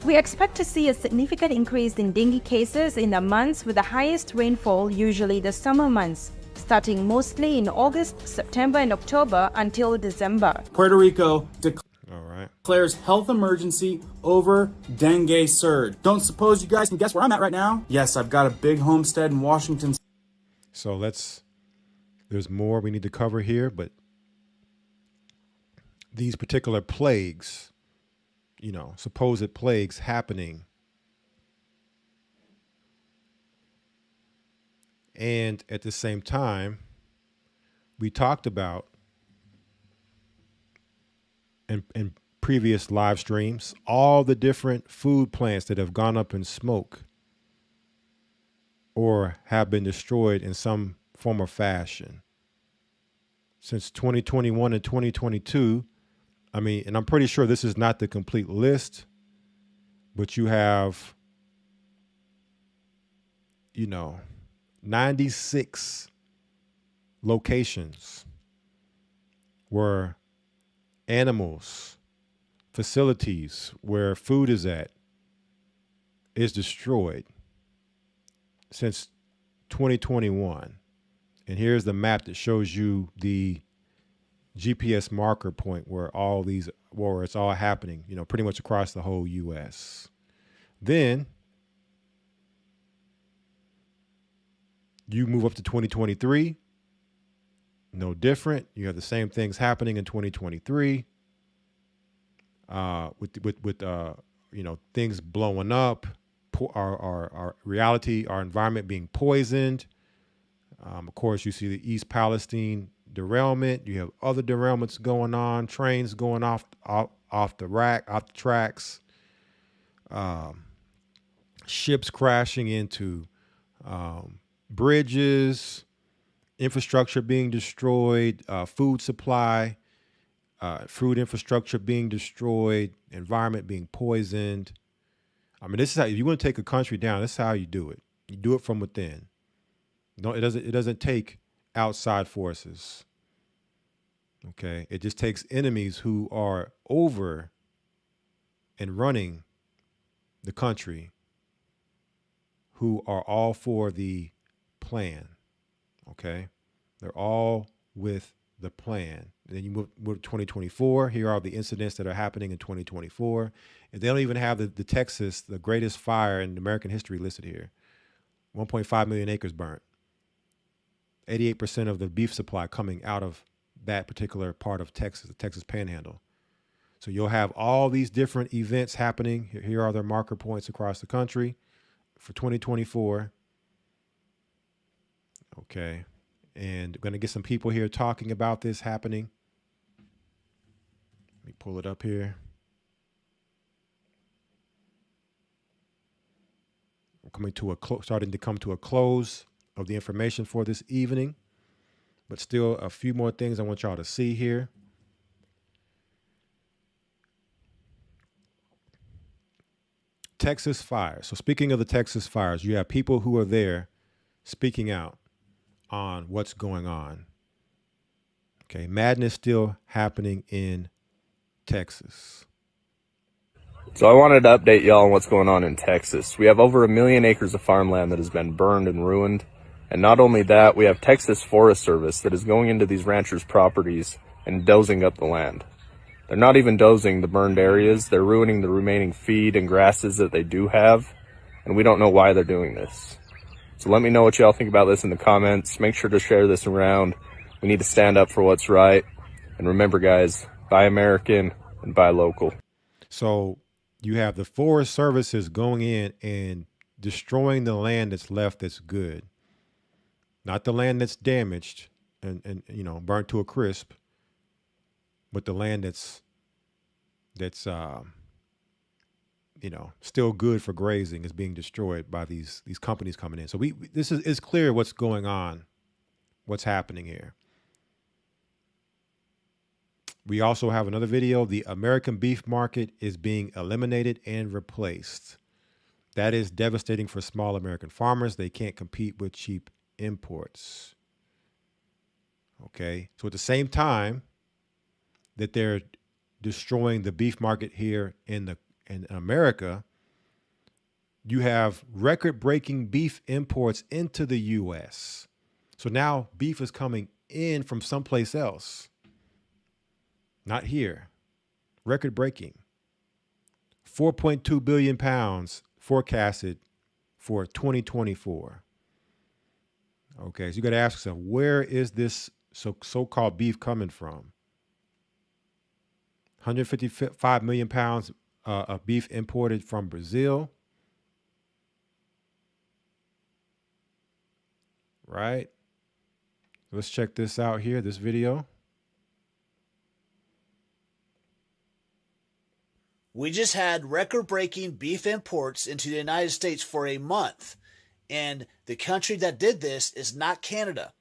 We expect to see a significant increase in dengue cases in the months with the highest rainfall, usually the summer months, starting mostly in August, September, and October until December. Puerto Rico declares health emergency over dengue surge. Don't suppose you guys can guess where I'm at right now? Yes, I've got a big homestead in Washington. So there's more we need to cover here, but these particular plagues, supposed plagues happening. And at the same time, we talked about in previous live streams, all the different food plants that have gone up in smoke or have been destroyed in some form or fashion. Since 2021 and 2022, and I'm pretty sure this is not the complete list, but you have, 96 locations where animals, facilities where food is destroyed since 2021. And here's the map that shows you the GPS marker point where it's all happening, pretty much across the whole US. Then you move up to 2023, no different. You have the same things happening in 2023 with things blowing up, our reality, our environment being poisoned. Of course, you see the East Palestine derailment. You have other derailments going on, trains going off the tracks, ships crashing into bridges, infrastructure being destroyed, food supply, food infrastructure being destroyed, environment being poisoned. This is how, if you want to take a country down, this is how you do it. You do it from within. No, it doesn't take outside forces. Okay. It just takes enemies who are over and running the country, who are all for the plan. Okay. They're all with the plan. And then you move to 2024. Here are the incidents that are happening in 2024. And they don't even have the Texas, the greatest fire in American history, listed here. 1.5 million acres burnt. 88% of the beef supply coming out of that particular part of Texas, the Texas Panhandle. So you'll have all these different events happening. Here are their marker points across the country for 2024. Okay. And we're going to get some people here talking about this happening. Let me pull it up here. We're starting to come to a close of the information for this evening, but still a few more things I want y'all to see here. Texas fires. So speaking of the Texas fires, you have people who are there speaking out on what's going on. Okay, madness still happening in Texas. So I wanted to update y'all on what's going on in Texas. We have over 1 million acres of farmland that has been burned and ruined. And not only that, we have Texas Forest Service that is going into these ranchers' properties and dozing up the land. They're not even dozing the burned areas. They're ruining the remaining feed and grasses that they do have. And we don't know why they're doing this. So let me know what y'all think about this in the comments. Make sure to share this around. We need to stand up for what's right. And remember, guys, buy American and buy local. So you have the Forest Services going in and destroying the land that's left that's good. Not the land that's damaged and burnt to a crisp, but the land that's still good for grazing is being destroyed by these companies coming in. So this is clear what's going on, what's happening here. We also have another video. The American beef market is being eliminated and replaced. That is devastating for small American farmers. They can't compete with cheap imports. Okay. So at the same time that they're destroying the beef market here in America, you have record-breaking beef imports into the U.S. So now beef is coming in from someplace else. Not here. Record-breaking. 4.2 billion pounds forecasted for 2024. Okay, so you got to ask yourself, where is this so-called beef coming from? 155 million pounds of beef imported from Brazil. Right? Let's check this out here, this video. We just had record-breaking beef imports into the United States for a month, and the country that did this is not Canada.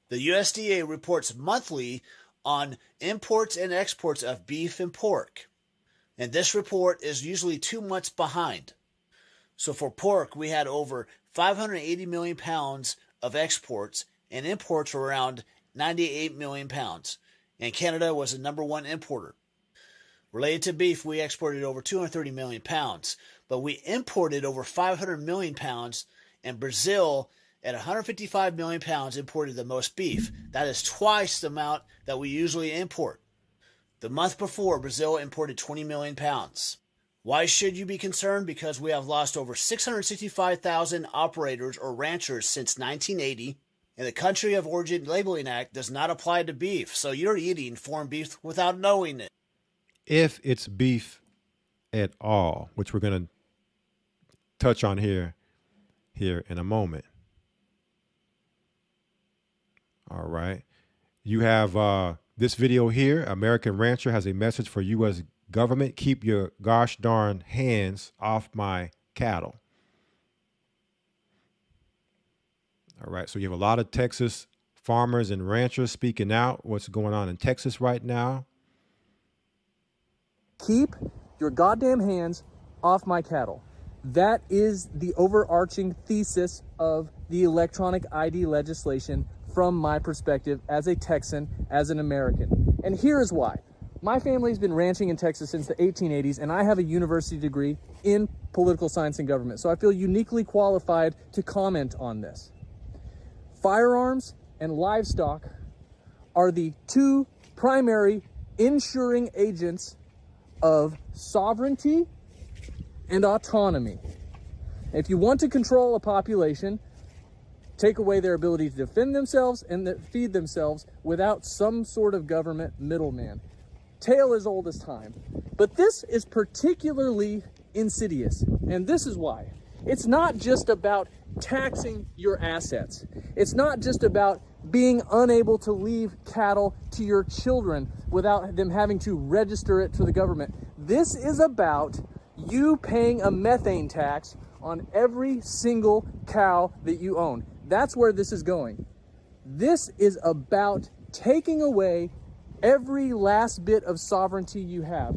The USDA reports monthly on imports and exports of beef and pork, and this report is usually 2 months behind. So for pork, we had over 580 million pounds of exports, and imports were around 98 million pounds, and Canada was the #1 importer. Related to beef, we exported over 230 million pounds, but we imported over 500 million pounds, and Brazil, at 155 million pounds, imported the most beef. That is twice the amount that we usually import. The month before, Brazil imported 20 million pounds. Why should you be concerned? Because we have lost over 665,000 operators or ranchers since 1980, and the Country of Origin Labeling Act does not apply to beef, so you're eating foreign beef without knowing it. If it's beef at all, which we're going to touch on here in a moment. All right. You have this video here. American rancher has a message for U.S. government. Keep your gosh darn hands off my cattle. All right. So you have a lot of Texas farmers and ranchers speaking out. What's going on in Texas right now? Keep your goddamn hands off my cattle. That is the overarching thesis of the electronic ID legislation from my perspective as a Texan, as an American. And here is why. My family's been ranching in Texas since the 1880s, and I have a university degree in political science and government, so I feel uniquely qualified to comment on this. Firearms and livestock are the two primary ensuring agents of sovereignty and autonomy. If you want to control a population, take away their ability to defend themselves and feed themselves without some sort of government middleman. Tale as old as time. But this is particularly insidious, and this is why. It's not just about taxing your assets. It's not just about being unable to leave cattle to your children without them having to register it to the government. This is about you paying a methane tax on every single cow that you own. That's where this is going. This is about taking away every last bit of sovereignty you have.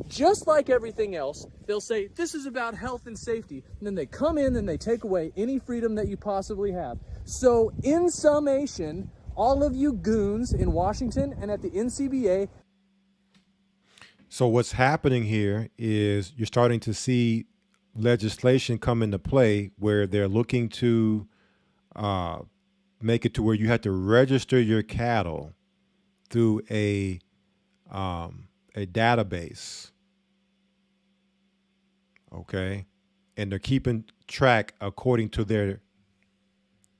Just like everything else, they'll say, this is about health and safety. And then they come in and they take away any freedom that you possibly have. So in summation, all of you goons in Washington and at the NCBA. So what's happening here is you're starting to see legislation come into play where they're looking to make it to where you have to register your cattle through a database. Okay. And they're keeping track according to their,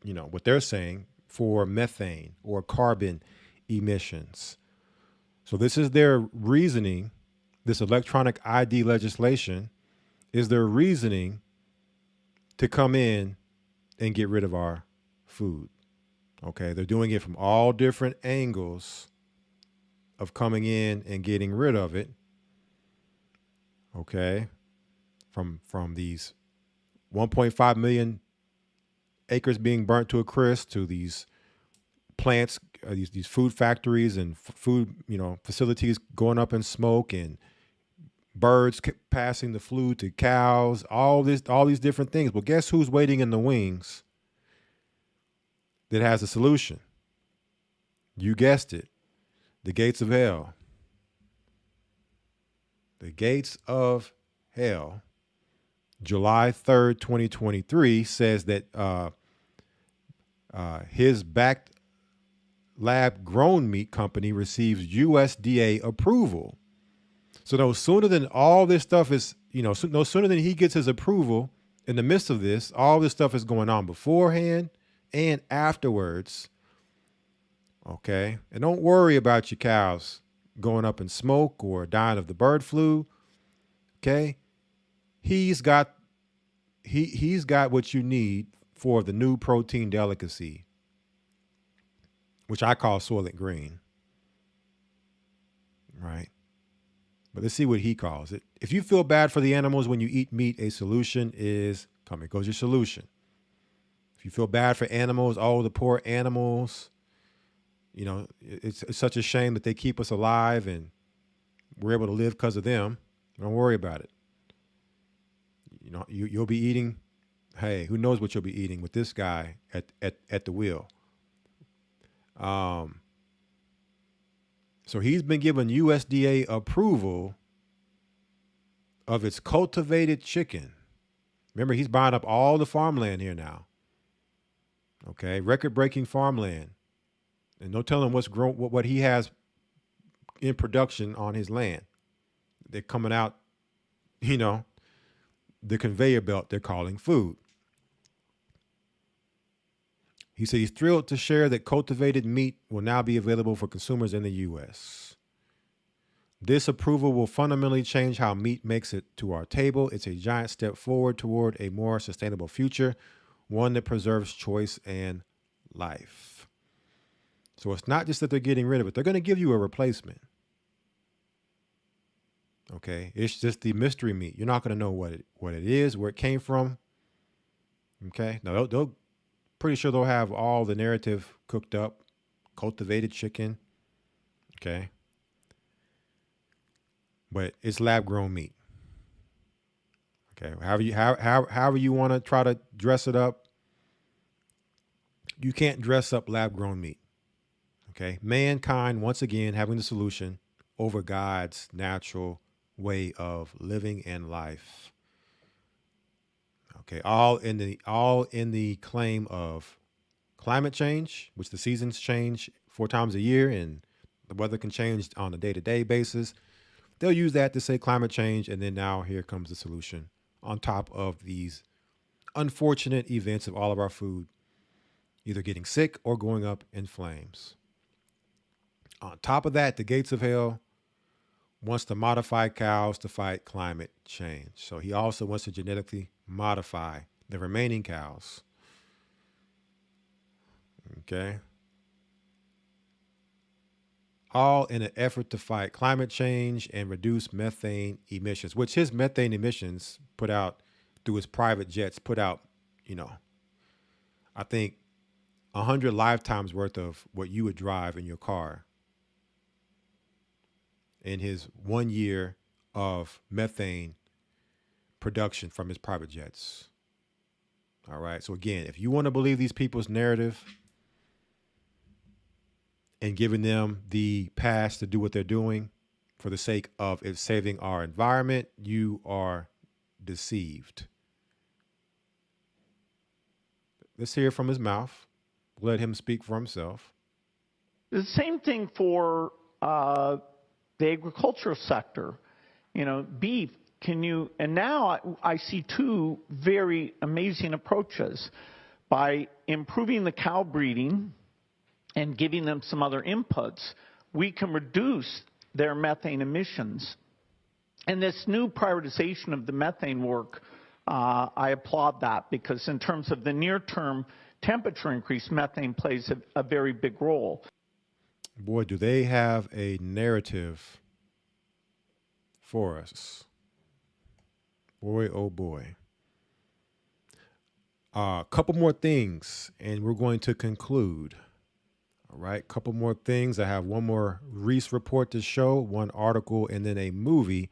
what they're saying for methane or carbon emissions. So this is their reasoning. This electronic ID legislation is their reasoning to come in and get rid of our food. Okay. They're doing it from all different angles of coming in and getting rid of it. Okay. From these 1.5 million acres being burnt to a crisp to these plants, these food factories and food, facilities going up in smoke and birds passing the flu to cows, all these different things. But guess who's waiting in the wings that has a solution? You guessed it. The gates of hell. The gates of hell. July 3rd, 2023 says that his backed lab grown meat company receives USDA approval. So no sooner than all this stuff is, no sooner than he gets his approval, in the midst of this, all this stuff is going on beforehand and afterwards. Okay. And don't worry about your cows going up in smoke or dying of the bird flu. Okay. He's got what you need for the new protein delicacy, which I call Soylent Green. Right. But let's see what he calls it. If you feel bad for the animals when you eat meat, a solution is, here goes your solution. If you feel bad for animals, the poor animals, it's such a shame that they keep us alive and we're able to live because of them. Don't worry about it. You'll be eating. Hey, who knows what you'll be eating with this guy at the wheel. So he's been given USDA approval of its cultivated chicken. Remember, he's buying up all the farmland here now. Okay, record-breaking farmland. And no telling what's grown, what he has in production on his land. They're coming out, the conveyor belt they're calling food. He said he's thrilled to share that cultivated meat will now be available for consumers in the U.S. This approval will fundamentally change how meat makes it to our table. It's a giant step forward toward a more sustainable future, one that preserves choice and life. So it's not just that they're getting rid of it. They're going to give you a replacement. Okay. It's just the mystery meat. You're not going to know what it is, where it came from. Okay. Now they'll pretty sure they'll have all the narrative cooked up, cultivated chicken. Okay. But it's lab grown meat. Okay. However you want to try to dress it up, you can't dress up lab grown meat. Okay. Mankind, once again, having the solution over God's natural way of living and life. Okay. All in the claim of climate change, which the seasons change 4 times a year and the weather can change on a day-to-day basis. They'll use that to say climate change. And then now here comes the solution on top of these unfortunate events of all of our food either getting sick or going up in flames. On top of that, the gates of hell wants to modify cows to fight climate change. So he also wants to genetically modify the remaining cows. Okay. All in an effort to fight climate change and reduce methane emissions, which his methane emissions put out through his private jets, put out, I think 100 lifetimes worth of what you would drive in your car in his 1 year of methane production from his private jets. All right. So again, if you want to believe these people's narrative and giving them the pass to do what they're doing for the sake of it saving our environment, you are deceived. Let's hear from his mouth. Let him speak for himself. The same thing for the agricultural sector. Beef, and now I see 2 very amazing approaches. By improving the cow breeding and giving them some other inputs, we can reduce their methane emissions. And this new prioritization of the methane work, I applaud that, because in terms of the near-term temperature increase, methane plays a very big role. Boy, do they have a narrative for us. Boy, oh boy. A couple more things, and we're going to conclude. All right, couple more things. I have one more Reese report to show, one article, and then a movie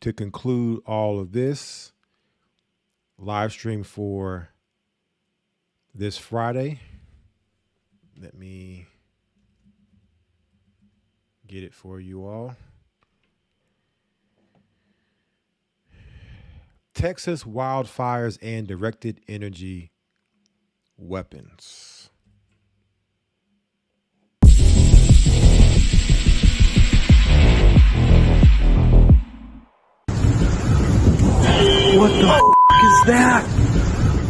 to conclude all of this live stream for this Friday. Let me get it for you all. Texas wildfires and directed energy weapons. What the is that?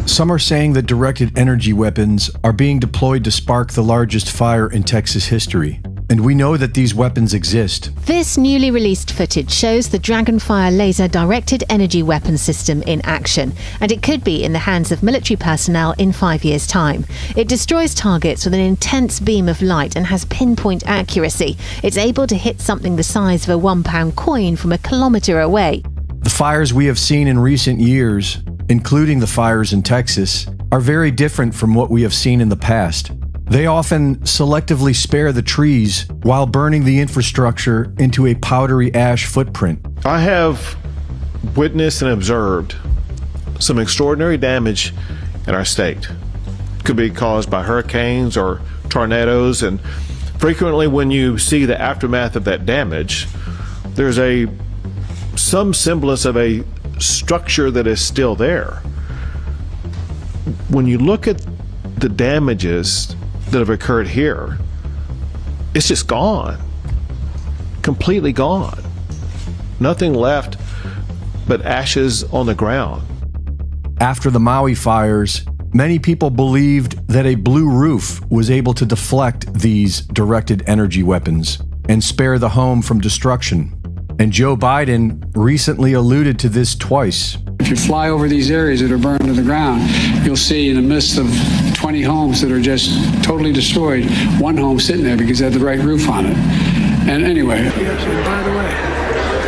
Some are saying that directed energy weapons are being deployed to spark the largest fire in Texas history. And we know that these weapons exist. This newly released footage shows the Dragonfire laser directed energy weapon system in action, and it could be in the hands of military personnel in 5 years' time. It destroys targets with an intense beam of light and has pinpoint accuracy. It's able to hit something the size of a £1 coin from a kilometre away. The fires we have seen in recent years, including the fires in Texas, are very different from what we have seen in the past. They often selectively spare the trees while burning the infrastructure into a powdery ash footprint. I have witnessed and observed some extraordinary damage in our state. It could be caused by hurricanes or tornadoes, and frequently when you see the aftermath of that damage, there's some semblance of a structure that is still there. When you look at the damages that have occurred here, it's just gone. Completely gone. Nothing left but ashes on the ground. After the Maui fires, many people believed that a blue roof was able to deflect these directed energy weapons and spare the home from destruction. And Joe Biden recently alluded to this twice. If you fly over these areas that are burned to the ground, you'll see in the midst of 20 homes that are just totally destroyed, one home sitting there because it had the right roof on it. And anyway. Yes, and by the way,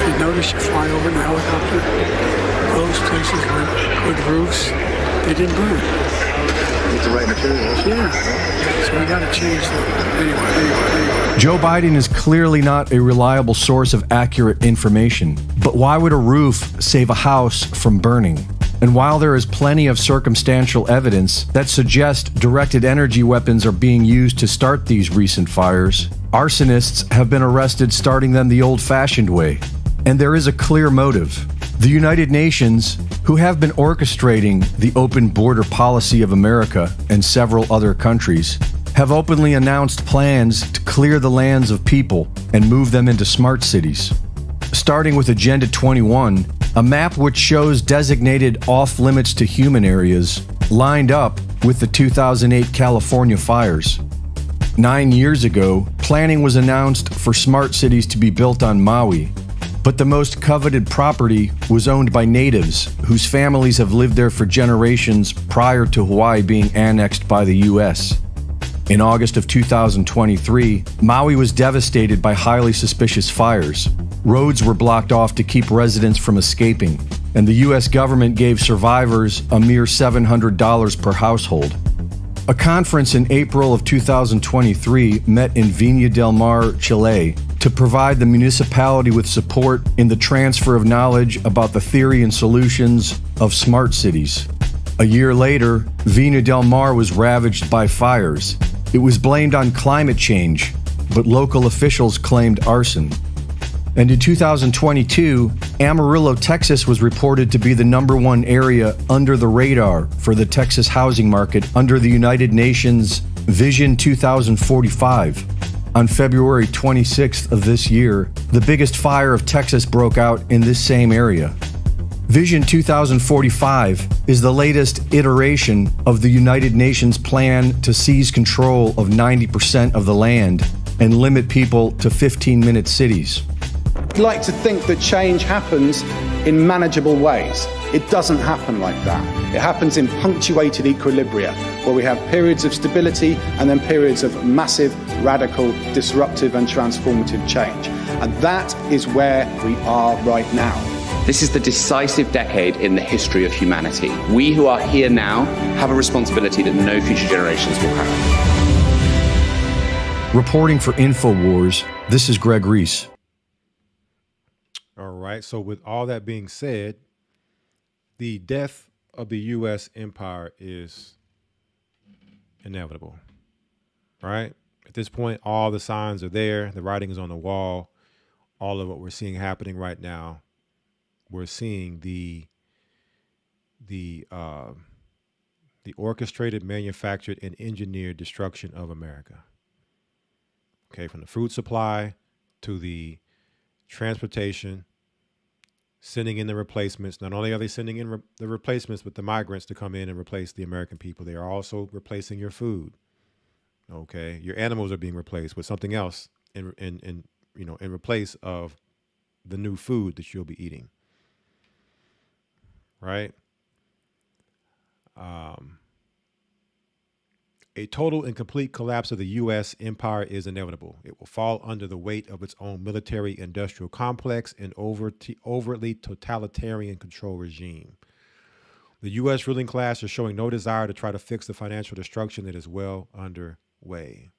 if you notice you fly over in the helicopter, those places with roofs, they didn't burn. With the right materials. Yeah. So we got to change that. Anyway. Joe Biden is clearly not a reliable source of accurate information. But why would a roof save a house from burning? And while there is plenty of circumstantial evidence that suggests directed energy weapons are being used to start these recent fires, arsonists have been arrested starting them the old-fashioned way. And there is a clear motive. The United Nations, who have been orchestrating the open border policy of America and several other countries, have openly announced plans to clear the lands of people and move them into smart cities. Starting with Agenda 21, a map which shows designated off-limits to human areas lined up with the 2008 California fires. 9 years ago, planning was announced for smart cities to be built on Maui, but the most coveted property was owned by natives whose families have lived there for generations prior to Hawaii being annexed by the U.S. In August of 2023, Maui was devastated by highly suspicious fires. Roads were blocked off to keep residents from escaping, and the U.S. government gave survivors a mere $700 per household. A conference in April of 2023 met in Viña del Mar, Chile, to provide the municipality with support in the transfer of knowledge about the theory and solutions of smart cities. A year later, Viña del Mar was ravaged by fires. It was blamed on climate change, but local officials claimed arson. And in 2022, Amarillo, Texas was reported to be the #1 area under the radar for the Texas housing market under the United Nations Vision 2045. On February 26th of this year, the biggest fire of Texas broke out in this same area. Vision 2045 is the latest iteration of the United Nations plan to seize control of 90% of the land and limit people to 15-minute cities. We like to think that change happens in manageable ways. It doesn't happen like that. It happens in punctuated equilibria, where we have periods of stability and then periods of massive, radical, disruptive and transformative change. And that is where we are right now. This is the decisive decade in the history of humanity. We who are here now have a responsibility that no future generations will have. Reporting for InfoWars, this is Greg Reese. All right. So with all that being said, the death of the U.S. empire is inevitable, right? At this point, all the signs are there. The writing is on the wall. All of what we're seeing happening right now, we're seeing the orchestrated, manufactured, and engineered destruction of America. Okay, from the food supply to the transportation, sending in the replacements. Not only are they sending in the replacements, but the migrants to come in and replace the American people, they are also replacing your food. Okay, your animals are being replaced with something else in replace of the new food that you'll be eating. Right? A total and complete collapse of the U.S. empire is inevitable. It will fall under the weight of its own military-industrial complex and overtly totalitarian control regime. The U.S. ruling class is showing no desire to try to fix the financial destruction that is well underway.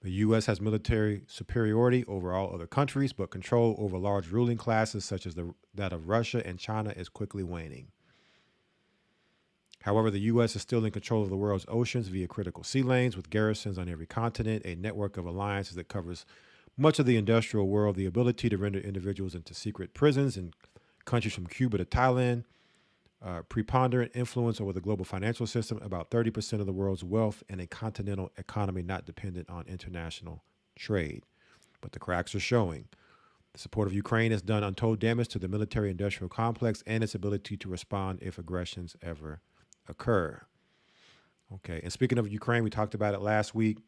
The U.S. has military superiority over all other countries, but control over large ruling classes such as that of Russia and China is quickly waning. However, the U.S. is still in control of the world's oceans via critical sea lanes with garrisons on every continent, a network of alliances that covers much of the industrial world, the ability to render individuals into secret prisons in countries from Cuba to Thailand, preponderant influence over the global financial system, about 30% of the world's wealth, and a continental economy not dependent on international trade. But the cracks are showing. The support of Ukraine has done untold damage to the military-industrial complex and its ability to respond if aggressions ever occur. Okay, and speaking of Ukraine, we talked about it last week.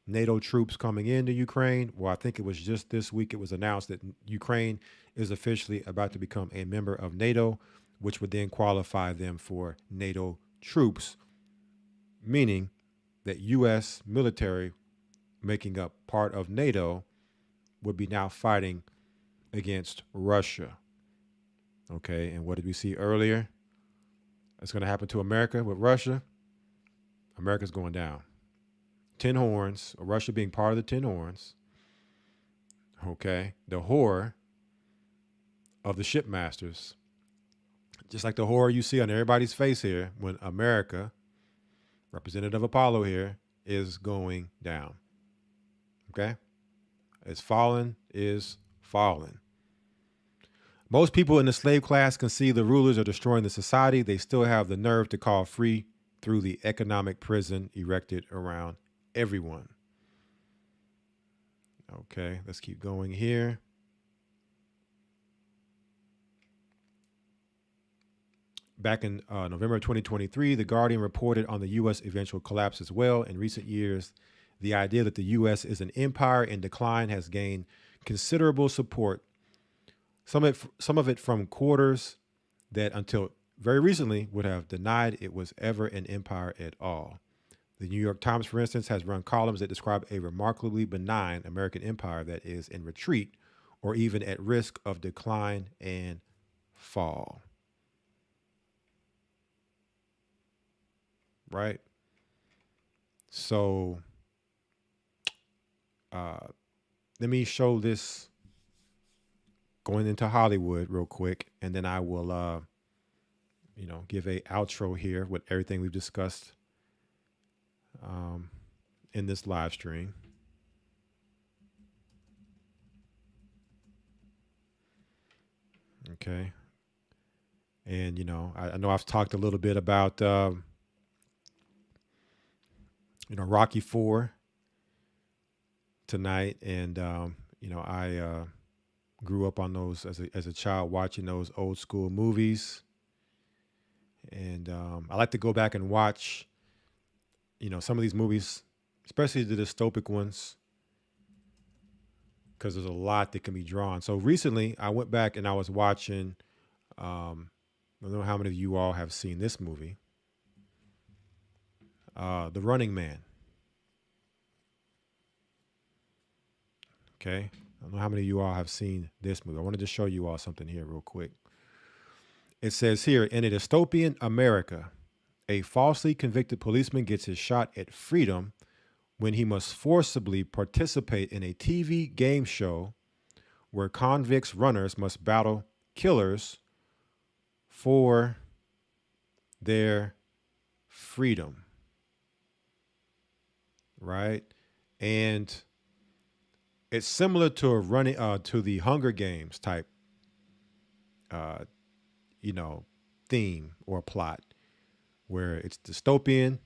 NATO troops coming into Ukraine. Well, I think it was just this week it was announced that Ukraine is officially about to become a member of NATO, which would then qualify them for NATO troops, meaning that U.S. military making up part of NATO would be now fighting against Russia. Okay, and what did we see earlier? It's going to happen to America with Russia. America's going down. 10 horns, or Russia being part of the 10 horns. Okay, the whore of the shipmasters Just like the horror you see on everybody's face here when America, Representative Apollo here, is going down. Okay? It's fallen is fallen. Most people in the slave class can see the rulers are destroying the society. They still have the nerve to call free through the economic prison erected around everyone. Okay, let's keep going here. Back in November of 2023, The Guardian reported on the U.S. eventual collapse as well. In recent years, the idea that the U.S. is an empire in decline has gained considerable support. Some of it from quarters that until very recently would have denied it was ever an empire at all. The New York Times, for instance, has run columns that describe a remarkably benign American empire that is in retreat or even at risk of decline and fall. Right? So let me show this going into Hollywood real quick, and then I will give a outro here with everything we've discussed in this live stream. Okay. And, I know I've talked a little bit about, Rocky IV tonight. And, I grew up on those as a child, watching those old school movies. And I like to go back and watch, some of these movies, especially the dystopic ones, because there's a lot that can be drawn. So recently I went back and I was watching, I don't know how many of you all have seen this movie, The Running Man. Okay. I don't know how many of you all have seen this movie. I wanted to show you all something here real quick. It says here, in a dystopian America, a falsely convicted policeman gets his shot at freedom when he must forcibly participate in a TV game show where convicts runners must battle killers for their freedom. Right? And it's similar to to the Hunger Games type, theme or plot, where it's dystopian.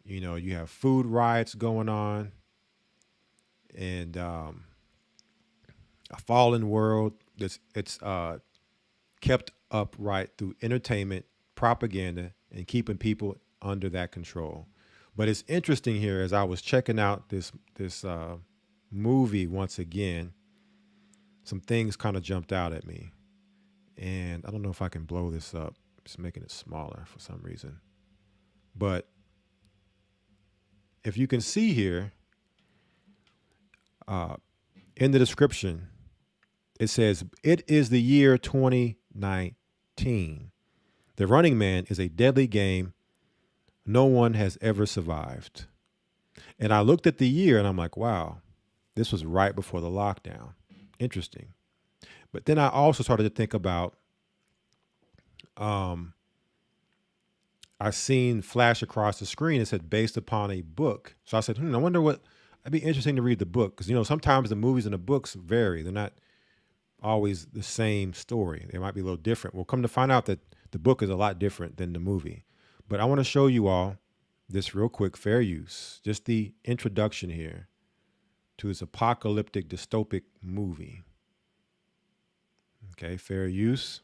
You have food riots going on, and a fallen world that's kept upright through entertainment, propaganda, and keeping people under that control. But it's interesting here, as I was checking out this movie once again, some things kind of jumped out at me. And I don't know if I can blow this up. Just making it smaller for some reason. But if you can see here, in the description, it says, it is the year 2019. The Running Man is a deadly game no one has ever survived. And I looked at the year and I'm like, wow, this was right before the lockdown. Interesting. But then I also started to think about, I seen flash across the screen. It said based upon a book. So I said, I wonder what, it'd be interesting to read the book. Because, sometimes the movies and the books vary. They're not always the same story. They might be a little different. We'll come to find out that the book is a lot different than the movie. But I want to show you all this real quick, fair use. Just the introduction here to this apocalyptic dystopic movie. Okay, fair use.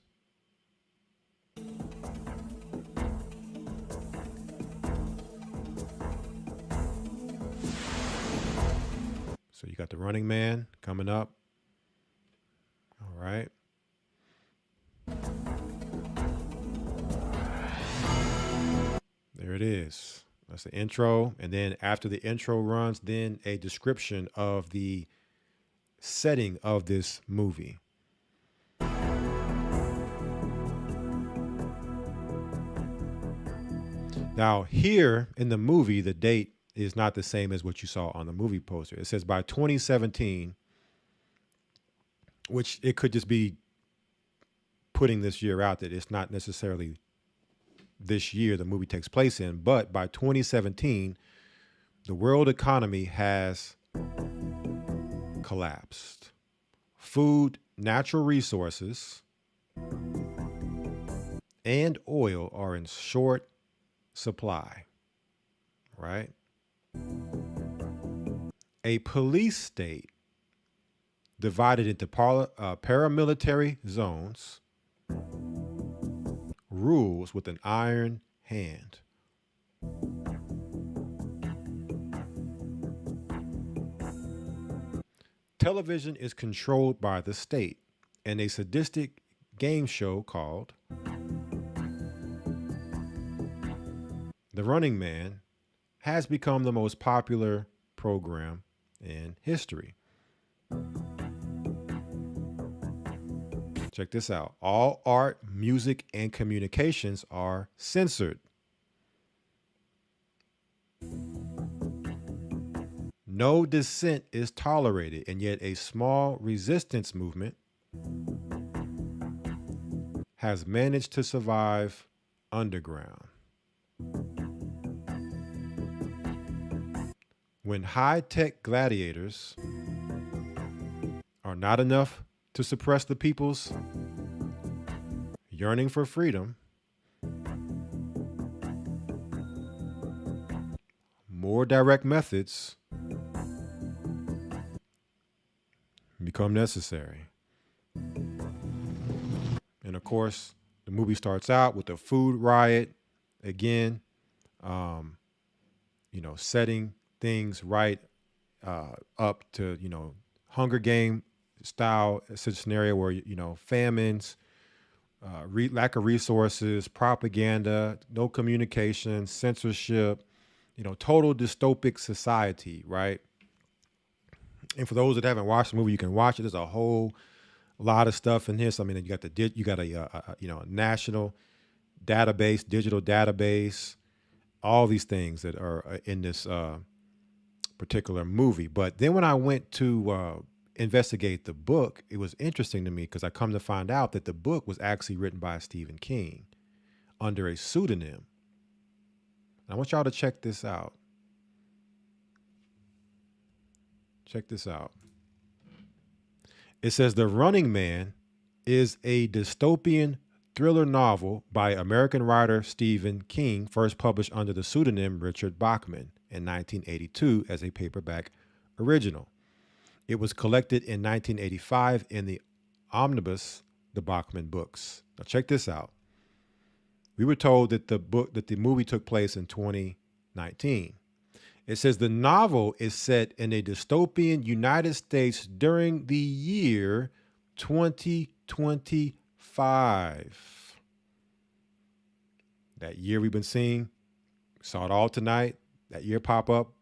So you got The Running Man coming up. All right. There it is. That's the intro. And then after the intro runs, then a description of the setting of this movie. Now, here in the movie, the date is not the same as what you saw on the movie poster. It says by 2017, which it could just be putting this year out that it's not necessarily this year the movie takes place in, but by 2017, the world economy has collapsed. Food, natural resources, and oil are in short supply, right? A police state divided into paramilitary zones rules with an iron hand. Television is controlled by the state, and a sadistic game show called The Running Man has become the most popular program in history. Check this out. All art, music, and communications are censored. No dissent is tolerated, and yet a small resistance movement has managed to survive underground. When high-tech gladiators are not enough to suppress the people's yearning for freedom, more direct methods become necessary. And of course, the movie starts out with a food riot again, setting things right up to, Hunger Game style scenario where, famines, lack of resources, propaganda, no communication, censorship, total dystopic society, right? And for those that haven't watched the movie, you can watch it. There's a whole lot of stuff in here. So, I mean, you got a national database, digital database, all these things that are in this particular movie. But then when I went to investigate the book, it was interesting to me because I come to find out that the book was actually written by Stephen King under a pseudonym. I want y'all to check this out. Check this out. It says The Running Man is a dystopian thriller novel by American writer Stephen King, first published under the pseudonym Richard Bachman in 1982 as a paperback original. It was collected in 1985 in the omnibus, The Bachman Books. Now check this out. We were told that the movie took place in 2019. It says the novel is set in a dystopian United States during the year 2025. That year we've been seeing, saw it all tonight. That year pop up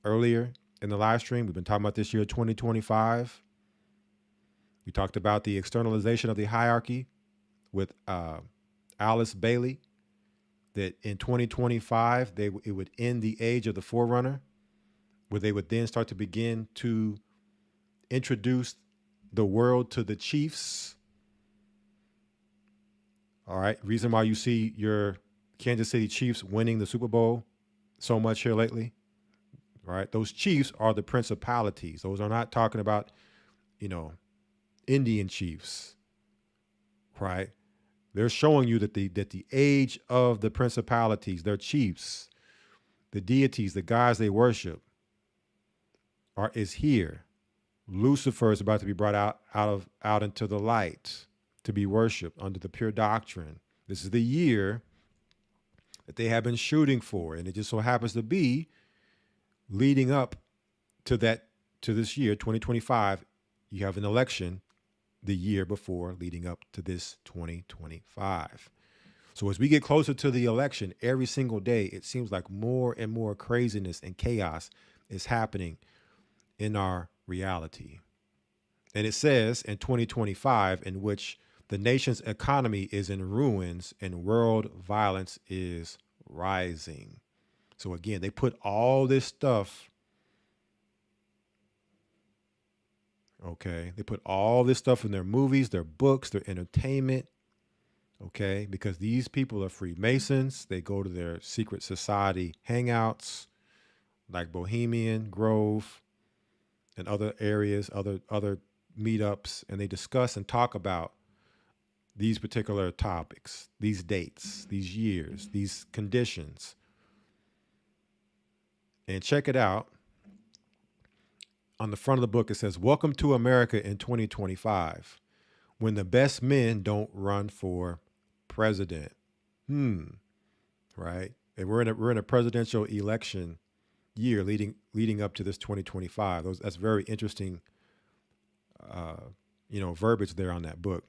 earlier in the live stream. We've been talking about this year 2025. We talked about the externalization of the hierarchy with Alice Bailey, that in 2025, it would end the age of the Forerunner, where they would then start to begin to introduce the world to the Chiefs. All right. Reason why you see your Kansas City Chiefs winning the Super Bowl so much here lately. All right. Those Chiefs are the principalities. Those are not talking about, Indian chiefs. Right. They're showing you that the age of the principalities, their chiefs, the deities, the gods they worship, is here. Lucifer is about to be brought out into the light to be worshipped under the pure doctrine. This is the year that they have been shooting for, and it just so happens to be leading up to this year, 2025. You have an election the year before leading up to this 2025. So as we get closer to the election, every single day, it seems like more and more craziness and chaos is happening in our reality. And it says in 2025, in which the nation's economy is in ruins and world violence is rising. So again, they put all this stuff. Okay, they put all this stuff in their movies, their books, their entertainment, Okay, because these people are Freemasons. They go to their secret society hangouts like Bohemian Grove and other areas, other meetups, and they discuss and talk about these particular topics, these dates, these years, these conditions. And check it out. On the front of the book, it says, "Welcome to America in 2025, when the best men don't run for president." Right? And we're in a presidential election year leading up to this 2025. That's very interesting, verbiage there on that book.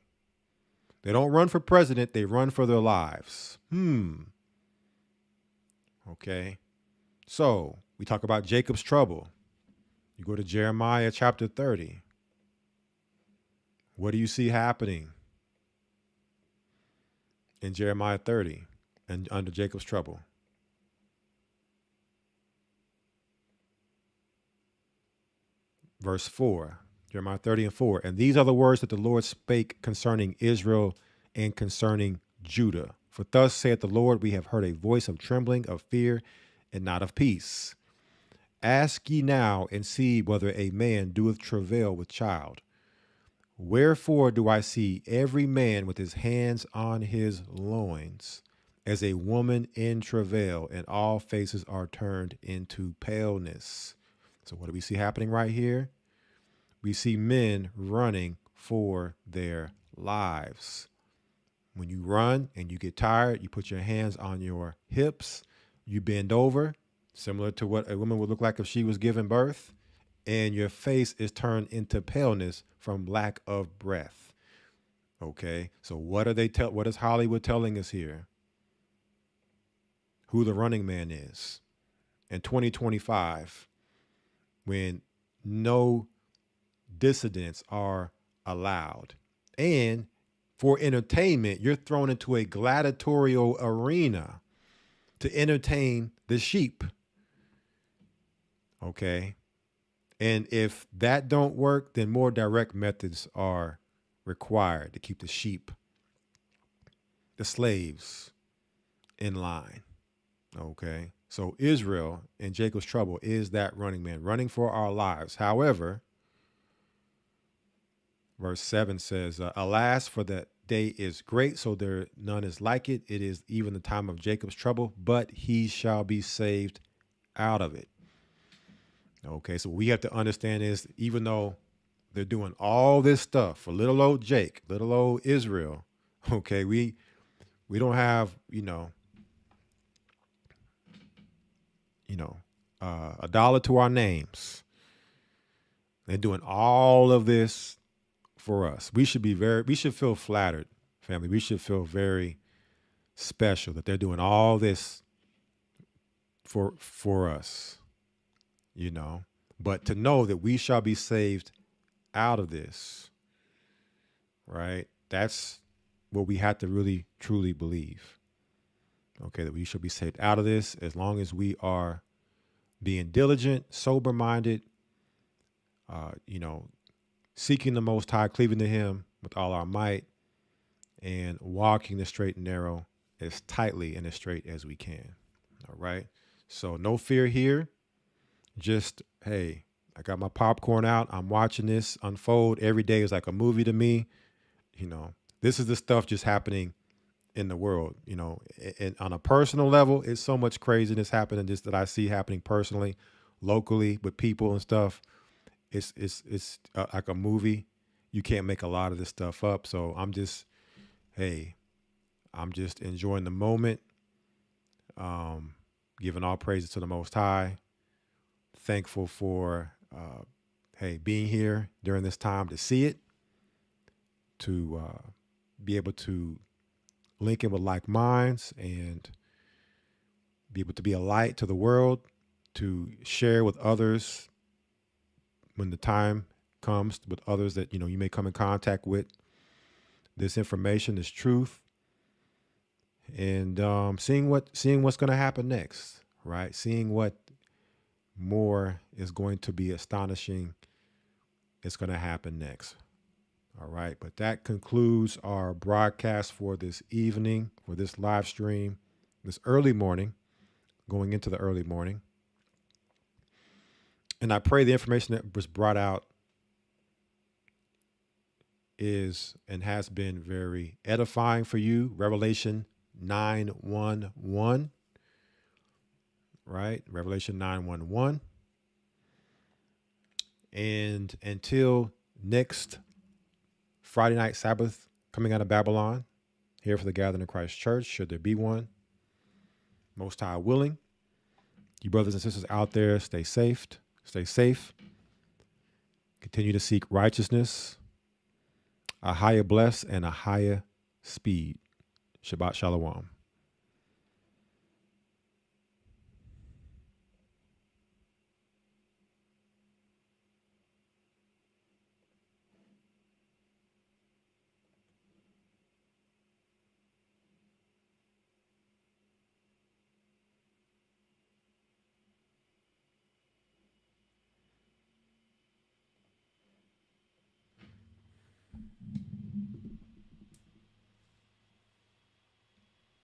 They don't run for president, they run for their lives. Okay. So we talk about Jacob's trouble. You go to Jeremiah chapter 30. What do you see happening in Jeremiah 30 and under Jacob's trouble? Verse 4, Jeremiah 30 and 4. "And these are the words that the Lord spake concerning Israel and concerning Judah. For thus saith the Lord, we have heard a voice of trembling, of fear, and not of peace. Ask ye now and see whether a man doeth travail with child. Wherefore do I see every man with his hands on his loins, as a woman in travail, and all faces are turned into paleness." So what do we see happening right here? We see men running for their lives. When you run and you get tired, you put your hands on your hips, you bend over, similar to what a woman would look like if she was giving birth, and your face is turned into paleness from lack of breath. Okay, so what is Hollywood telling us here? Who the running man is. In 2025, when no dissidents are allowed. And for entertainment, you're thrown into a gladiatorial arena to entertain the sheep. Okay. And if that don't work, then more direct methods are required to keep the sheep, the slaves, in line. Okay. So Israel in Jacob's trouble is that running man, running for our lives. However, verse 7 says, "Alas, for that day is great, so there none is like it. It is even the time of Jacob's trouble, but he shall be saved out of it." Okay, so what we have to understand is, even though they're doing all this stuff for little old Jake, little old Israel, okay, we don't have, a dollar to our names. They're doing all of this for us. We should feel flattered, family. We should feel very special that they're doing all this for us, but to know that we shall be saved out of this, right? That's what we have to really, truly believe. Okay, that we shall be saved out of this as long as we are being diligent, sober-minded, seeking the Most High, cleaving to Him with all our might, and walking the straight and narrow as tightly and as straight as we can. All right. So no fear here. Just, hey, I got my popcorn out. I'm watching this unfold. Every day is like a movie to me. This is the stuff just happening in the world, and on a personal level, it's so much craziness happening just that I see happening personally, locally with people and stuff. It's like a movie. You can't make a lot of this stuff up. So I'm just enjoying the moment. Giving all praises to the Most High. Thankful for, being here during this time to see it, to be able to link in with like minds and be able to be a light to the world, to share with others when the time comes, with others that, you may come in contact with this information, this truth, and seeing what's going to happen next, right? Seeing what more is going to be astonishing is going to happen next. All right. But that concludes our broadcast for this evening, for this live stream, this early morning, going into the early morning. And I pray the information that was brought out is and has been very edifying for you. Revelation 9:1:1. Right? Revelation 9:1:1. And until next Friday night Sabbath coming out of Babylon, here for the Gathering of Christ Church, should there be one, Most High willing, you brothers and sisters out there, stay safe. Stay safe. Continue to seek righteousness, a higher bless, and a higher speed. Shabbat Shalom.